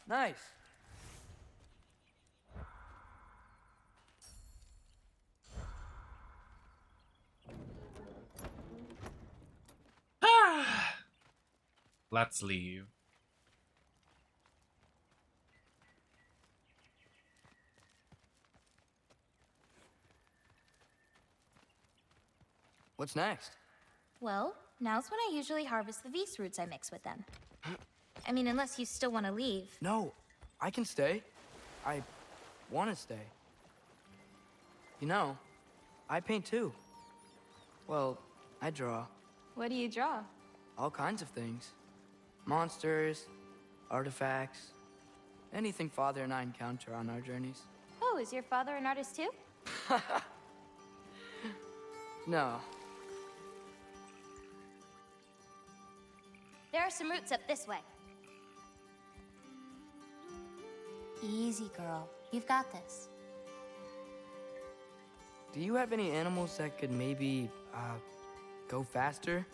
Nice. Let's leave. What's next? Well, now's when I usually harvest the Vis roots I mix with them. I mean, unless you still want to leave. No, I can stay. I want to stay. You know, I paint too. Well, I draw. What do you draw? All kinds of things. Monsters, artifacts, anything Father and I encounter on our journeys. Oh, is your father an artist too? No. There are some roots up this way. Easy, girl. You've got this. Do you have any animals that could maybe, go faster?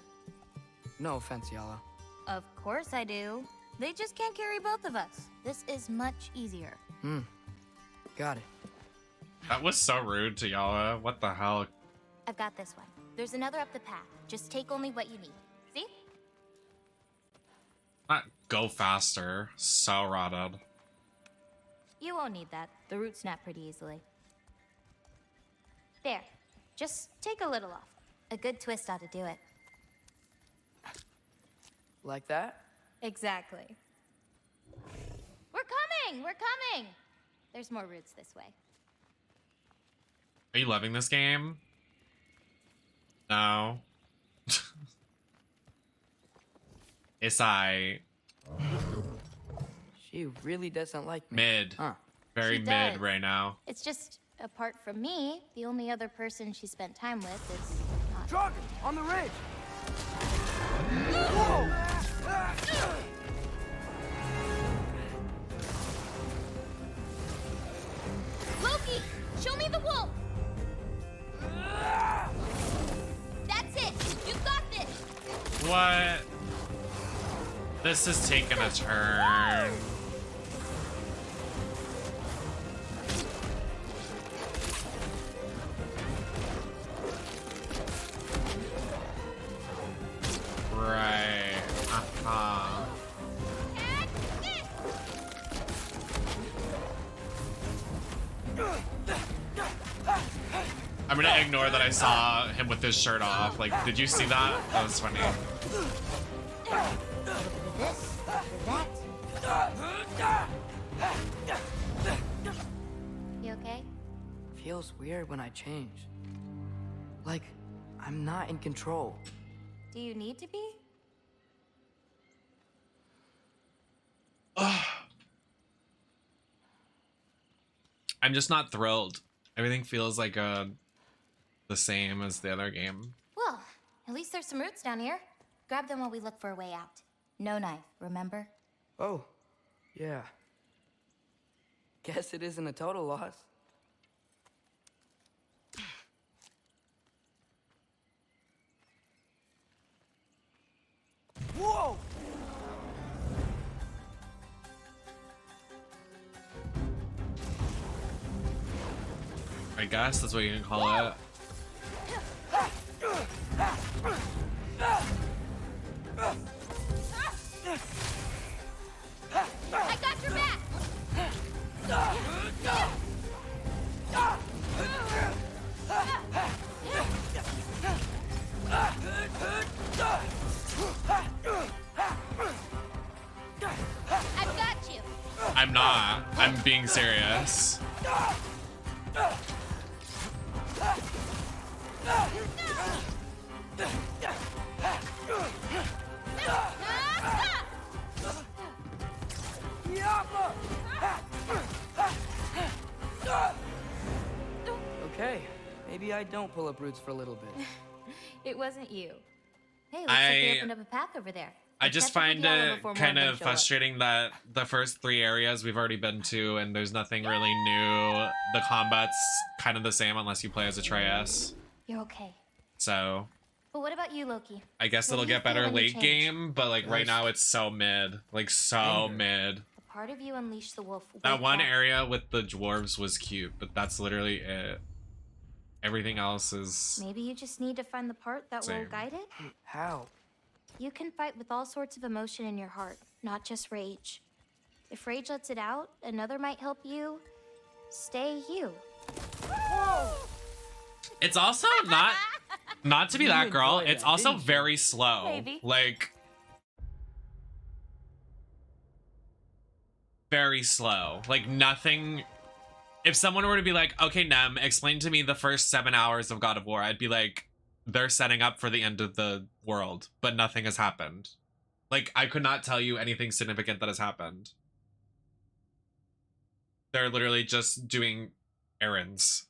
No offense, Yala. Of course I do. They just can't carry both of us. This is much easier. Got it. That was so rude to Yala. What the hell? I've got this one. There's another up the path. Just take only what you need. See? Not go faster. So rotted. You won't need that. The roots snap pretty easily. There. Just take a little off. A good twist ought to do it. Like that? Exactly. We're coming! We're coming! There's more roots this way. Are you loving this game? No. It's I. She really doesn't like me. Mid. Huh. Very She mid does. right now. It's just, apart from me, the only other person she spent time with is not. Dragon, on the ridge! Loki, show me the wolf! That's it! You got this! What? This is taking a turn. Right. Uh-huh. I'm gonna ignore that I saw him with his shirt off. Like, did you see that? That was funny. You okay? Feels weird when I change. Like, I'm not in control. Do you need to be? I'm just not thrilled. Everything feels like the same as the other game. Well, at least there's some roots down here. Grab them while we look for a way out. No knife, remember? Oh, yeah. Guess it isn't a total loss. Whoa! I guess that's what you can call it. I got your back! I've got you! I'm not. I'm being serious. Okay, maybe I don't pull up roots for a little bit. It wasn't you. Hey, looks like they opened up a path over there. I just find it kind of frustrating that the first 3 areas we've already been to and there's nothing really new. The combat's kind of the same unless you play as Atreus. You're okay. So But what about you, Loki? I guess What do it'll you get feel better when you late change? game, but like right now it's so mid. Like so mid. A part of you unleashed the wolf. That Wake one up. area with the dwarves was cute, but that's literally it. Everything else is Maybe you just need to find the part that will Same. guide it? How? You can fight with all sorts of emotion in your heart, not just rage. If rage lets it out, another might help you stay you. It's also not to be that girl, enjoyed it's that, also didn't you? very slow. Maybe. Like very slow. Like nothing If someone were to be like, okay, Nem, explain to me the first 7 hours of God of War, I'd be like, they're setting up for the end of the world, but nothing has happened. Like, I could not tell you anything significant that has happened. They're literally just doing errands.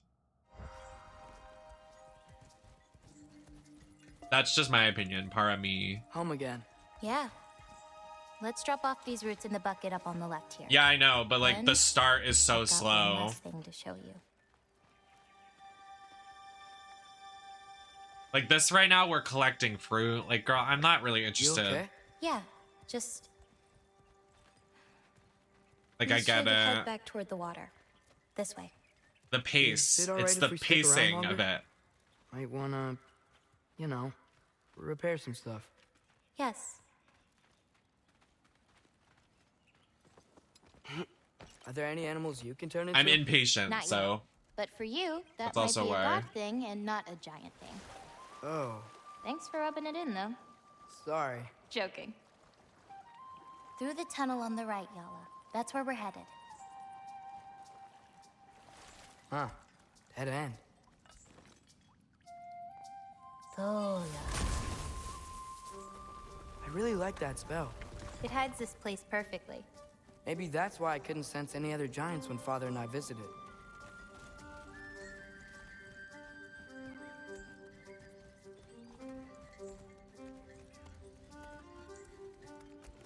That's just my opinion, para mi. Home again. Yeah. Let's drop off these roots in the bucket up on the left here. Yeah, I know, but like Then, the start is so I've got slow. One last thing to show you. Like this right now, we're collecting fruit. Like, girl, I'm not really interested. You okay? Yeah, just. Like, be I sure get to head it. back toward the water. This way. The pace. Is it all It's right the if we stick around pacing of longer? it. Might wanna, you know, repair some stuff. Yes. Are there any animals you can turn into? I'm impatient, Not so. yet. But for you, that That's might also be a why. God thing and not a giant thing. Oh, Thanks for rubbing it in, though. sorry. Joking. Through the tunnel on the right, Yala. That's where we're headed. Huh. Dead end. Thola. I really like that spell. It hides this place perfectly. Maybe that's why I couldn't sense any other giants when Father and I visited.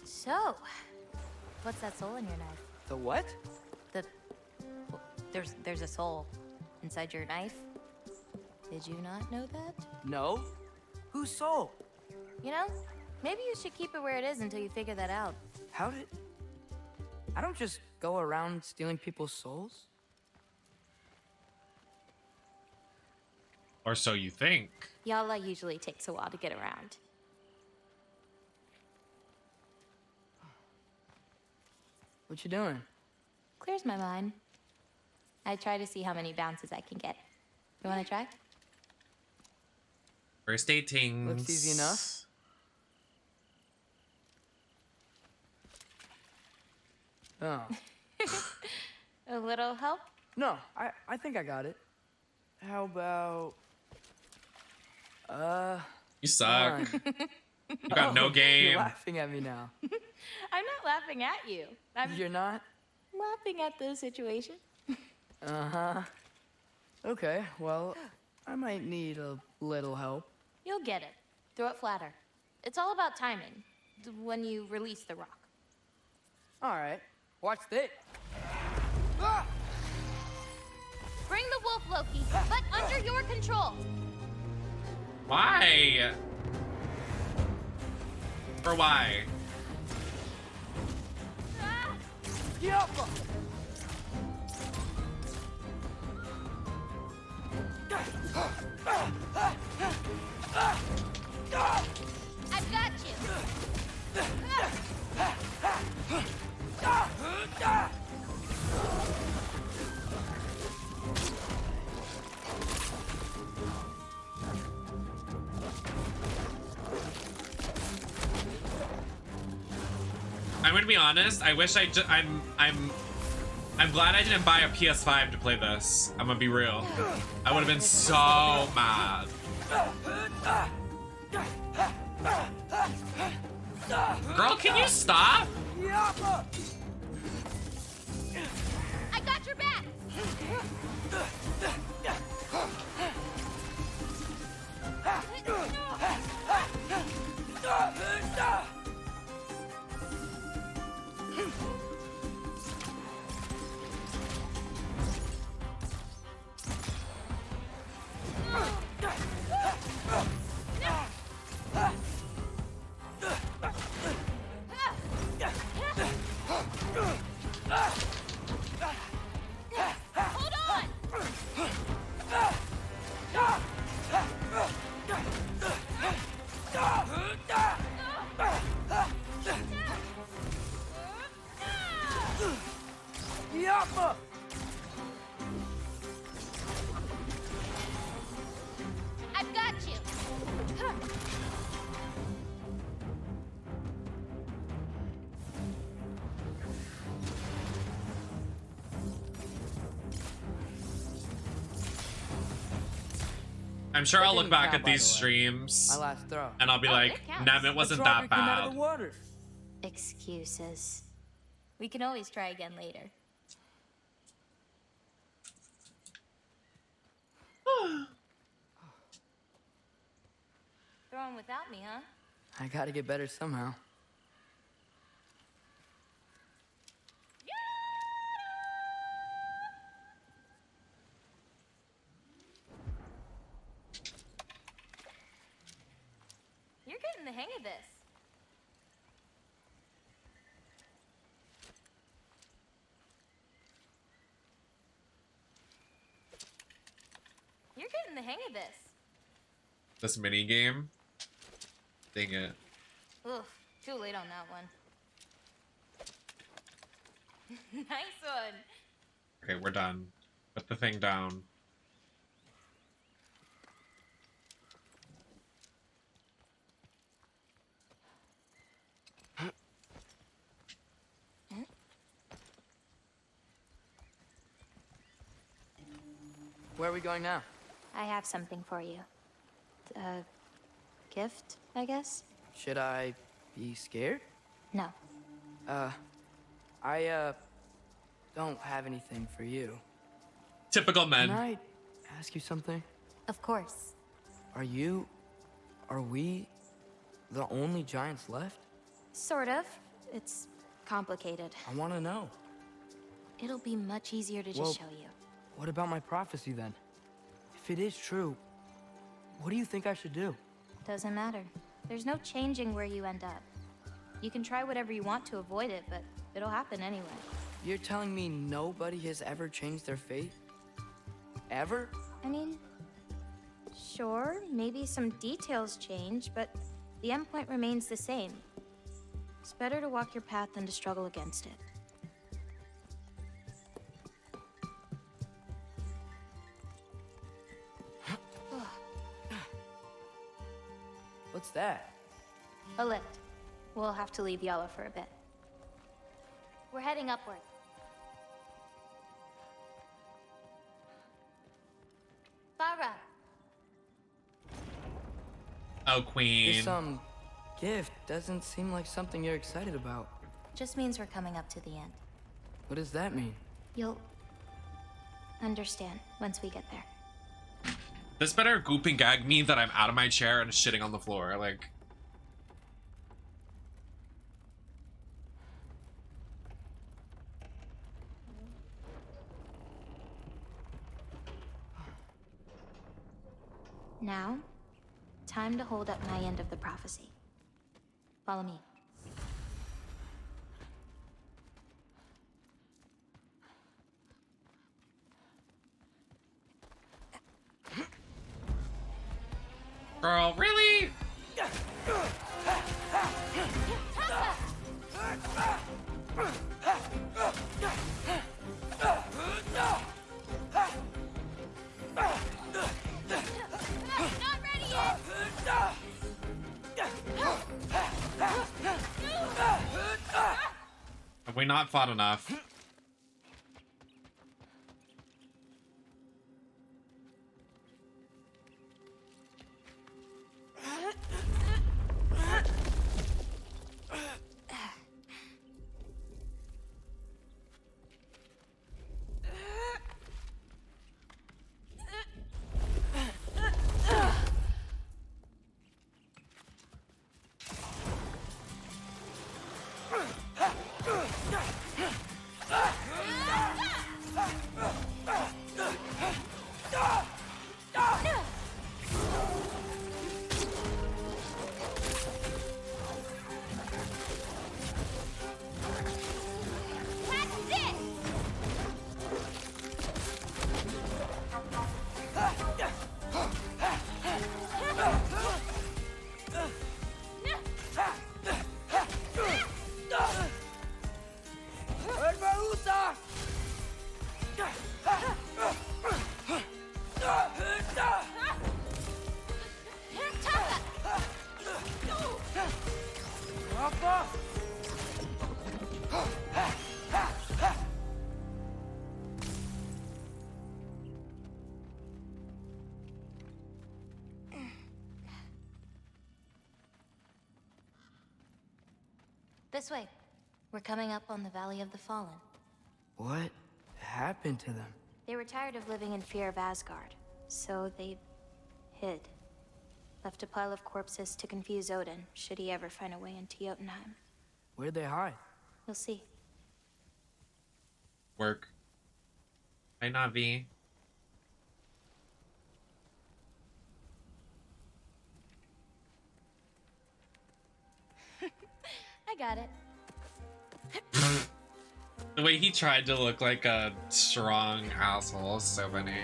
So, what's that soul in your knife? The what? Well, there's a soul inside your knife. Did you not know that? No? Whose soul? You know, maybe you should keep it where it is until you figure that out. How did... I don't just go around stealing people's souls. Or so you think. Yala usually takes a while to get around. What you doing? Clears my mind. I try to see how many bounces I can get. You want to try? First dating. Looks easy enough. Oh. A little help? No, I think I got it. How about... You suck. fine. You got no game. You're laughing at me now. I'm not laughing at you. I'm You're not? laughing at the situation. Uh-huh. Okay, well, I might need a little help. You'll get it. Throw it flatter. It's all about timing. When you release the rock. All right, watch this. Bring the wolf, Loki, but under your control. Why? For why? Yup. I've got you. I'm gonna be honest. I wish I'm glad I didn't buy a PS5 to play this. I'm gonna be real. I would have been so mad. Girl, can you stop? I got your back. Hold on. Yup. I've got you. I'm sure That I'll look didn't back count, at by these the way. streams My last throw. and I'll be like, "Nam, it wasn't that Came out of bad." the water. Excuses. We can always try again later. Throwing without me, huh? I gotta get better somehow. You're getting the hang of this. You're getting the hang of this. This mini game. Dang it. Oof, too late on that one. Nice one. Okay, we're done. Put the thing down. Where are we going now? I have something for you. A gift, I guess? Should I be scared? No. I don't have anything for you. Typical men. Can I ask you something? Of course. Are we the only giants left? Sort of. It's complicated. I want to know. It'll be much easier to just Well, show you. What about my prophecy then? If it is true, what do you think I should do? Doesn't matter. There's no changing where you end up. You can try whatever you want to avoid it, but it'll happen anyway. You're telling me nobody has ever changed their fate? Ever? I mean, sure, maybe some details change, but the endpoint remains the same. It's better to walk your path than to struggle against it. What's that? A lift. We'll have to leave Yala for a bit. We're heading upward. Farah! Oh, queen. This, gift doesn't seem like something you're excited about. Just means we're coming up to the end. What does that mean? You'll understand once we get there. This better goop and gag me that I'm out of my chair and shitting on the floor. Like, Now, time to hold up my end of the prophecy. Follow me. girl, really? Not ready yet! Have we not fought enough? This way. We're coming up on the Valley of the Fallen. What happened to them? They were tired of living in fear of Asgard, so they hid. Left a pile of corpses to confuse Odin, should he ever find a way into Jotunheim. Where'd they hide? You'll see. Work. Hi, Navi. I got it. The way he tried to look like a strong asshole is so funny.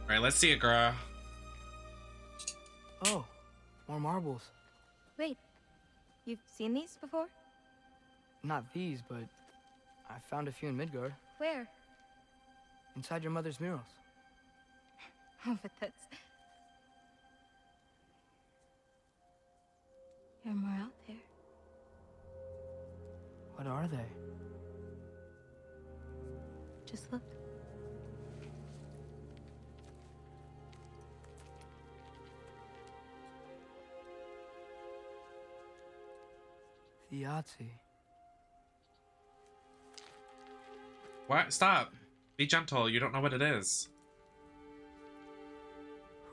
Alright, let's see it, girl. Oh, more marbles. Wait, you've seen these before? Not these, but I found a few in Midgard. Where? Inside your mother's murals. Oh, but that's... There are more out there. What are they? Just look. The Yahtzee. What? Stop. Be gentle. You don't know what it is.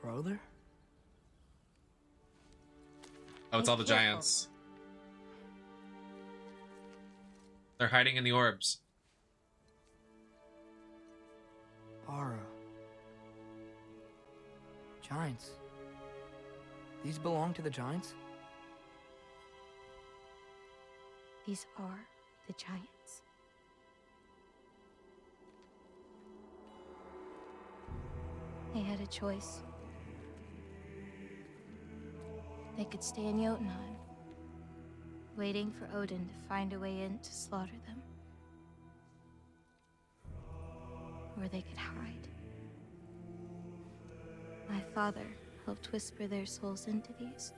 Brother? Oh, it's all the giants. They're hiding in the orbs. Aura. Giants. These belong to the giants? These are the giants. They had a choice. They could stay in Jotunheim, waiting for Odin to find a way in to slaughter them. Or they could hide. My father helped whisper their souls into these.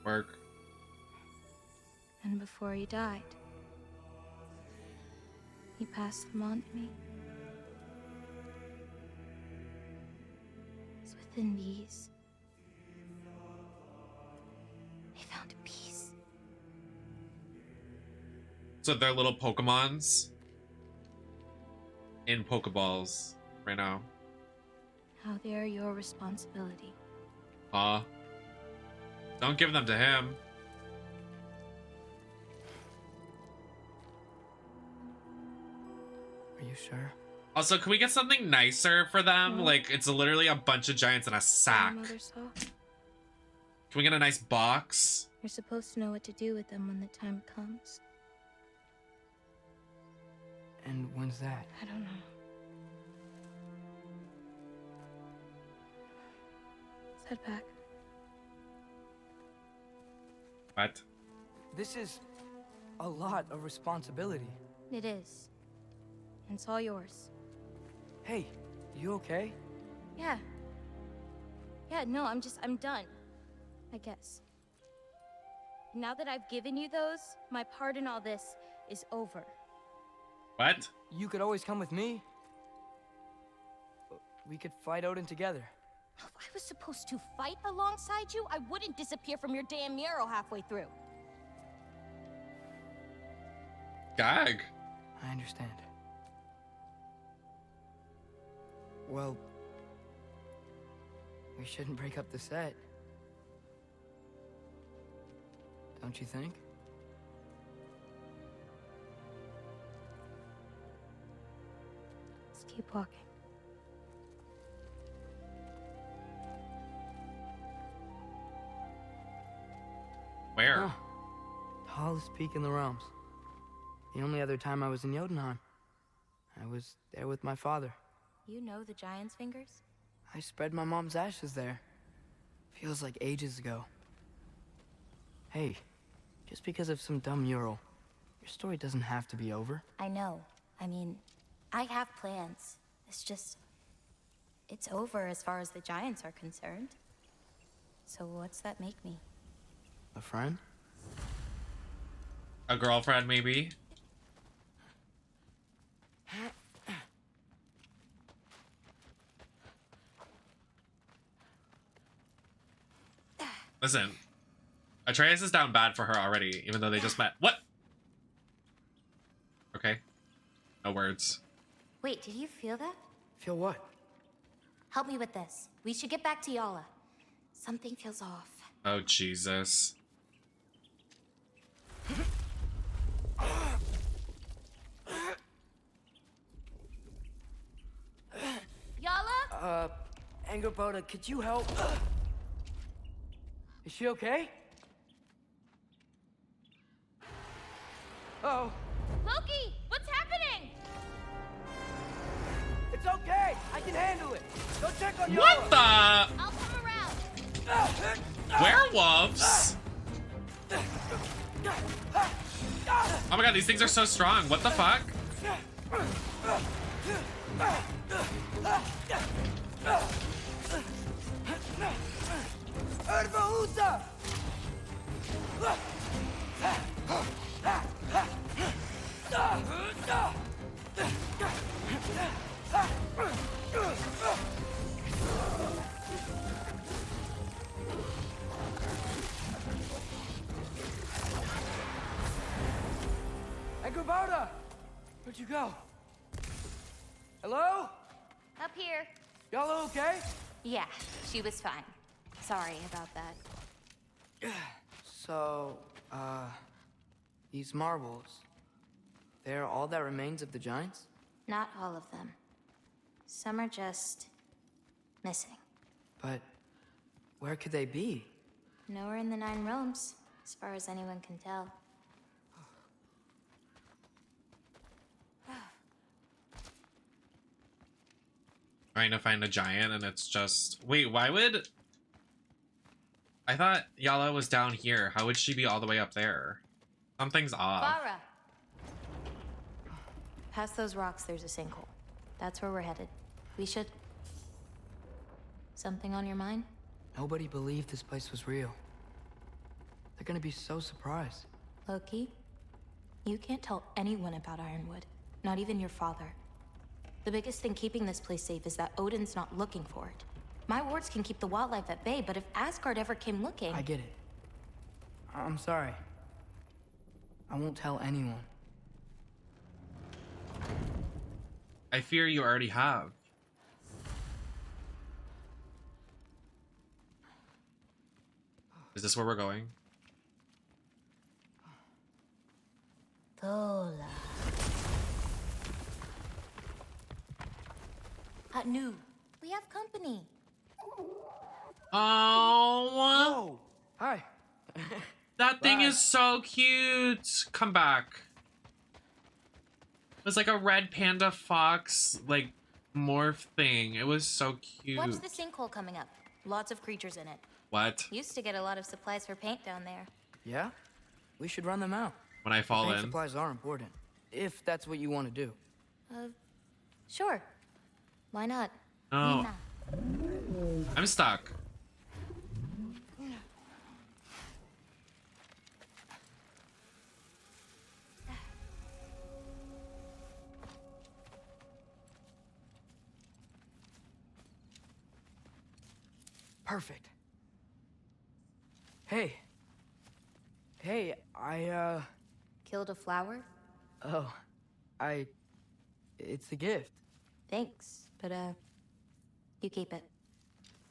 Work. And before he died, he passed them on to me. It's within these. They found a peace. So they're little Pokemons in Pokeballs right now. How they are your responsibility. Huh? Don't give them to him. Are you sure? Also, can we get something nicer for them? No. Like, it's literally a bunch of giants in a sack. My mother saw. Can we get a nice box? You're supposed to know what to do with them when the time comes. And when's that? I don't know. Let's head back. What? This is a lot of responsibility. It is. And it's all yours. Hey, you okay? Yeah. Yeah, no, I'm done. I guess. Now that I've given you those, my part in all this is over. What? You could always come with me. We could fight Odin together. If I was supposed to fight alongside you, I wouldn't disappear from your damn mural halfway through. Gag. I understand. Well, we shouldn't break up the set. Don't you think? Let's keep walking. Where? Oh, tallest peak in the realms. The only other time I was in Jotunheim. I was there with my father. You know the giant's fingers? I spread my mom's ashes there. Feels like ages ago. Hey, just because of some dumb mural, your story doesn't have to be over. I know. I mean, I have plans. It's just... it's over as far as the giants are concerned. So what's that make me? A friend? A girlfriend, maybe? Listen, Atreus is down bad for her already, even though they just met. What? Okay. No words. Wait, did you feel that? Feel what? Help me with this. We should get back to Yala. Something feels off. Oh, Jesus. Yala? Angerboda, could you help? Is she okay? Oh. Loki, what's happening? It's okay. I can handle it. Go check on Yala. What the? I'll come around. Werewolves? Oh my god, these things are so strong. What the fuck? Angerboda! Where'd you go? Hello? Up here. Y'all okay? Yeah, she was fine. Sorry about that. So, these marbles, they're all that remains of the giants? Not all of them. Some are just missing. But where could they be? Nowhere in the Nine Realms, as far as anyone can tell. Trying to find a giant and it's just... Wait, why would... I thought Yala was down here. How would she be all the way up there? Something's off. Farah! Past those rocks, there's a sinkhole. That's where we're headed. We should... Something on your mind? Nobody believed this place was real. They're gonna be so surprised. Loki, you can't tell anyone about Ironwood. Not even your father. The biggest thing keeping this place safe is that Odin's not looking for it. My wards can keep the wildlife at bay, but if Asgard ever came looking... I get it. I'm sorry. I won't tell anyone. I fear you already have. Is this where we're going? Thola. Nu, we have company. Oh. Hi. That thing is so cute. Come back. It was like a red panda fox, like, morph thing. It was so cute. Watch the sinkhole coming up. Lots of creatures in it. What? Used to get a lot of supplies for paint down there. Yeah? We should run them out. When I fall paint in. Supplies are important. If that's what you want to do. Sure. Why not? No. I'm stuck. Perfect. Hey. Hey, I, Killed a flower? Oh. It's a gift. Thanks, but, you keep it.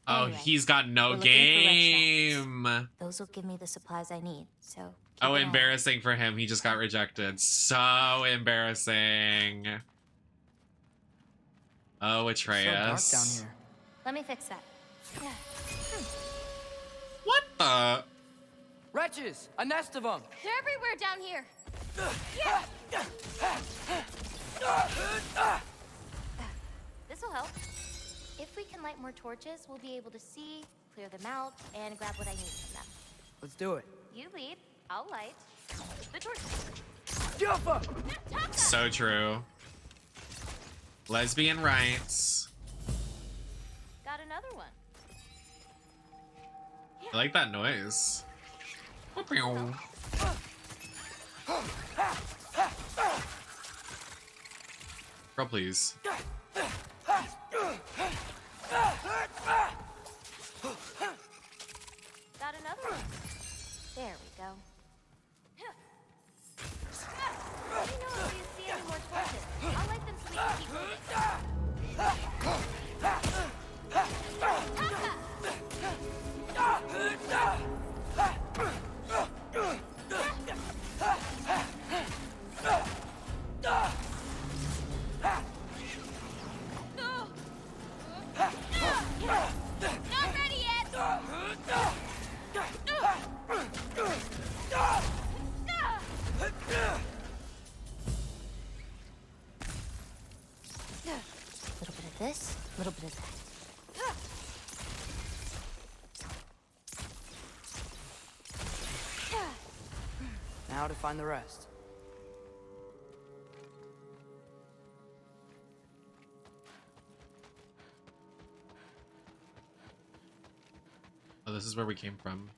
Oh, Anyway, he's got no we're looking for game. Those will give me the supplies I need, so... Oh, embarrassing for him. He just got rejected. So embarrassing. Oh, Atreus. So dark down here. Let me fix that. What the? Wretches! A nest of them! They're everywhere down here. This'll help. If we can light more torches, we'll be able to see, clear them out, and grab what I need from them. Let's do it. You lead, I'll light the torches. Juffa! So true. Lesbian rights. Got another one. I like that noise. Girl, please. Got another one. There we go. Let me know if you see any more torches. I'll light them so we can keep moving. Not ready yet! A little bit of this, a little bit of that. Now to find the rest. Oh, this is where we came from.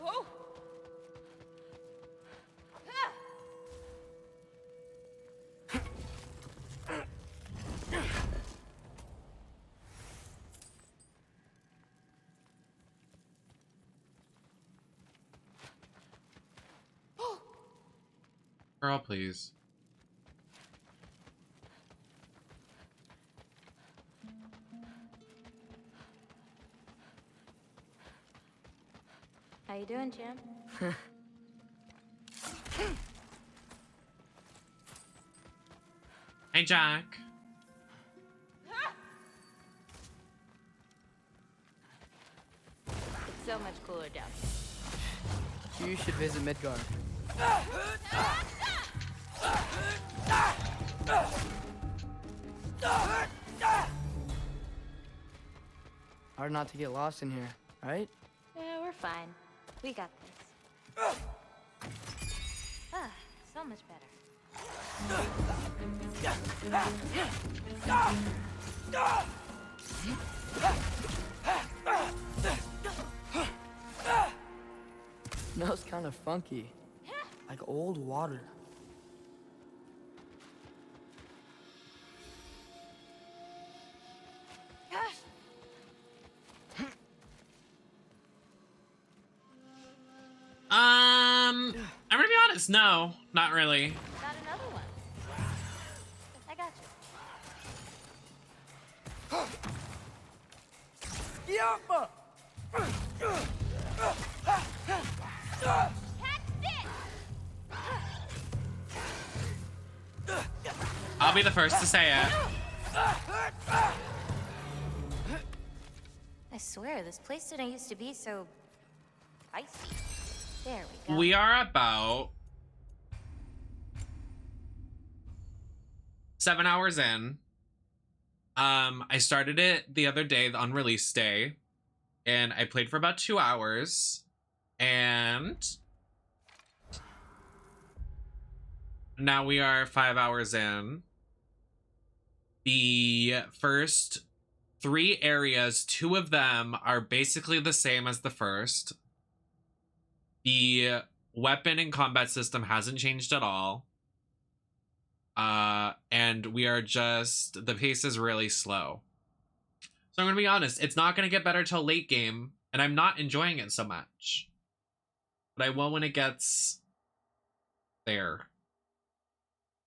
Whoa! Girl, please. How you doing, champ? Hey, Jack. It's so much cooler down here. You should visit Midgard. Hard not to get lost in here, right? Yeah, we're fine. We got this. Ah, so much better. Smells kind of funky. Like old water. I'm gonna be honest, no, not really. Got another one. I got you. Yappa! I'll be the first to say it. I swear, this place didn't used to be so icy. There we go. We are about 7 hours in. I started it the other day, the unreleased day, and I played for about 2 hours, and now we are 5 hours in. The first 3 areas, 2 of them are basically the same as the first. The weapon and combat system hasn't changed at all. And we are just, the pace is really slow. So I'm gonna be honest, it's not gonna get better till late game, and I'm not enjoying it so much. But I will when it gets there.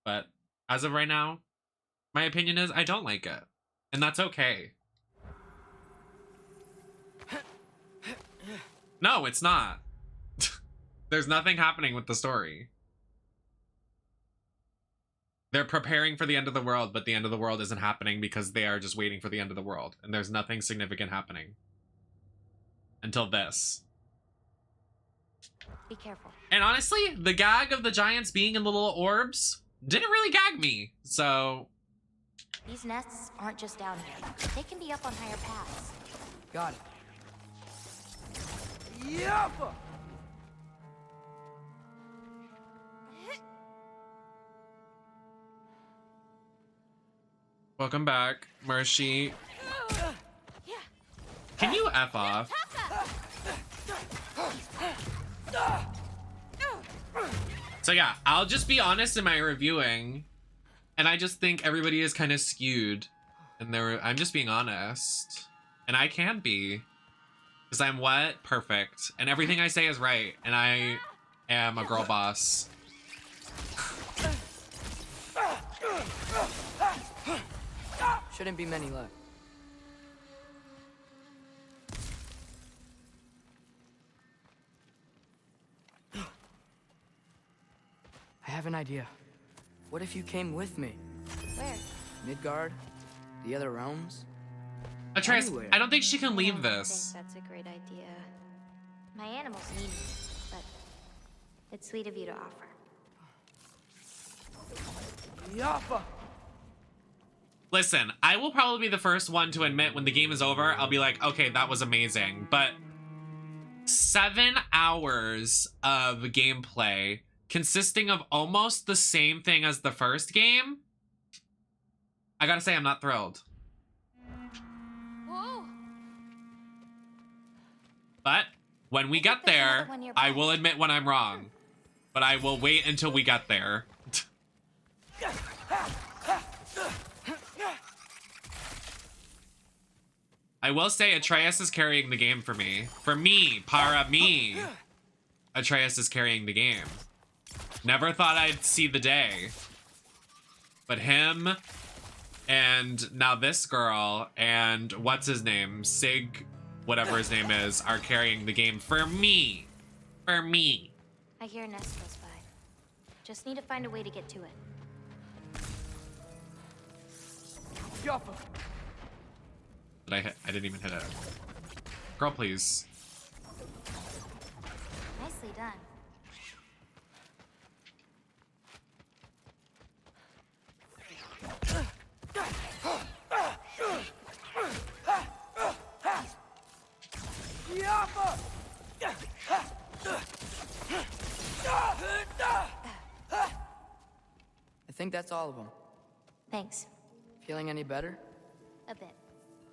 But as of right now, my opinion is I don't like it. And that's okay. No, it's not. There's nothing happening with the story. They're preparing for the end of the world, but the end of the world isn't happening because they are just waiting for the end of the world. And there's nothing significant happening. Until this. Be careful. And honestly, the gag of the giants being in the little orbs didn't really gag me. So... These nests aren't just down here. They can be up on higher paths. Got it. Yappa! Welcome back, Marshy. Can you F off? So yeah, I'll just be honest in my reviewing. And I just think everybody is kind of skewed. And I'm just being honest. And I can be. Because I'm what? Perfect. And everything I say is right. And I am a girl boss. Shouldn't be many left. I have an idea. What if you came with me? Where? Midgard? The other realms? Atreus, Anywhere. I don't think she can leave I this. think that's a great idea. My animals need me, but it's sweet of you to offer. Yappa! Listen, I will probably be the first one to admit when the game is over, I'll be like, okay, that was amazing. But 7 hours of gameplay consisting of almost the same thing as the first game, I gotta say I'm not thrilled. Whoa. But when we get there, I will admit when I'm wrong. But I will wait until we get there. I will say Atreus is carrying the game for me. For me, para me. Atreus is carrying the game. Never thought I'd see the day. But him and now this girl and what's his name? Sig, whatever his name is, are carrying the game for me. For me. I hear a nest close by. Just need to find a way to get to it. Yappa! Did I hit? I didn't even hit it. Girl, please. Nicely done. Yappa! I think that's all of them. Thanks. Feeling any better? A bit.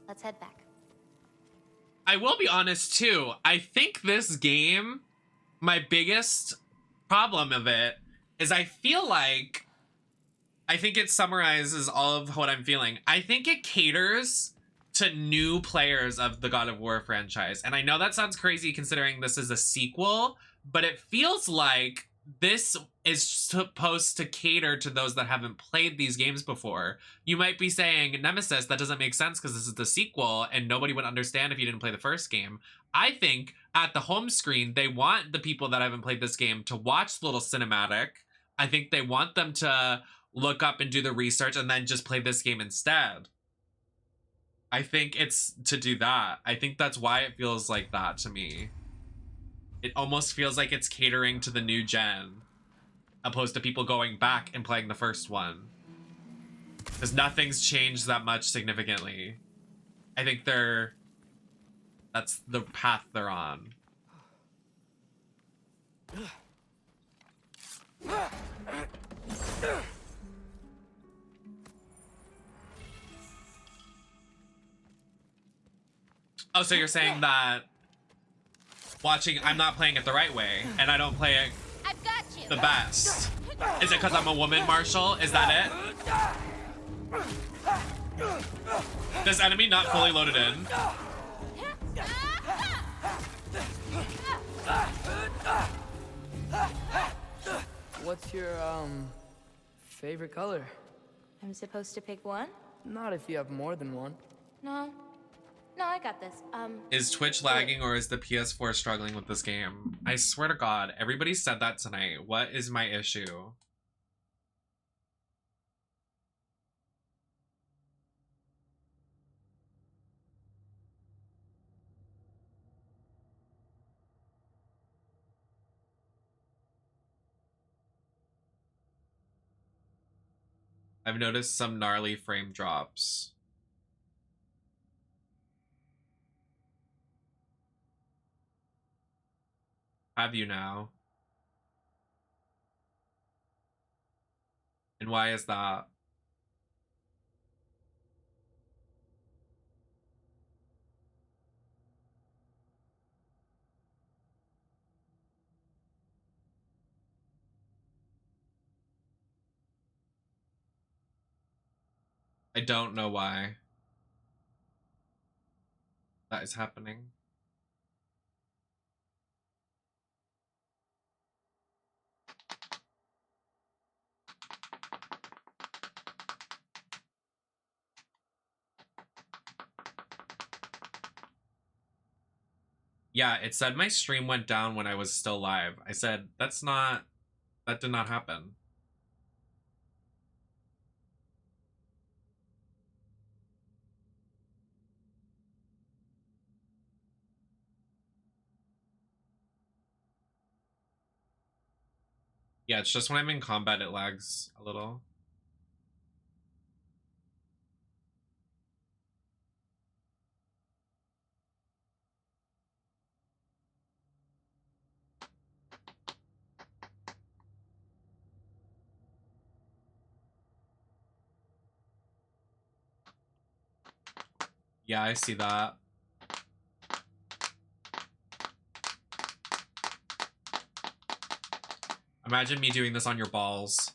Let's head back. I will be honest too. I think this game, my biggest problem of it is I feel like, I think it summarizes all of what I'm feeling. I think it caters to new players of the God of War franchise. And I know that sounds crazy considering this is a sequel, but it feels like this is supposed to cater to those that haven't played these games before. You might be saying, Nemesis, that doesn't make sense because this is the sequel and nobody would understand if you didn't play the first game. I think at the home screen, they want the people that haven't played this game to watch the little cinematic. I think they want them to look up and do the research and then just play this game instead. I think it's to do that. I think that's why it feels like that to me. It almost feels like it's catering to the new gen, opposed to people going back and playing the first one. Because nothing's changed that much significantly. I think that's the path they're on. Oh, so you're saying that I'm not playing it the right way, and I don't play it I've got you. the best. Is it because I'm a woman, Marshall? Is that it? This enemy not fully loaded in. What's your, favorite color? I'm supposed to pick one? Not if you have more than one. No. No, I got this. Is Twitch lagging or is the PS4 struggling with this game? I swear to God, everybody said that tonight. What is my issue? I've noticed some gnarly frame drops. Have you now? And why is that? I don't know why that is happening. Yeah, it said my stream went down when I was still live. I said, that did not happen. Yeah, it's just when I'm in combat, it lags a little. Yeah, I see that. Imagine me doing this on your balls.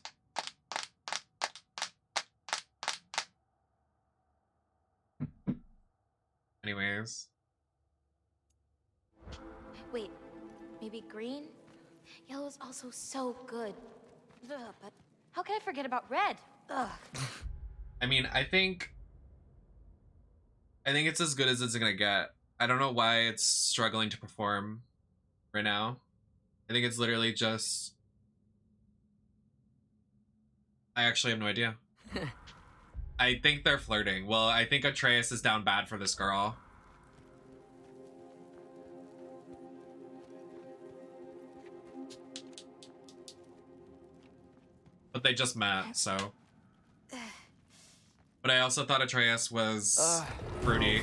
Anyways. Wait, maybe green? Yellow's also so good. Ugh, but how can I forget about red? Ugh. I mean, I think it's as good as it's gonna get. I don't know why it's struggling to perform right now. I think it's literally just... I actually have no idea. I think they're flirting. Well, I think Atreus is down bad for this girl. But they just met, so... But I also thought Atreus was fruity.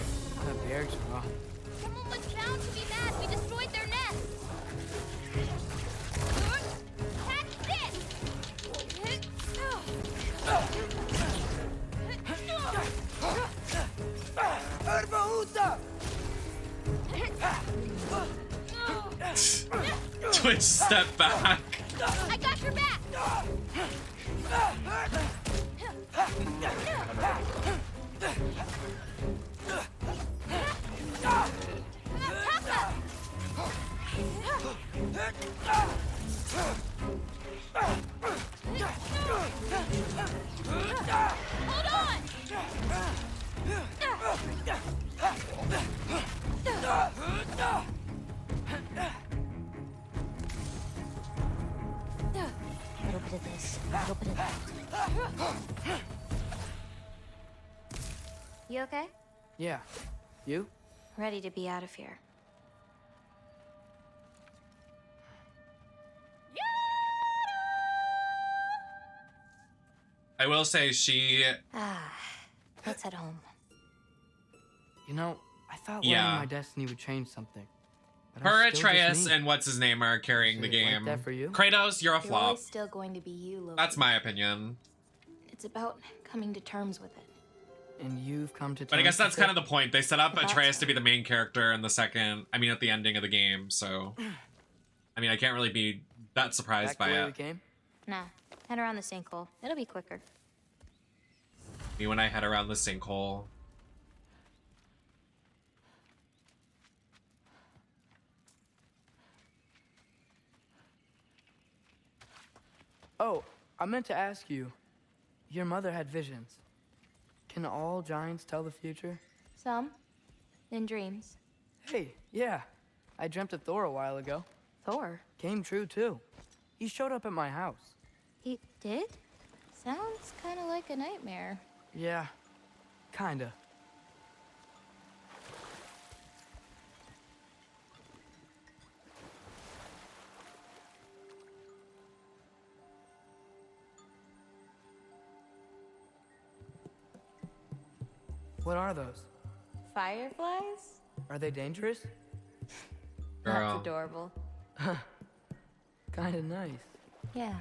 Someone was bound to be mad. We destroyed their nest. Catch this! Twitch step back. I got your back. Hold on. A little bit of this, a little bit of that. You okay? Yeah. You? Ready to be out of here. I will say she... Let's head home. You know, I thought Yeah. learning my destiny would change something. But Her, I'm still Atreus, just me. and what's his name are carrying the Is it like game. that for you? Kratos, you're a You're flop. always still going to be you, Loki. That's my opinion. It's about coming to terms with it. And you've come to terms But I guess that's with kind it? of the point. They set up About Atreus to be the main character in the second... I mean, at the ending of the game, so... I mean, I can't really be that surprised Back by the way it. we came? Nah, head around the sinkhole. It'll be quicker. Me when I head around the sinkhole. Oh, I meant to ask you. Your mother had visions. Can all giants tell the future? Some. In dreams. Hey, yeah. I dreamt of Thor a while ago. Thor? Came true, too. He showed up at my house. He did? Sounds kind of like a nightmare. Yeah, kinda. What are those? Fireflies? Are they dangerous? Girl. That's adorable. Kinda nice. Yeah.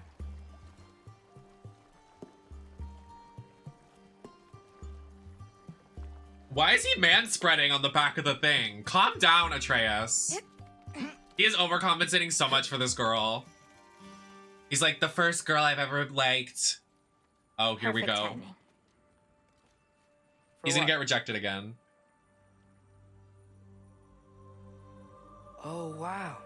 Why is he man-spreading on the back of the thing? Calm down, Atreus. He is overcompensating so much for this girl. He's like, the first girl I've ever liked. Oh, here we Perfect go. timing. He's gonna get rejected again. Oh, wow.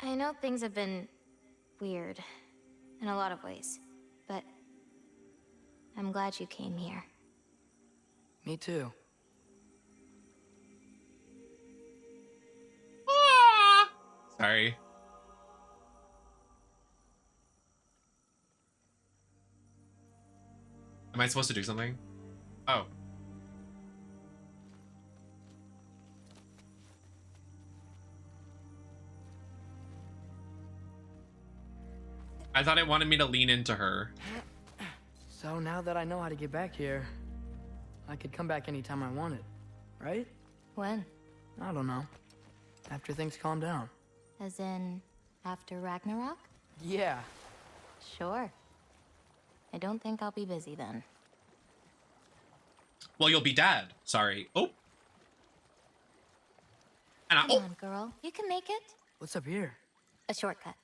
I know things have been weird in a lot of ways, but I'm glad you came here. Me too. Sorry. Am I supposed to do something? Oh. I thought it wanted me to lean into her. So now that I know how to get back here, I could come back anytime I wanted, right? When? I don't know. After things calm down. As in, after Ragnarok? Yeah. Sure. I don't think I'll be busy then. Well, you'll be dead. Sorry. Oh. And Come on, girl. You can make it. What's up here? A shortcut.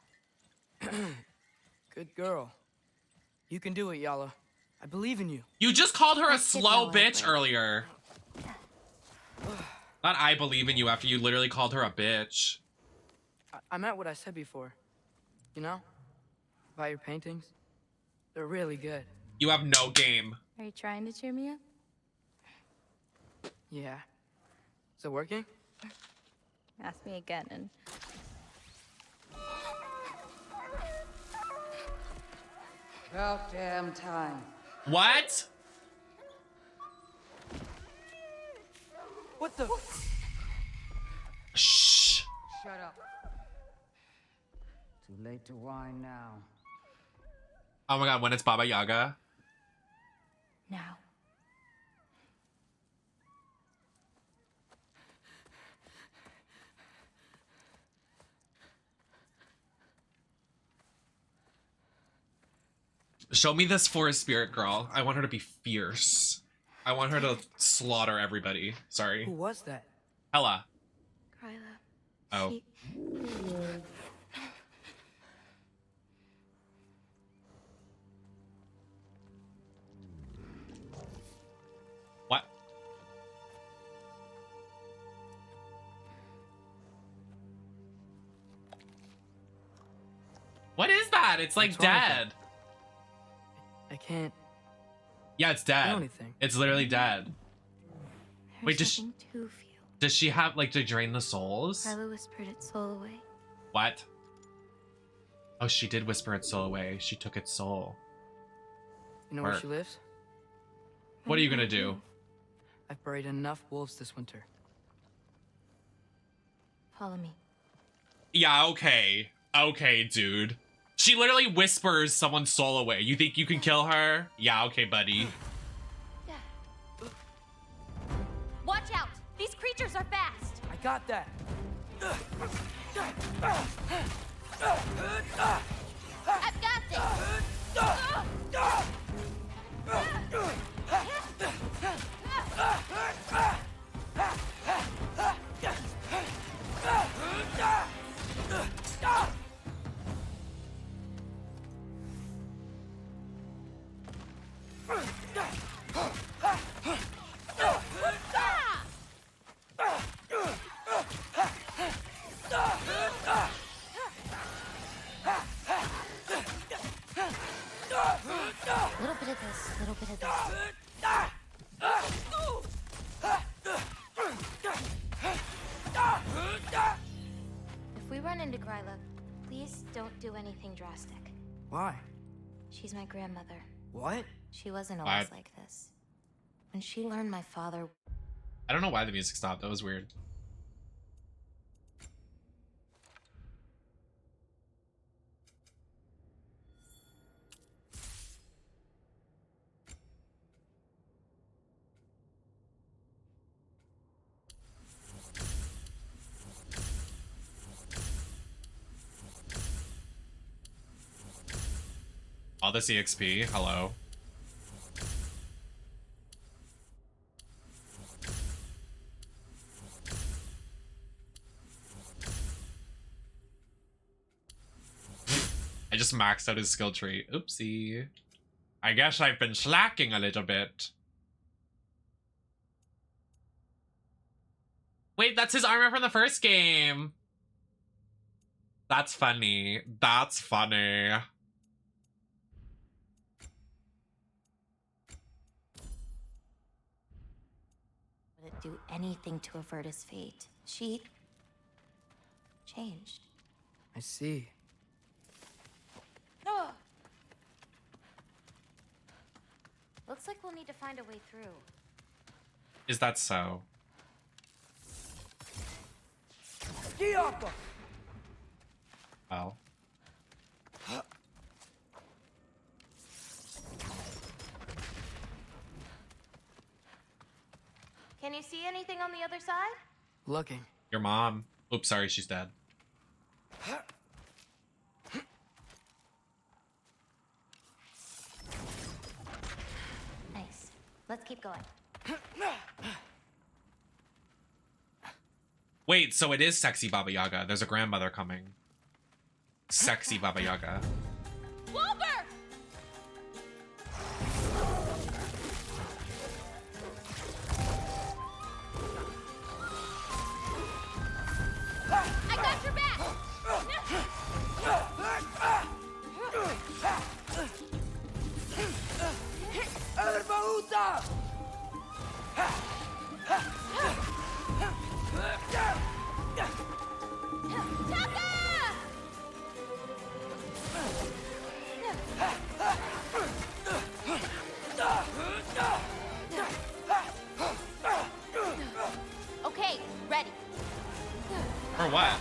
Good girl. You can do it, Yala. I believe in you. You just called her a Let's get slow my bitch life. earlier. Not I believe in you after you literally called her a bitch. I meant what I said before. You know? About your paintings. They're really good. You have no game. Are you trying to cheer me up? Yeah. Is it working? Ask me again and... About damn time. What? What the? Shh. Shut up. Too late to whine now. Oh my god, when it's Baba Yaga? Now. Show me this forest spirit girl. I want her to be fierce. I want her to slaughter everybody. Sorry. Who was that? Ella. Gryla. Oh. She... What? What is that? It's like What's wrong with dead. I can't. Yeah, it's dead. Do anything. It's literally dead. Wait, does she, nothing to feel. does she have like to drain the souls? Gryla whispered its soul away. What? Oh, she did whisper its soul away. She took its soul. You know where Where? she lives? What are you gonna do? I've buried enough wolves this winter. Follow me. Yeah, okay. Okay, dude. She literally whispers someone's soul away. You think you can kill her? Yeah, okay, buddy. Watch out! These creatures are fast! I got that. I've got A little bit of this, a little bit of this. If we run into Gryla, please don't do anything drastic. Why? She's my grandmother. What? She wasn't always What? like this. When she learned my father... I don't know why the music stopped. That was weird. All this EXP. Hello. just maxed out his skill tree. Oopsie. I guess I've been slacking a little bit. Wait, that's his armor from the first game. That's funny. That's funny. Wouldn't do anything to avert his fate. She changed. I see. Looks like we'll need to find a way through. Is that so? Well. Can you see anything on the other side? Looking. Your mom. Oops, sorry, she's dead. Nice. Let's keep going. Wait, so it is sexy Baba Yaga. There's a grandmother coming. Sexy Baba Yaga. Wilbur! I got your back! Okay, ready. For what?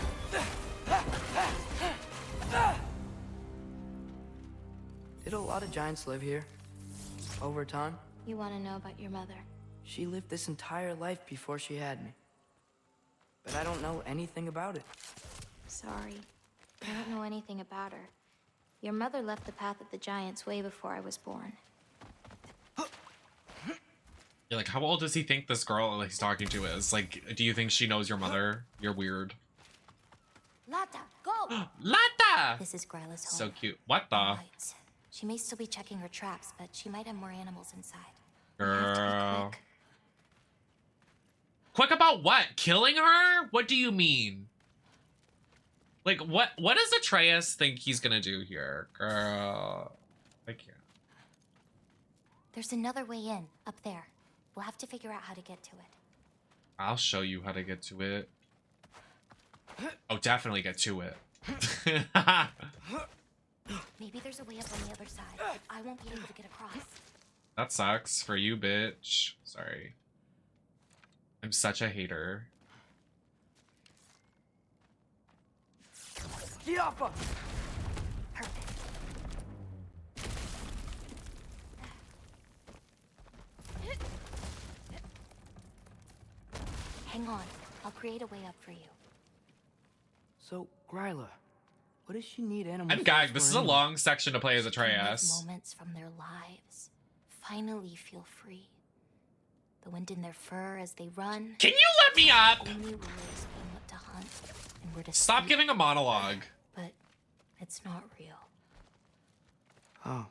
Did a lot of giants live here? Over time? You want to know about your mother? She lived this entire life before she had me. But I don't know anything about it. Sorry. I don't know anything about her. Your mother left the path of the giants way before I was born. You're like, how old does he think this girl he's talking to is? Like, do you think she knows your mother? You're weird. Lata, go! Lata! This is Gryla's home. So cute. What the? Right. She may still be checking her traps, but she might have more animals inside. Girl. Quick about what? Killing her? What do you mean? Like, what does Atreus think he's gonna do here? Girl. I can't. There's another way in, up there. We'll have to figure out how to get to it. I'll show you how to get to it. Oh, definitely get to it. Maybe there's a way up on the other side, but I won't be able to get across. That sucks for you, bitch. Sorry. I'm such a hater. Hang on. I'll create a way up for you. So, Gryla, what does she need animals? I'm gagged. This is a long section to play as Atreus. Moments from their lives. Finally feel free. The wind in their fur as they run. Can you let me up? Only rulers being what to hunt and where to Stop sleep. giving a monologue. But it's not real. Oh.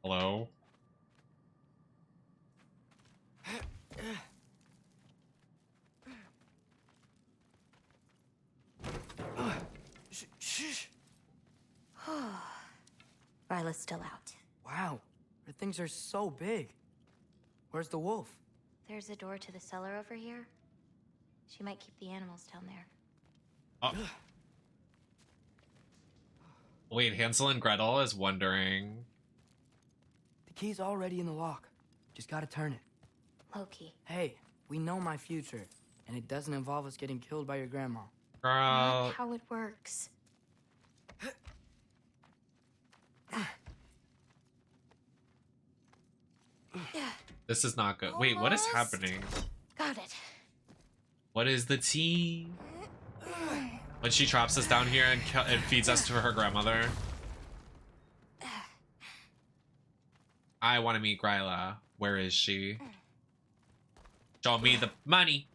Hello? Ryla's still out. Wow, her things are so big. Where's the wolf? There's a door to the cellar over here. She might keep the animals down there. Oh. Wait, Hansel and Gretel is wondering. The key's already in the lock. Just gotta turn it. Loki. Hey, we know my future, and it doesn't involve us getting killed by your grandma. Girl. Not how it works. This is not good. Wait, what is happening? Got it. What is the tea? When she traps us down here and feeds us to her grandmother. I want to meet Gryla. Where is she? Show me the money.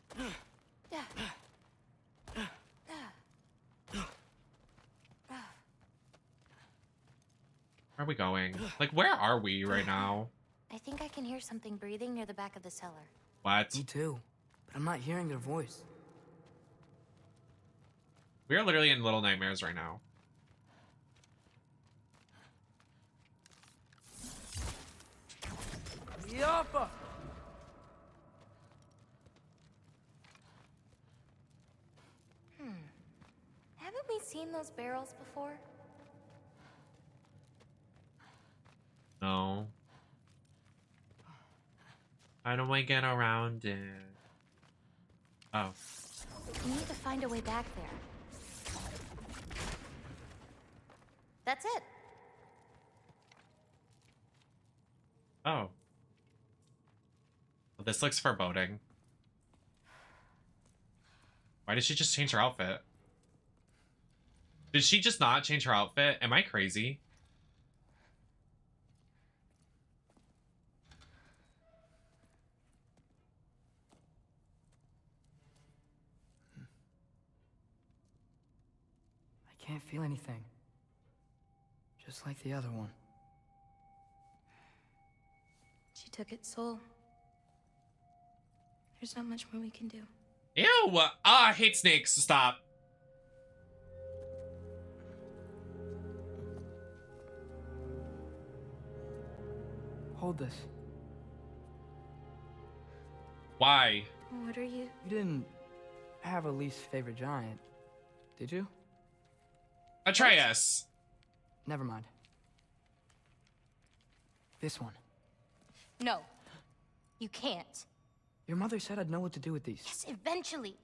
Where are we going? Like, where are we right now? I think I can hear something breathing near the back of the cellar. What? Me too, but I'm not hearing their voice. We are literally in Little Nightmares right now. Yappa! Haven't we seen those barrels before? No. How do I get around it? Oh. We need to find a way back there. That's it. Oh. Well, this looks foreboding. Why did she just change her outfit? Did she just not change her outfit? Am I crazy? I can't feel anything. Just like the other one. She took its soul. There's not much more we can do. Ew! Ah, I hate snakes. Stop. Hold this. Why? What are you? You didn't have a least favorite giant, did you? Atreus. Never mind. This one. No, you can't. Your mother said I'd know what to do with these. Yes, eventually.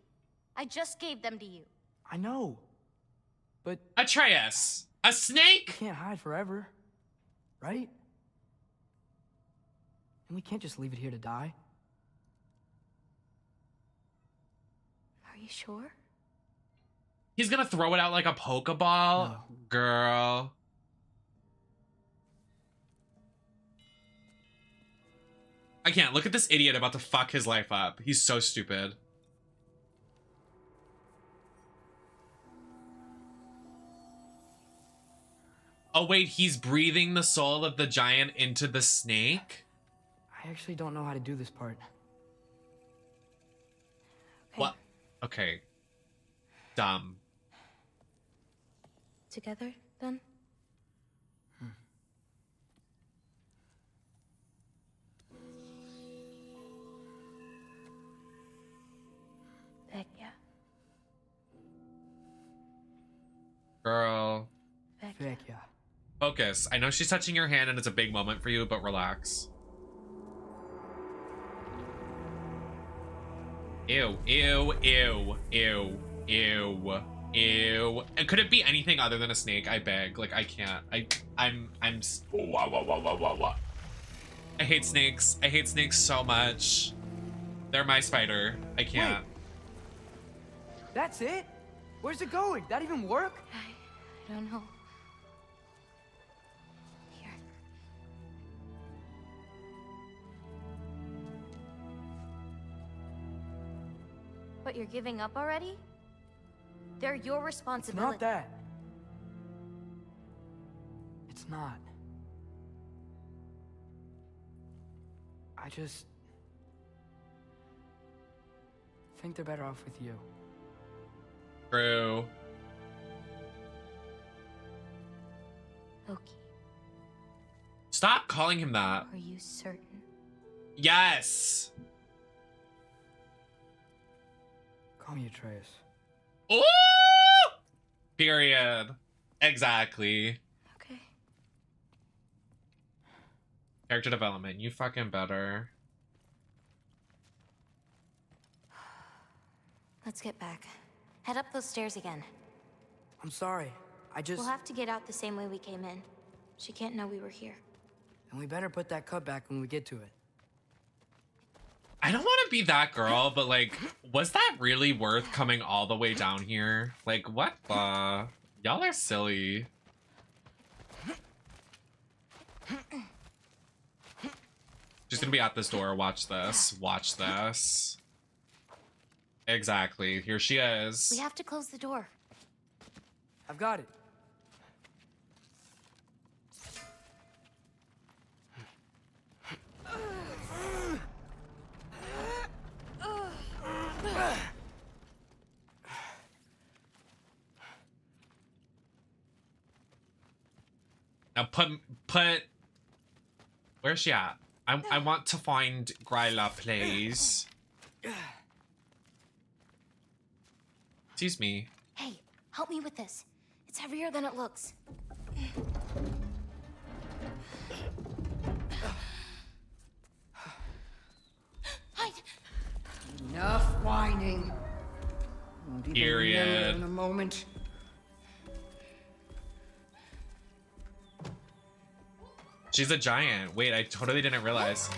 I just gave them to you. I know. But Atreus. A snake? you can't hide forever. Right? And we can't just leave it here to die. Are you sure? He's gonna throw it out like a Pokeball? No. Girl. I can't. Look at this idiot about to fuck his life up. He's so stupid. Oh wait, he's breathing the soul of the giant into the snake? I actually don't know how to do this part. Okay. What? Okay. Dumb. Together, then? Heck yeah. Girl. Heck yeah. Focus. I know she's touching your hand and it's a big moment for you, but relax. Ew, ew, ew, ew, ew, ew. And could it be anything other than a snake? I beg. Like, I can't. I'm I hate snakes. I hate snakes so much. They're my spider. I can't. Wait. That's it? Where's it going? That even work? I don't know. Here. But you're giving up already? They're your It's responsibility. not that. It's not. I just think they're better off with you. True. Loki, Stop calling him that. are you certain? Yes. Call me Atreus. Ooh! Period. Exactly. Okay. Character development. You fucking better. Let's get back. Head up those stairs again. I'm sorry. I just... We'll have to get out the same way we came in. She can't know we were here. And we better put that cut back when we get to it. I don't want to be that girl, but like, was that really worth coming all the way down here? Like, what the? Y'all are silly. She's gonna be at this door. Watch this. Watch this. Exactly. Here she is. We have to close the door. I've got it. Put. Where's she at? I want to find Gryla, please. Excuse me. Hey, help me with this. It's heavier than it looks. Hide. Enough whining. Won't even Period. remember in a moment. She's a giant. Wait, I totally didn't realize.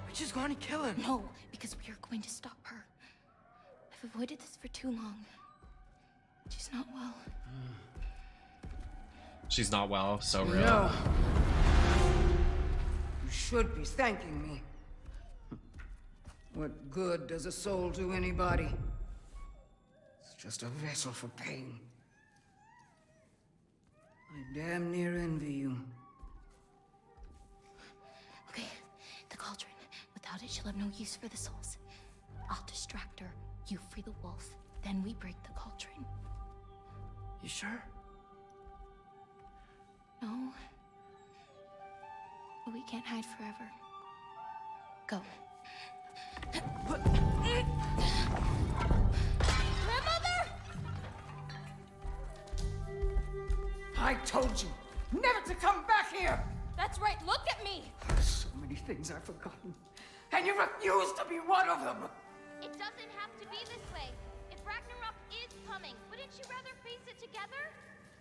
We're just going to kill him. No, because we are going to stop her. I've avoided this for too long. She's not well. She's not well, so real. No. You should be thanking me. What good does a soul do anybody? It's just a vessel for pain. I damn near envy you. Okay, the cauldron. Without it, she'll have no use for the souls. I'll distract her. You free the wolf. Then we break the cauldron. You sure? No. But we can't hide forever. Go. Grandmother! I told you never to come back here! That's right, look at me! So many things I've forgotten, and you refuse to be one of them! It doesn't have to be this way. If Ragnarok is coming, wouldn't you rather face it together?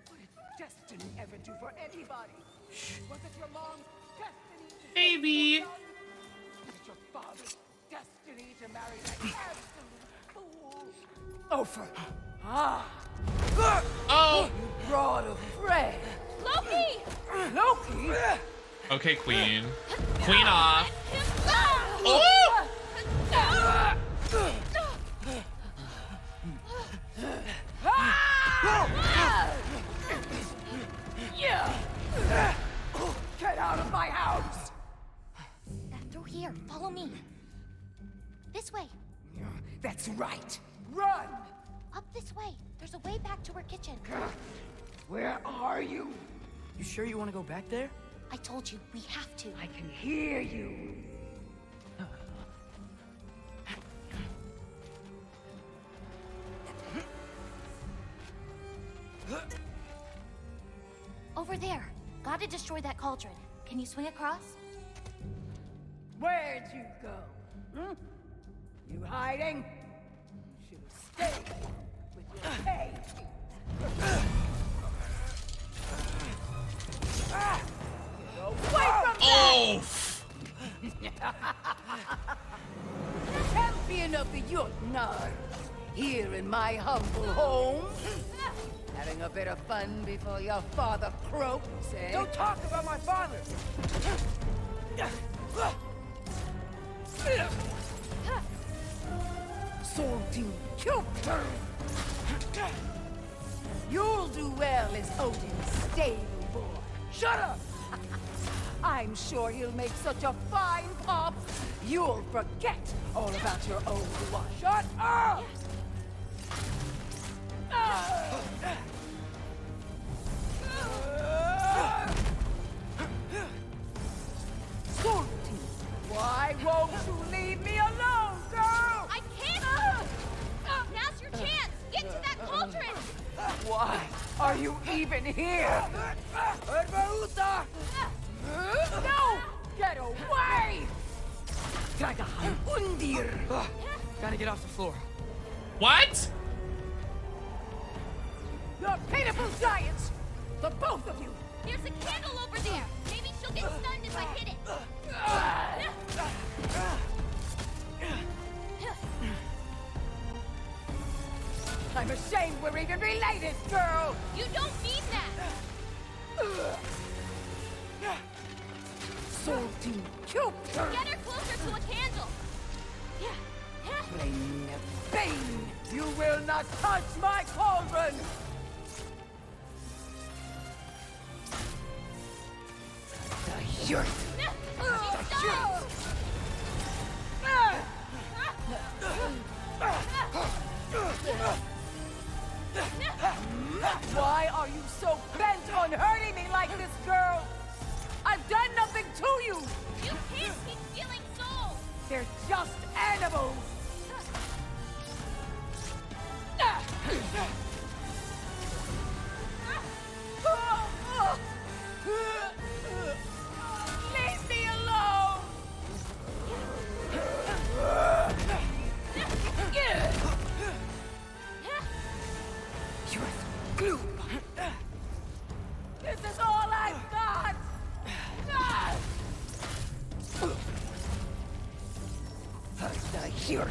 What did destiny ever do for anybody? Was it your mom's destiny to Baby. Was it your father's destiny to marry that absolute fool? Ofer. Oh! You brought of prey. Loki! Loki? Okay, Queen. Queen off. Oh! Get out of my house! Through here. Follow me. This way. That's right. Run! Up this way. There's a way back to her kitchen. Where are you? You sure you want to go back there? I told you, we have to. I can hear you. Over there. Gotta destroy that cauldron. Can you swing across? Where'd you go? Hmm? You hiding? Should have stayed with your cave. Get away from Oh! Champion of the Jotnar, here in my humble home. Having a bit of fun before your father croaks, eh? Don't talk about my father! Sorting Kilter! You'll do well as Odin's stable boy. Shut up! I'm sure he'll make such a fine pop, you'll forget all about your old one. Shut up! Sorting, why won't you leave me alone, girl? I can't! Now's your chance! Get to that cauldron! Why are you even here? No! Get away! Gotta get off the floor. What? You're pitiful giants! The both of you! There's a candle over there! Maybe she'll get stunned if I hit it! I'm ashamed we're even related, girl! You don't mean that! Sorting Kilter! Get her closer to a candle! Plain Bane! You will not touch my cauldron! The yurt! Why are you so bent on hurting me like this, They're just animals! Leave me alone! You're glue. This is all I've got! I hear.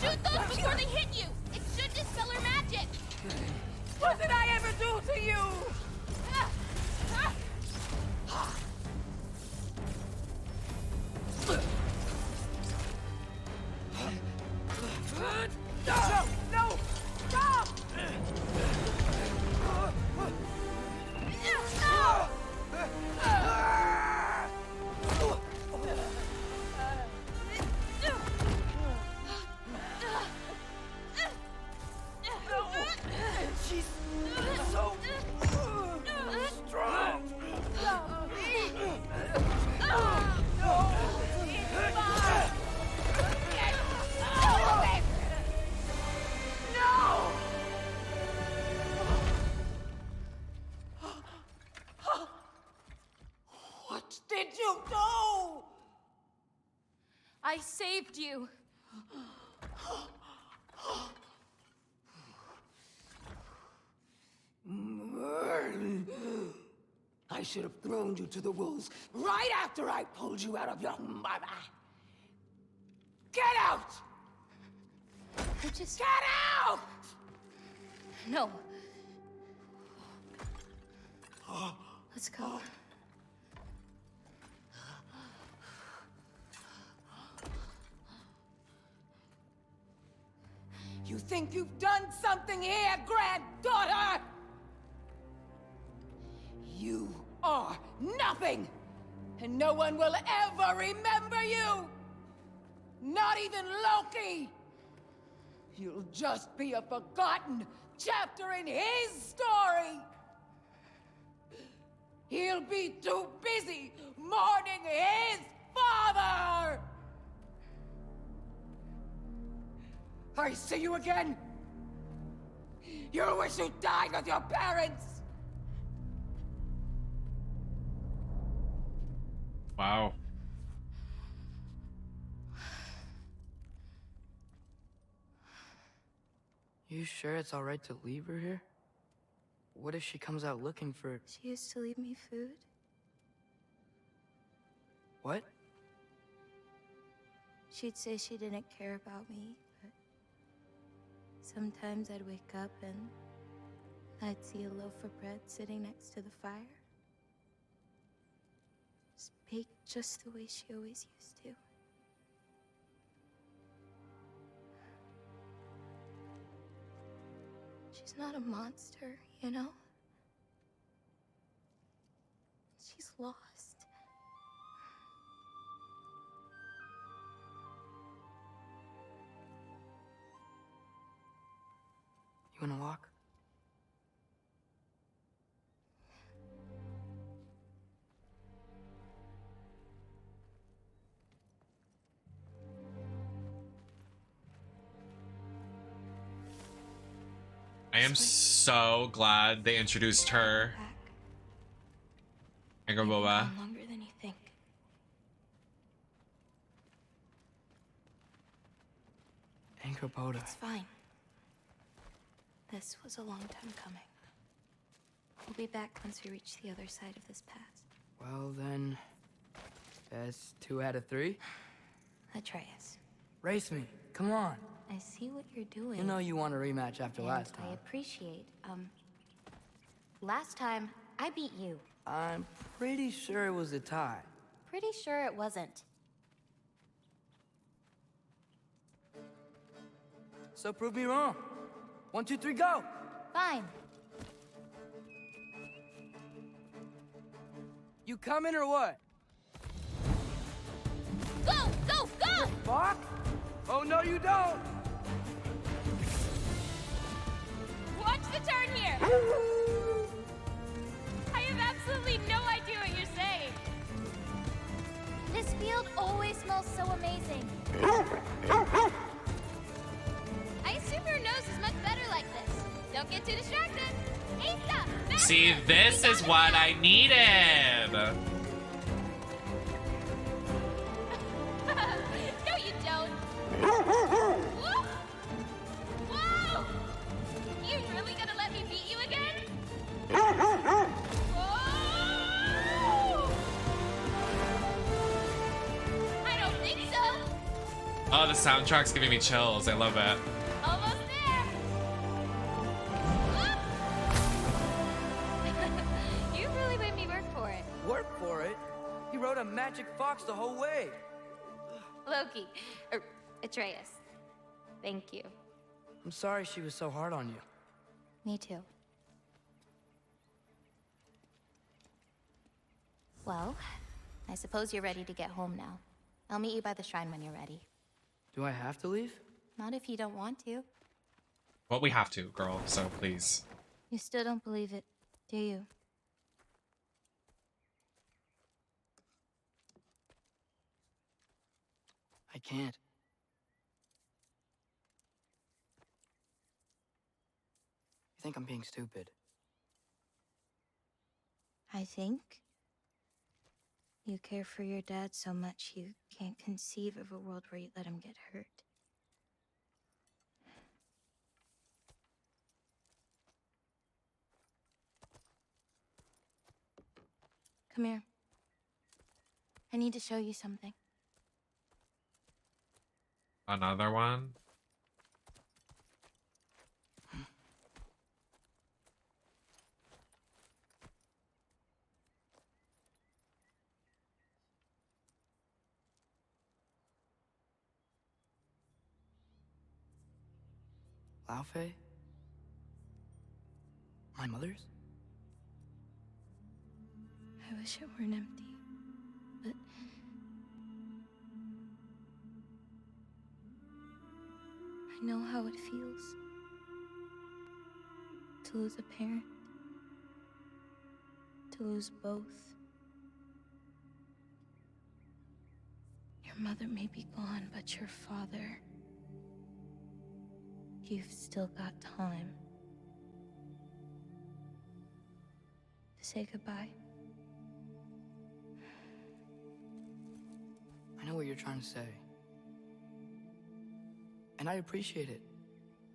Shoot those before they hit you! It should dispel her magic! What did I ever do to you? No! No! Stop! She's so strong. No. It's mine. Get all of it. No. What did you do? I saved you. I should have thrown you to the wolves right after I pulled you out of your mama. Get out! I just... Get out! No. Let's go. You think you've done something here, granddaughter? You are nothing! And no one will ever remember you! Not even Loki! You'll just be a forgotten chapter in his story! He'll be too busy mourning his father! I see you again! You'll wish you died with your parents! Wow. You sure it's all right to leave her here? What if she comes out looking for... She used to leave me food. What? She'd say she didn't care about me, but sometimes I'd wake up and I'd see a loaf of bread sitting next to the fire. Just baked just the way she always used to. She's not a monster, you know? She's lost. You wanna walk? I am so glad they introduced her. Angry Boba. Longer than you think. Anchor It's fine. This was a long time coming. We'll be back once we reach the other side of this pass. Well then, that's 2 out of 3. Atreus. Race me, come on. I see what you're doing. You know you want a rematch after And last I time. appreciate, last time, I beat you. I'm pretty sure it was a tie. Pretty sure it wasn't. So prove me wrong. 1, 2, 3, go! Fine. You coming or what? Go! Go! Go! Fuck? Oh, no, you don't! Watch the turn here! I have absolutely no idea what you're saying. This field always smells smells so amazing. I assume your nose is much better like this. Don't get too distracted. Asa, See, this is what I needed. No, you don't. Whoop. Whoa! You really gonna let me beat you again? Whoa! I don't think so. Oh, the soundtrack's giving me chills. I love it. Almost there. Whoop. You really made me work for it. Work for it? He rode a magic fox the whole way. Loki, or Atreus. Thank you. I'm sorry she was so hard on you. Me too. Well, I suppose you're ready to get home now. I'll meet you by the shrine when you're ready. Do I have to leave? Not if you don't want to. Well, we have to, girl, so please. You still don't believe it, do you? I can't. You think I'm being stupid? I think you care for your dad so much you can't conceive of a world where you let him get hurt. Come here. I need to show you something. Another one? Laufey? My mother's? I wish it weren't empty, but I know how it feels to lose a parent, to lose both. Your mother may be gone, but your father, you've still got time to say goodbye. I know what you're trying to say. And I appreciate it.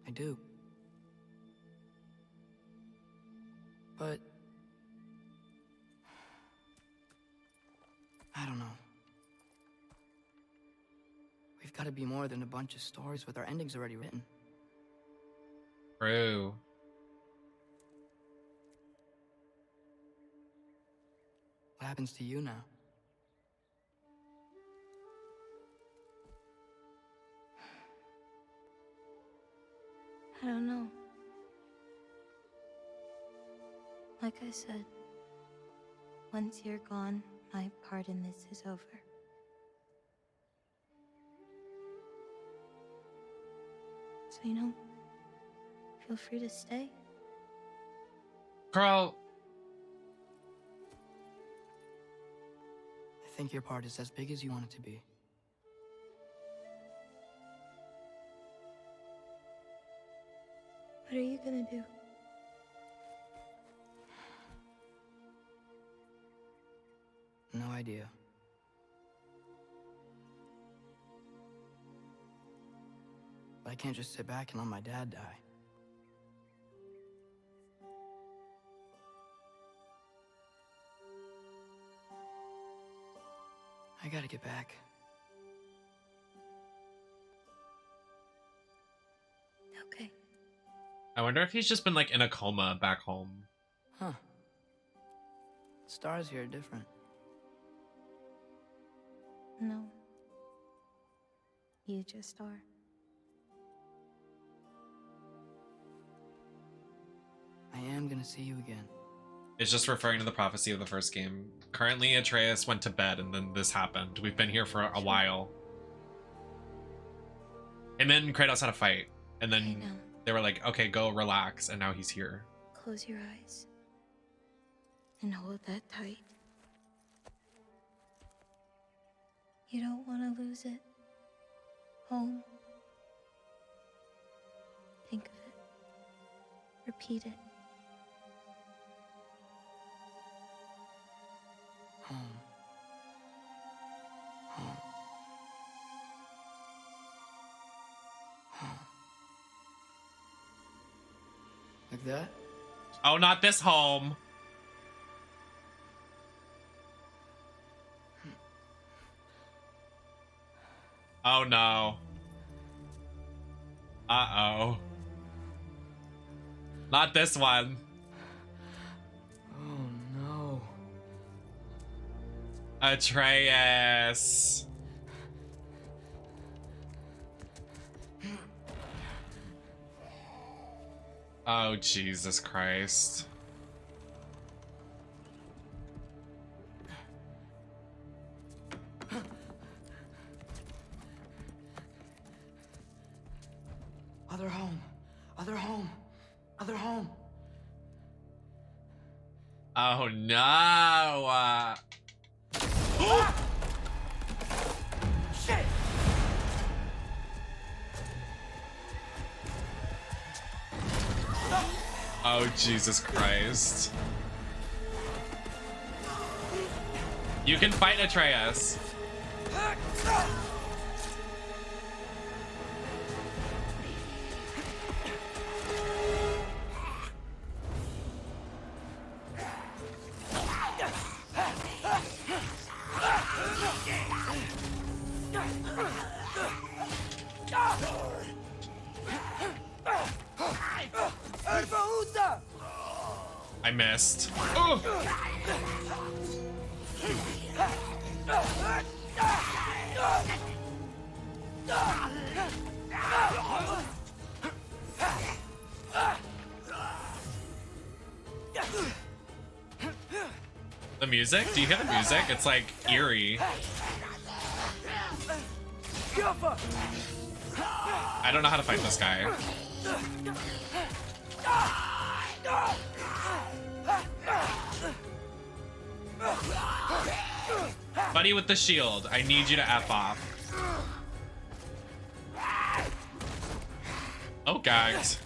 I do. But I don't know. We've got to be more than a bunch of stories with our endings already written. True. What happens to you now? I don't know. Like I said, once you're gone, my part in this is over. So, you know, feel free to stay. Girl. I think your part is as big as you want it to be. What are you gonna do? No idea. But I can't just sit back and let my dad die. I gotta get back. Okay. I wonder if he's just been like in a coma back home. Huh. Stars here are different. No. You just are. I am gonna see you again. It's just referring to the prophecy of the first game. Currently, Atreus went to bed and then this happened. We've been here for a while. And then Kratos had a fight. And then they were like, okay, go relax. And now he's here. Close your eyes. And hold that tight. You don't want to lose it. Home. Think of it. Repeat it. Home. Home. Home. Like that? Oh, not this home. Oh no. Uh-oh. Not this one. Oh no. Atreus. Oh, Jesus Christ. Other home. Other home. Other home. Oh no. Shit! Oh, Jesus Christ. You can fight Atreus. I missed. Oh. The music? Do you hear the music? It's like eerie. I don't know how to fight this guy. Buddy with the shield, I need you to F off. Oh, gagged.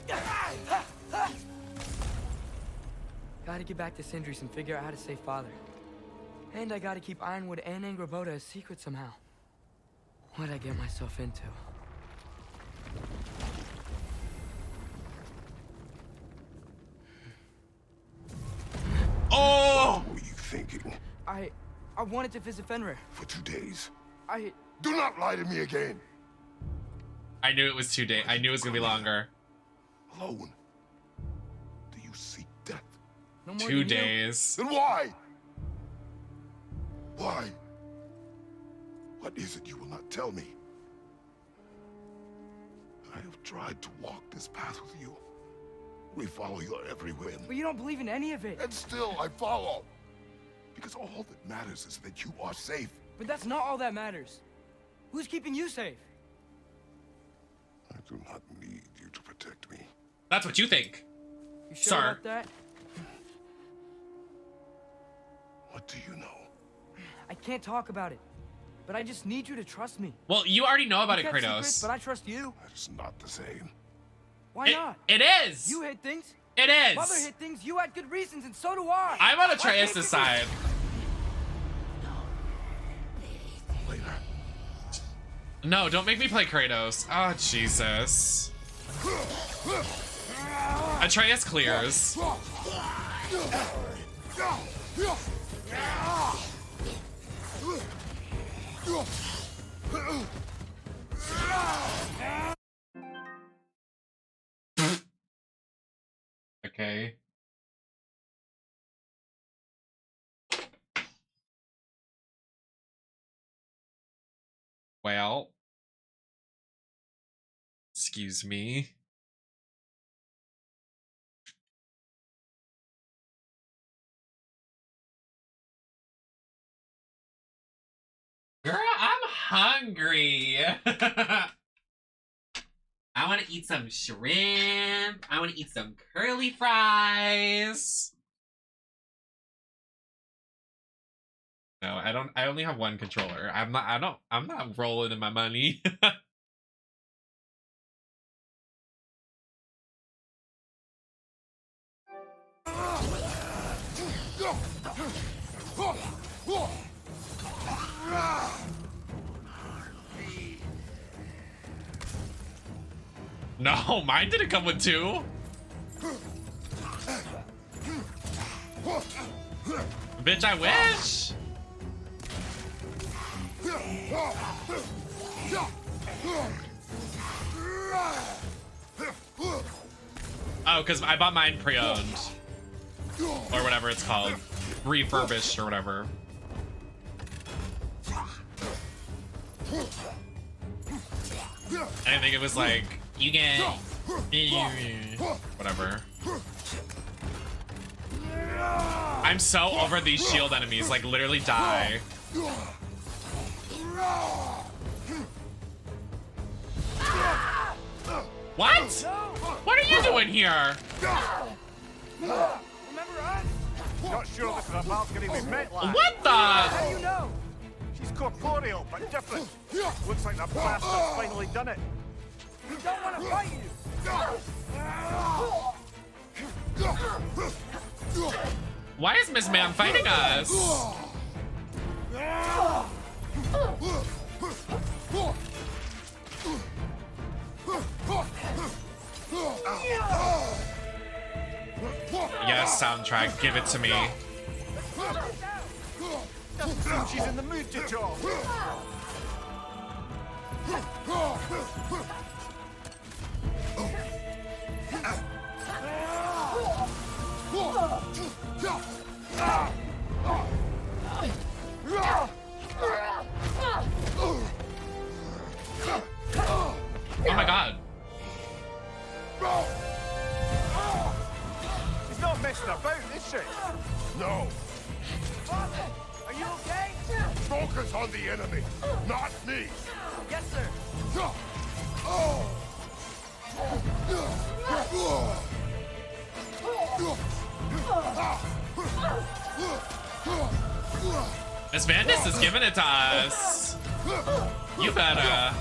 Gotta get back to Sindri's and figure out how to save Father. And I gotta keep Ironwood and Angraboda a secret somehow. What'd I get myself into? Oh! What were you thinking? I wanted to visit Fenrir. For 2 days. Do not lie to me again. I knew it was 2 days. I knew it was gonna be longer. Alone. Do you seek death? No more 2 than you. days. Then why? Why? What is it you will not tell me? I have tried to walk this path with you. We follow your every whim. But you don't believe in any of it. And still I follow. Because all that matters is that you are safe. But that's not all that matters. Who's keeping you safe? I do not need you to protect me. That's what you think. You sure Sir. about that? What do you know? I can't talk about it. But I just need you to trust me. Well, you already know about You it, kept Kratos. secrets, but I trust you. That is not the same. Why not? It is. You hid things. It is. Mother hid things. You had good reasons, and so do I. I'm on Why Atreus' can't you side. Later. No, don't make me play Kratos. Oh, Jesus. Atreus clears. Okay. Well. Excuse me. Girl, I'm hungry. I want to eat some shrimp. I want to eat some curly fries. No, I don't. I only have one controller. I'm not rolling in my money. No, mine didn't come with two. Bitch, I wish. Oh, because I bought mine pre-owned. Or whatever it's called. Refurbished or whatever. I think it was like, you get... whatever. I'm so over these shield enemies, like literally die. What? What are you doing here? Remember us? Not sure this is a Valkyrie we've met last. What the? How do you know? She's corporeal, but different. Looks like the bastard's finally done it. We don't want to fight you. Why is Miss Ma'am fighting us? Yes, soundtrack, give it to me. She's in the mood to talk. Oh my god. She's not messing about, is she? No. Are you okay? Focus on the enemy, not me. Yes, sir. Miss Vandis is giving it to us. You better.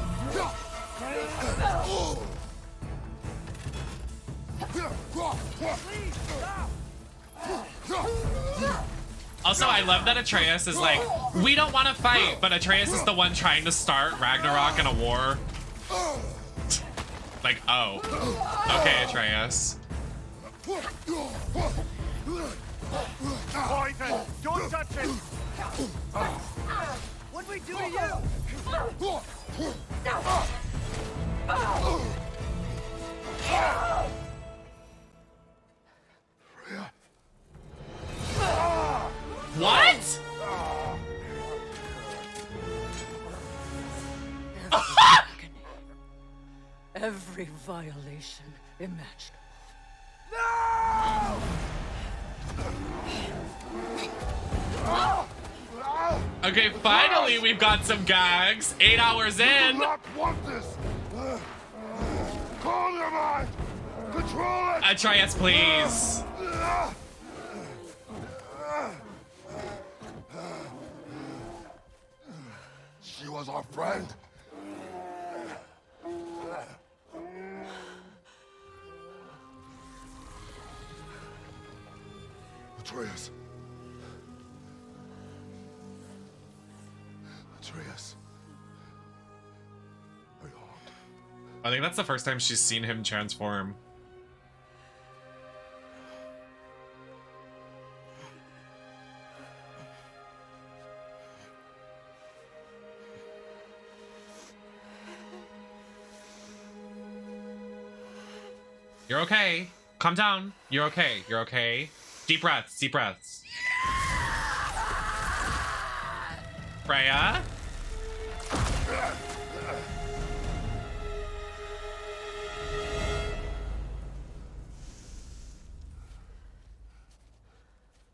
Also, I love that Atreus is like, we don't want to fight, but Atreus is the one trying to start Ragnarok in a war. Like, oh. Okay, Atreus. Poison! Don't touch it! What'd we do to you? What? Every violation imaginable. Okay, finally we've got some gags. 8 hours in. I do not want this. Calm your mind. Control it. Atreus, please. She was our friend. Atreus. Atreus. Are you harmed? I think that's the first time she's seen him transform. You're okay. Calm down. You're okay. You're okay. Deep breaths. Deep breaths. Freya?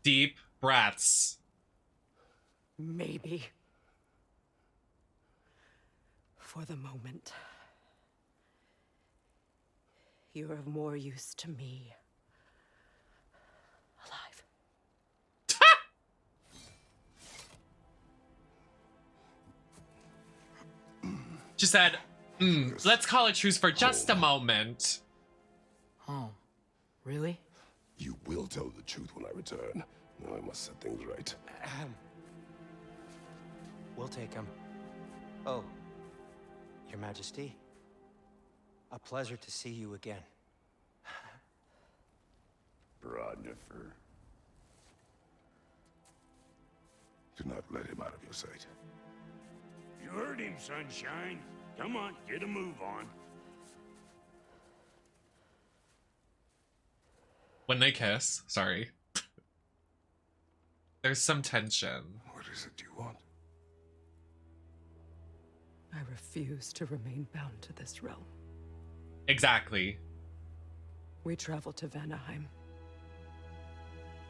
Deep breaths. Maybe. For the moment. You're of more use to me. Alive. She said, let's call a truce for just a moment. Oh, really? You will tell the truth when I return. Now I must set things right. We'll take him. Oh, Your Majesty. A pleasure to see you again. Brodnifer. Do not let him out of your sight. You heard him, Sunshine. Come on, get a move on. When they kiss, sorry. There's some tension. What is it you want? I refuse to remain bound to this realm. Exactly. We travel to Vanaheim.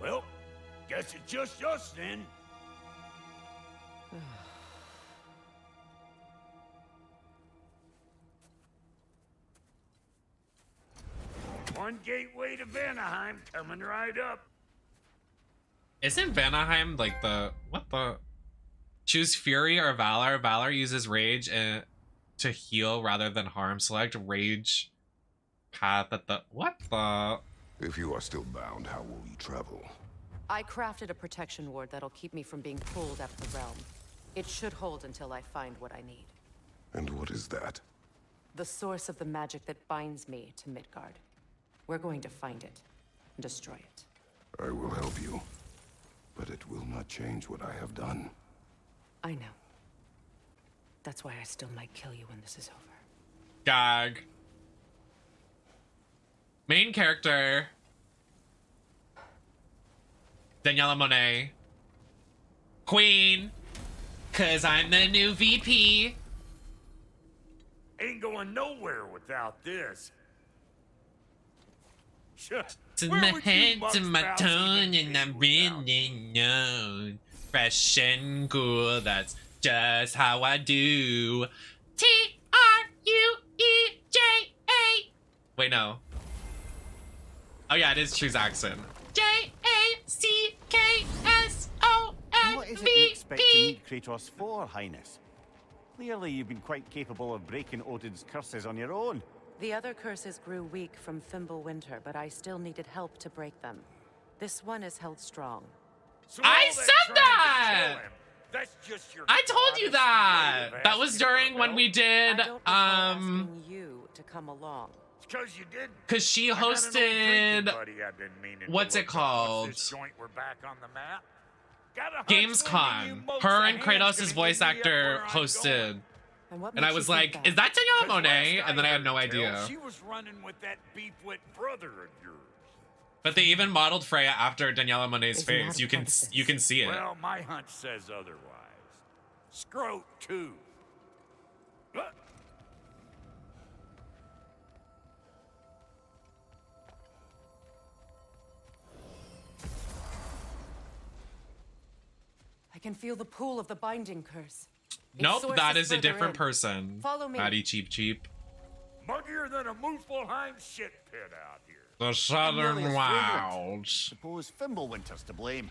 Well, guess it's just us then. One gateway to Vanaheim coming right up. Isn't Vanaheim like the what the? Choose Fury or Valor. Valor uses Rage to heal rather than harm. Select Rage path at the what the? If you are still bound, how will you travel? I crafted a protection ward that'll keep me from being pulled out of the realm. It should hold until I find what I need. And what is that? The source of the magic that binds me to Midgard. We're going to find it and destroy it. I will help you, but it will not change what I have done. I know. That's why I still might kill you when this is over. Gag. Main character. Daniela Monet. Queen. 'Cause I'm the new VP. Ain't going nowhere without this. To my head, to my tone, and I'm really known. Fresh and cool, that's just how I do. Trueja. Wait, no. Oh yeah, it is True's accent. JACKSONVP. What is it you expect to need Kratos for, Highness? Clearly you've been quite capable of breaking Odin's curses on your own. The other curses grew weak from Fimbulwinter, but I still needed help to break them. This one is held strong. So I all said trying to that! kill him, that's just your I told you that! way of That was asking during for when help. we did, I don't recall asking you to come along. It's 'cause you did. cause she I got an old drinking hosted, buddy I've been meaning to what's it look up. called? Once this joint we're back on the map. Got a hunch when you Gamescom. most Her a and hand's Kratos' gonna voice give me up actor where I'm hosted. going. And I was like, is that Daniela 'Cause Monet? last And then I had no heard tell, idea. She was running with that beef-wit brother of yours. But they even modeled Freya after Daniela Monet's face. You can see it. Well, my hunch says otherwise. Scrote, too. I can feel the pull of the binding curse. Its Nope, source that is a further different in. person. Follow me. Maddie Cheap Cheap. Muggier than a Muspelheim shit pit out here. The Nearly Southern as Wilds. Suppose Fimbulwinter's to blame.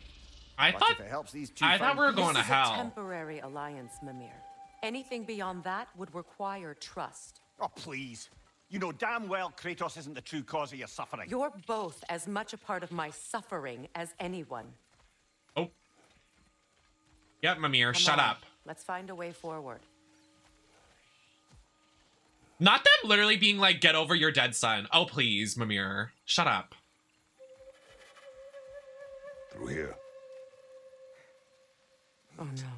I But thought if it helps these two we were going to This is a hell. temporary alliance, Mimir. Anything beyond that would require trust. Oh, please. You know damn well Kratos isn't the true cause of your suffering. You're both as much a part of my suffering as anyone. Oh. Yep, Mimir, Come shut on, up. Let's find a way forward. Not them literally being like, get over your dead son. Oh, please, Mimir. Shut up. Through here. Oh no.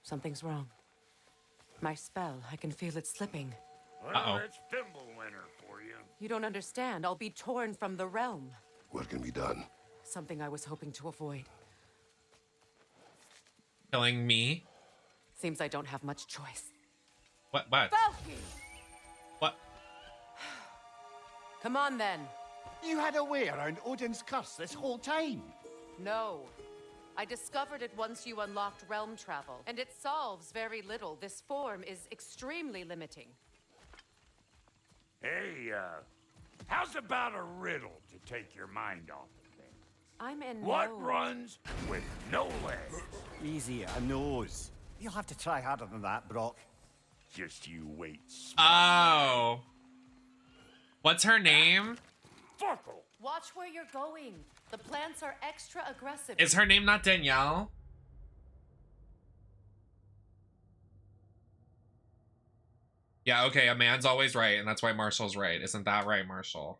Something's wrong. My spell, I can feel it slipping. Well, it's Fimbulwinter for you. You don't understand. I'll be torn from the realm. What can be done? Something I was hoping to avoid. Killing me? Seems I don't have much choice. What? Valky! What? Come on then. You had a way around Odin's curse this whole time. No. I discovered it once you unlocked realm travel, and it solves very little. This form is extremely limiting. Hey, how's about a riddle to take your mind off of things? I'm in What no... runs with no legs? Easy, a nose. You'll have to try harder than that, Brock. Just you wait. Oh. What's her name? Fuckle. Watch where you're going. The plants are extra aggressive. Is her name not Danielle? Yeah, okay, a man's always right, and that's why Marshall's right. Isn't that right, Marshall?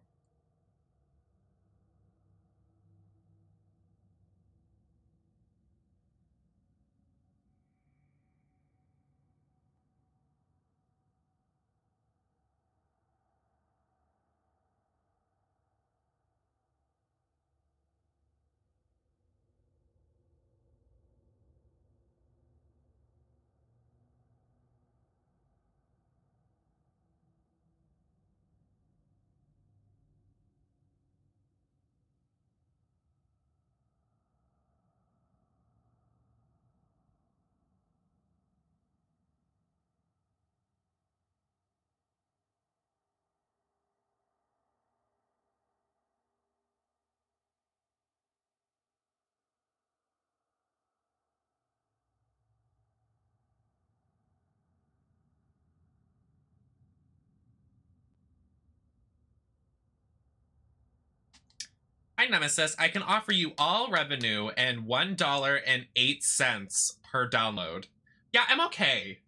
Hi, Nemesis. I can offer you all revenue and $1.08 per download. Yeah, I'm okay.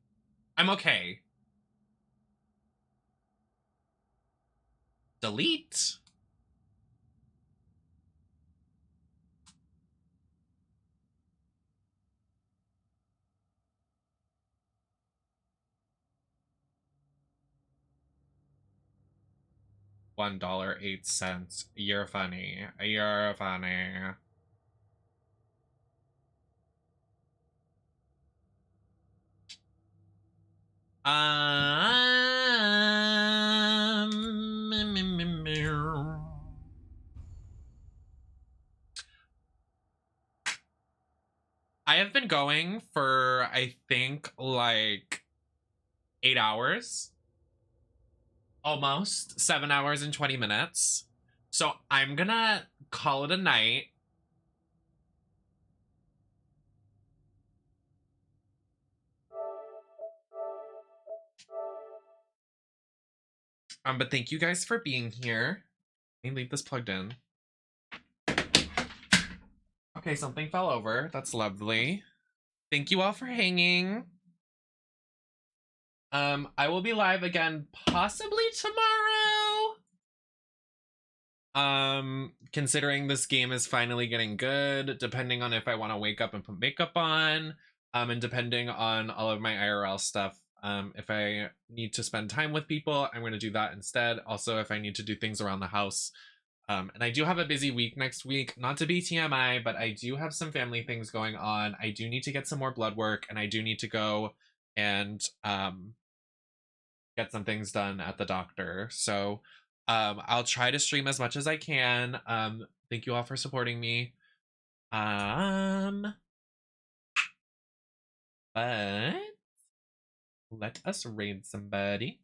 I'm okay. Delete. $1.08. You're funny. You're funny. I have been going for, I think, like 8 hours. Almost 7 hours and 20 minutes. So I'm gonna call it a night. But thank you guys for being here. Let me leave this plugged in. Okay, something fell over. That's lovely. Thank you all for hanging. I will be live again possibly tomorrow. Considering this game is finally getting good, depending on if I want to wake up and put makeup on, and depending on all of my IRL stuff. If I need to spend time with people, I'm going to do that instead. Also, if I need to do things around the house. And I do have a busy week next week, not to be TMI, but I do have some family things going on. I do need to get some more blood work, and I do need to go and get some things done at the doctor. So I'll try to stream as much as I can. Thank you all for supporting me. But let us raid somebody.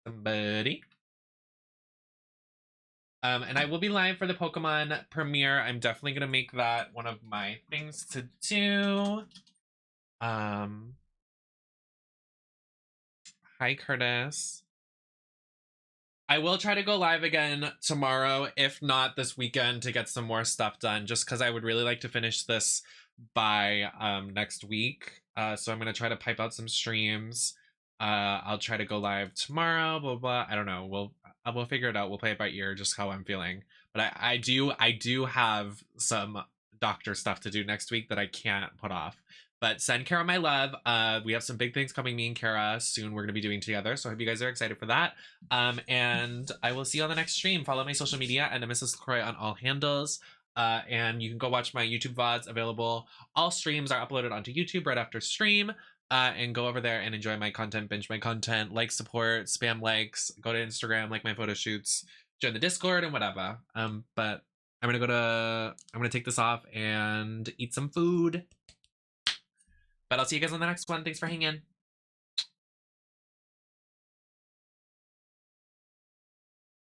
And I will be live for the Pokemon premiere. I'm definitely gonna make that one of my things to do. Hi, Curtis. I will try to go live again tomorrow, if not this weekend, to get some more stuff done, just because I would really like to finish this by next week. So I'm gonna try to pipe out some streams. I'll try to go live tomorrow, blah, blah. I don't know. We'll figure it out. We'll play it by ear, just how I'm feeling. But I do have some doctor stuff to do next week that I can't put off. But send Kara my love. We have some big things coming, me and Kara, soon we're going to be doing together. So I hope you guys are excited for that. And I will see you on the next stream. Follow my social media at NemesisLacroix on all handles. And you can go watch my YouTube VODs available. All streams are uploaded onto YouTube right after stream. And go over there and enjoy my content, binge my content, like, support, spam likes, go to Instagram, like my photo shoots, join the Discord and whatever. But I'm gonna take this off and eat some food. But I'll see you guys on the next one. Thanks for hanging.